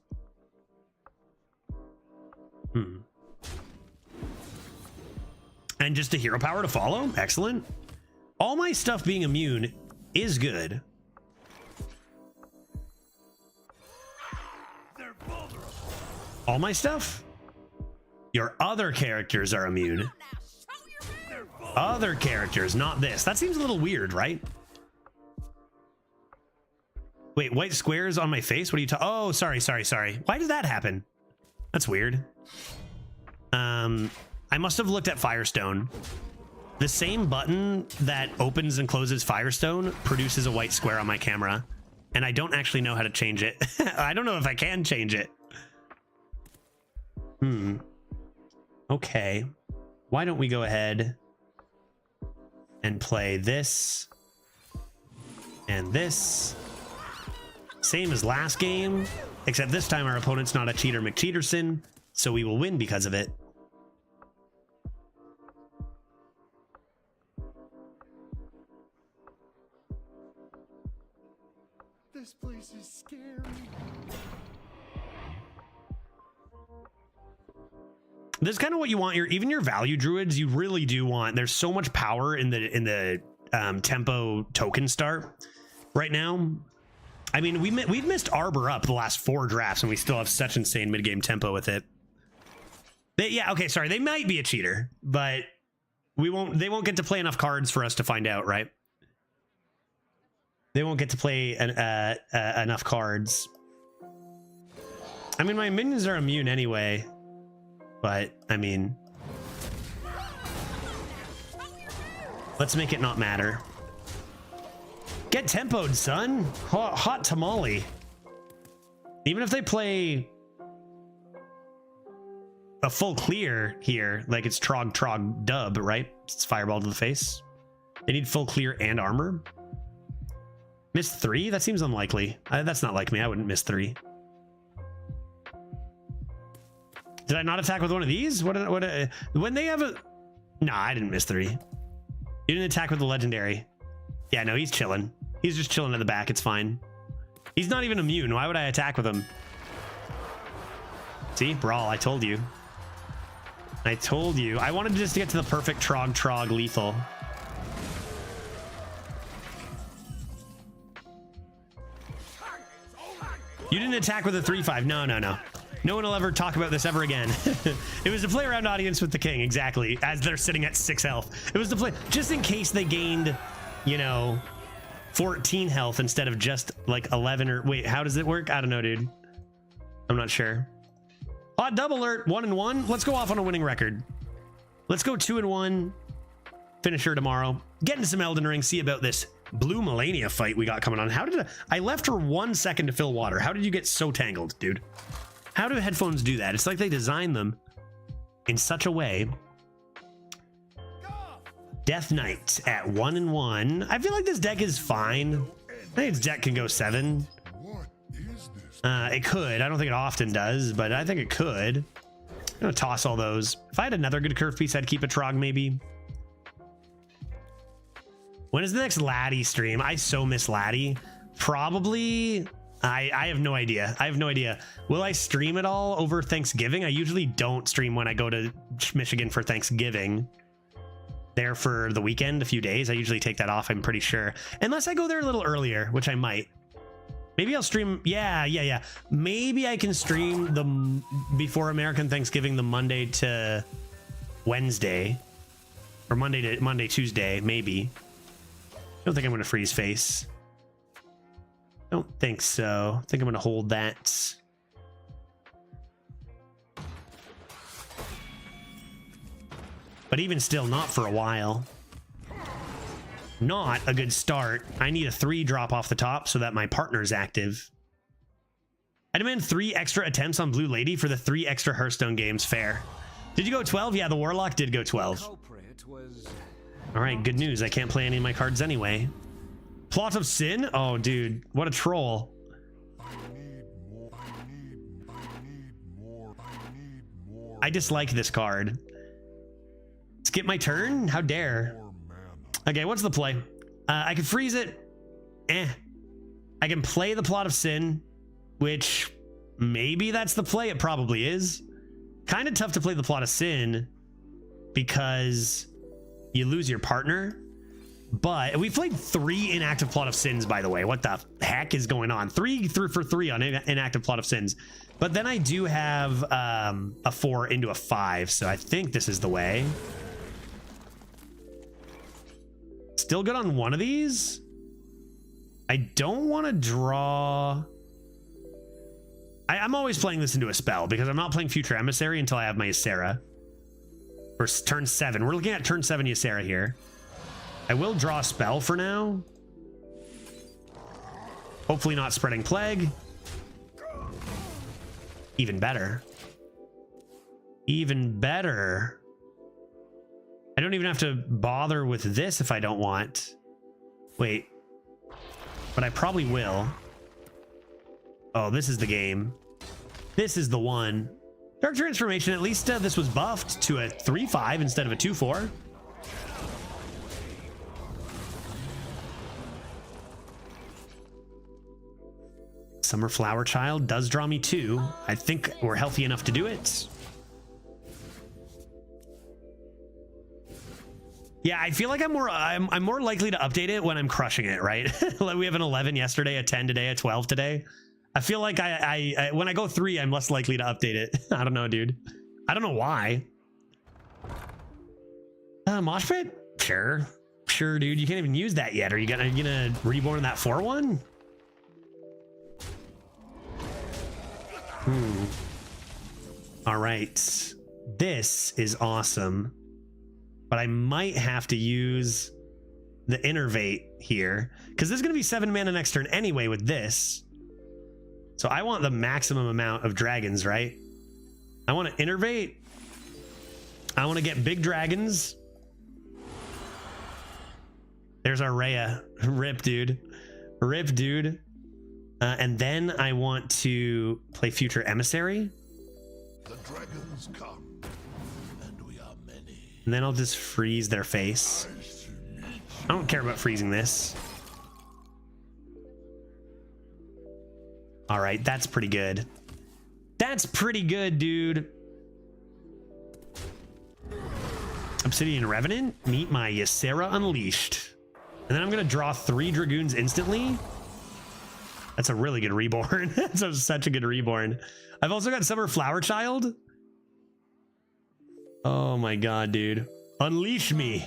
S2: And just a hero power to follow. Excellent. All my stuff being immune is good. All my stuff? Your other characters are immune. Other characters, not this. That seems a little weird, right? Wait, white squares on my face? What are you talking? Oh, sorry. Why did that happen? That's weird. I must have looked at Firestone. The same button that opens and closes Firestone produces a white square on my camera, and I don't actually know how to change it. I don't know if I can change it. Okay. Why don't we go ahead and play this and this. Same as last game, except this time our opponent's not a cheater McCheaterson, so we will win because of it.
S5: This place is scary.
S2: This is kind of what you want. Even your value druids, you really do want. There's so much power in the tempo token start right now. I mean, we've missed Arbor up the last 4 drafts, and we still have such insane mid-game tempo with it. Yeah, okay, sorry, they might be a cheater, but they won't get to play enough cards for us to find out, right? They won't get to play enough cards. I mean, my minions are immune anyway, but I mean, let's make it not matter. Get tempoed, son. Hot tamale. Even if they play a full clear here, like it's Trog dub, right? It's fireball to the face. They need full clear and armor. Miss 3? That seems unlikely. That's not like me. I wouldn't miss 3. Did I not attack with one of these? When they have a... Nah, I didn't miss 3. You didn't attack with the legendary. Yeah, no, he's chilling. He's just chilling at the back. It's fine. He's not even immune. Why would I attack with him? See? Brawl. I told you. I told you. I wanted just to get to the perfect Trog lethal. You didn't attack with a 3/5. No. No one will ever talk about this ever again. It was to play around audience with the king, exactly, as they're sitting at 6 health. It was to play, just in case they gained, you know, 14 health instead of just like 11 or... Wait, how does it work? I don't know, dude. I'm not sure. Hot double alert, 1-1. Let's go off on a winning record. Let's go 2-1. Finisher tomorrow. Get into some Elden Ring, see about this blue Melania fight we got coming on. How did I left her 1 second to fill water. How did you get so tangled, dude? How do headphones do that? It's like they designed them in such a way. Death Knight at 1-1. I feel like this deck is fine. I think its deck can go 7.
S5: What is this?
S2: It could. I don't think it often does, but I think it could. I'm gonna toss all those. If I had another good curve piece, I'd keep a Trog maybe. When is the next Laddie stream? I so miss Laddie. Probably I have no idea. I have no idea. Will I stream it all over Thanksgiving? I usually don't stream when I go to Michigan for Thanksgiving. There for the weekend, a few days. I usually take that off, I'm pretty sure. Unless I go there a little earlier, which I might. Maybe I'll stream. Yeah. Maybe I can stream the before American Thanksgiving, the Monday to Wednesday. Or Monday, Tuesday, maybe. I don't think I'm going to freeze face. Don't think so. I think I'm going to hold that. But even still, not for a while. Not a good start. I need a 3 drop off the top so that my partner's active. I demand 3 extra attempts on Blue Lady for the 3 extra Hearthstone games. Fair. Did you go 12? Yeah, the Warlock did go 12. All right, good news. I can't play any of my cards anyway. Plot of Sin? Oh, dude, what a troll. I dislike this card. Skip my turn? How dare. Okay, what's the play? I can freeze it. I can play the Plot of Sin, which maybe that's the play. It probably is. Kind of tough to play the Plot of Sin because you lose your partner. But we played 3 inactive Plot of Sins, by the way. What the heck is going on? 3 for 3 on inactive Plot of Sins. But then I do have a 4 into a 5, so I think this is the way. Still good on one of these. I don't want to draw. I'm always playing this into a spell because I'm not playing Future Emissary until I have my Ysera. For turn 7. We're looking at turn 7 Ysera here. I will draw a spell for now. Hopefully not Spreading Plague. Even better. Even better. I don't even have to bother with this if I don't want. Wait. But I probably will. Oh, this is the game. This is the one. Dark Transformation, at least this was buffed to a 3/5 instead of a 2/4. Summer Flower Child does draw me 2. I think we're healthy enough to do it. Yeah, I feel like I'm more likely to update it when I'm crushing it, right? Like we have an 11 yesterday, a 10 today, a 12 today. I feel like I when I go 3, I'm less likely to update it. I don't know, dude. I don't know why. Mosh Pit? Sure, dude. You can't even use that yet. Are you gonna reborn that 4/1? All right, this is awesome, but I might have to use the Innervate here because there's going to be 7 mana next turn anyway with this. So I want the maximum amount of dragons, right? I want to Innervate. I want to get big dragons. There's our Rhea. Rip, dude. Rip, dude. And then I want to play Future Emissary.
S5: The dragons come, and we are many.
S2: And then I'll just freeze their face. I don't care about freezing this. All right, that's pretty good. That's pretty good, dude. Obsidian Revenant, meet my Ysera Unleashed. And then I'm going to draw 3 Dragoons instantly. That's a really good reborn. That's such a good reborn. I've also got Summer Flower Child. Oh my god, dude. Unleash me.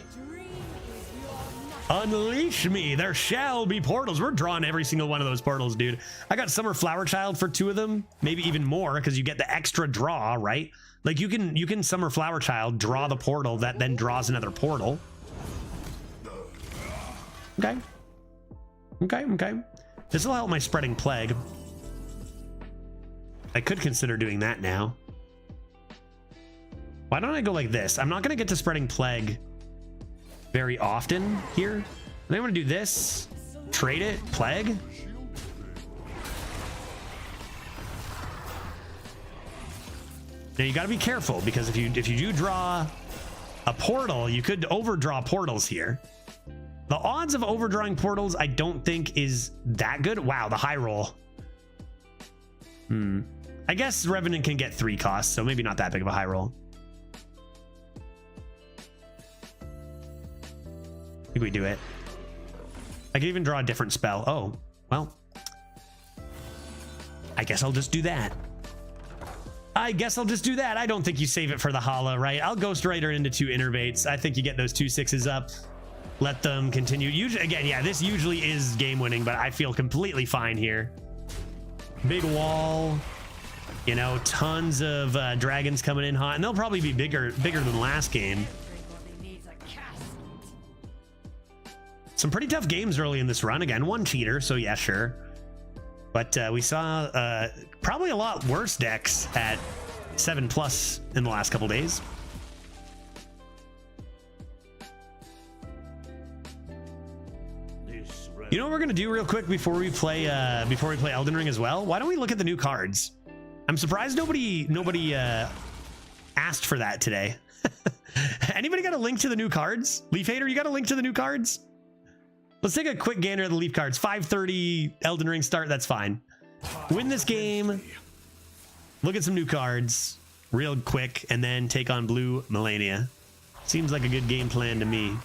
S2: Unleash me. There shall be portals. We're drawing every single one of those portals, dude. I got Summer Flower Child for 2 of them. Maybe even more because you get the extra draw, right? Like you can Summer Flower Child, draw the portal that then draws another portal. Okay. This will help my Spreading Plague. I could consider doing that now. Why don't I go like this? I'm not going to get to Spreading Plague very often here. I think I'm going to do this. Trade it. Plague. Now you got to be careful because if you do draw a portal, you could overdraw portals here. The odds of overdrawing portals, I don't think is that good. Wow, the high roll. I guess Revenant can get 3 costs, so maybe not that big of a high roll. I think we do it. I can even draw a different spell. Oh, well. I guess I'll just do that. I don't think you save it for the Hala, right? I'll Ghost Rider into 2 Innervates. I think you get those 2 6s up. Let them continue. Usually, again, yeah, this usually is game winning, but I feel completely fine here. Big wall. You know, tons of dragons coming in hot, and they'll probably be bigger than last game. Some pretty tough games early in this run. Again, 1 cheater, so yeah, sure. But we saw probably a lot worse decks at 7+ in the last couple days. You know what we're gonna do real quick before we play Elden Ring as well? Why don't we look at the new cards? I'm surprised nobody asked for that today. Anybody got a link to the new cards? Leaf Hater, you got a link to the new cards? Let's take a quick gander at the Leaf cards. 5:30 Elden Ring start, that's fine. Win this game, look at some new cards real quick, and then take on blue Melania. Seems like a good game plan to me.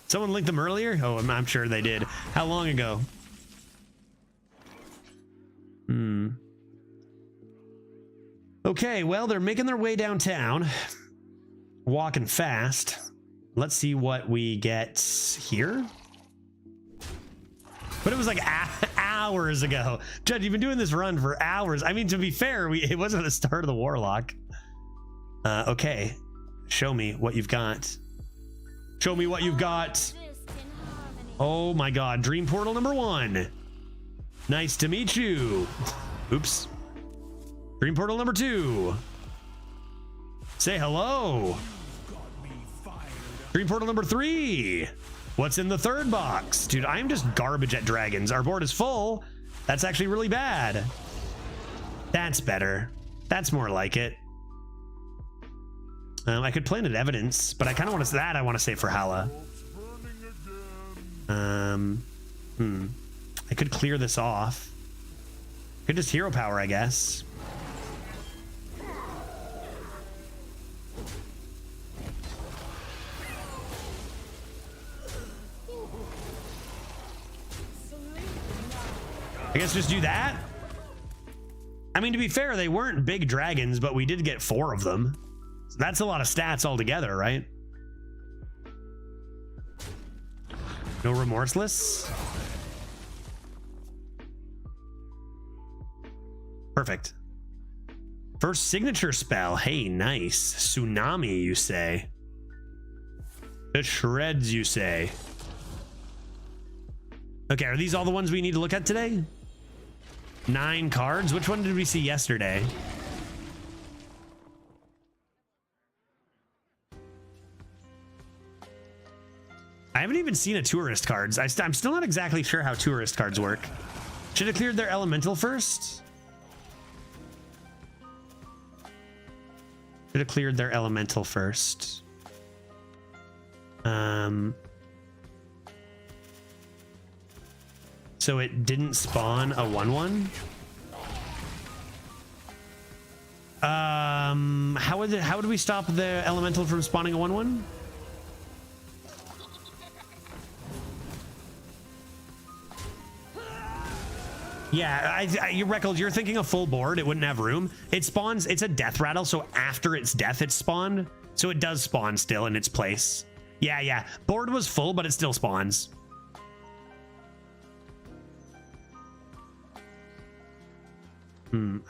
S2: Someone linked them earlier? Oh, I'm sure they did. How long ago? Okay, well, they're making their way downtown. Walking fast. Let's see what we get here. But it was like hours ago. Judge, you've been doing this run for hours. I mean, to be fair, it wasn't the start of the Warlock. Okay. Show me what you've got. Show me what you've got. Oh my god. Dream Portal number 1. Nice to meet you. Oops. Dream Portal number 2. Say hello. Dream Portal number 3. What's in the 3rd box? Dude, I'm just garbage at dragons. Our board is full. That's actually really bad. That's better. That's more like it. I could Planet Evidence, but I kind of want to say that. I want to say for Hala. I could clear this off. Could just Hero Power, I guess. I guess just do that. I mean, to be fair, they weren't big dragons, but we did get 4 of them. So that's a lot of stats altogether, right? No Remorseless. Perfect. First signature spell. Hey, nice. Tsunami, you say. The shreds, you say. Okay, are these all the ones we need to look at today? 9 cards? Which one did we see yesterday? I haven't even seen a tourist cards. I'm still not exactly sure how tourist cards work. Should have cleared their elemental first. Should have cleared their elemental first. So it didn't spawn a 1/1. How would we stop the elemental from spawning a 1/1? Yeah, you're thinking a full board. It wouldn't have room. It spawns. It's a death rattle, so after its death, it's spawned. So it does spawn still in its place. Yeah. Board was full, but it still spawns.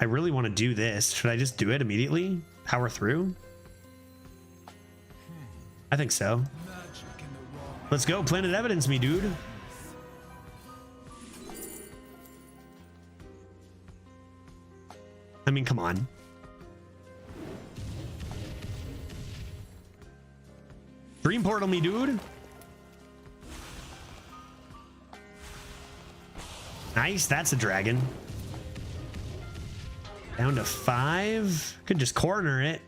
S2: I really want to do this. Should I just do it immediately? Power through? I think so. Let's go. Planet Evidence me, dude. I mean, come on. Dream Portal me, dude. Nice. That's a dragon. Down to 5. Could just corner it.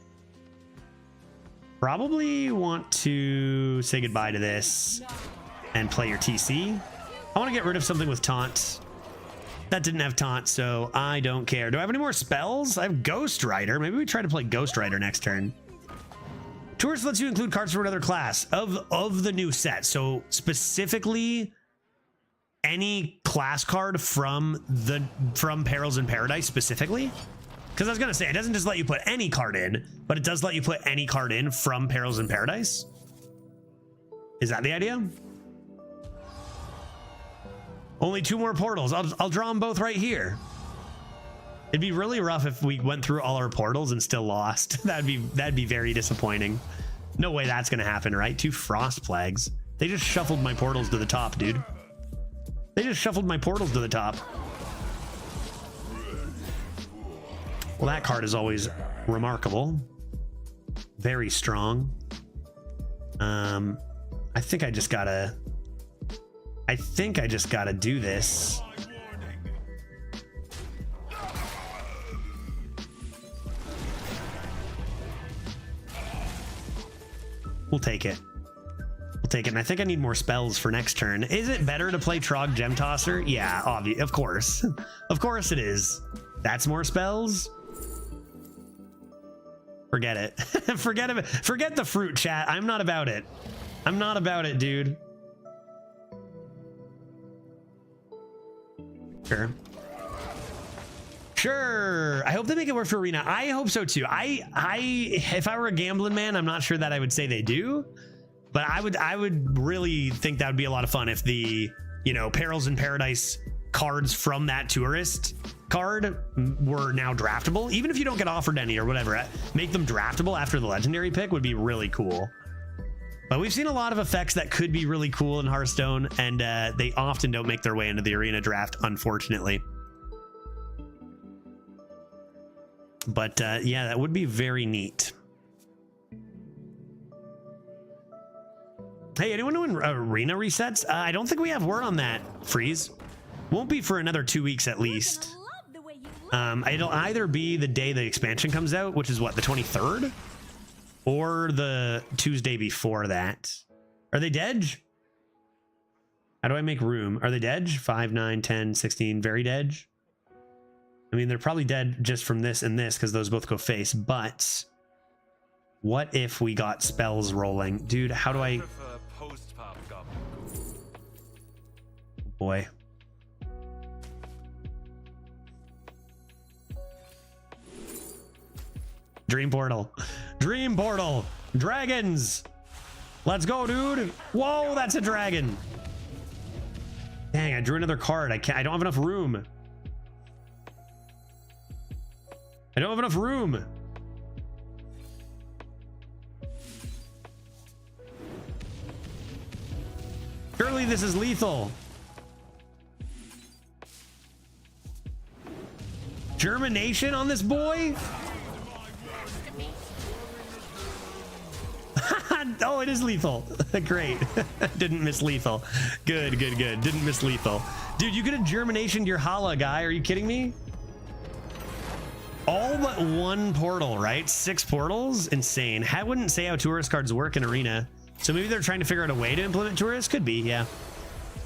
S2: Probably want to say goodbye to this and play your TC. I want to get rid of something with taunt. That didn't have taunt, so I don't care. Do I have any more spells? I have Ghost Rider. Maybe we try to play Ghost Rider next turn. Tourist lets you include cards from another class of the new set. So specifically, any class card from Perils in Paradise specifically. Because I was gonna say it doesn't just let you put any card in, but it does let you put any card in from Perils in Paradise. Is that the idea? Only 2 more portals. I'll draw them both right here. It'd be really rough if we went through all our portals and still lost. That'd be very disappointing. No way that's gonna happen, right? 2 frost plagues. They just shuffled my portals to the top, dude. They just shuffled my portals to the top. Well, that card is always remarkable. Very strong. I think I just gotta do this. We'll take it. We'll take it. And I think I need more spells for next turn. Is it better to play Trog Gem Tosser? Yeah, obvious. Of course. Of course it is. That's more spells. Forget it. Forget the fruit, chat. I'm not about it. I'm not about it, dude. Sure. I hope they make it work for Arena. I hope so too. If I were a gambling man, I'm not sure that I would say they do, but I would really think that would be a lot of fun if the, you know, Perils in Paradise cards from that tourist card were now draftable. Even if you don't get offered any or whatever, make them draftable after the legendary pick would be really cool. But we've seen a lot of effects that could be really cool in Hearthstone, and they often don't make their way into the arena draft, unfortunately. But yeah, that would be very neat. Hey, anyone know when arena resets? I don't think we have word on that, Freeze. Won't be for another 2 weeks at least. It'll either be the day the expansion comes out, which is what, the 23rd? Or the Tuesday before that. Are they dead? How do I make room? Are they dead? 5, 9, 10, 16, very dead. I mean, they're probably dead just from this and this because those both go face, but what if we got spells rolling? Dude, how do I... Boy. Dream Portal. Dream Portal. Dragons. Let's go, dude. Whoa, that's a dragon. Dang, I drew another card. I don't have enough room. I don't have enough room. Surely this is lethal. Germination on this boy? Oh, it is lethal. Great. Didn't miss lethal. Good, good, good. Didn't miss lethal. Dude, you could have germinationed your Hala, guy. Are you kidding me? All but 1 portal, right? 6 portals? Insane. I wouldn't say how tourist cards work in Arena. So maybe they're trying to figure out a way to implement tourists? Could be, yeah.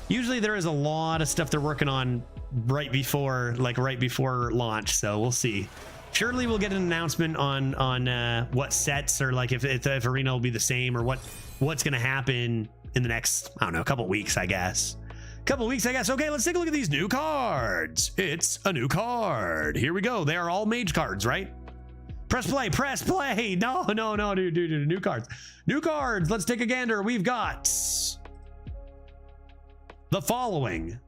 S2: Usually there is a lot of stuff they're working on right before launch, so we'll see. Surely we'll get an announcement on what sets, or like if Arena will be the same, or what's going to happen in the next, I don't know, couple weeks, I guess. Okay, let's take a look at these new cards. It's a new card. Here we go. They are all mage cards, right? Press play, press play. No, dude, new cards. New cards. Let's take a gander. We've got the following.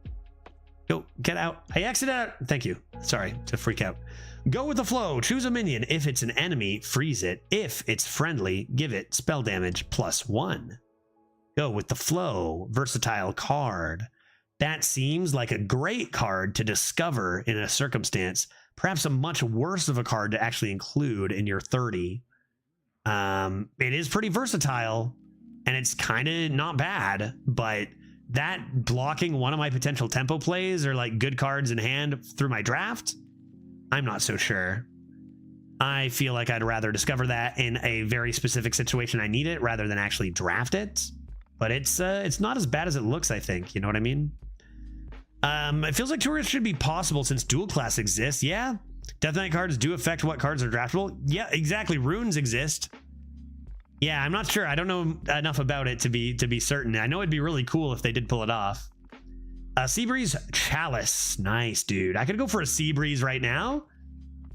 S2: Go, get out. I exited out. Thank you. Sorry to freak out. Go with the flow. Choose a minion. If it's an enemy, freeze it. If it's friendly, give it spell damage +1. Go with the flow. Versatile card. That seems like a great card to discover in a circumstance. Perhaps a much worse of a card to actually include in your 30. It is pretty versatile, and it's kind of not bad, but that blocking one of my potential tempo plays or like good cards in hand through my draft, I'm not so sure. I feel like I'd rather discover that in a very specific situation I need it rather than actually draft it. But it's not as bad as it looks, I think. You know what I mean? It feels like tourists should be possible since dual class exists. Yeah. Death Knight cards do affect what cards are draftable. Yeah, exactly. Runes exist. Yeah, I'm not sure. I don't know enough about it to be certain. I know it'd be really cool if they did pull it off. Seabreeze Chalice. Nice, dude. I could go for a Seabreeze right now.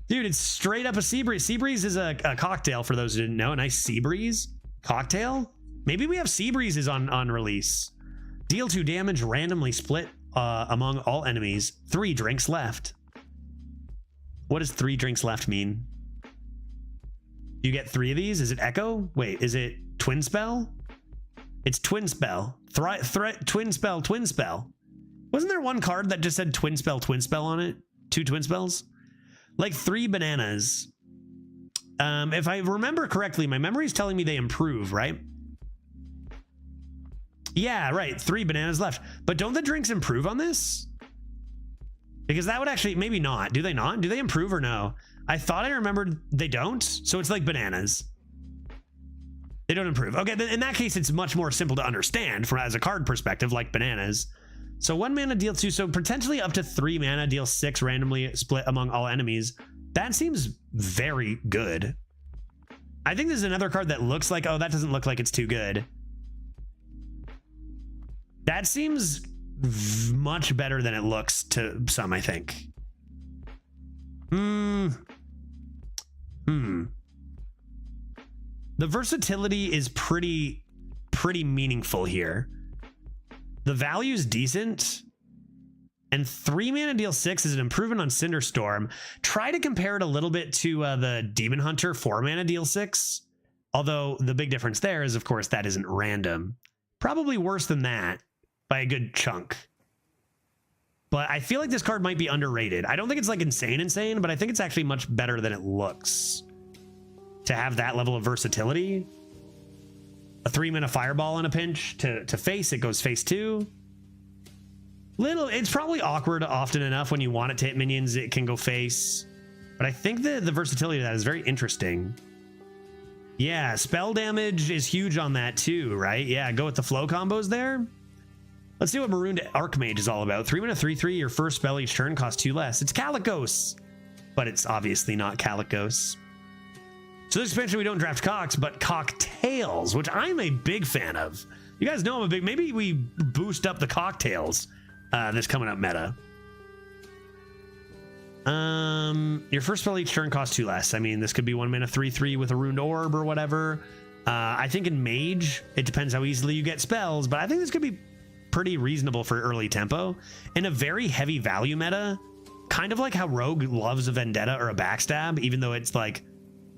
S2: Dude, it's straight up a Seabreeze. Seabreeze is a cocktail for those who didn't know. A nice Seabreeze cocktail. Maybe we have Seabreezes on release. Deal 2 damage, randomly split among all enemies. 3 drinks left. What does 3 drinks left mean? You get 3 of these? Is it Echo? Wait, is it Twin Spell? It's Twin Spell. Twin Spell, Twin Spell. Wasn't there one card that just said Twin Spell on it? 2 Twin Spells? Like 3 bananas. If I remember correctly, my memory's telling me they improve, right? Yeah, right. 3 bananas left. But don't the drinks improve on this? Because that would actually, maybe not. Do they not? Do they improve or no? I thought I remembered they don't. So it's like bananas. They don't improve. Okay, then in that case, it's much more simple to understand from as a card perspective, like bananas. So 1 mana, deal 2. So potentially up to 3 mana, deal 6 randomly split among all enemies. That seems very good. I think there's another card that looks like, oh, that doesn't look like it's too good. That seems much better than it looks to some, I think. The versatility is pretty meaningful here. The value is decent. And 3 mana deal 6 is an improvement on Cinderstorm. Try to compare it a little bit to the Demon Hunter 4 mana deal 6. Although the big difference there is, of course, that isn't random. Probably worse than that by a good chunk. But I feel like this card might be underrated. I don't think it's like insane, but I think it's actually much better than it looks. To have that level of versatility. A 3 mana fireball in a pinch to face, it goes face 2. It's probably awkward often enough when you want it to hit minions, it can go face. But I think the versatility of that is very interesting. Yeah, spell damage is huge on that too, right? Yeah, go with the flow combos there. Let's see what Marooned Archmage is all about. 3 mana, 3/3. Your first spell each turn costs 2 less. It's Calicos, but it's obviously not Calicos. So this expansion, we don't draft cocks, but cocktails, which I'm a big fan of. You guys know I'm a big. Maybe we boost up the cocktails this coming up meta. Your first spell each turn costs 2 less. I mean, this could be 1 mana, 3/3 with a Ruined Orb or whatever. I think in Mage, it depends how easily you get spells, but I think this could be pretty reasonable for early tempo. In a very heavy value meta, kind of like how Rogue loves a Vendetta or a Backstab, even though it's like,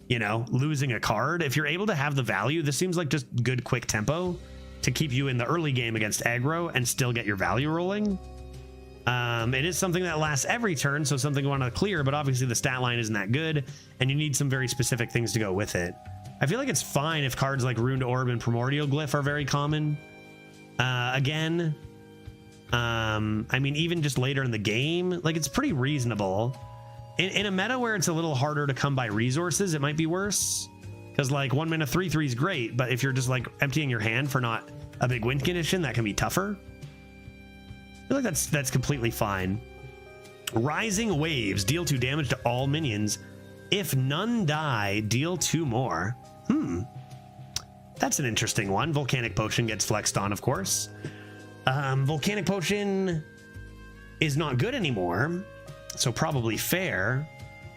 S2: you know, losing a card. If you're able to have the value, this seems like just good quick tempo to keep you in the early game against aggro and still get your value rolling. It is something that lasts every turn, so something you want to clear, but obviously the stat line isn't that good, and you need some very specific things to go with it. I feel like it's fine if cards like Ruined Orb and Primordial Glyph are very common. Again, I mean, even just later in the game, like, it's pretty reasonable. In a meta where it's a little harder to come by resources, it might be worse. Because, like, 1 mana 3/3 is great, but if you're just, like, emptying your hand for not a big win condition, that can be tougher. I feel like that's completely fine. Rising Waves. Deal 2 damage to all minions. If none die, deal 2 more. That's an interesting one. Volcanic Potion gets flexed on, of course. Volcanic Potion is not good anymore, so probably fair.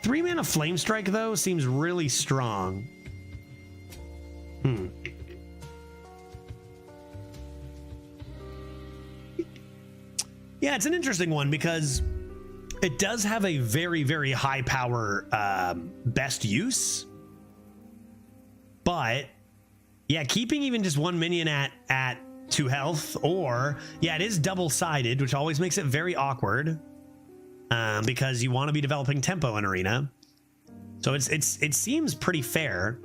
S2: 3 mana Flame Strike, though, seems really strong. Yeah, it's an interesting one because it does have a very, very high power best use. But yeah, keeping even just 1 minion at 2 health, or yeah, it is double-sided, which always makes it very awkward because you want to be developing tempo in Arena. So it seems pretty fair,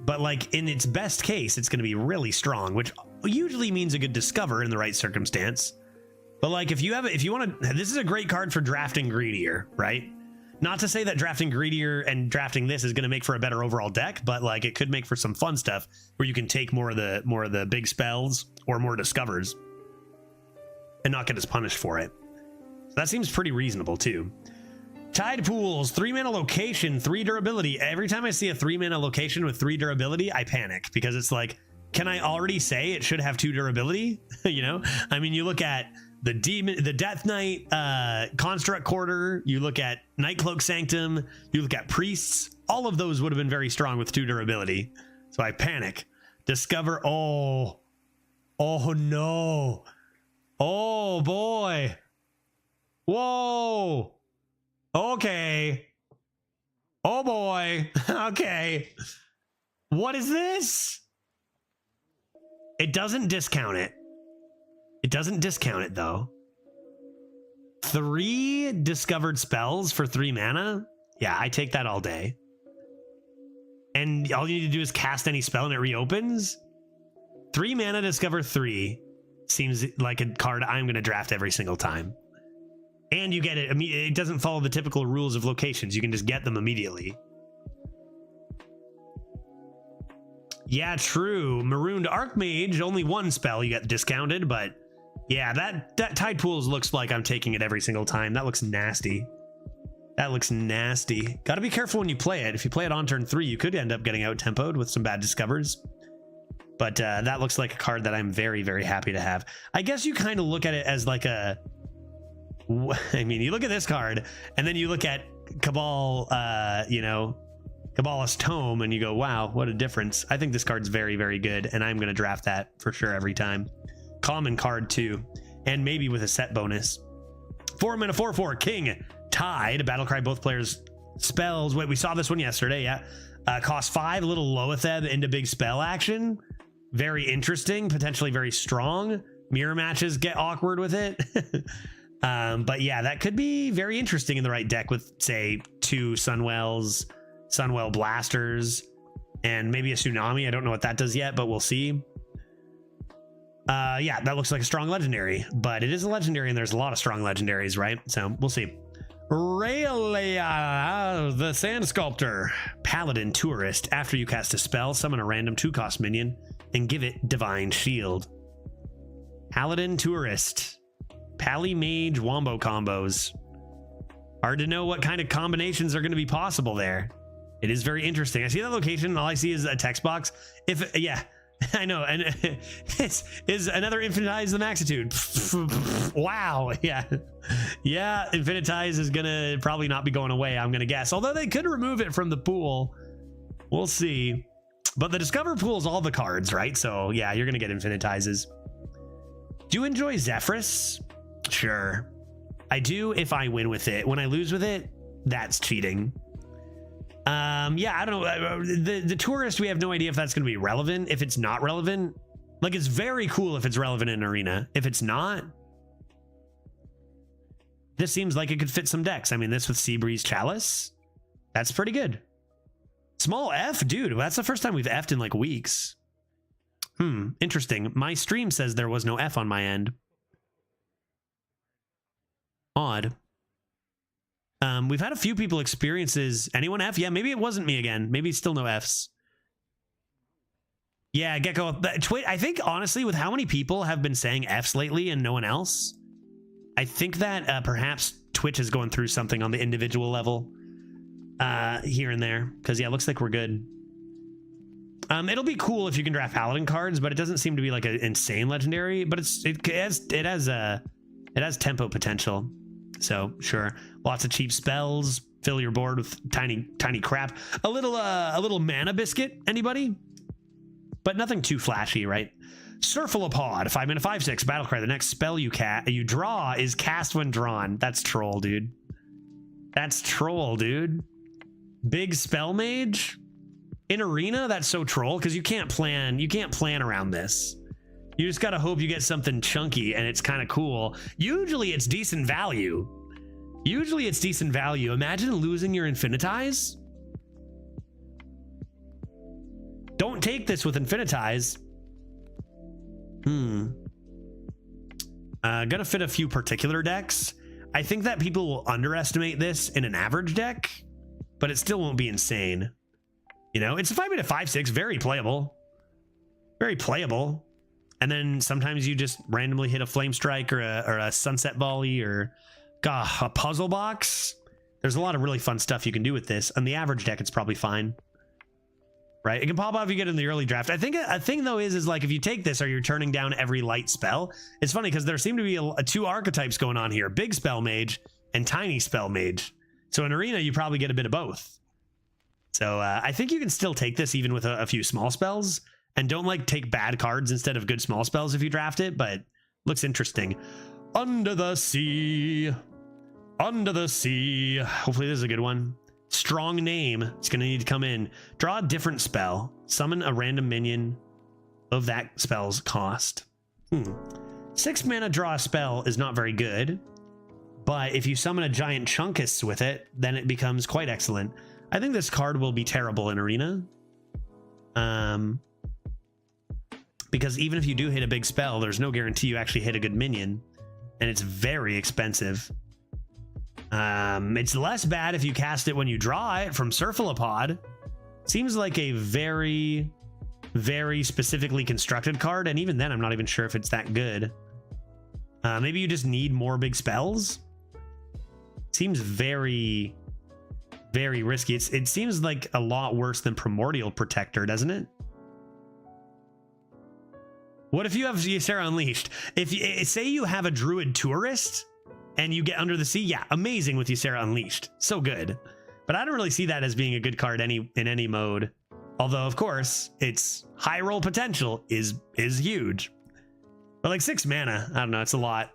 S2: but like in its best case, it's going to be really strong, which usually means a good discover in the right circumstance. But like if you want to, this is a great card for drafting greedier, right? Not to say that drafting greedier and drafting this is going to make for a better overall deck, but like it could make for some fun stuff where you can take more of the big spells or more discovers and not get as punished for it. That seems pretty reasonable too. Tide pools, 3 mana location, 3 durability. Every time I see a 3 mana location with 3 durability, I panic because it's like, can I already say it should have 2 durability? You know, I mean, you look at the demon, the Death Knight, Construct Quarter, you look at Nightcloak Sanctum, you look at Priests, all of those would have been very strong with 2 durability. So I panic. Discover, oh no. Oh boy. Whoa. Okay. Oh boy. Okay. What is this? It doesn't discount it. It doesn't discount it though. 3 discovered spells for 3 mana? Yeah, I take that all day. And all you need to do is cast any spell and it reopens? 3 mana, discover 3. Seems like a card I'm going to draft every single time. And you get it. It doesn't follow the typical rules of locations. You can just get them immediately. Yeah, true. Marooned Archmage, only 1 spell you get discounted, but yeah, that Tide Pools looks like I'm taking it every single time. That looks nasty. That looks nasty. Got to be careful when you play it. If you play it on turn 3, you could end up getting out-tempoed with some bad discovers. But that looks like a card that I'm very, very happy to have. I guess you kind of look at it as like a... I mean, you look at this card, and then you look at Cabal, you know, Cabalist Tome, and you go, wow, what a difference. I think this card's very, very good, and I'm going to draft that for sure every time. Common card, too, and maybe with a set bonus. 4 mana, 4/4, King Tide. Battlecry both players' spells. Wait, we saw this one yesterday, yeah. Cost 5, a little Loetheb into big spell action. Very interesting, potentially very strong. Mirror matches get awkward with it. But yeah, that could be very interesting in the right deck with, say, 2 Sunwell Blasters, and maybe a Tsunami. I don't know what that does yet, but we'll see. Yeah, that looks like a strong legendary, but it is a legendary, and there's a lot of strong legendaries, right? So we'll see. Rayleigh, the Sand Sculptor. Paladin Tourist. After you cast a spell, summon a random 2-cost minion and give it Divine Shield. Paladin Tourist. Pally Mage Wombo combos. Hard to know what kind of combinations are going to be possible there. It is very interesting. I see that location, and all I see is a text box. If, yeah, I know, and is another Infinitize the Maxitude. Wow, yeah. Yeah, Infinitize is gonna probably not be going away, I'm gonna guess. Although they could remove it from the pool. We'll see. But the Discover pool is all the cards, right? So yeah, you're gonna get Infinitizes. Do you enjoy Zephyrus? Sure. I do if I win with it. When I lose with it, that's cheating. Yeah, I don't know. The Tourist, we have no idea if that's going to be relevant. If it's not relevant, like, it's very cool if it's relevant in Arena. If it's not, this seems like it could fit some decks. I mean, this with Seabreeze Chalice, that's pretty good. Small F, dude, that's the first time we've F'd in like weeks. Interesting. My stream says there was no F on my end. Odd. We've had a few people experiences. Anyone F? Yeah, maybe it wasn't me again. Maybe still no Fs. Yeah, Gecko. I think, honestly, with how many people have been saying Fs lately and no one else, I think that perhaps Twitch is going through something on the individual level here and there. Because, yeah, it looks like we're good. It'll be cool if you can draft Paladin cards, but it doesn't seem to be like an insane legendary. But it has tempo potential. So sure, lots of cheap spells. Fill your board with tiny crap. A little mana biscuit. Anybody? But nothing too flashy, right? Surfalopod, 5 mana 5/6 battlecry. The next spell you draw is cast when drawn. That's troll, dude. That's troll, dude. Big spell mage in Arena. That's so troll because you can't plan around this. You just gotta hope you get something chunky, and it's kind of cool. Usually it's decent value. Imagine losing your Infinitize. Don't take this with Infinitize. Gonna fit a few particular decks. I think that people will underestimate this in an average deck, but it still won't be insane. You know, it's a 5 mana 5/6, very playable. Very playable. And then sometimes you just randomly hit a Flame Strike or a Sunset Volley or A puzzle box. There's a lot of really fun stuff you can do with this. On the average deck, it's probably fine. Right? It can pop out if you get in the early draft. I think a thing though is like if you take this, are you turning down every light spell? It's funny because there seem to be two archetypes going on here: big spell mage and tiny spell mage. So in arena, you probably get a bit of both. So I think you can still take this even with a few small spells, and don't like take bad cards instead of good small spells if you draft it. But looks interesting. Under the sea. Under the sea. Hopefully this is a good one. Strong name. It's going to need to come in. Draw a different spell. Summon a random minion of that spell's cost. 6 mana draw a spell is not very good. But if you summon a giant Chunkus with it, then it becomes quite excellent. I think this card will be terrible in arena. Because even if you do hit a big spell, there's no guarantee you actually hit a good minion. And it's very expensive. It's less bad if you cast it when you draw it from Cephalopods. Seems like a very, very specifically constructed card, and even then I'm not even sure if it's that good. Maybe you just need more big spells. Seems very, very risky. It seems like a lot worse than Primordial Protector, doesn't it? What if you have Ysera Unleashed? If you, say you have a Druid Tourist and you get Under the Sea, yeah, amazing with Ysera Unleashed. So good. But I don't really see that as being a good card in any mode. Although, of course, its high roll potential is huge. But like 6 mana, I don't know, it's a lot.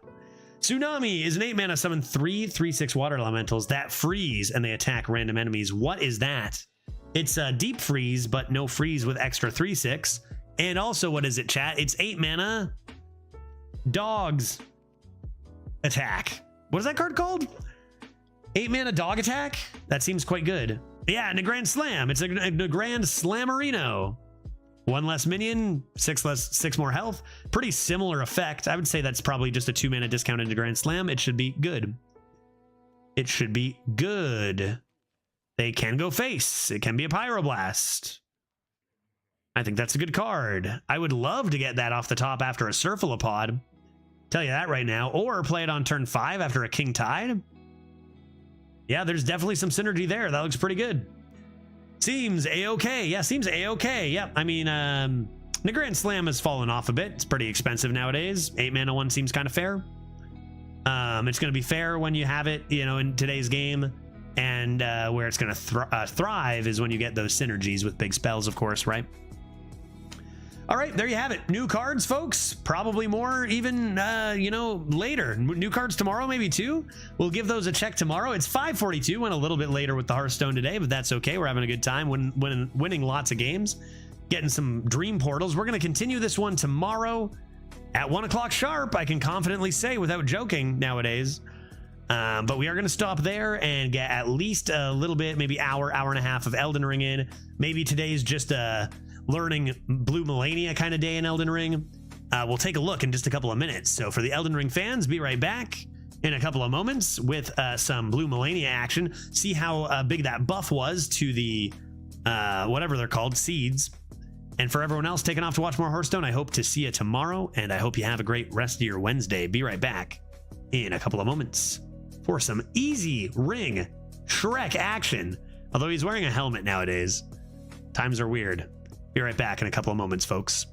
S2: Tsunami is an 8 mana summon 3/3/6 water elementals that freeze and they attack random enemies. What is that? It's a deep freeze, but no freeze with extra 3/6. And also, what is it, chat? It's 8 mana dogs attack. What is that card called? 8 mana dog attack? That seems quite good. Yeah, Nagrand Slam. It's a Nagrand Slammerino. 1 less minion, 6 more health. Pretty similar effect. I would say that's probably just a 2 mana discount into Grand Slam. It should be good. It should be good. They can go face. It can be a Pyroblast. I think that's a good card. I would love to get that off the top after a Cephalopod. Tell you that right now. Or play it on turn 5 after a King Tide. Yeah, there's definitely some synergy there. That looks pretty good. Seems a-okay. Yeah, seems a-okay. Yep. I mean, Nagrand Slam has fallen off a bit. It's pretty expensive nowadays. 8 mana one seems kind of fair. It's going to be fair when you have it, you know, in today's game. And where it's going to thrive is when you get those synergies with big spells, of course, right? All right, there you have it. New cards, folks. Probably more even, you know, later. New cards tomorrow, maybe too. We'll give those a check tomorrow. It's 5:42. Went a little bit later with the Hearthstone today, but that's okay. We're having a good time winning lots of games, getting some dream portals. We're going to continue this one tomorrow at 1 o'clock sharp. I can confidently say without joking nowadays. But we are going to stop there and get at least a little bit, maybe hour and a half of Elden Ring in. Maybe today's just a learning Blue Melania kind of day in Elden Ring. We'll take a look in just a couple of minutes. So for the Elden Ring fans, be right back in a couple of moments with some Blue Melania action. See how big that buff was to the whatever they're called, seeds. And for everyone else taking off to watch more Hearthstone, I hope to see you tomorrow, and I hope you have a great rest of your Wednesday. Be right back in a couple of moments for some easy ring Shrek action. Although he's wearing a helmet nowadays. Times are weird. Be right back in a couple of moments, folks.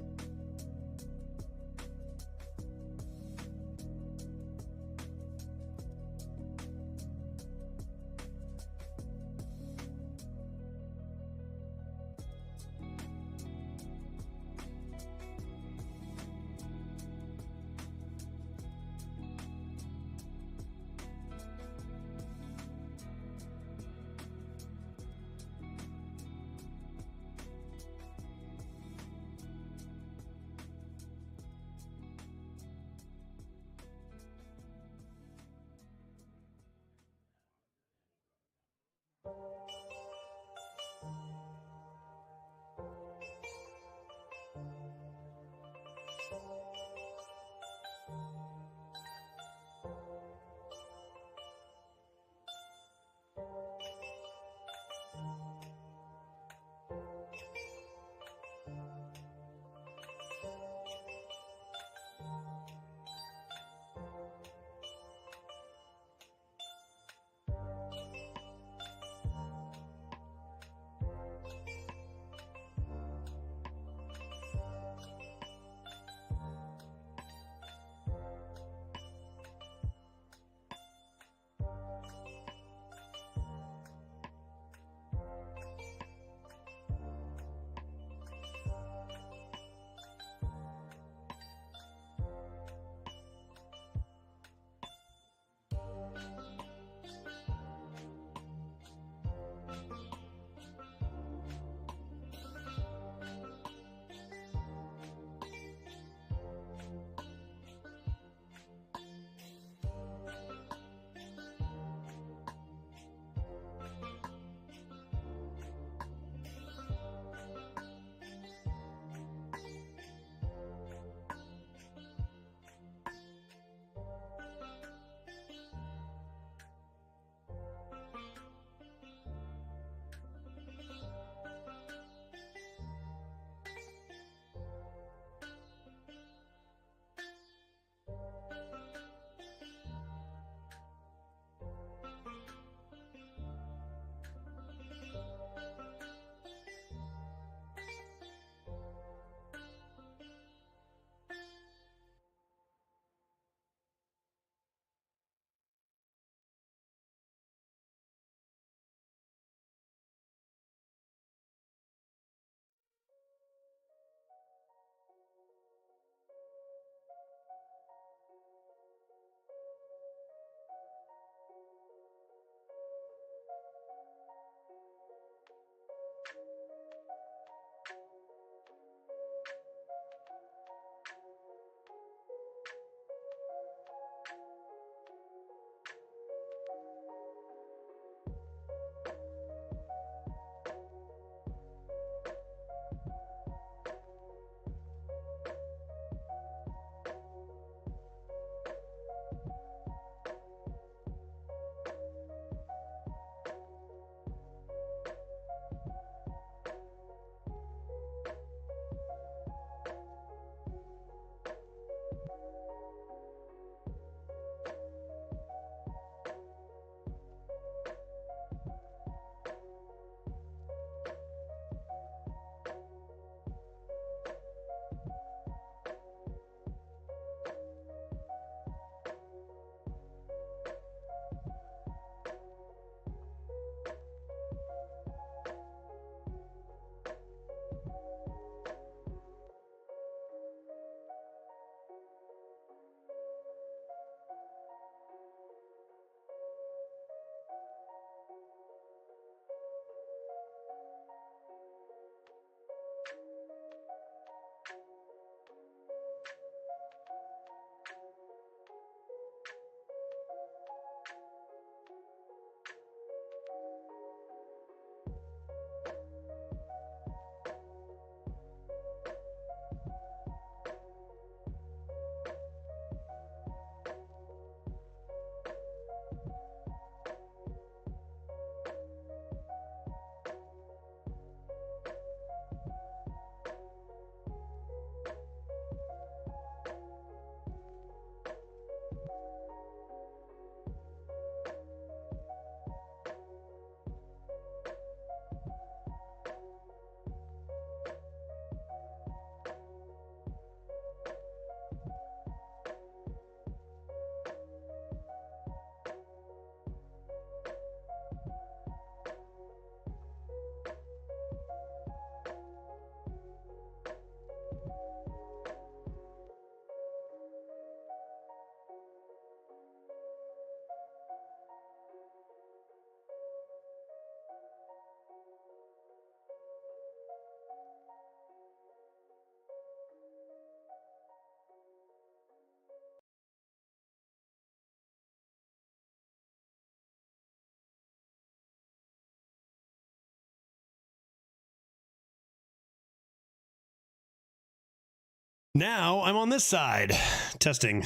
S2: Now I'm on this side. Testing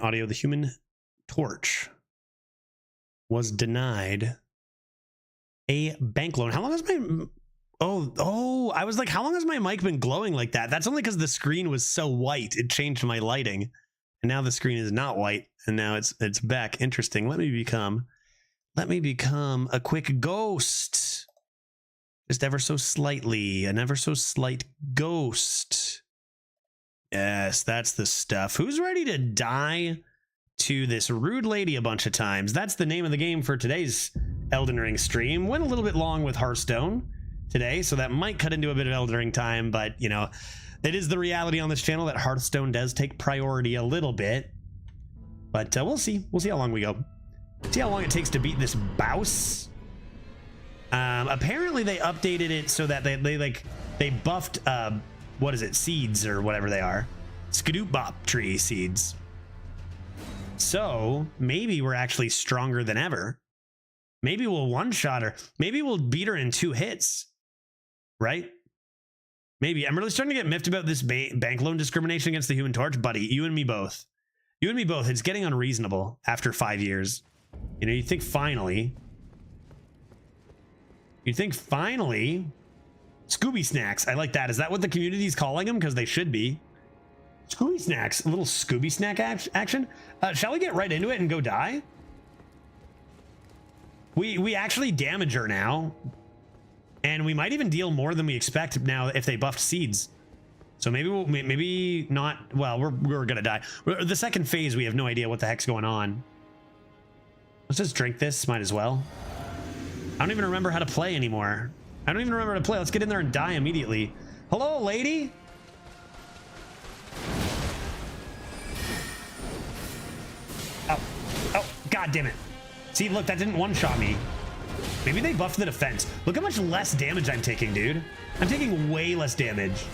S2: audio. The Human Torch was denied a bank loan. How long has my... Oh, I was like, how long has my mic been glowing like that? That's only because the screen was so white. It changed my lighting. And now the screen is not white. And now it's back. Interesting. Let me become a quick ghost. Just ever so slightly. An ever so slight ghost. Yes, that's the stuff. Who's ready to die to this rude lady a bunch of times? That's the name of the game for today's Elden Ring stream. Went a little bit long with Hearthstone today, so that might cut into a bit of Elden Ring time, but you know, it is the reality on this channel that Hearthstone does take priority a little bit. But we'll see how long we go. See how long it takes to beat this boss. Apparently they updated it so that they buffed what is it, seeds or whatever they are, Skadoop Bop tree seeds. So maybe we're actually stronger than ever. Maybe we'll one-shot her. Maybe we'll beat her in 2 hits, right? Maybe. I'm really starting to get miffed about this bank loan discrimination against the Human Torch, buddy. You and me both. You and me both. It's getting unreasonable after 5 years. You know, you think finally, Scooby Snacks. I like that. Is that what the community's calling them? Because they should be. Scooby Snacks. A little Scooby Snack action. Shall we get right into it and go die? We actually damage her now. And we might even deal more than we expect now if they buffed seeds. So maybe not. Well, we're gonna die. The second phase, we have no idea what the heck's going on. Let's just drink this. Might as well. I don't even remember how to play anymore. I don't even remember how to play. Let's get in there and die immediately. Hello, lady. Oh, god damn it. See, look, that didn't one-shot me. Maybe they buffed the defense. Look how much less damage I'm taking, dude. I'm taking way less damage.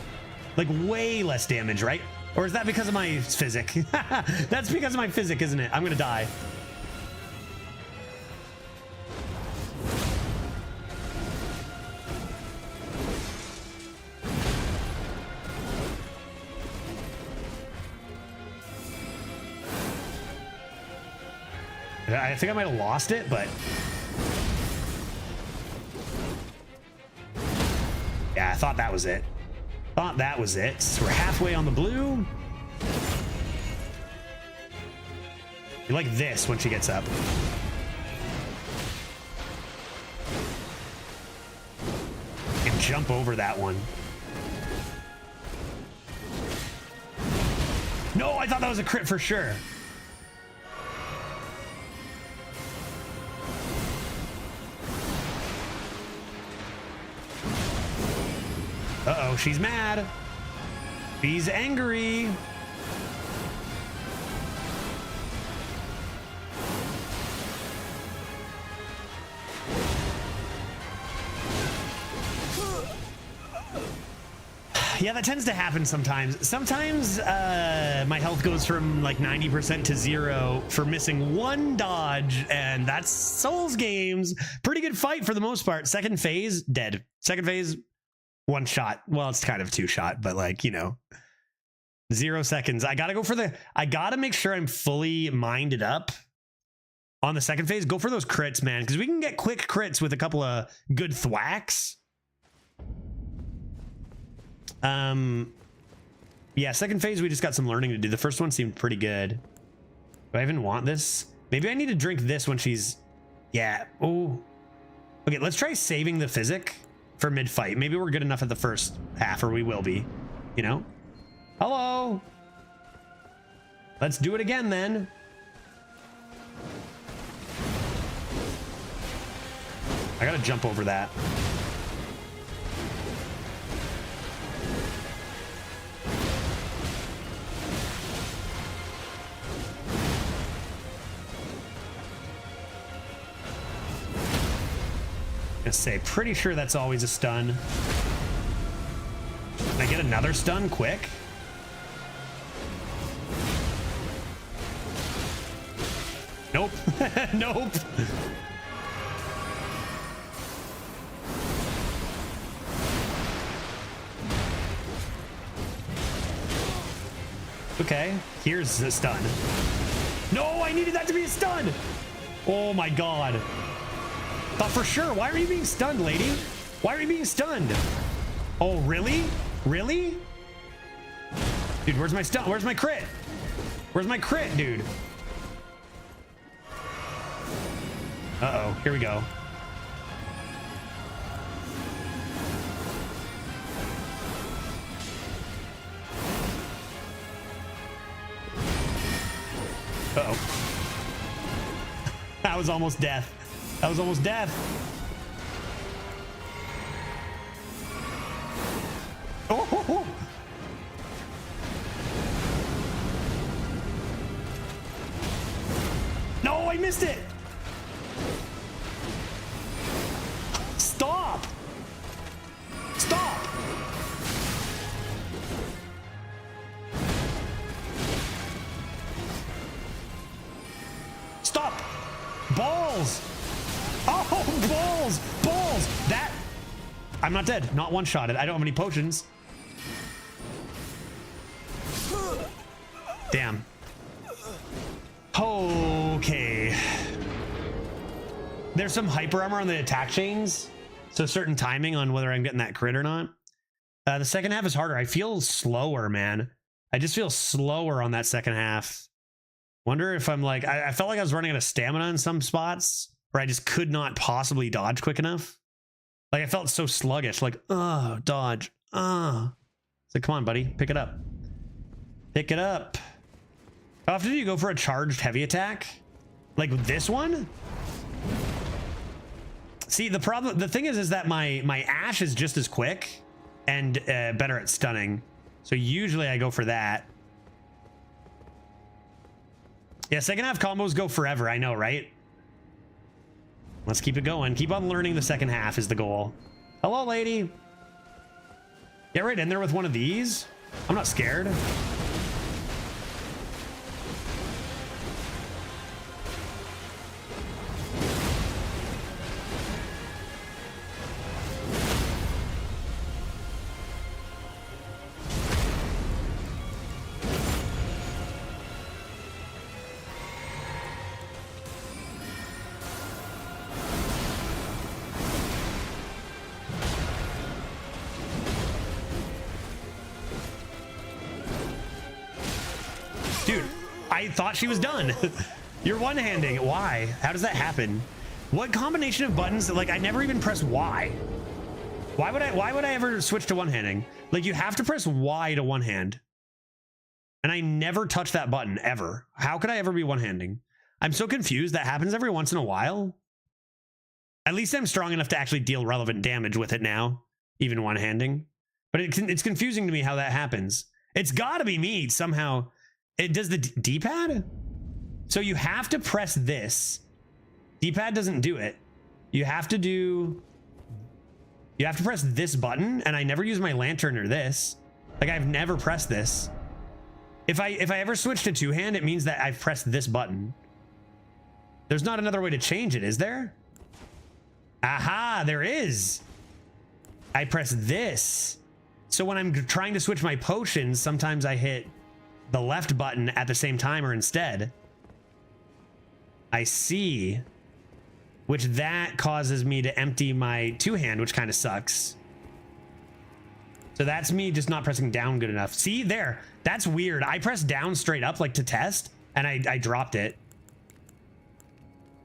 S2: Like, way less damage, right? Or is that because of my physic? That's because of my physic, isn't it? I'm gonna die. I think I might have lost it, but yeah, I thought that was it. So we're halfway on the blue. You like this when she gets up. You can jump over that one. No, I thought that was a crit for sure. Uh-oh, she's mad. She's angry. Yeah, that tends to happen sometimes. Sometimes my health goes from like 90% to 0 for missing 1 dodge, and that's Souls games. Pretty good fight for the most part. Second phase, dead. Second phase, 1 shot. Well, it's kind of 2 shot, but like, you know, 0 seconds. I gotta make sure I'm fully minded up on the second phase. Go for those crits, man, because we can get quick crits with a couple of good thwacks. Yeah, second phase, we just got some learning to do. The first one seemed pretty good. Do I even want this? Maybe I need to drink this when she's... Yeah. Oh. Okay, let's try saving the physic for mid-fight. Maybe we're good enough at the first half, or we will be, you know? Hello. Let's do it again, then. I gotta jump over that. Say, pretty sure that's always a stun. Can I get another stun quick? Nope. Nope. Okay, here's the stun. No, I needed that to be a stun. Oh my god. Thought for sure. Why are you being stunned, lady? Why are you being stunned? Oh, really? Really? Dude, where's my stun? Where's my crit? Where's my crit, dude? Uh-oh, here we go. Uh-oh. That was almost death. That was almost death. Oh. No, I missed it. Stop. Stop. Stop. Balls. Oh, balls. Balls. That. I'm not dead. Not one-shotted. I don't have any potions. Damn. Okay. There's some hyper armor on the attack chains, so certain timing on whether I'm getting that crit or not. The second half is harder. I feel slower, man. I just feel slower on that second half. Wonder if I'm like, I felt like I was running out of stamina in some spots, where I just could not possibly dodge quick enough. Like I felt so sluggish, like, oh, dodge. So come on, buddy, pick it up. Pick it up. How often do you go for a charged heavy attack? Like this one? See, the thing is that my Ash is just as quick and better at stunning. So usually I go for that. Yeah, second half combos go forever, I know, right? Let's keep it going. Keep on learning the second half is the goal. Hello, lady. Get right in there with one of these. I'm not scared. Dude, I thought she was done. You're one-handing. Why? How does that happen? What combination of buttons? Like, I never even press Y. Why would I ever switch to one-handing? Like, you have to press Y to one-hand. And I never touch that button, ever. How could I ever be one-handing? I'm so confused. That happens every once in a while. At least I'm strong enough to actually deal relevant damage with it now, even one-handing. But it's confusing to me how that happens. It's got to be me somehow. It does the D-pad? So you have to press this. D-pad doesn't do it. You have to press this button, and I never use my lantern or this. Like, I've never pressed this. If I ever switch to two-hand, it means that I've pressed this button. There's not another way to change it, is there? Aha, there is. I press this. So when I'm trying to switch my potions, sometimes I hit the left button at the same time or instead. I see. Which that causes me to empty my two-hand, which kind of sucks. So that's me just not pressing down good enough. See, there. That's weird. I pressed down straight up, like to test, and I dropped it.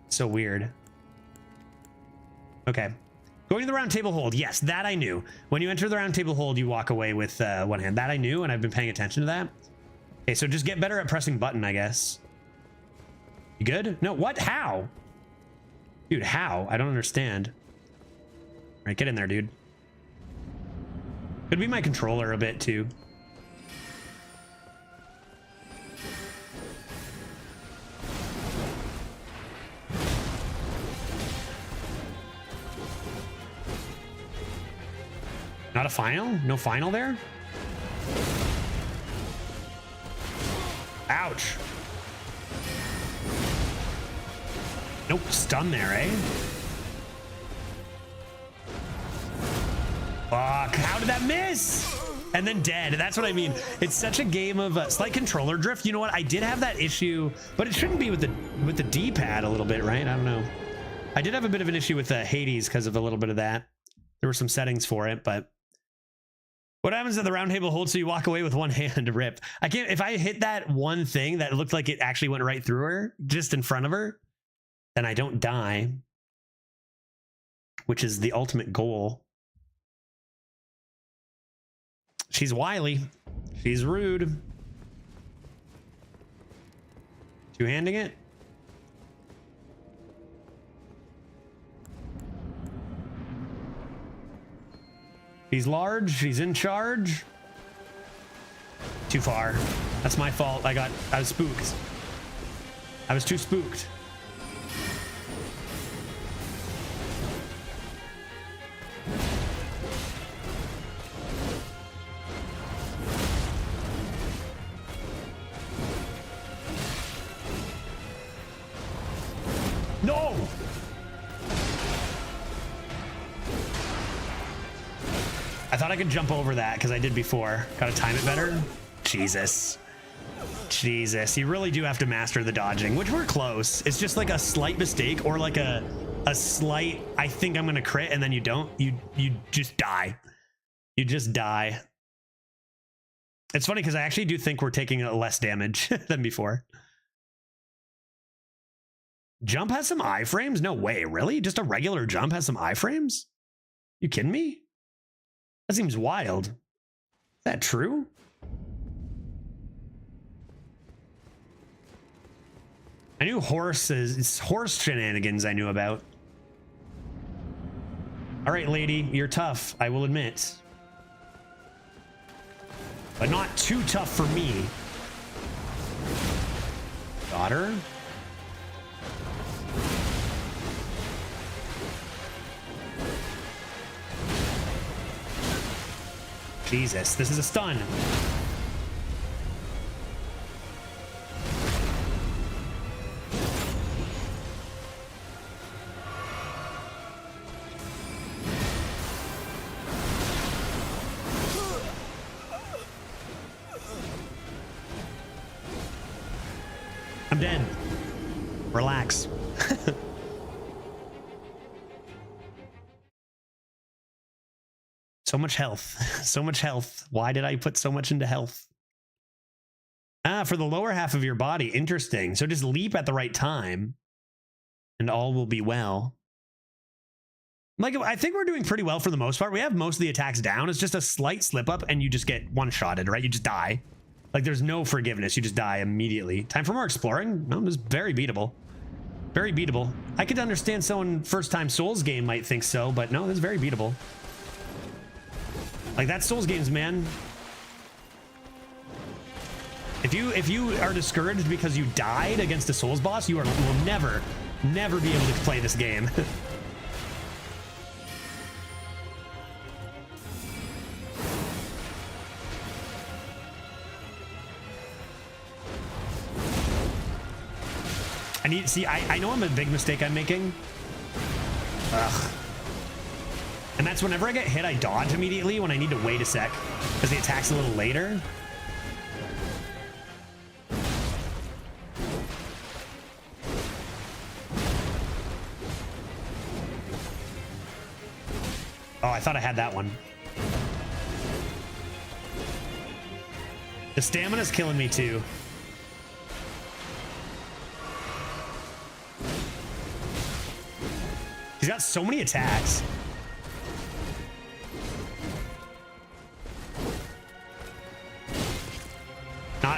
S2: So weird. Okay. Going to the round table hold. Yes, that I knew. When you enter the round table hold, you walk away with one hand. That I knew, and I've been paying attention to that. Okay, so just get better at pressing button, I guess. You good? No, what? How? Dude, how? I don't understand. All right, get in there, dude. Could be my controller a bit, too. Not a final? No final there? Ouch. Nope, stun there, eh? Fuck, how did that miss? and then dead. That's what I mean. It's such a game of slight controller drift. You know what? I did have that issue, but it shouldn't be with the D-pad a little bit, right? I don't know. I did have a bit of an issue with Hades because of a little bit of that. There were some settings for it, but what happens if the round table holds so you walk away with one hand? Rip. I can't. If I hit that one thing that looked like it actually went right through her, just in front of her, then I don't die, which is the ultimate goal. She's wily. She's rude. Two-handing it? She's large. She's in charge. Too far. That's my fault. I was spooked. I was too spooked. No! I thought I could jump over that because I did before. Gotta time it better. Jesus. Jesus. You really do have to master the dodging, which we're close. It's just like a slight mistake or like a slight, I think I'm gonna crit, and then you don't. You just die. You just die. It's funny because I actually do think we're taking less damage than before. Jump has some iframes? No way, really? Just a regular jump has some iframes? You kidding me? That seems wild. Is that true? I knew horse shenanigans I knew about. All right, lady, you're tough, I will admit. But not too tough for me. Daughter? Jesus, this is a stun. I'm dead. Relax. So much health. So much health. Why did I put so much into health? Ah, for the lower half of your body. Interesting. So just leap at the right time and all will be well. Like, I think we're doing pretty well for the most part. We have most of the attacks down. It's just a slight slip up and you just get one-shotted, right? You just die. Like, there's no forgiveness. You just die immediately. Time for more exploring? No, this is very beatable. Very beatable. I could understand someone first-time Souls game might think so, but no, this is very beatable. Like, that's Souls games, man. If you are discouraged because you died against a Souls boss, you will never be able to play this game. I know I'm a big mistake I'm making. Ugh. And that's whenever I get hit, I dodge immediately when I need to wait a sec because the attack's a little later. Oh, I thought I had that one. The stamina's killing me too. He's got so many attacks.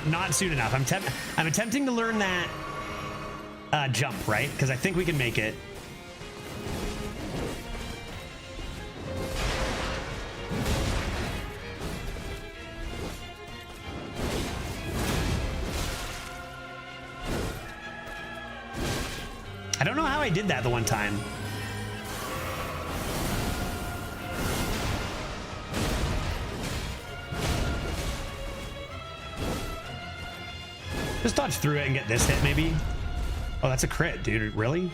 S2: Not soon enough. I'm attempting to learn that jump, right? Because I think we can make it. I don't know how I did that the one time. Just dodge through it and get this hit, maybe. Oh, that's a crit, dude. Really?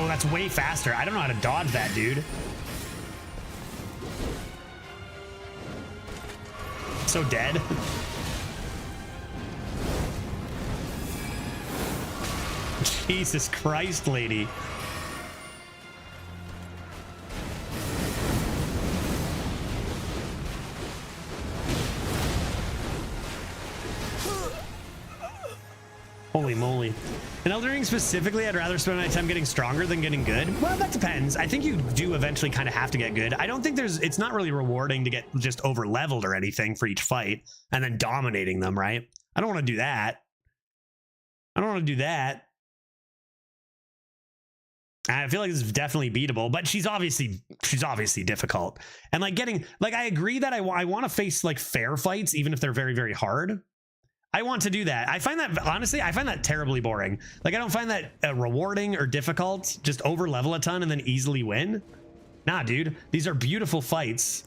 S2: Oh, that's way faster. I don't know how to dodge that, dude. So dead. Jesus Christ, lady. Holy moly. In Elden Ring specifically, I'd rather spend my time getting stronger than getting good. Well, that depends. I think you do eventually kind of have to get good. I don't think it's not really rewarding to get just over leveled or anything for each fight and then dominating them, right? I don't want to do that. I don't want to do that. I feel like this is definitely beatable, but she's obviously difficult. And like I agree that I want to face like fair fights, even if they're very, very hard. I want to do that. I find that, honestly, I find that terribly boring. Like, I don't find that rewarding or difficult. Just over level a ton and then easily win. Nah, dude, these are beautiful fights.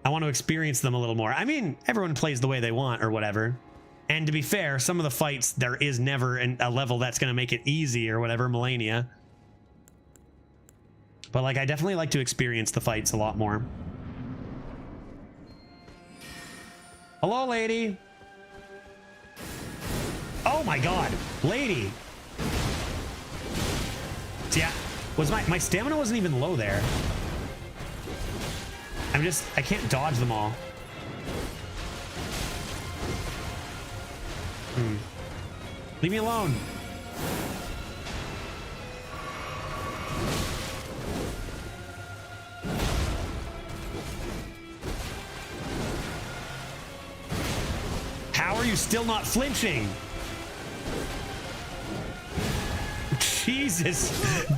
S2: I want to experience them a little more. I mean, everyone plays the way they want or whatever. And to be fair, some of the fights, there is never a level that's going to make it easy or whatever, Melania. But like, I definitely like to experience the fights a lot more. Hello, lady. Oh my god, lady. Yeah, was my stamina wasn't even low there. I can't dodge them all. Leave me alone. How are you still not flinching? Jesus,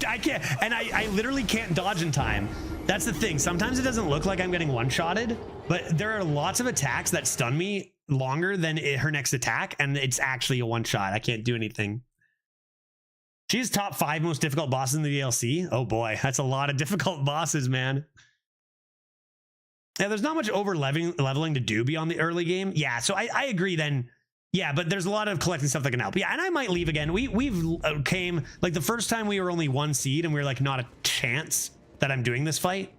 S2: I can't, and I literally can't dodge in time. That's the thing. Sometimes it doesn't look like I'm getting one-shotted, but there are lots of attacks that stun me longer than her next attack, and it's actually a one-shot. I can't do anything. She's top 5 most difficult bosses in the DLC. Oh boy, that's a lot of difficult bosses, man. Yeah, there's not much over leveling to do beyond the early game. Yeah, so I agree then. Yeah, but there's a lot of collecting stuff that can help. Yeah, and I might leave again. We've came, like the first time we were only 1 seed and we were like, not a chance that I'm doing this fight.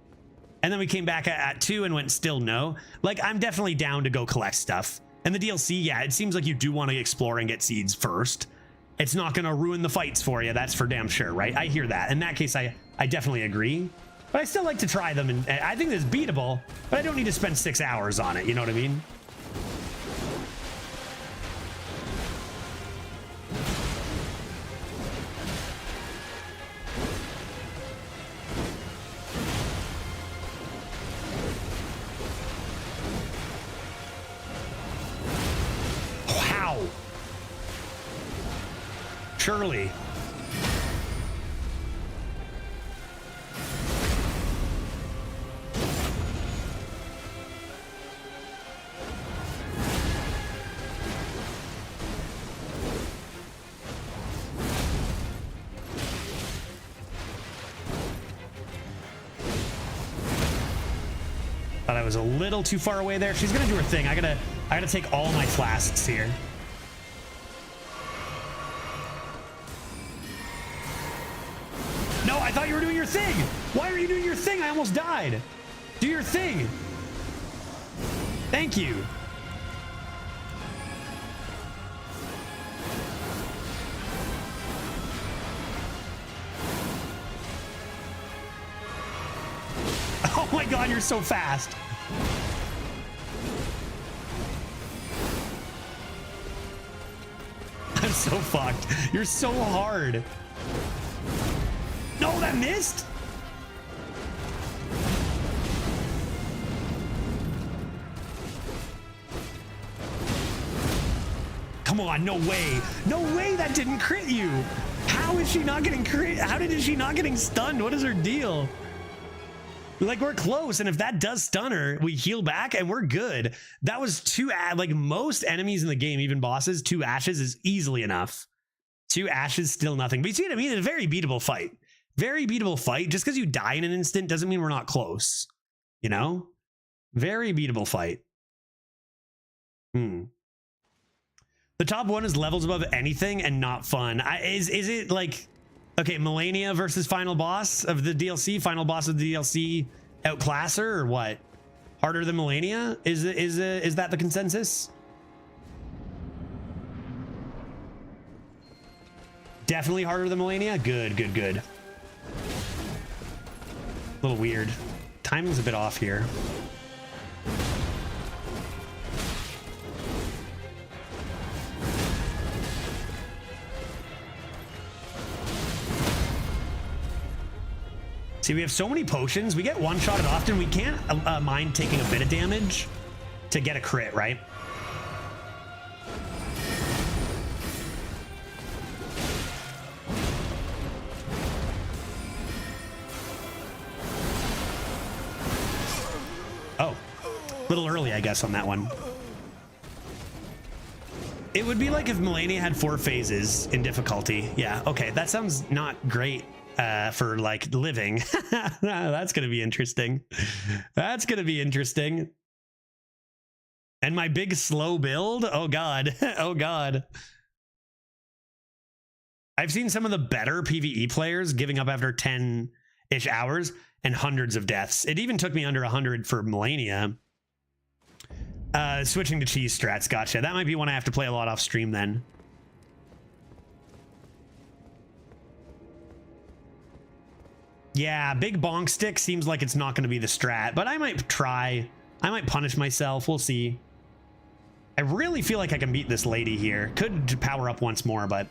S2: And then we came back at 2 and went still no. Like, I'm definitely down to go collect stuff. And the DLC, yeah, it seems like you do want to explore and get seeds first. It's not going to ruin the fights for you. That's for damn sure, right? I hear that. In that case, I definitely agree. But I still like to try them. And I think this is beatable, but I don't need to spend 6 hours on it. You know what I mean? Surely. Thought I was a little too far away there. She's gonna do her thing. I gotta take all my flasks here. No, I thought you were doing your thing. Why are you doing your thing? I almost died. Do your thing. Thank you. Oh my god, you're so fast. I'm so fucked. You're so hard. No, that missed. Come on, no way. No way that didn't crit you. How is she not getting crit? How is she not getting stunned? What is her deal? Like, we're close, and if that does stun her, we heal back and we're good. That was 2, like most enemies in the game, even bosses, 2 ashes is easily enough. 2 ashes, still nothing. But you see what I mean? It's a very beatable fight. Very beatable fight. Just because you die in an instant doesn't mean we're not close. You know? Very beatable fight. The top 1 is levels above anything and not fun. Is it like... Okay, Melania versus final boss of the DLC. Final boss of the DLC outclasser or what? Harder than Melania? Is that the consensus? Definitely harder than Melania. Good, good, good. A little weird. Timing's a bit off here. See, we have so many potions. We get one-shotted often. We can't mind taking a bit of damage to get a crit, right? Oh, a little early, I guess, on that one. It would be like if Melania had 4 phases in difficulty. Yeah, okay, that sounds not great. For like living. That's gonna be interesting. That's gonna be interesting. And my big slow build, oh god. Oh god. I've seen some of the better PvE players giving up after 10-ish hours and hundreds of deaths. It even took me under 100 for Melania. Switching to cheese strats, gotcha. That might be one I have to play a lot off stream then. Yeah, big bonk stick seems like it's not going to be the strat, but I might try. I might punish myself. We'll see. I really feel like I can beat this lady here. Could power up once more, but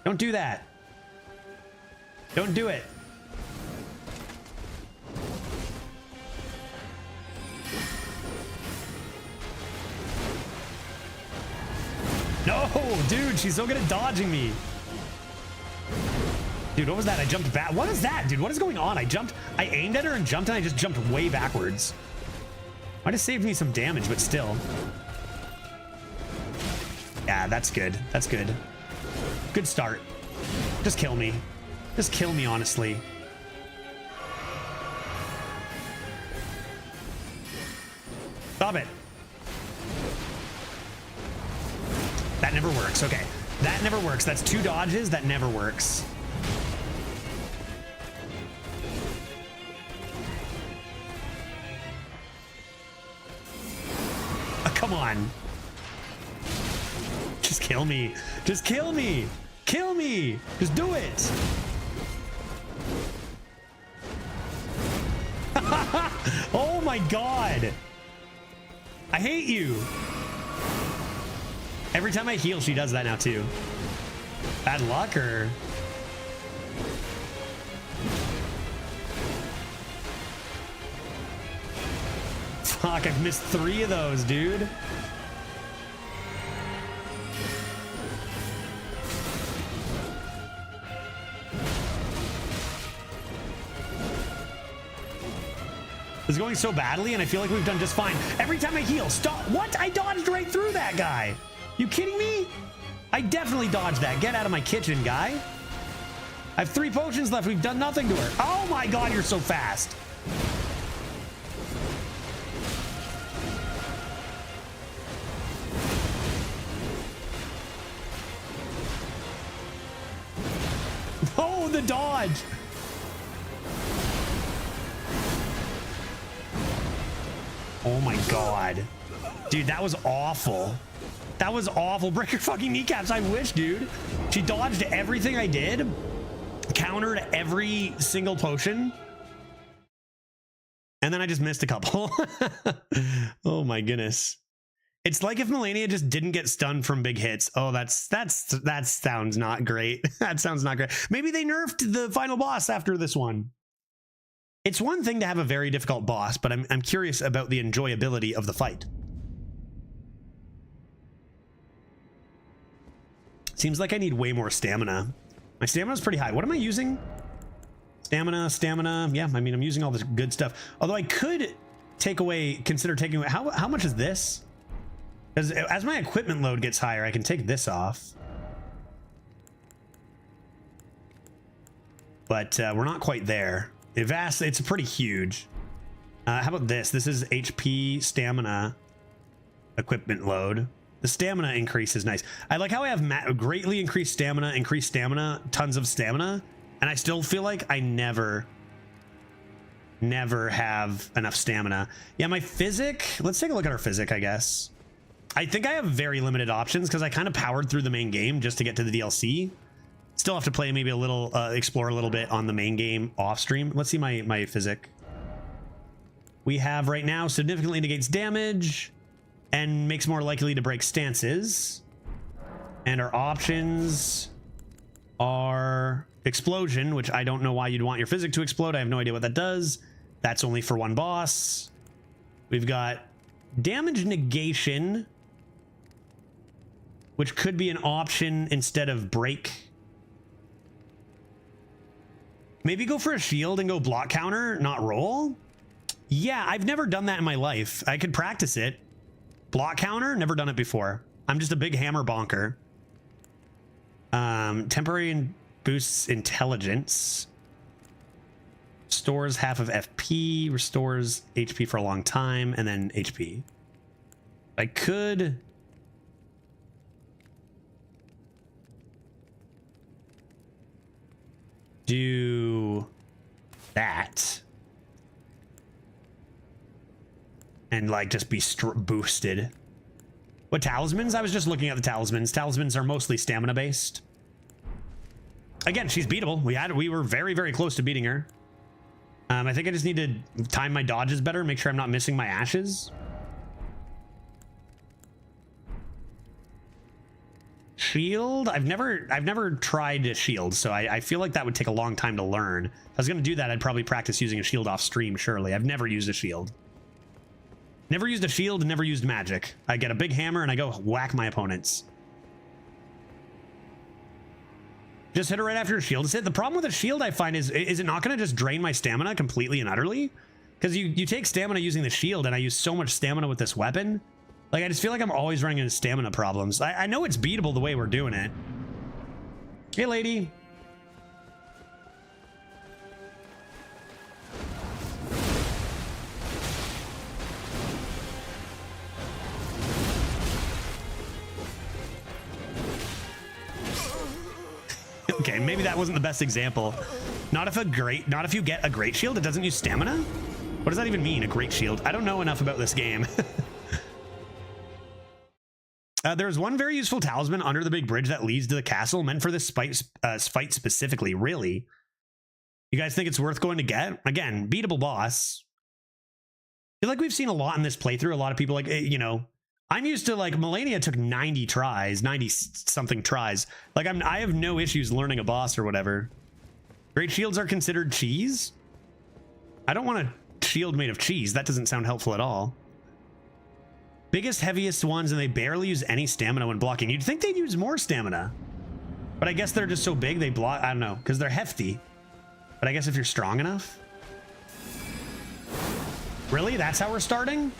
S2: don't do that. Don't do it. No, dude, she's so good at dodging me. Dude, what was that? I jumped back. What is that, dude? What is going on? I aimed at her and jumped, and I just jumped way backwards. Might have saved me some damage, but still. Yeah, that's good. That's good. Good start. Just kill me. Just kill me, honestly. Stop it. That never works. Okay. That never works. That's 2 dodges. That never works. Come on. Just kill me. Just kill me. Kill me. Just do it. Oh my god. I hate you. Every time I heal, she does that now too. Bad luck or... Fuck, I've missed 3 of those, dude. It's going so badly, and I feel like we've done just fine. Every time I heal, stop. What? I dodged right through that guy. You kidding me? I definitely dodged that. Get out of my kitchen, guy. I have 3 potions left. We've done nothing to her. Oh my god, you're so fast. Oh, the dodge. Oh my god. Dude, that was awful. That was awful. Break your fucking kneecaps. I wish, dude. She dodged everything I did. Countered every single potion. And then I just missed a couple. Oh my goodness. It's like if Melania just didn't get stunned from big hits. Oh, that sounds not great. That sounds not great. Maybe they nerfed the final boss after this one. It's one thing to have a very difficult boss, but I'm curious about the enjoyability of the fight. Seems like I need way more stamina. My stamina's pretty high. What am I using? Stamina. Yeah, I mean, I'm using all this good stuff. Although I could consider taking away, how much is this? Because as my equipment load gets higher, I can take this off. But we're not quite there. It's pretty huge. How about this? This is HP stamina equipment load. The stamina increase is nice. I like how I have greatly increased stamina, tons of stamina, and I still feel like I never have enough stamina. Yeah, my physic, let's take a look at our physic, I guess. I think I have very limited options because I kind of powered through the main game just to get to the DLC. Still have to play maybe a little, explore a little bit on the main game off stream. Let's see my physic. We have right now significantly negates damage and makes more likely to break stances. And our options are explosion, which I don't know why you'd want your physic to explode. I have no idea what that does. That's only for one boss. We've got damage negation, which could be an option instead of break. Maybe go for a shield and go block counter, not roll. Yeah, I've never done that in my life. I could practice it. Block counter, never done it before. I'm just a big hammer bonker. Temporary boosts intelligence. Stores half of FP, restores HP for a long time, and then HP. I could do that and like just be boosted. What talismans? I was just looking at the talismans. Talismans are mostly stamina based. Again, she's beatable. We were very, very close to beating her. I think I just need to time my dodges better, make sure I'm not missing my ashes. Shield? I've never tried a shield, so I feel like that would take a long time to learn. If I was gonna do that, I'd probably practice using a shield off stream, surely. I've never used a shield. Never used a shield and never used magic. I get a big hammer and I go whack my opponents. Just hit her right after a shield is hit. The problem with a shield, I find, is it not going to just drain my stamina completely and utterly? Because you take stamina using the shield, and I use so much stamina with this weapon. Like, I just feel like I'm always running into stamina problems. I know it's beatable the way we're doing it. Hey, lady. Okay, maybe that wasn't the best example. Not if you get a great shield, it doesn't use stamina? What does that even mean, a great shield? I don't know enough about this game. There's one very useful talisman under the big bridge that leads to the castle, meant for this fight specifically. Really? You guys think it's worth going to get? Again, beatable boss. I feel like we've seen a lot in this playthrough. A lot of people, like, you know, I'm used to, like, Melania took 90 tries, 90 something tries. Like, I have no issues learning a boss or whatever. Great shields are considered cheese? I don't want a shield made of cheese. That doesn't sound helpful at all. Biggest, heaviest ones, and they barely use any stamina when blocking. You'd think they'd use more stamina. But I guess they're just so big they block. I don't know, because they're hefty. But I guess if you're strong enough. Really? That's how we're starting?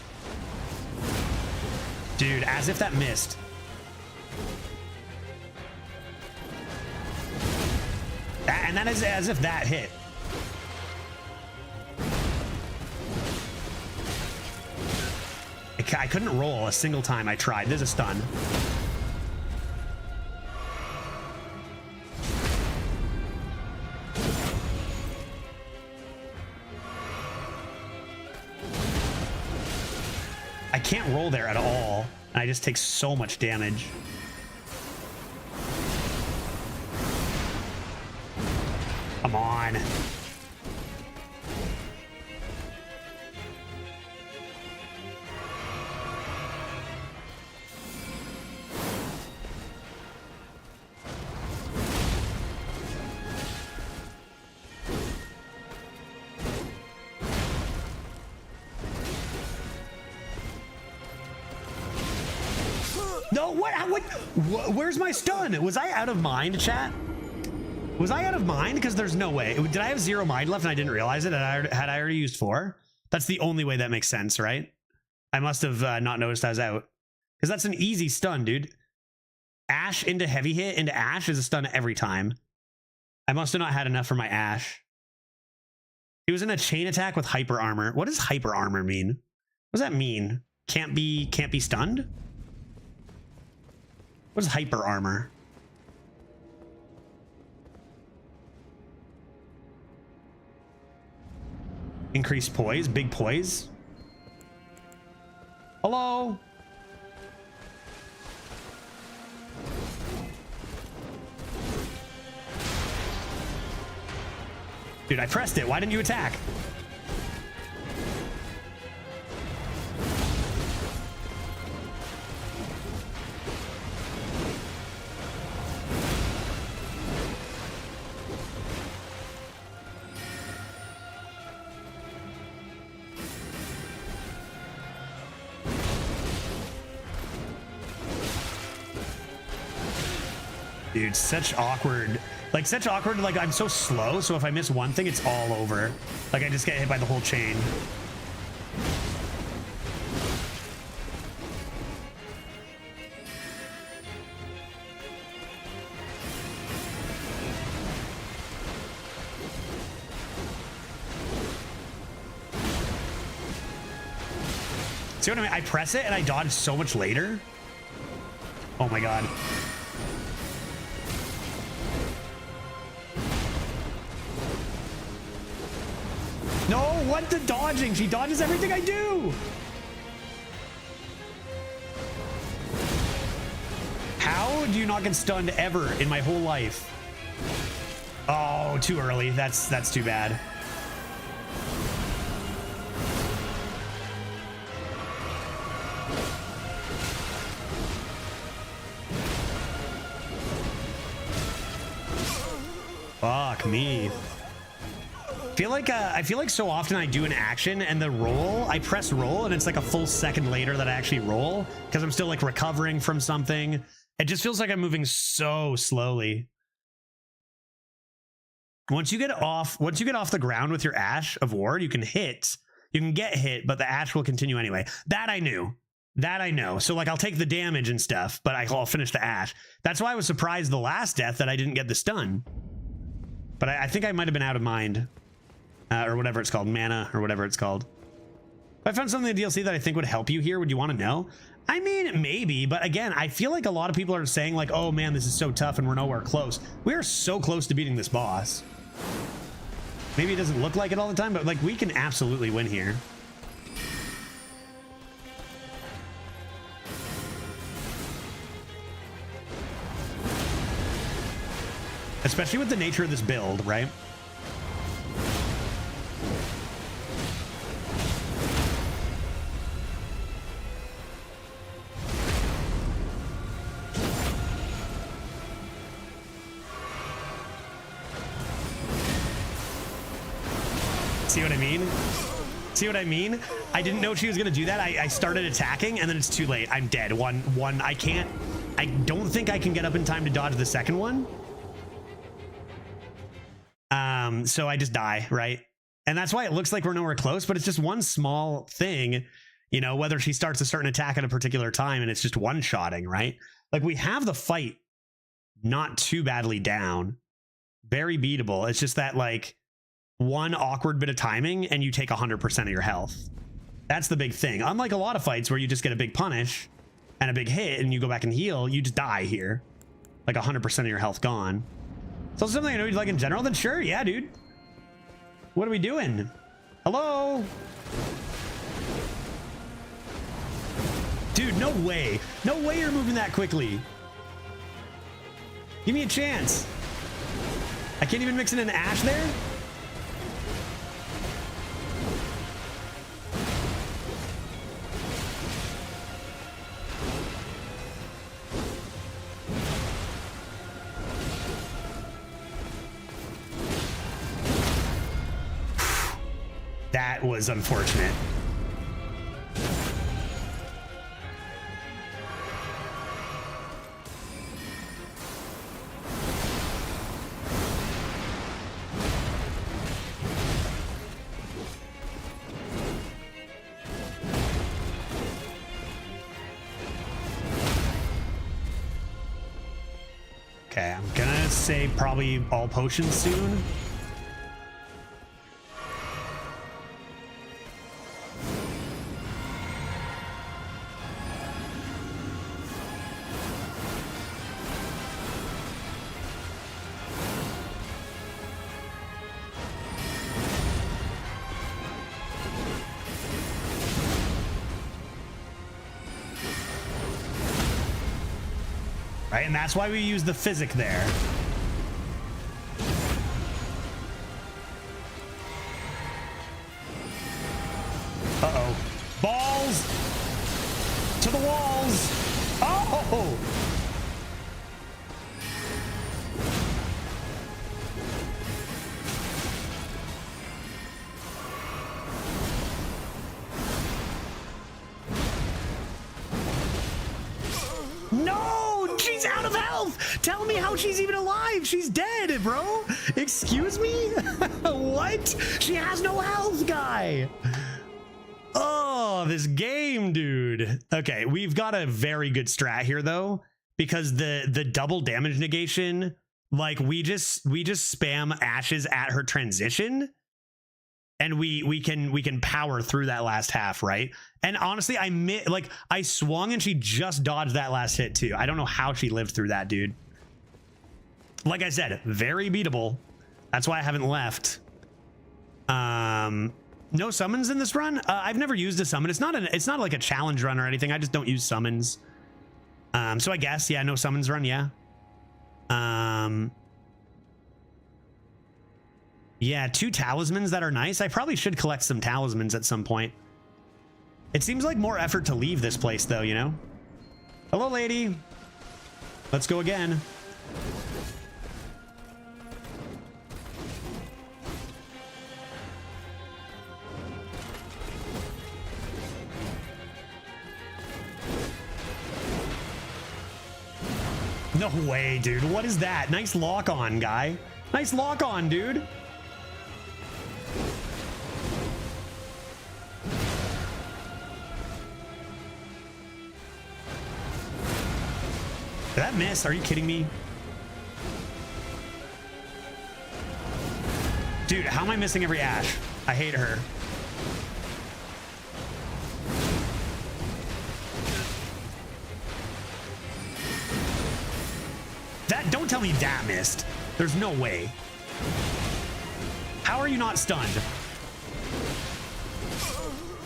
S2: Dude, as if that missed. And that is as if that hit. I couldn't roll a single time I tried. There's a stun. I can't roll there at all. And I just take so much damage. Come on. No, what? Where's my stun? Was I out of mind, chat? Was I out of mind? Because there's no way. Did I have 0 mind left and I didn't realize it? Had I already used 4? That's the only way that makes sense, right? I must have not noticed I was out. Because that's an easy stun, dude. Ash into heavy hit into Ash is a stun every time. I must have not had enough for my Ash. He was in a chain attack with hyper armor. What does hyper armor mean? What does that mean? Can't be stunned? What's hyper armor? Increased poise, big poise. Hello? Dude, I pressed it. Why didn't you attack? Dude, such awkward, like I'm so slow, so if I miss one thing, it's all over. Like I just get hit by the whole chain. See what I mean? I press it and I dodge so much later. Oh my god. No, what the dodging? She dodges everything I do. How do you not get stunned ever in my whole life? Oh, too early. That's too bad. Fuck me. I feel like so often I do an action and the roll, I press roll and it's like a full second later that I actually roll because I'm still like recovering from something. It just feels like I'm moving so slowly. Once you get off the ground with your Ash of Ward, you can get hit, but the Ash will continue anyway. That I knew. That I know. So like I'll take the damage and stuff, but I'll finish the Ash. That's why I was surprised the last death that I didn't get the stun. But I think I might have been out of mind. Or whatever it's called, mana, or whatever it's called. If I found something in the DLC that I think would help you here, would you want to know? I mean, maybe, but again, I feel like a lot of people are saying like, oh man, this is so tough and we're nowhere close. We are so close to beating this boss. Maybe it doesn't look like it all the time, but like we can absolutely win here. Especially with the nature of this build, right? See what I mean? See what I mean? I didn't know she was gonna do that. I started attacking and then it's too late. I'm dead. One, I don't think I can get up in time to dodge the second one. So I just die, right? And that's why it looks like we're nowhere close, but it's just one small thing, you know, whether she starts a certain attack at a particular time and it's just one-shotting, right? Like we have the fight not too badly down. Very beatable. It's just that like one awkward bit of timing and you take 100% of your health. That's the big thing. Unlike a lot of fights where you just get a big punish and a big hit and you go back and heal, you just die here. Like 100% of your health gone. So something I know you'd like in general, then sure, yeah, dude. What are we doing? Hello? Dude, no way. No way you're moving that quickly. Give me a chance. I can't even mix in an Ash there? That was unfortunate. Okay, I'm gonna say probably all potions soon. Right, and that's why we use the physic there. Uh-oh. Balls to the walls. Oh! No! She's out of health! Tell me how she's even alive! She's dead, bro! Excuse me? What? She has no health, guy! Oh, this game, dude. Okay, we've got a very good strat here, though, because the double damage negation, like, we just spam ashes at her transition, and we can power through that last half, right? And honestly, I swung and she just dodged that last hit too. I don't know how she lived through that, dude. Like I said, very beatable. That's why I haven't left. No summons in this run. I've never used a summon. It's not like a challenge run or anything. I just don't use summons. So I guess, yeah, no summons run. Yeah. Yeah, 2 talismans that are nice. I probably should collect some talismans at some point. It seems like more effort to leave this place, though, you know? Hello, lady. Let's go again. No way, dude. What is that? Nice lock on, guy. Nice lock on, dude. Did that miss? Are you kidding me? Dude, how am I missing every Ash? I hate her. Don't tell me that missed. There's no way. How are you not stunned?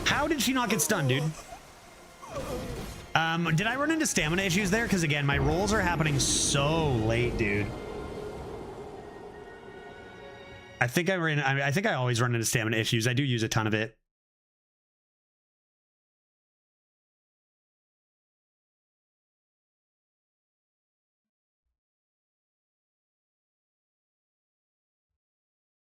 S2: How did she not get stunned, dude? Did I run into stamina issues there? Because again, my rolls are happening so late, dude. I think I always run into stamina issues. I do use a ton of it.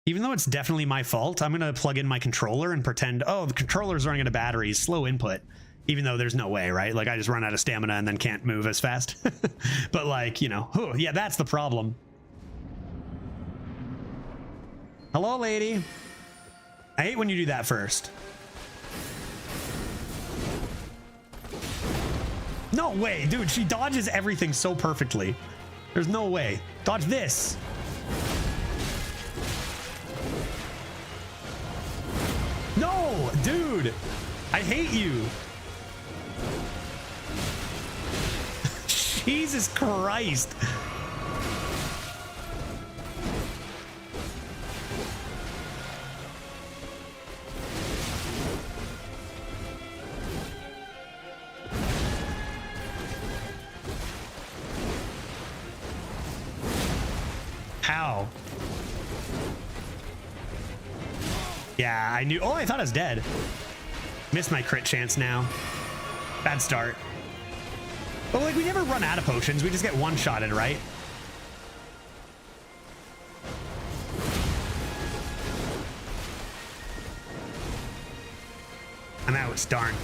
S2: Even though it's definitely my fault, I'm going to plug in my controller and pretend, oh, the controller's running out of batteries, slow input. Even though there's no way, right? Like, I just run out of stamina and then can't move as fast. But like, you know, yeah, that's the problem. Hello, lady. I hate when you do that first. No way, dude. She dodges everything so perfectly. There's no way. Dodge this. No, dude. I hate you. Jesus Christ. How? Yeah, I knew. Oh, I thought I was dead. Missed my crit chance now. Bad start. But like, we never run out of potions. We just get one-shotted, right? I'm out. Darn.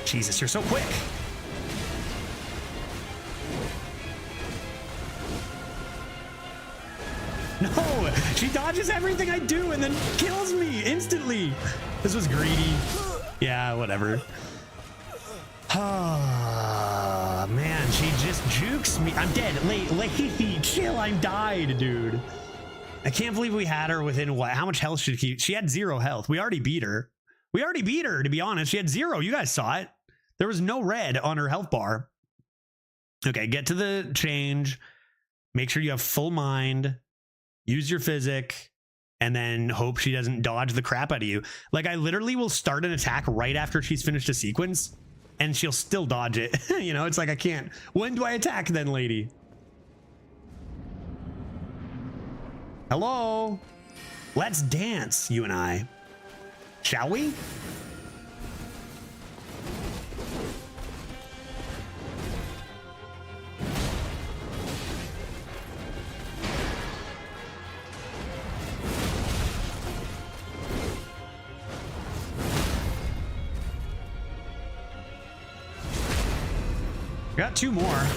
S2: Jesus, you're so quick. No, she dodges everything I do and then kills me instantly. This was greedy. Yeah, whatever. Oh, man, she just jukes me. I'm dead. Late, chill. I'm died, dude. I can't believe we had her within what? How much health should she had 0 health. We already beat her. To be honest. She had 0. You guys saw it. There was no red on her health bar. Okay, get to the change. Make sure you have full mind, use your physic, and then hope she doesn't dodge the crap out of you. Like, I literally will start an attack right after she's finished a sequence, and she'll still dodge it. You know, it's like, I can't. When do I attack then, lady? Hello? Let's dance, you and I. Shall we? Got 2 more.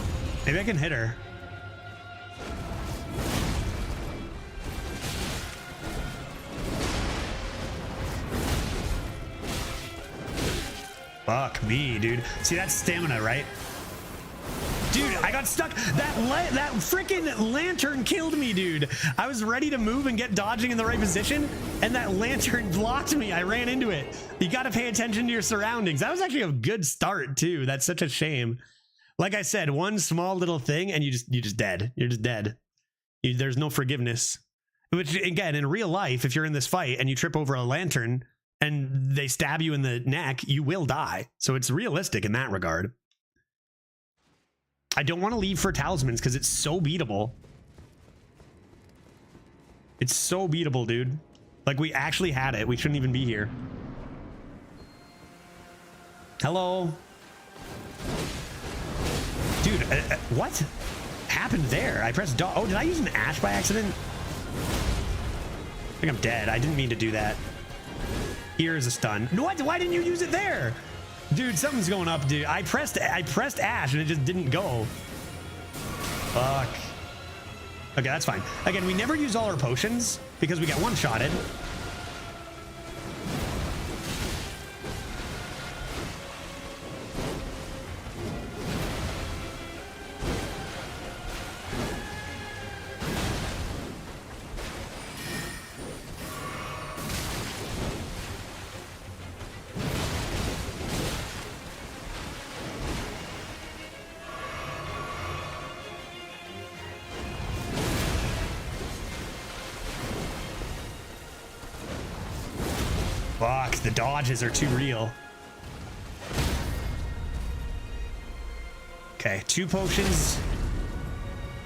S2: Maybe I can hit her. Fuck me, dude. See, that's stamina, right? Dude, I got stuck. That freaking lantern killed me, dude. I was ready to move and get dodging in the right position, and that lantern blocked me. I ran into it. You got to pay attention to your surroundings. That was actually a good start, too. That's such a shame. Like I said, one small little thing and you're just dead. You're just dead. There's no forgiveness. Which, again, in real life, if you're in this fight and you trip over a lantern and they stab you in the neck, you will die. So it's realistic in that regard. I don't want to leave for talismans because it's so beatable. It's so beatable, dude. Like, we actually had it. We shouldn't even be here. Hello. Dude, what happened there? I pressed dodge. Oh, did I use an ash by accident? I think I'm dead. I didn't mean to do that. Here is a stun. What? Why didn't you use it there? Dude, something's going up, dude. I pressed ash and it just didn't go. Fuck. Okay, that's fine. Again, we never use all our potions because we got one-shotted. Fuck, the dodges are too real. Okay, 2 potions.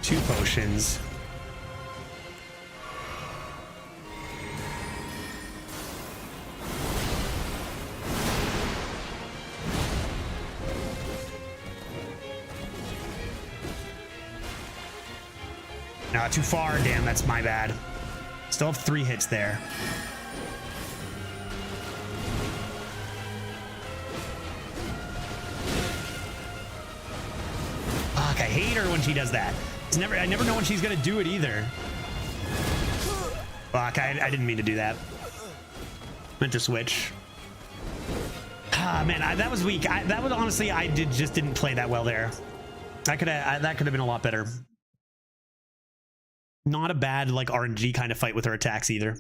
S2: 2 potions. Not too far. Damn, that's my bad. Still have 3 hits there. Fuck, I hate her when she does that. I never know when she's gonna do it either. Fuck, I didn't mean to do that. Meant to switch. Ah, man, that was weak. That was honestly, just didn't play that well there. That could have been a lot better. Not a bad, like, RNG kind of fight with her attacks either.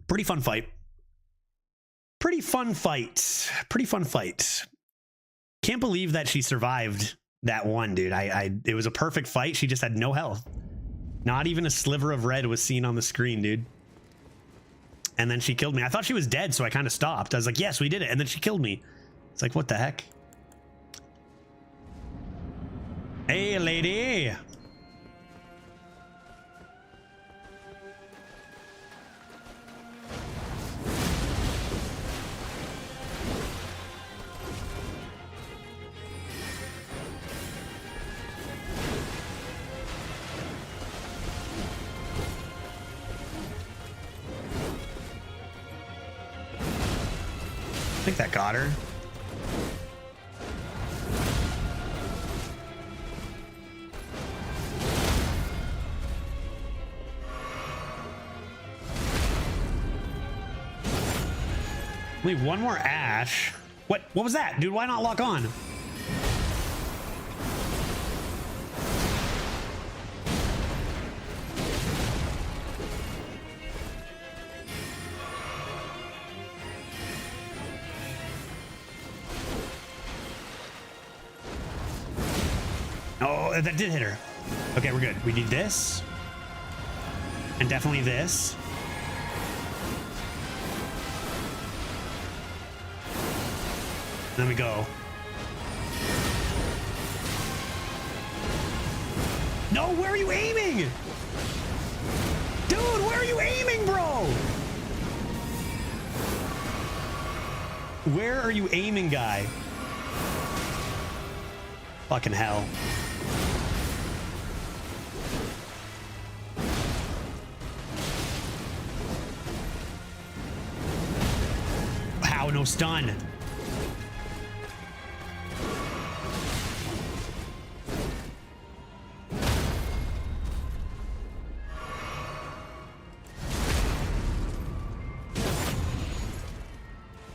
S2: Pretty fun fight. Pretty fun fight. Pretty fun fight. Can't believe that she survived that one, dude. It was a perfect fight. She just had no health. Not even a sliver of red was seen on the screen, dude. And then she killed me. I thought she was dead, so I kind of stopped. I was like, yes, we did it. And then she killed me. It's like, what the heck? Hey, lady. I think that got her. Only one more ash. What was that? Dude, why not lock on? Oh, that did hit her. Okay, we're good. We need this. And definitely this. Then we go. No, where are you aiming? Dude, where are you aiming, bro? Where are you aiming, guy? Fucking hell. How? No stun.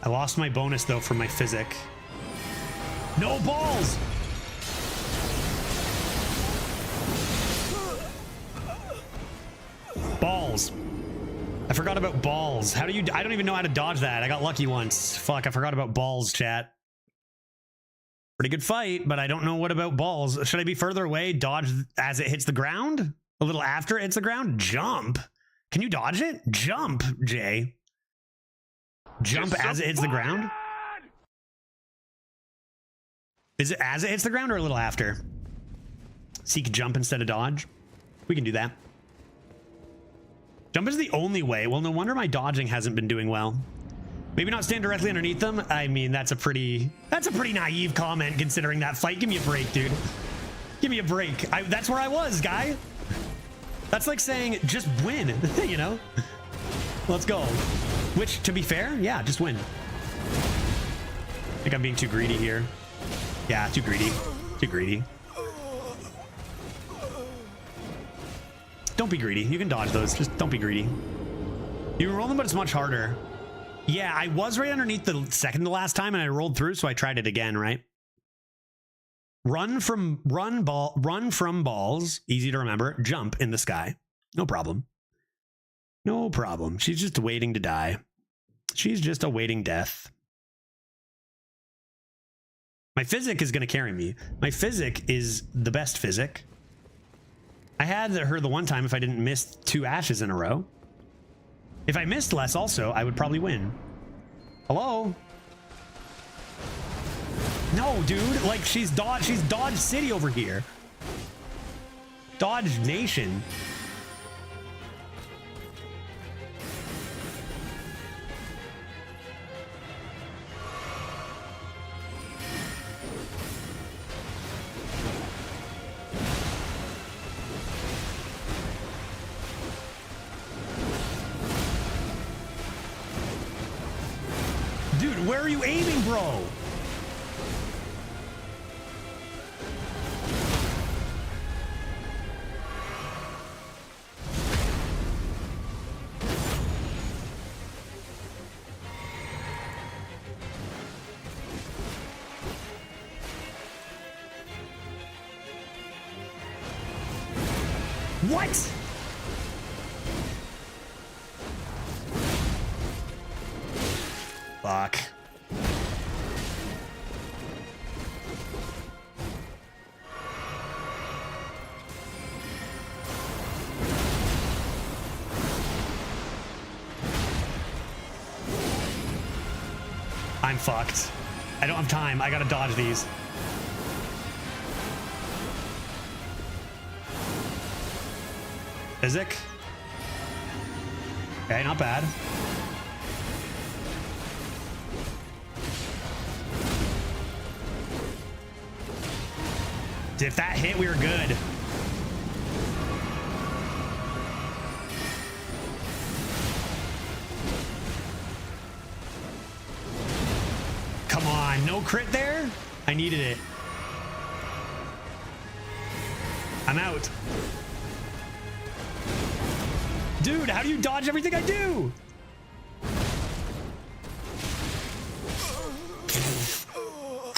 S2: I lost my bonus though from my physic. No balls! Balls. I forgot about balls. How do you... I don't even know how to dodge that. I got lucky once. Fuck, I forgot about balls, chat. Pretty good fight, but I don't know what about balls. Should I be further away? Dodge as it hits the ground? A little after it hits the ground? Jump. Can you dodge it? Jump, Jay. Jump as it hits the ground? Is it as it hits the ground or a little after? Seek jump instead of dodge? We can do that. Jump is the only way. Well, no wonder my dodging hasn't been doing well. Maybe not stand directly underneath them. I mean, that's a pretty naive comment considering that fight. Give me a break, dude. Give me a break. That's where I was, guy. That's like saying just win, you know? Let's go. Which, to be fair, yeah, just win. I think I'm being too greedy here. Yeah, too greedy. Too greedy. Don't be greedy. You can dodge those. Just don't be greedy. You can roll them, but it's much harder. Yeah, I was right underneath the second to last time, and I rolled through, so I tried it again, right? Run from balls. Easy to remember. Jump in the sky. No problem. No problem. She's just waiting to die. She's just awaiting death. My physic is going to carry me. My physic is the best physic. I had her the one time if I didn't miss 2 ashes in a row. If I missed less also, I would probably win. Hello? No, dude. Like, she's Dodge City over here. Dodge Nation. Dude, where are you aiming, bro? What? Fuck. I'm fucked. I don't have time. I gotta dodge these. Physic. Okay, not bad. If that hit, we were good. Come on, no crit there? I needed it. I'm out. Dude, how do you dodge everything I do?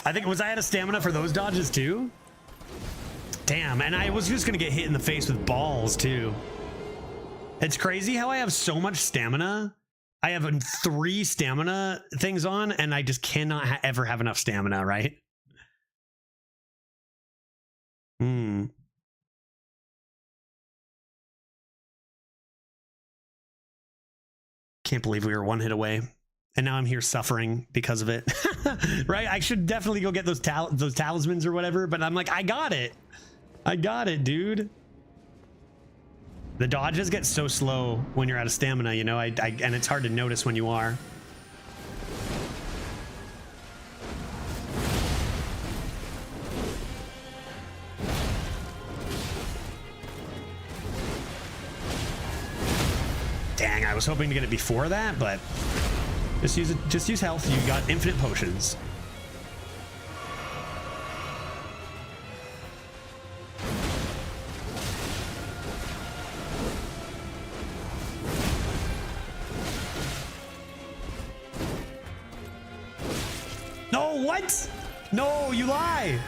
S2: I think, was I out of stamina for those dodges too? Damn, and I was just gonna get hit in the face with balls too. It's crazy how I have so much stamina. I have 3 stamina things on, and I just cannot ever have enough stamina, right? Hmm. Can't believe we were one hit away. And now I'm here suffering because of it. Right? I should definitely go get those talismans or whatever, but I'm like, I got it. I got it, dude. The dodges get so slow when you're out of stamina, you know, and it's hard to notice when you are. Dang, I was hoping to get it before that, but just use it. Just use health. You got infinite potions. No, what? No, you lie.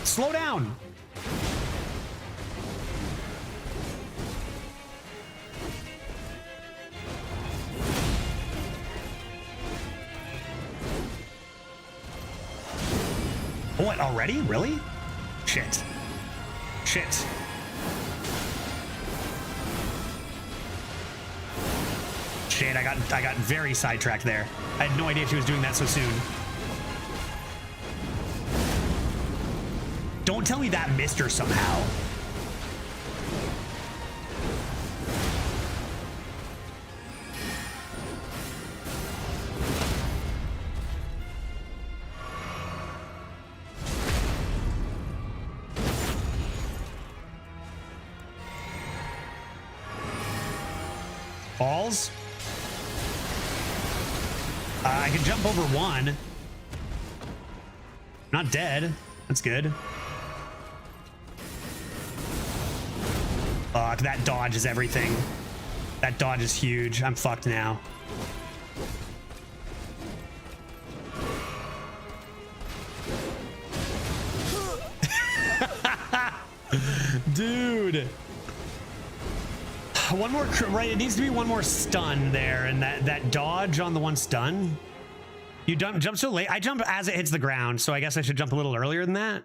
S2: Slow down. What, already? Really? Shit. Shit. Shit, I got very sidetracked there. I had no idea she was doing that so soon. Don't tell me that missed her somehow. Balls? I can jump over one. Not dead. That's good. Fuck, that dodge is everything. That dodge is huge. I'm fucked now. Dude. One more, right? It needs to be one more stun there, and that dodge on the one stun. You jump so late. I jump as it hits the ground, so I guess I should jump a little earlier than that.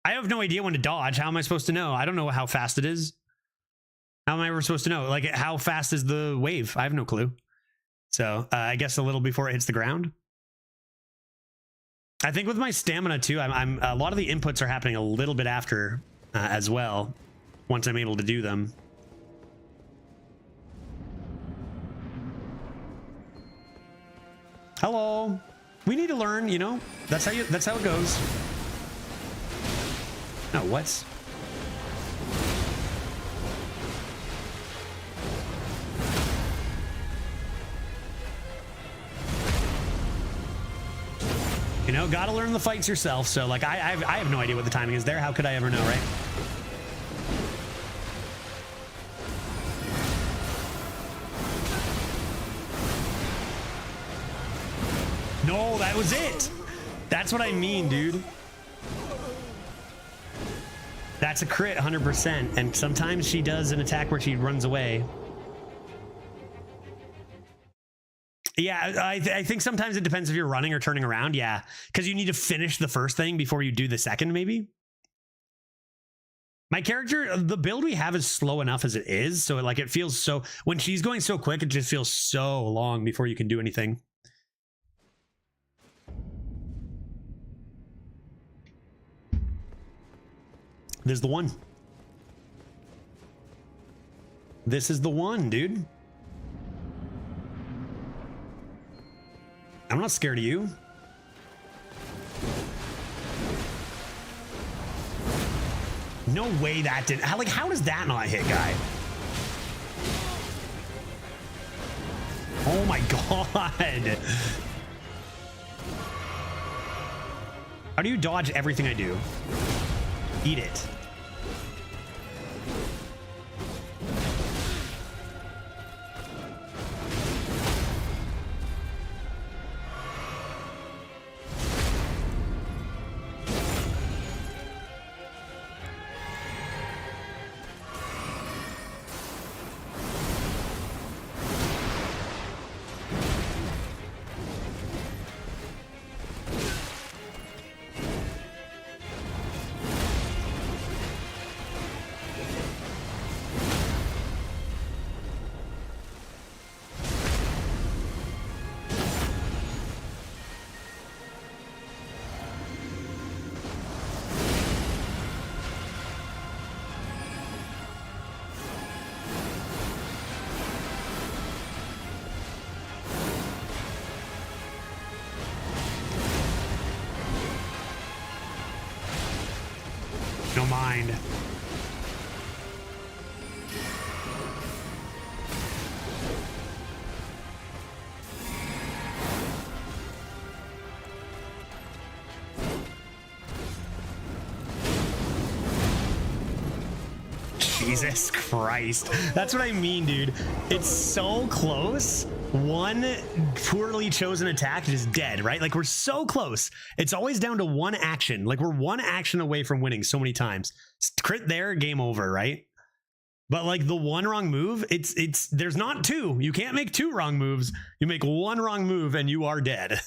S2: I have no idea when to dodge. How am I supposed to know? I don't know how fast it is. How am I ever supposed to know? Like, how fast is the wave? I have no clue. So I guess a little before it hits the ground. I think with my stamina too, I'm a lot of the inputs are happening a little bit after as well. Once I'm able to do them. Hello. We need to learn, you know. That's how it goes. No, what? You know, gotta learn the fights yourself. So, like, I have no idea what the timing is there. How could I ever know, right? No, that was it. That's what I mean, dude. That's a crit 100%. And sometimes she does an attack where she runs away. Yeah, I think sometimes it depends if you're running or turning around. Yeah, because you need to finish the first thing before you do the second, maybe. My character, the build we have is slow enough as it is. So it feels so, when she's going so quick, it just feels so long before you can do anything. This is the one. This is the one, dude. I'm not scared of you. No way that didn't. How does that not hit, guy? Oh my god. How do you dodge everything I do? Eat it. mind. Jesus Christ. That's what I mean, dude. It's so close. One poorly chosen attack is dead, right? Like, we're so close. It's always down to one action. Like, we're one action away from winning so many times. Crit there, game over, right? But like the one wrong move, it's there's not two. You can't make two wrong moves. You make one wrong move and you are dead.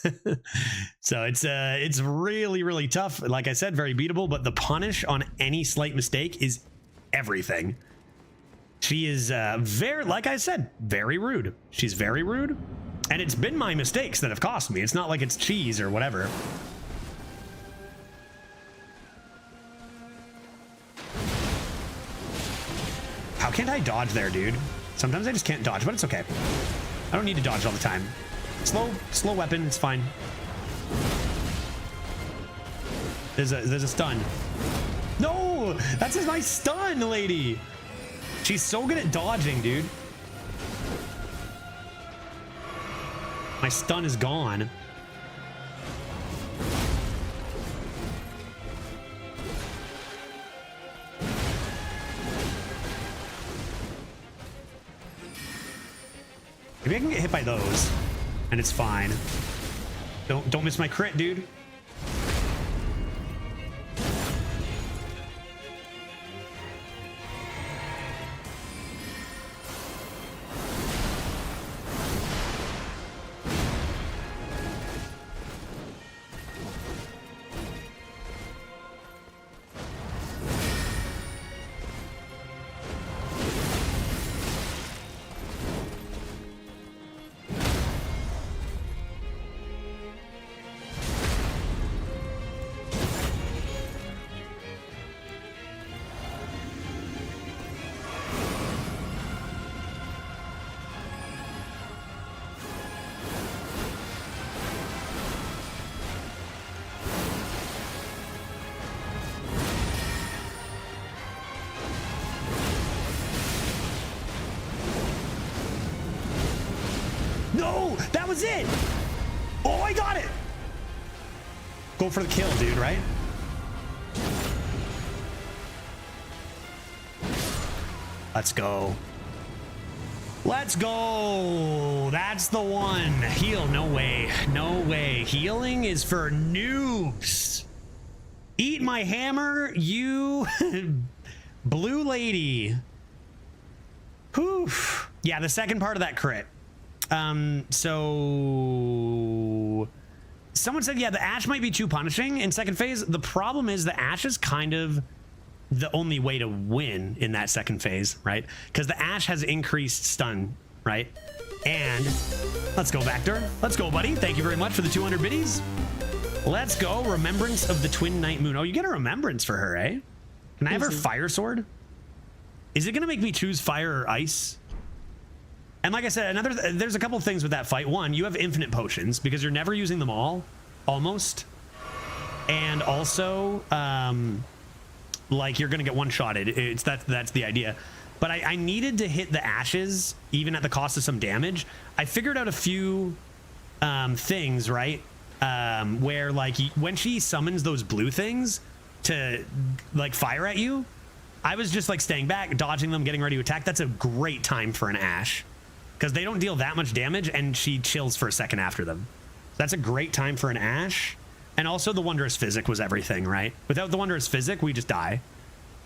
S2: So it's really, really tough. Like I said, very beatable, but the punish on any slight mistake is everything. She is very, like I said, very rude. She's very rude, and it's been my mistakes that have cost me. It's not like it's cheese or whatever. How can't I dodge there, dude? Sometimes I just can't dodge, but it's okay. I don't need to dodge all the time. Slow weapon, it's fine. There's a stun. No, that's my stun, lady. She's so good at dodging, dude. My stun is gone. Maybe I can get hit by those, and it's fine. Don't miss my crit, dude. No, that was it. Oh, I got it. Go for the kill, dude, right? Let's go. Let's go. That's the one. Heal. No way. No way. Healing is for noobs. Eat my hammer, you blue lady. Whew. Yeah, the second part of that crit. So someone said, yeah, the Ashe might be too punishing in second phase. The problem is the Ashe is kind of the only way to win in that second phase, right? Because the Ashe has increased stun, right? And let's go, Vector. Let's go, buddy. Thank you very much for the 200 biddies. Let's go. Remembrance of the Twin Night Moon. Oh, you get a remembrance for her, eh? Can I have her fire sword? Is it going to make me choose fire or ice? And like I said, there's a couple of things with that fight. One, you have infinite potions because you're never using them all, almost. And also, like, you're gonna get one-shotted. That's the idea. But I needed to hit the Ashes, even at the cost of some damage. I figured out a few things, right? Where, like, when she summons those blue things to, like, fire at you, I was just, like, staying back, dodging them, getting ready to attack. That's a great time for an Ashe. Because they don't deal that much damage, and she chills for a second after them. So that's a great time for an Ashe. And also the Wondrous Physic was everything, right? Without the Wondrous Physic, we just die.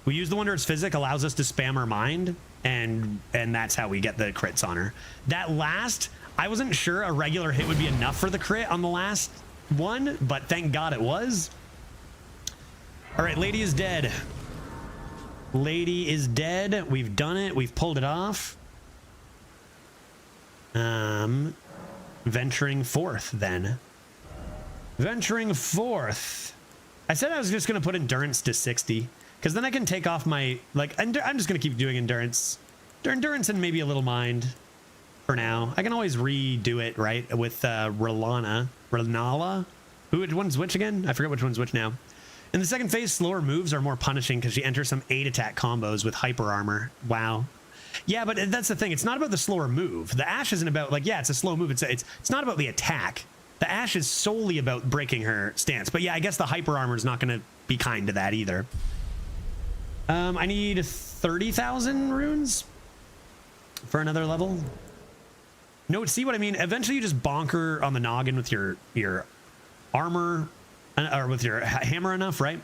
S2: We use the Wondrous Physic, allows us to spam our mind, and that's how we get the crits on her. That last, I wasn't sure a regular hit would be enough for the crit on the last one, but thank God it was. All right, lady is dead. Lady is dead. We've done it. We've pulled it off. Venturing forth then. Venturing forth. I said I was just going to put endurance to 60 because then I can take off my, like, I'm just going to keep doing endurance. Endurance and maybe a little mind for now. I can always redo it, right? With Renala. Who, which one's which again? I forget which one's which now. In the second phase, slower moves are more punishing because she enters some 8 attack combos with hyper armor. Wow. Yeah, but that's the thing. It's not about the slower move. The Ashe isn't about, like, yeah, it's a slow move. It's not about the attack. The Ashe is solely about breaking her stance. But yeah, I guess the hyper armor is not going to be kind to that either. I need 30,000 runes for another level. No, see what I mean? Eventually you just bonk her on the noggin with your armor, or with your hammer enough, right?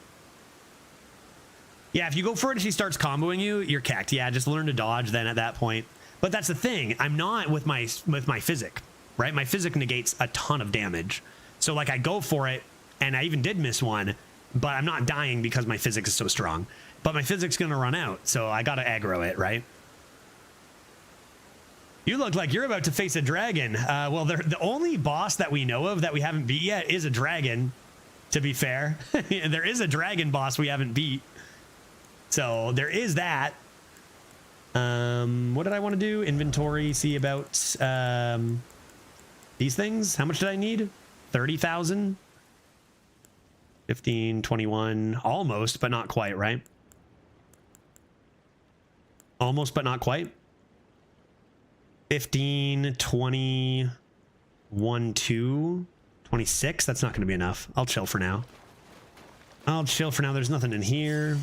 S2: Yeah, if you go for it and she starts comboing you, you're cacked. Yeah, just learn to dodge then at that point. But that's the thing. I'm not with my physic, right? My physic negates a ton of damage. So like I go for it and I even did miss one, but I'm not dying because my physic is so strong. But my physic's going to run out, so I got to aggro it, right? You look like you're about to face a dragon. Well, the only boss that we know of that we haven't beat yet is a dragon, to be fair. There is a dragon boss we haven't beat. So there is that. What did I want to do? Inventory, see about these things. How much did I need? 30,000? 15, 21, almost, but not quite, right? Almost, but not quite. 15, 21, 2, 26. That's not going to be enough. I'll chill for now. There's nothing in here.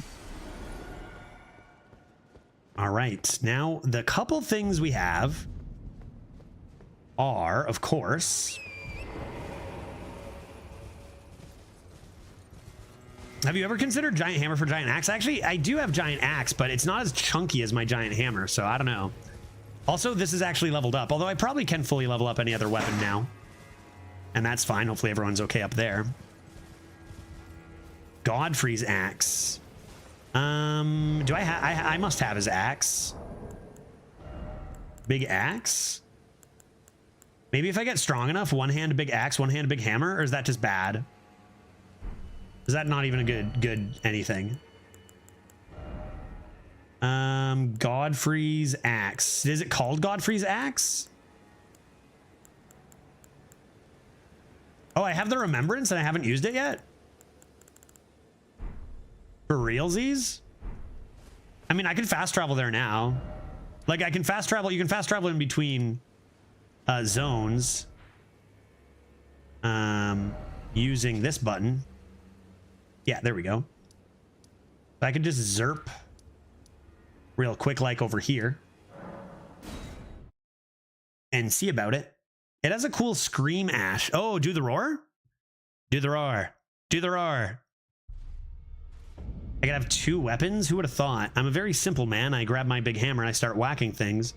S2: All right. Now, the couple things we have are, of course... Have you ever considered giant hammer for giant axe? Actually, I do have giant axe, but it's not as chunky as my giant hammer, so I don't know. Also, this is actually leveled up, although I probably can fully level up any other weapon now. And that's fine. Hopefully everyone's okay up there. Godfrey's axe. I must have his axe. Big axe? Maybe if I get strong enough, one hand big axe, one hand big hammer, or is that just bad? Is that not even a good anything? Godfrey's axe. Is it called Godfrey's axe? Oh, I have the remembrance and I haven't used it yet? For realsies? I mean, I can fast travel there now. Like, I can fast travel. You can fast travel in between zones. Using this button. Yeah, there we go. I could just zerp real quick, like over here, and see about it. It has a cool scream Ashe. Oh, do the roar? Do the roar. Do the roar. I could have 2 weapons? Who would have thought? I'm a very simple man. I grab my big hammer and I start whacking things.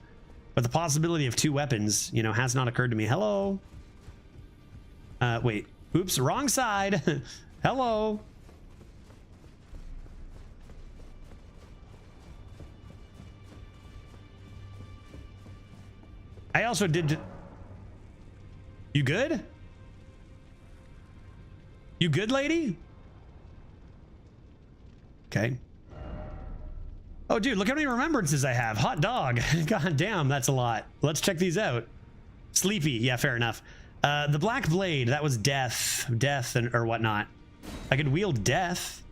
S2: But the possibility of 2 weapons, you know, has not occurred to me. Hello? Wait. Oops, wrong side. Hello? I also did... You good? You good, lady? Okay. Oh, dude, look how many remembrances I have. Hot dog. God damn, that's a lot. Let's check these out. Sleepy. Yeah, fair enough. The Black Blade, that was death. Death or whatnot. I could wield death.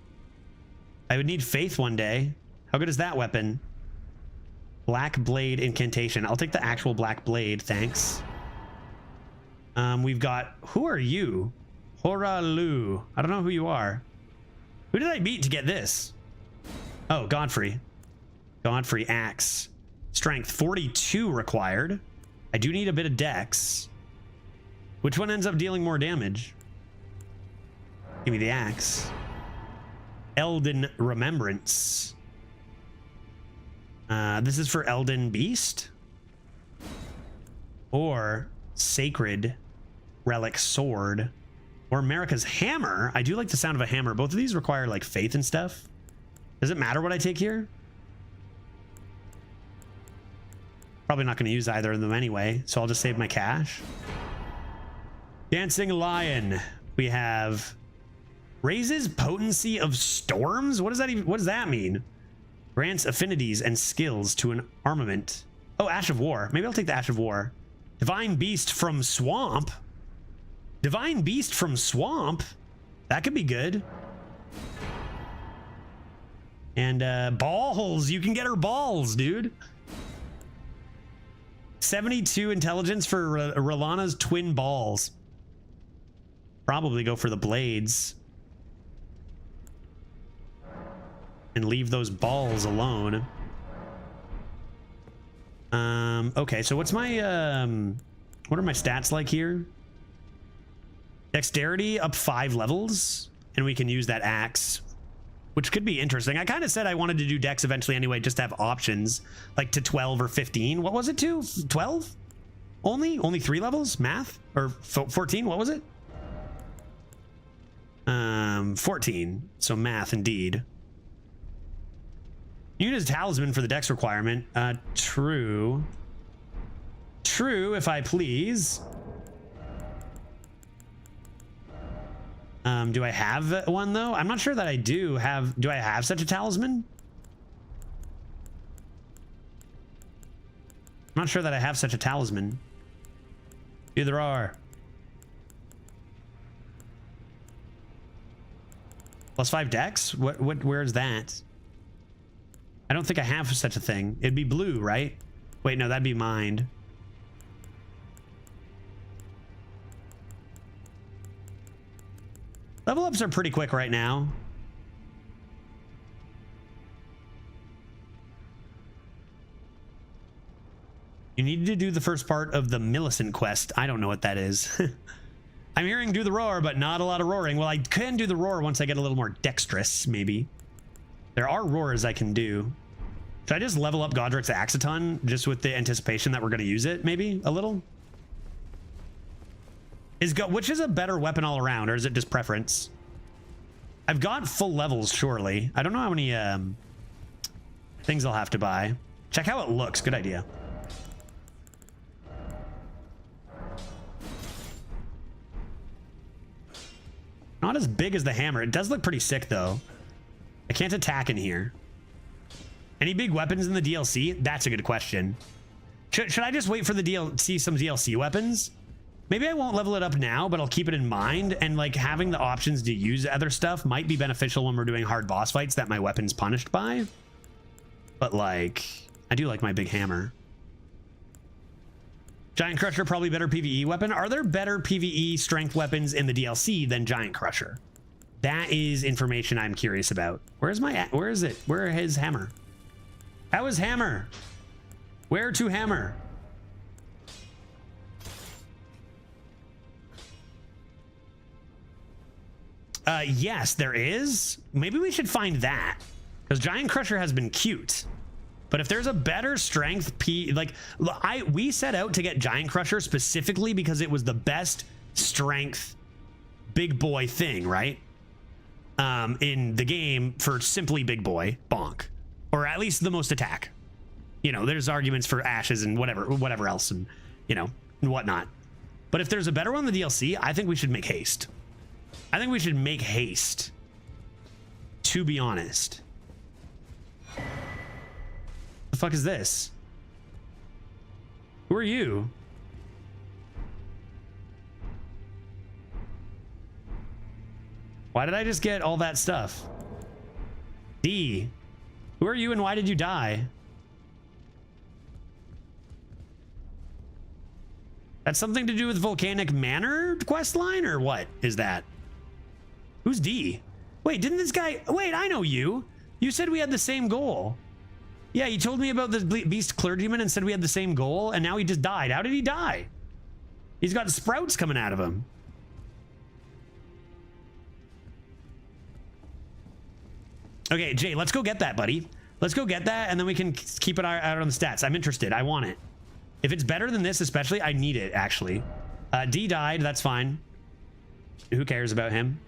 S2: I would need faith one day. How good is that weapon? Black Blade incantation. I'll take the actual Black Blade, thanks. We've got... Who are you? Horalu. I don't know who you are. Who did I beat to get this? Oh, Godfrey. Godfrey axe. Strength 42 required. I do need a bit of dex. Which one ends up dealing more damage? Give me the axe. Elden Remembrance. This is for Elden Beast? Or Sacred Relic Sword. Or America's Hammer. I do like the sound of a hammer. Both of these require like faith and stuff. Does it matter what I take here? Probably not going to use either of them anyway, so I'll just save my cash. Dancing Lion. We have raises potency of storms. What does that even? What does that mean? Grants affinities and skills to an armament. Oh, Ash of War. Maybe I'll take the Ash of War. Divine Beast from Swamp. Divine Beast from Swamp. That could be good. And balls, you can get her balls, dude. 72 intelligence for Rolana's twin balls. Probably go for the blades. And leave those balls alone. Okay, so what's my what are my stats like here? Dexterity up 5 levels, and we can use that axe, which could be interesting. I kind of said I wanted to do dex eventually anyway, just to have options, like to 12 or 15. What was it to? 12? Only 3 levels? Math? Or 14? What was it? 14. So math indeed. You can use a talisman for the dex requirement. True. True, if I please. Do I have one though? I'm not sure that I do have. Do I have such a talisman? I'm not sure that I have such a talisman. Either are. +5 dex? Where's that? I don't think I have such a thing. It'd be blue, right? Wait, no, that'd be mind. Level ups are pretty quick right now. You need to do the first part of the Millicent quest. I don't know what that is. I'm hearing do the roar, but not a lot of roaring. Well, I can do the roar once I get a little more dexterous, maybe. There are roars I can do. Should I just level up Godric's axe a ton, just with the anticipation that we're going to use it, maybe a little? Which is a better weapon all around, or is it just preference? I've got full levels, surely. I don't know how many things I'll have to buy. Check how it looks. Good idea. Not as big as the hammer. It does look pretty sick, though. I can't attack in here. Any big weapons in the DLC? That's a good question. Should I just wait for the DLC, some DLC weapons? Maybe I won't level it up now, but I'll keep it in mind. And like having the options to use other stuff might be beneficial when we're doing hard boss fights that my weapon's punished by. But like, I do like my big hammer. Giant Crusher, probably better PvE weapon. Are there better PvE strength weapons in the DLC than Giant Crusher? That is information I'm curious about. Where is it? Where is his hammer? How is hammer? Where to hammer? Yes, there is. Maybe we should find that, because Giant Crusher has been cute. But if there's a better strength we set out to get Giant Crusher specifically because it was the best strength big boy thing, right? In the game for simply big boy, bonk. Or at least the most attack. You know, there's arguments for ashes and whatever else and, you know, and whatnot. But if there's a better one in the DLC, I think we should make haste. I think we should make haste, to be honest. The fuck is this? Who are you? Why did I just get all that stuff? D. Who are you and why did you die? That's something to do with Volcanic Manor quest line, or what is that? Who's D? Wait, didn't this guy... Wait, I know you. You said we had the same goal. Yeah, you told me about the beast clergyman and said we had the same goal, and now he just died. How did he die? He's got sprouts coming out of him. Okay, Jay, let's go get that, buddy. Let's go get that, and then we can keep it out on the stats. I'm interested. I want it. If it's better than this, especially, I need it, actually. D died. That's fine. Who cares about him?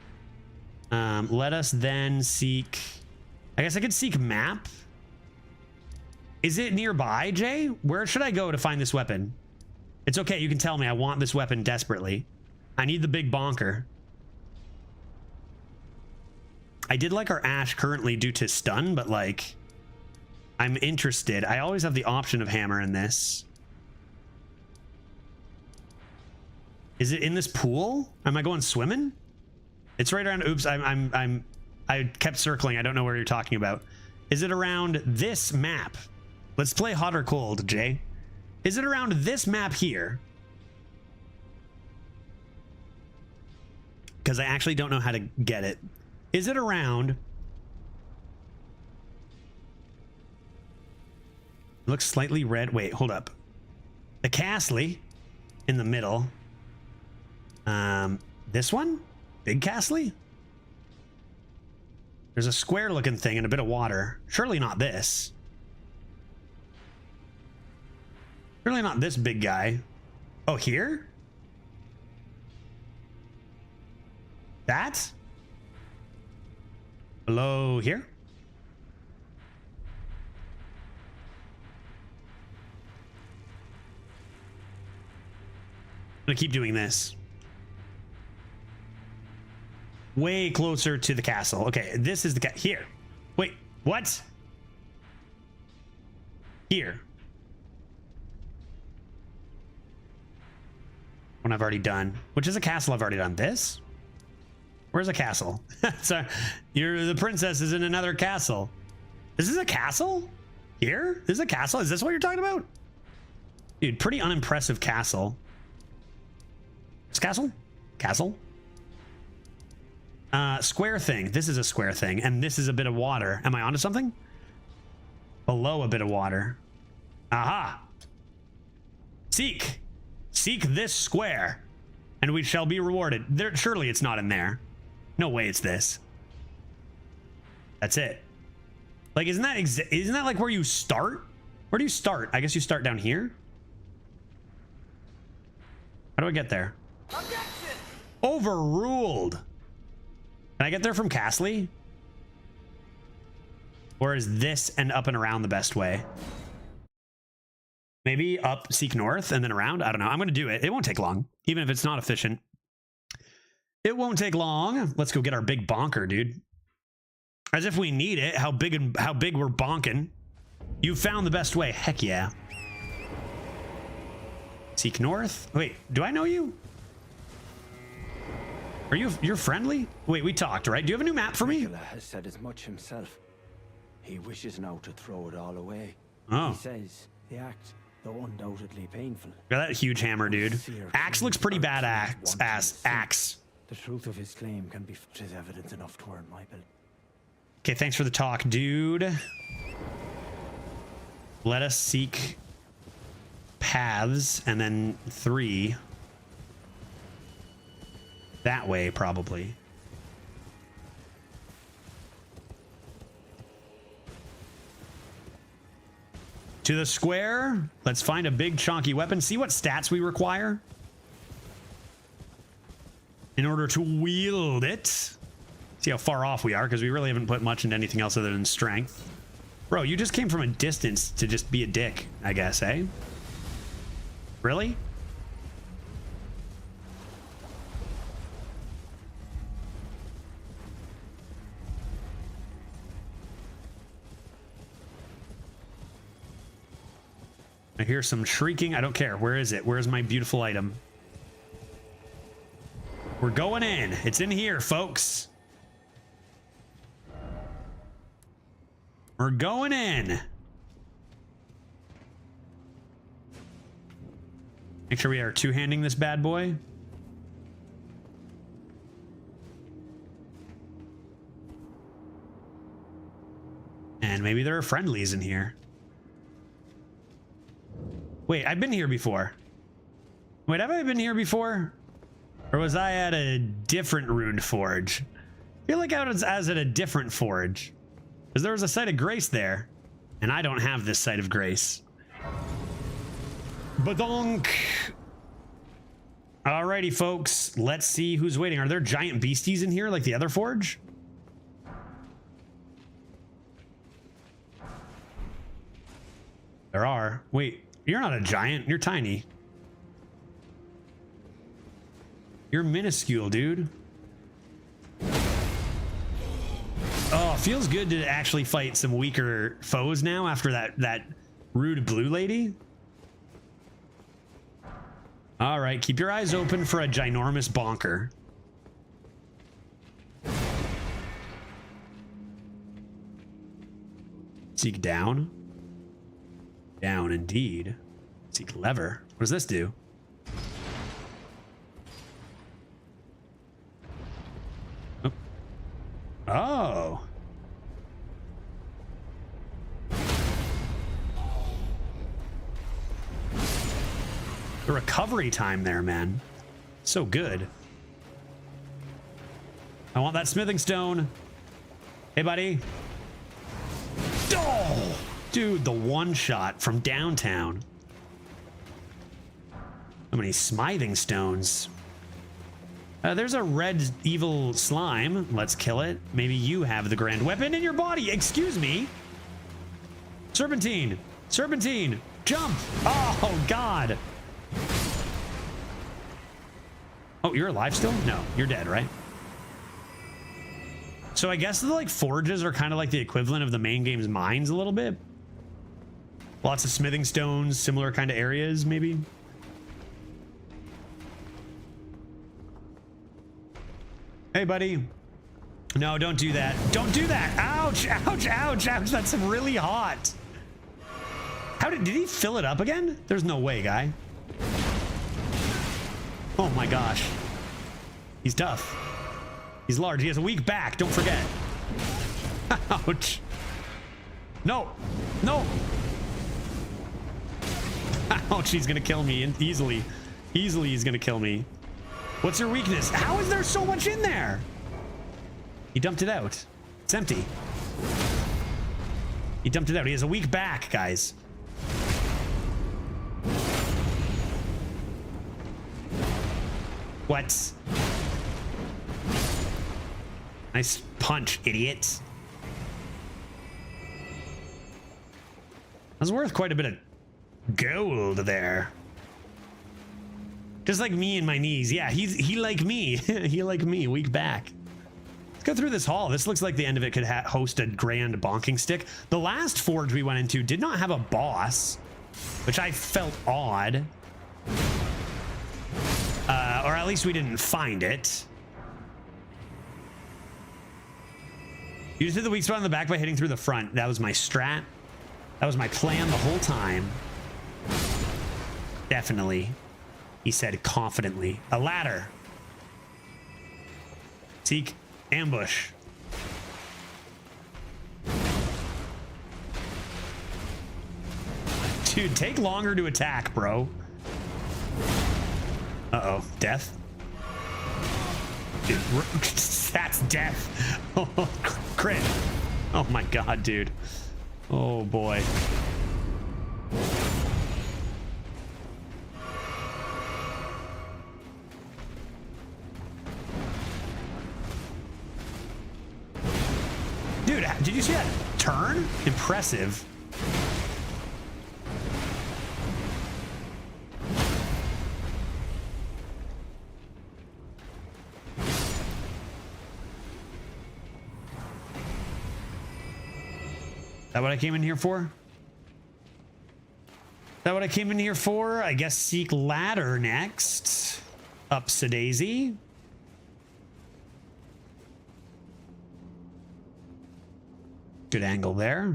S2: Let us then seek... I guess I could seek map. Is it nearby, Jay? Where should I go to find this weapon? It's okay. You can tell me. I want this weapon desperately. I need the big bonker. I did like our Ash currently due to stun, but like, I'm interested. I always have the option of hammer in this. Is it in this pool? Am I going swimming? It's right around. Oops, I'm I kept circling. I don't know where you're talking about. Is it around this map? Let's play hot or cold, Jay. Is it around this map here? Because I actually don't know how to get it. Is it around? Looks slightly red. Wait, hold up. The castle in the middle. This one? Big castle? There's a square looking thing and a bit of water. Surely not this. Surely not this big guy. Oh, here? That? Below here? I'm gonna keep doing this. Way closer to the castle. Okay, this is the here. Wait, what? Here. One I've already done. Which is a castle I've already done. This? Where's a castle? Sorry, the princess is in another castle. This is a castle? Here? This is a castle? Is this what you're talking about? Dude, pretty unimpressive castle. This castle? Castle? Square thing. This is a square thing, and this is a bit of water. Am I onto something? Below a bit of water. Aha! Seek this square, and we shall be rewarded. There, surely it's not in there. No way it's this. That's it. Like, isn't that like where you start? Where do you start? I guess you start down here. How do I get there? Objection! Overruled. Can I get there from Castley? Or is this and up and around the best way? Maybe up, seek north, and then around? I don't know. I'm going to do it. It won't take long, even if it's not efficient. It won't take long. Let's go get our big bonker, dude. As if we need it. How big we're bonking. You found the best way. Heck yeah. Seek north. Wait, do I know you? Are you're friendly? Wait, we talked, right? Do you have a new map for me?
S7: Dracula has said as much himself. He wishes now to throw it all away.
S2: Oh.
S7: He says the act, though undoubtedly painful.
S2: Look at that huge hammer, dude. Axe looks pretty bad. Axe.
S7: The truth of his claim can be as evidence enough to earn my bill.
S2: Okay, thanks for the talk, dude. Let us seek paths, and then 3. That way, probably. To the square. Let's find a big chunky weapon. See what stats we require in order to wield it. See how far off we are, because we really haven't put much into anything else other than strength. Bro, you just came from a distance to just be a dick, I guess, eh? Really? I hear some shrieking. I don't care. Where is it? Where's my beautiful item? We're going in. It's in here, folks. We're going in. Make sure we are two-handing this bad boy. And maybe there are friendlies in here. Wait, I've been here before. Wait, have I been here before? Or was I at a different runed forge? I feel like I was at a different forge. Because there was a site of grace there. And I don't have this site of grace. Badonk. Alrighty, folks. Let's see who's waiting. Are there giant beasties in here like the other forge? There are. Wait. You're not a giant. You're tiny. You're minuscule, dude. Oh, feels good to actually fight some weaker foes now after that rude blue lady. All right, keep your eyes open for a ginormous bonker. Seek down. Down indeed. Seek lever. What does this do? Oh. The recovery time there, man. So good. I want that smithing stone. Hey, buddy. Oh, dude, the one shot from downtown. How many smithing stones? There's a red evil slime. Let's kill it. Maybe you have the grand weapon in your body. Excuse me. Serpentine. Serpentine. Jump. Oh, God. Oh, you're alive still? No, you're dead, right? So I guess the like forges are kind of like the equivalent of the main game's mines a little bit. Lots of smithing stones, similar kind of areas, maybe. Hey, buddy. No, don't do that. Don't do that. Ouch, ouch, ouch, ouch. That's really hot. How did he fill it up again? There's no way, guy. Oh my gosh. He's tough. He's large. He has a weak back. Don't forget. Ouch. No. No. Ouch. He's going to kill me easily. Easily he's going to kill me. What's your weakness? How is there so much in there? He dumped it out. It's empty. He dumped it out. He has a weak back, guys. What? Nice punch, idiot. That's worth quite a bit of gold there. Just like me and my knees. Yeah, he like me. He like me, weak back. Let's go through this hall. This looks like the end of it could host a grand bonking stick. The last forge we went into did not have a boss, which I felt odd. Or at least we didn't find it. You just hit the weak spot in the back by hitting through the front. That was my strat. That was my plan the whole time. Definitely. He said confidently. A ladder. Seek ambush. Dude, take longer to attack, bro. Uh-oh. Death? Dude, that's death. Oh, crit. Oh my god, dude. Oh boy. Dude, did you see that turn? Impressive. Is that what I came in here for? Is that what I came in here for? I guess seek ladder next. Upsa daisy. Good angle there.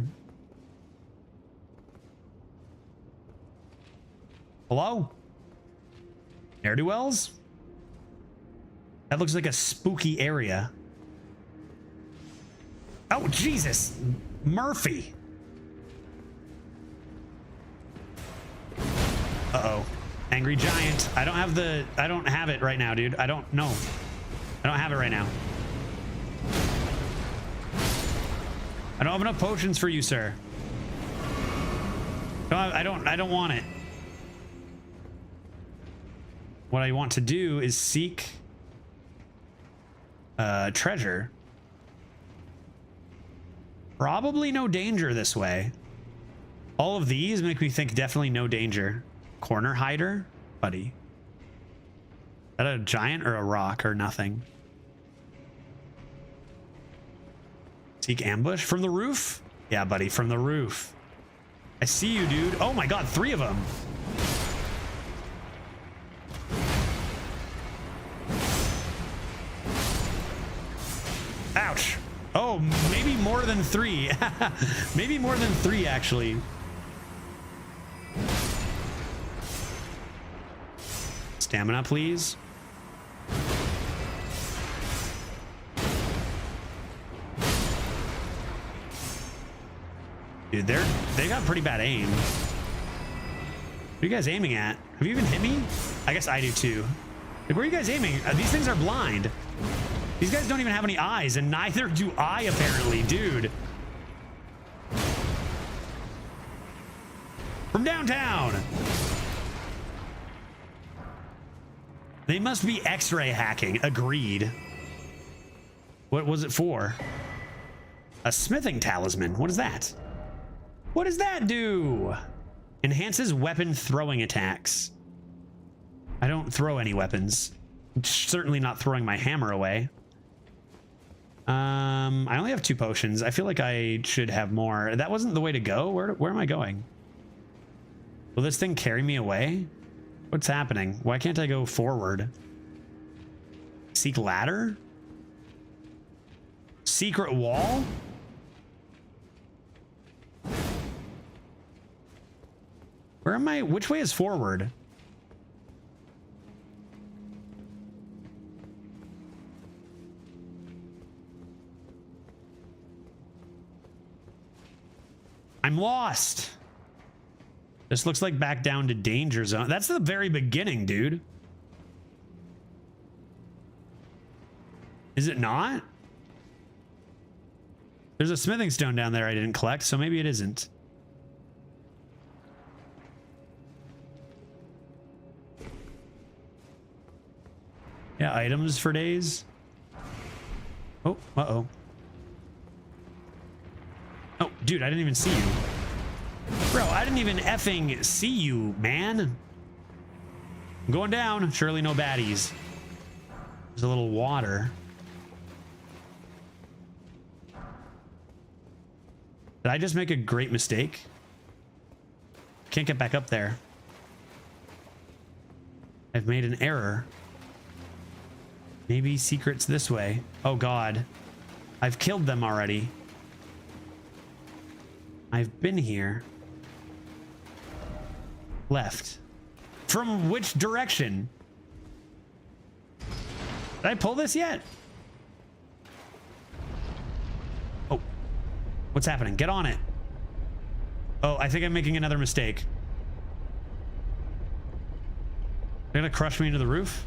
S2: Hello? Ne'er-do-wells? That looks like a spooky area. Oh, Jesus. Murphy. Uh-oh. Angry giant. I don't have it right now, dude. I don't know. I don't have it right now. I don't have enough potions for you, sir. I don't want it. What I want to do is seek treasure. Probably no danger this way. All of these make me think definitely no danger. Corner hider? Buddy. Is that a giant or a rock or nothing? Seek ambush from the roof? Yeah, buddy, from the roof. I see you, dude. Oh my god, 3 of them. Ouch. Oh, maybe more than 3. Maybe more than 3, actually. Stamina, please. Dude, they got pretty bad aim. What are you guys aiming at? Have you even hit me? I guess I do too. Like, where are you guys aiming? These things are blind. These guys don't even have any eyes, and neither do I, apparently, dude. From downtown. They must be X-ray hacking. Agreed. What was it for? A smithing talisman. What is that? What does that do? Enhances weapon throwing attacks. I don't throw any weapons. Certainly not throwing my hammer away. I only have 2 potions. I feel like I should have more. That wasn't the way to go. Where am I going? Will this thing carry me away? What's happening? Why can't I go forward? Seek ladder? Secret wall? Where am I? Which way is forward? I'm lost. This looks like back down to danger zone. That's the very beginning, dude. Is it not? There's a smithing stone down there I didn't collect, so maybe it isn't. Yeah, items for days. Oh, uh-oh. Oh, dude, I didn't even see you. Bro, I didn't even effing see you, man. I'm going down. Surely no baddies. There's a little water. Did I just make a great mistake? Can't get back up there. I've made an error. Maybe secrets this way. Oh God. I've killed them already. I've been here. Left. From which direction? Did I pull this yet? Oh. What's happening? Get on it. Oh, I think I'm making another mistake. They're gonna crush me into the roof?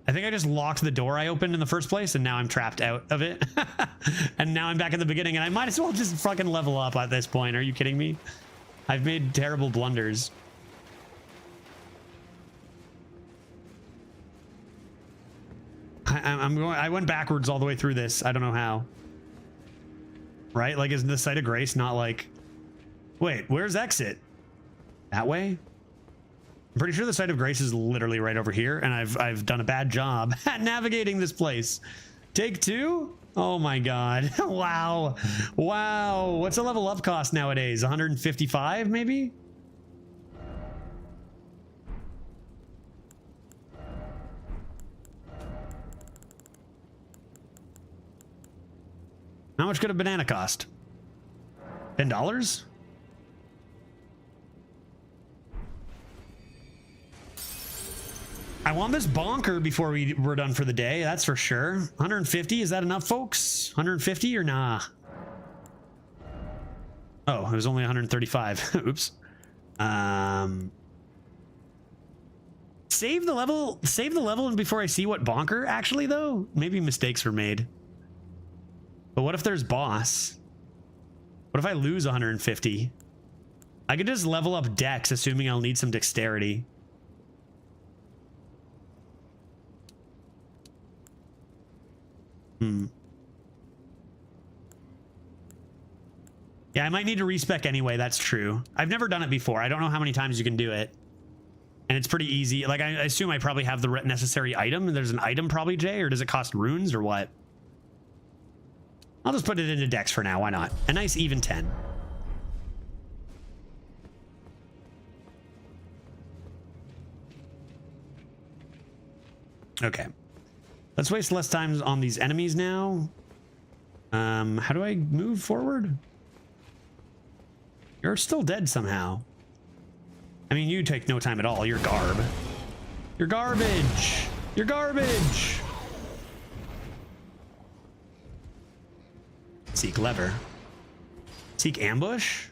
S2: I think I just locked the door I opened in the first place, and now I'm trapped out of it. And now I'm back at the beginning, and I might as well just fucking level up at this point. Are you kidding me? I've made terrible blunders. I went backwards all the way through this. I don't know how. Right? Like, is the site of grace not like... Wait, where's exit? That way? I'm pretty sure the site of grace is literally right over here, and I've done a bad job at navigating this place. Take 2? Oh my God. Wow. Wow. What's a level up cost nowadays? 155 maybe? How much could a banana cost? $10? I want this bonker before we're done for the day. That's for sure. 150, is that enough, folks? 150 or nah? Oh, it was only 135. Oops. Save the level before I see what bonker actually though. Maybe mistakes were made. But what if there's boss? What if I lose 150? I could just level up dex, assuming I'll need some dexterity. Yeah, I might need to respec anyway. That's true. I've never done it before. I don't know how many times you can do it. And it's pretty easy. Like, I assume I probably have the necessary item. There's an item probably, Jay, or does it cost runes or what? I'll just put it into dex for now. Why not? A nice even 10. Okay. Let's waste less time on these enemies now. How do I move forward? You're still dead somehow. I mean, you take no time at all. You're garb. You're garbage. You're garbage. Seek lever. Seek ambush.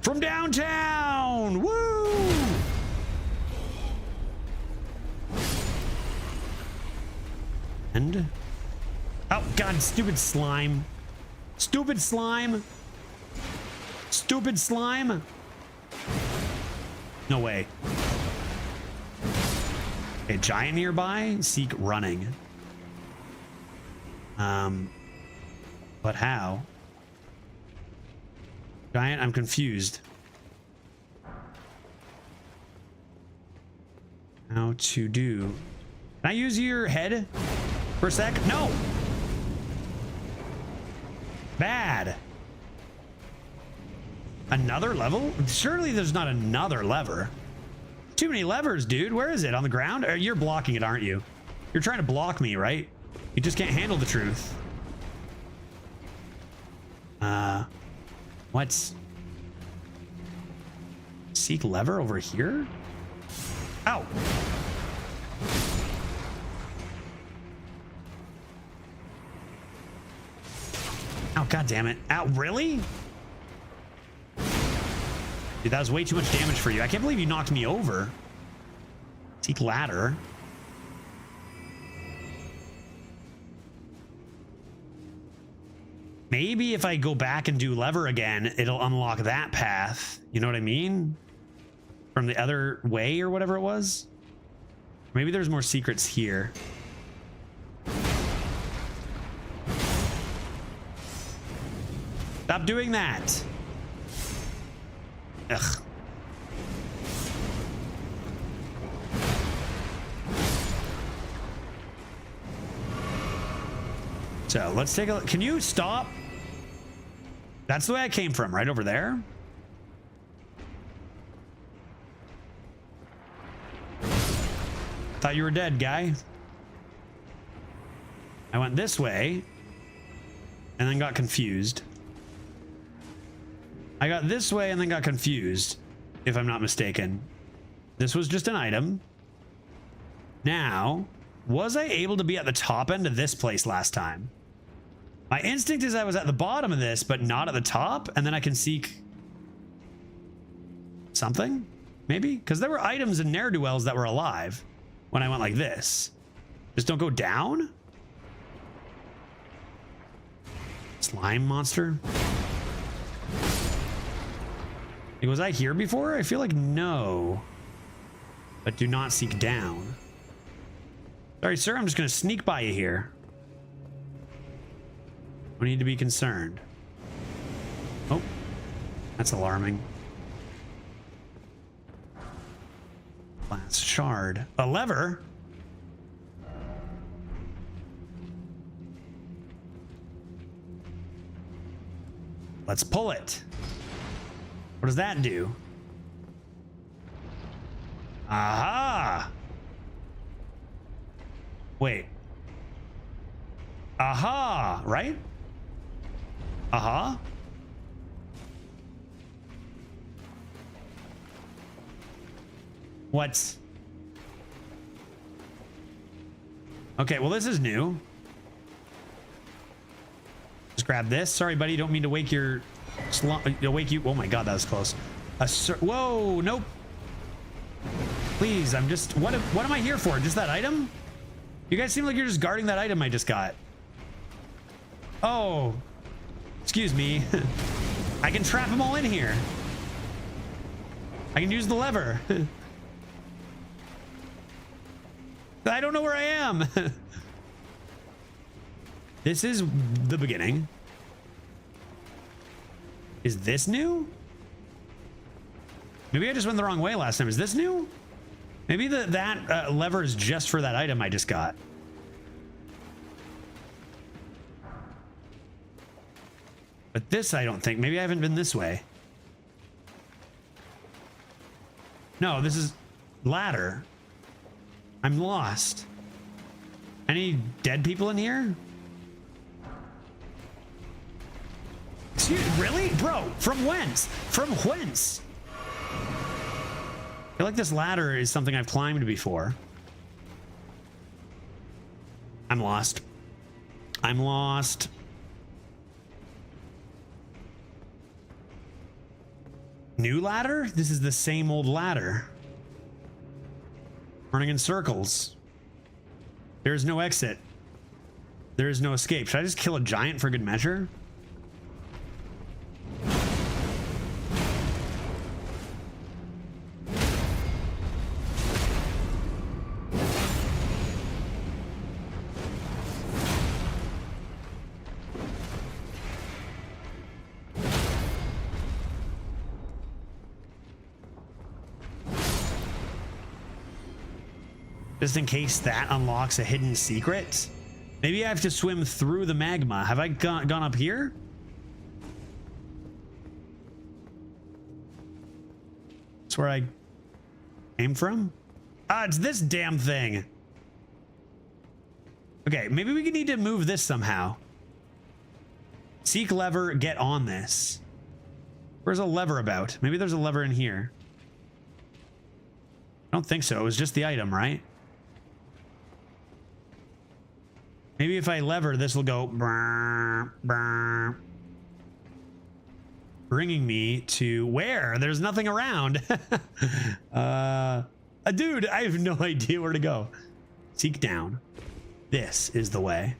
S2: From downtown. Woo! And oh god, stupid slime. Stupid slime. Stupid slime. No way. A giant nearby? Seek running. But how? Giant, I'm confused. How to do? Can I use your head for a sec? No. Bad. Another level? Surely there's not another lever. Too many levers, dude. Where is it? On the ground? You're blocking it, aren't you? You're trying to block me, right? You just can't handle the truth. What's... Seek lever over here? Ow! Oh, god damn it. Ow, really? Dude, that was way too much damage for you. I can't believe you knocked me over. Seek ladder. Maybe if I go back and do lever again, it'll unlock that path. You know what I mean? From the other way or whatever it was. Maybe there's more secrets here. Stop doing that. Ugh. So let's take a look. Can you stop? That's the way I came from, right over there. Thought you were dead, guy. I went this way and then got confused. I got this way and then got confused, if I'm not mistaken. This was just an item. Now, was I able to be at the top end of this place last time? My instinct is I was at the bottom of this, but not at the top, and then I can seek something, maybe? Because there were items and ne'er-do-wells that were alive when I went like this. Just don't go down? Slime monster? Like, was I here before? I feel like no. But do not seek down. Sorry, sir, I'm just gonna sneak by you here. We need to be concerned. Oh, that's alarming. Glass shard. A lever? Let's pull it. What does that do? Aha! Wait. Aha, right? Aha. What? Okay, well, this is new. Just grab this. Sorry, buddy. Don't mean to wake your... wake you. Oh my god, that was close. Whoa, nope. Please, I'm just... What am I here for? Just that item? You guys seem like you're just guarding that item I just got. Oh. Excuse me. I can trap them all in here. I can use the lever. I don't know where I am. This is the beginning. Is this new? Maybe I just went the wrong way last time. Is this new? Maybe that lever is just for that item I just got. But this, I don't think. Maybe I haven't been this way. No, this is ladder. I'm lost. Any dead people in here? Excuse, really? Bro, from whence? From whence? I feel like this ladder is something I've climbed before. I'm lost. I'm lost. New ladder? This is the same old ladder. Running in circles. There is no exit. There is no escape. Should I just kill a giant for good measure? Just in case that unlocks a hidden secret. Maybe I have to swim through the magma. Have I gone up here? That's where I came from? Ah, it's this damn thing. Okay, maybe we need to move this somehow. Seek lever, get on this. Where's a lever about? Maybe there's a lever in here. I don't think so. It was just the item, right? Maybe if I lever, this will go brr, brr, bringing me to where? There's nothing around. Dude, I have no idea where to go. Seek down. This is the way.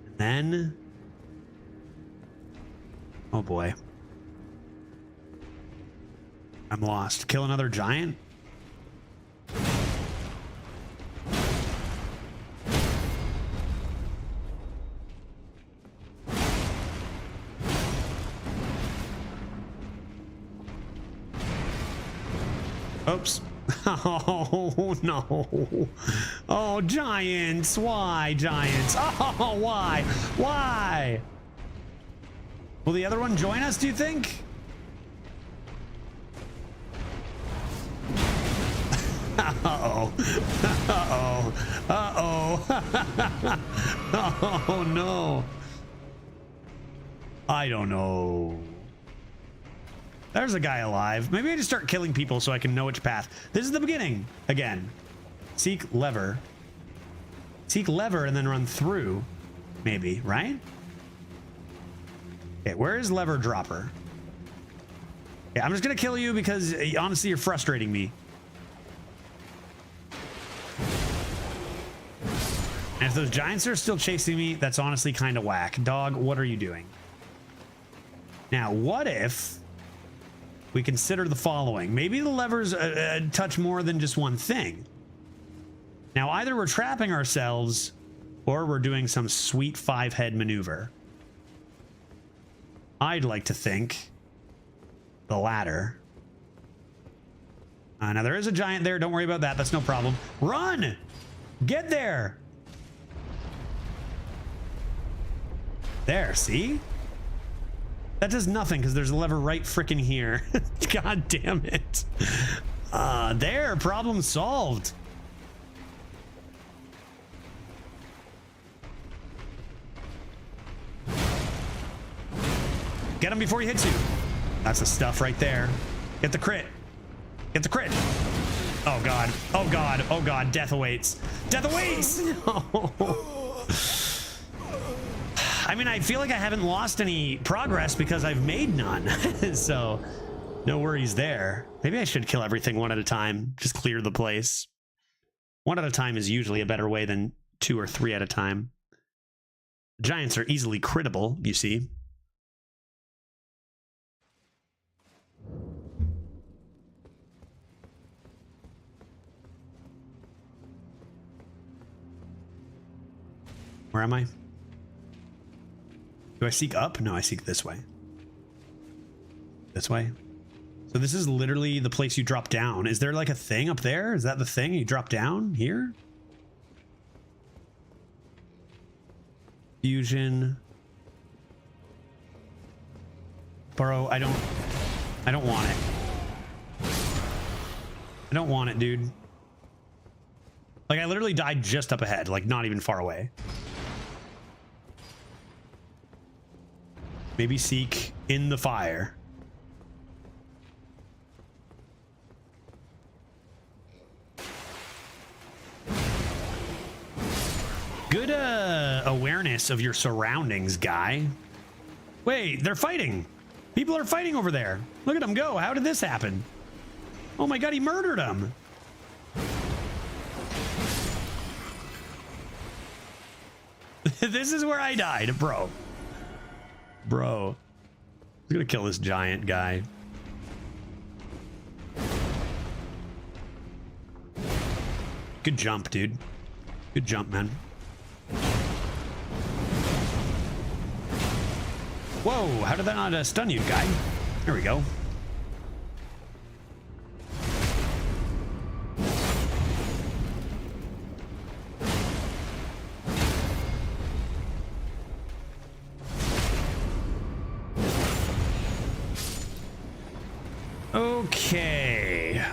S2: And then... oh boy. I'm lost. Kill another giant? Oops. Oh, no. Oh, giants. Why, giants? Oh, why? Why? Will the other one join us, do you think? Uh-oh. Uh-oh. Uh-oh. Oh, no. I don't know. There's a guy alive. Maybe I just start killing people so I can know which path. This is the beginning. Again. Seek lever. Seek lever and then run through. Maybe, right? Okay, where is lever dropper? Okay, I'm just gonna kill you because honestly you're frustrating me. And if those giants are still chasing me, that's honestly kind of whack. Dog, what are you doing? Now, what if we consider the following? Maybe the levers touch more than just one thing. Now, either we're trapping ourselves or we're doing some sweet 5-head maneuver. I'd like to think the latter. Now, there is a giant there. Don't worry about that. That's no problem. Run! Get there! There, see? That does nothing because there's a lever right frickin' here. God damn it. There, problem solved. Get him before he hits you. That's the stuff right there. Get the crit. Get the crit. Oh god. Oh god. Oh god. Death awaits. Death awaits! No. I mean, I feel like I haven't lost any progress because I've made none. So, no worries there. Maybe I should kill everything one at a time. Just clear the place. One at a time is usually a better way than 2 or 3 at a time. Giants are easily crittable, you see. Where am I? Do I seek up? No, I seek this way. This way. So this is literally the place you drop down. Is there like a thing up there? Is that the thing? You drop down here? Fusion. Bro, I don't want it. I don't want it, dude. Like, I literally died just up ahead, like not even far away. Maybe seek in the fire. Good awareness of your surroundings, guy. Wait, they're fighting. People are fighting over there. Look at them go. How did this happen? Oh my god, he murdered him. This is where I died, bro. Bro. I'm gonna kill this giant guy. Good jump, dude. Good jump, man. Whoa, how did that not stun you, guy? There we go. Okay.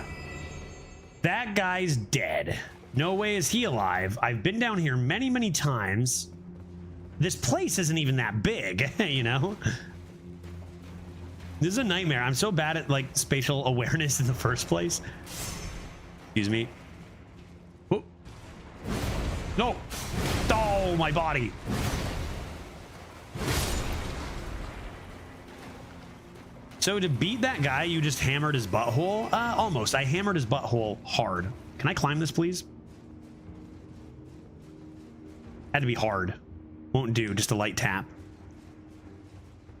S2: That guy's dead. No way is he alive. I've been down here many, many times. This place isn't even that big, you know? This is a nightmare. I'm so bad at, like, spatial awareness in the first place. Excuse me. Oh. No. Oh, my body. So to beat that guy, you just hammered his butthole? Almost. I hammered his butthole hard. Can I climb this, please? Had to be hard. Won't do, just a light tap.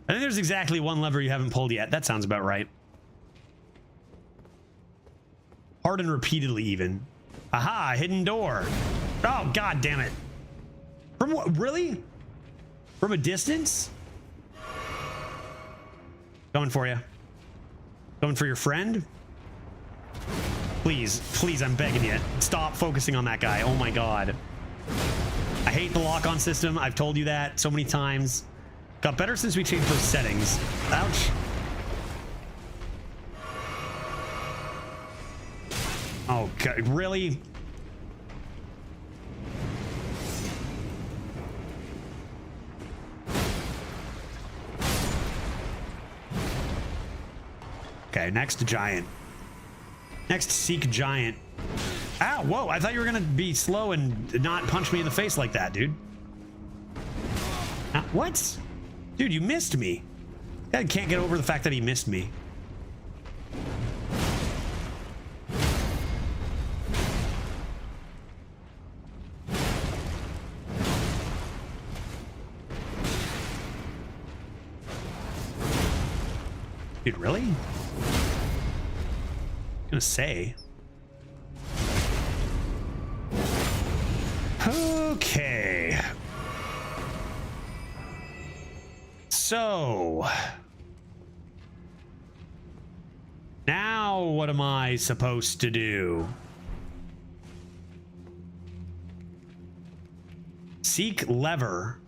S2: I think there's exactly one lever you haven't pulled yet. That sounds about right. Hard and repeatedly even. Aha, hidden door. Oh, god damn it. From what, really? From a distance? Going for you. Going for your friend? Please, please, I'm begging you. Stop focusing on that guy. Oh my god. I hate the lock-on system. I've told you that so many times. Got better since we changed those settings. Ouch. Oh god, really? Okay, next giant. Next seek giant. Ow, whoa, I thought you were gonna be slow and not punch me in the face like that, dude. What? Dude, you missed me. I can't get over the fact that he missed me. Dude, really? Gonna say. Okay. So now what am I supposed to do? Seek lever.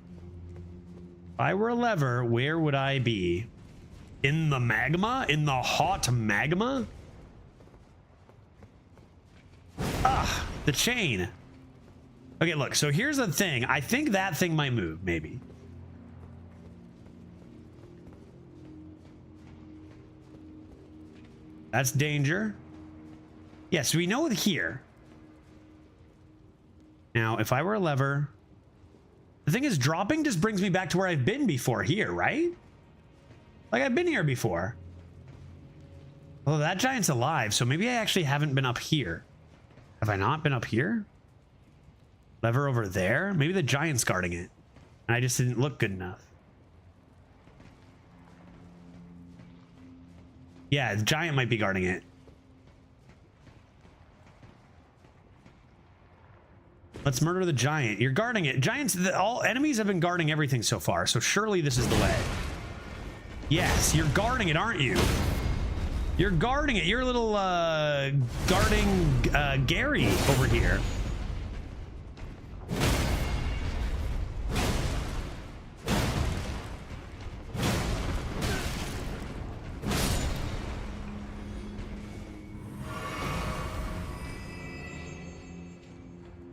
S2: If I were a lever, where would I be? In the magma? In the hot magma? Ah, the chain. Okay, look, so here's the thing. I think that thing might move, maybe. That's danger. Yes, we know it here. Now, if I were a lever... The thing is, dropping just brings me back to where I've been before here, right? Like, I've been here before. Well, that giant's alive, so maybe I actually haven't been up here. Have I not been up here? Lever over there? Maybe the giant's guarding it. And I just didn't look good enough. Yeah, the giant might be guarding it. Let's murder the giant. You're guarding it. Giants, all enemies have been guarding everything so far, so surely this is the way. Yes, you're guarding it, aren't you? You're guarding it. You're a little guarding Gary over here.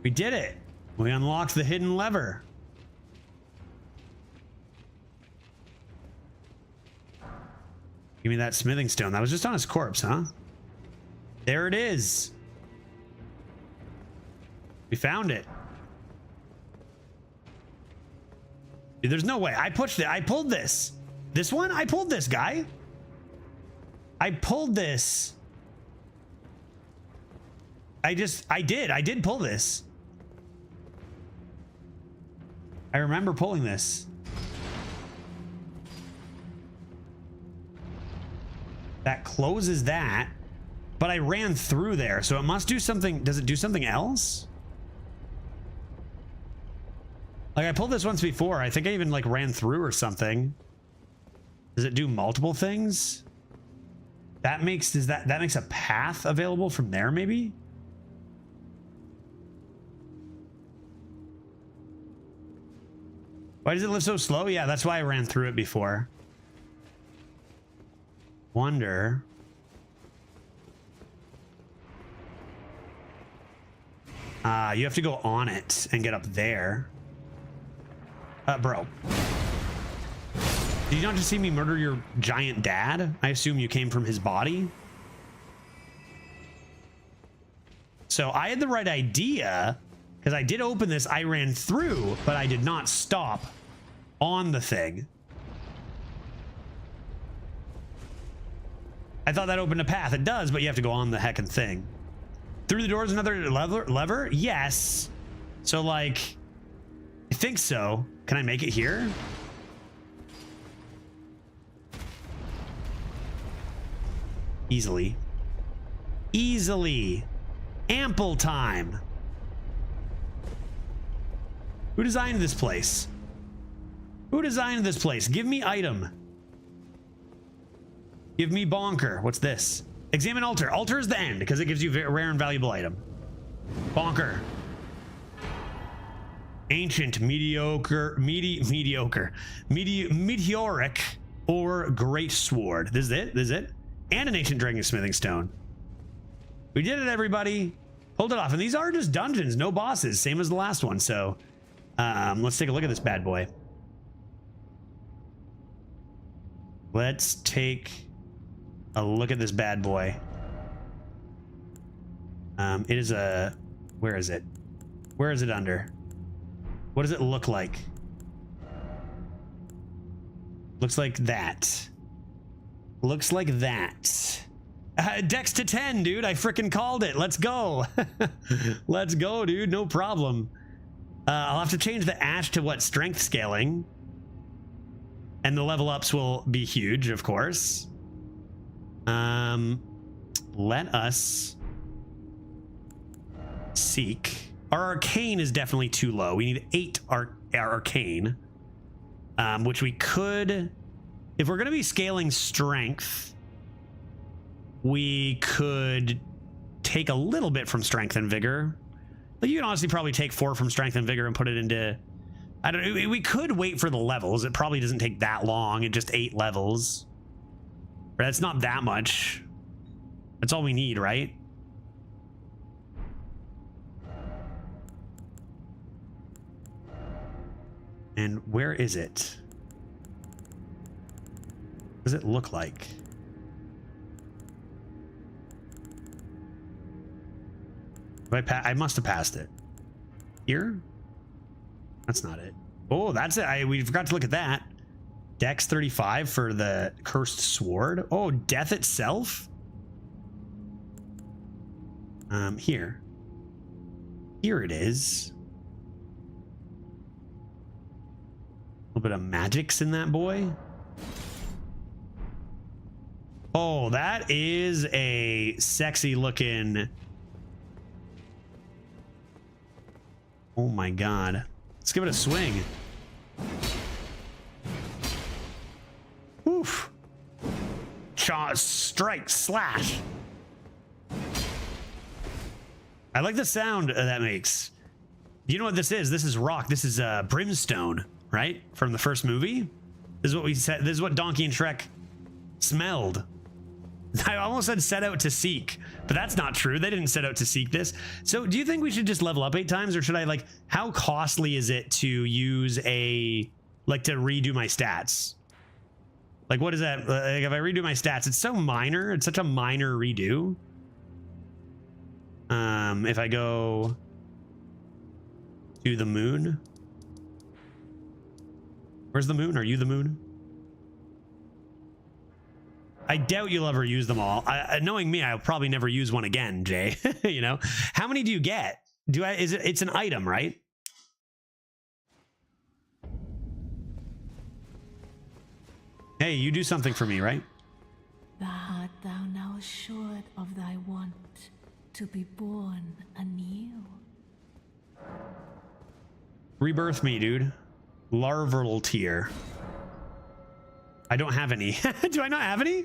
S2: We did it. We unlocked the hidden lever. Give me that smithing stone. That was just on his corpse, huh? There it is. We found it. Dude, there's no way. I pushed it. I pulled this. This one? I pulled this, guy. I pulled this. I did pull this. I remember pulling this. That closes that, but I ran through there, so it must do something. Does it do something else? Like, I pulled this once before. I think I even like ran through or something. Does it do multiple things? That makes, that makes a path available from there, maybe? Why does it live so slow? Yeah, that's why I ran through it before. Wonder. You have to go on it and get up there. Bro. Did you not just see me murder your giant dad? I assume you came from his body. So I had the right idea, because I did open this, I ran through, but I did not stop on the thing. I thought that opened a path. It does, but you have to go on the heckin' thing. Through the door is another lever? Yes. So, like, I think so. Can I make it here? Easily. Easily. Ample time. Who designed this place? Who designed this place? Give me item. Give me bonker. What's this? Examine altar. Altar is the end because it gives you a rare and valuable item. Bonker. Ancient, meteoric, or great sword. This is it? This is it? And an ancient dragon smithing stone. We did it, everybody. Pulled it off. And these are just dungeons, no bosses. Same as the last one. So let's take a look at this bad boy. Let's take a look at this bad boy. It is a... Where is it? Where is it under? What does it look like? Looks like that. Looks like that. Dex to 10, dude. I freaking called it. Let's go. Let's go, dude. No problem. I'll have to change the ash to what? Strength scaling. And the level ups will be huge, of course. Let us seek. Our arcane is definitely too low. We need 8 arcane, which we could, if we're going to be scaling strength, we could take a little bit from strength and vigor. Like, you can honestly probably take 4 from strength and vigor and put it into, I don't know. We could wait for the levels. It probably doesn't take that long. It's just 8 levels. But that's not that much. That's all we need, right? And where is it? What does it look like? I must have passed it. Here? That's not it. Oh, that's it. We forgot to look at that. Dex 35 for the cursed sword. Oh, death itself? Here. Here it is. A little bit of magics in that boy. Oh, that is a sexy looking. Oh my god. Let's give it a swing. Oof. Strike, slash. I like the sound that makes. You know what this is? This is rock. This is brimstone, right? From the first movie. This is what we said. This is what Donkey and Shrek smelled. I almost said set out to seek, but that's not true. They didn't set out to seek this. So do you think we should just level up 8 times, or should I, like, how costly is it to use to redo my stats? Like, what is that? Like, if I redo my stats, it's so minor. It's such a minor redo. If I go to the moon, where's the moon? Are you the moon? I doubt you'll ever use them all. Knowing me, I'll probably never use one again, Jay. You know, how many do you get? It's an item, right? Hey, you do something for me, right?
S8: Art thou now assured of thy want to be born anew?
S2: Rebirth me, dude. Larval tier. I don't have any. Do I not have any?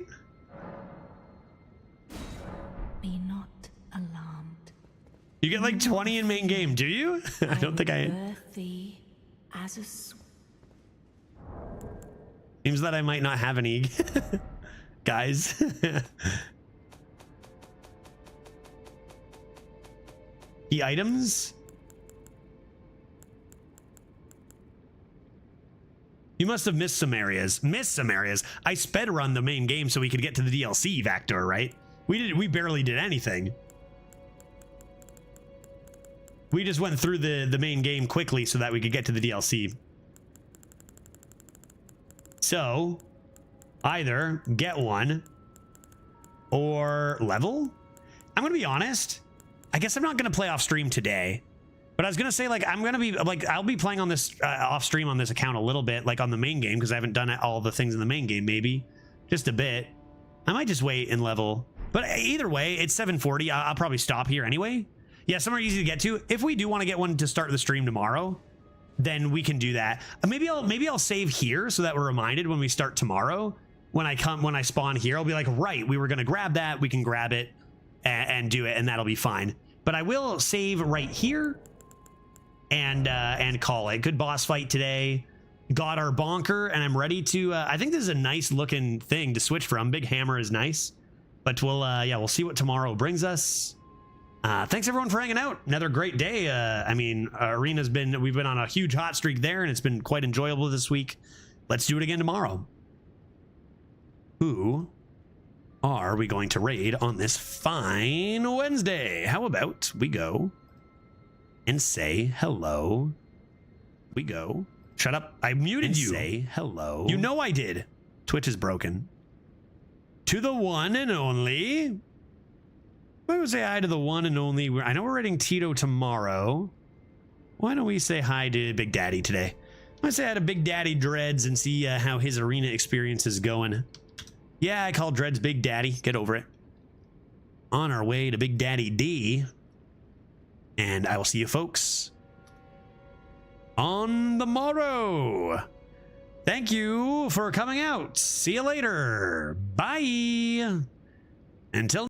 S8: Be not alarmed.
S2: You get like 20 in main game, do you? I don't think I...
S8: Birth thee as a
S2: Seems that I might not have any. Guys. The items? You must have missed some areas. I sped run the main game so we could get to the DLC, Vector, right? We barely did anything. We just went through the main game quickly so that we could get to the DLC. So, either get one or level. I'm gonna be honest. I guess I'm not gonna play off stream today. But I was gonna say, like, I'm gonna be like, I'll be playing on this off stream on this account a little bit, like on the main game, because I haven't done all the things in the main game. Maybe just a bit. I might just wait and level. But either way, it's 7:40. I'll probably stop here anyway. Yeah, somewhere easy to get to. If we do want to get one to start the stream tomorrow, then we can do that. Maybe I'll save here so that we're reminded when we start tomorrow. When I spawn here, I'll be like, right, we were gonna grab that. We can grab it and do it, and that'll be fine. But I will save right here. And call it. Good boss fight today. Got our bonker, and I'm ready to I think this is a nice looking thing to switch from. Big hammer is nice, but we'll see what tomorrow brings us. Thanks everyone for hanging out. Another great day. I mean, arena's we've been on a huge hot streak there, and it's been quite enjoyable this week. Let's do it again tomorrow. Who are we going to raid on this fine Wednesday? How about we go and say hello. We go. Shut up. I muted you. Say hello. You know I did. Twitch is broken. To the one and only. I would say hi to the one and only. I know we're raiding Tito tomorrow. Why don't we say hi to Big Daddy today? I say hi to Big Daddy Dreads and see how his arena experience is going. Yeah, I call Dreads Big Daddy. Get over it. On our way to Big Daddy D. And I will see you folks on the morrow. Thank you for coming out. See you later. Bye. Until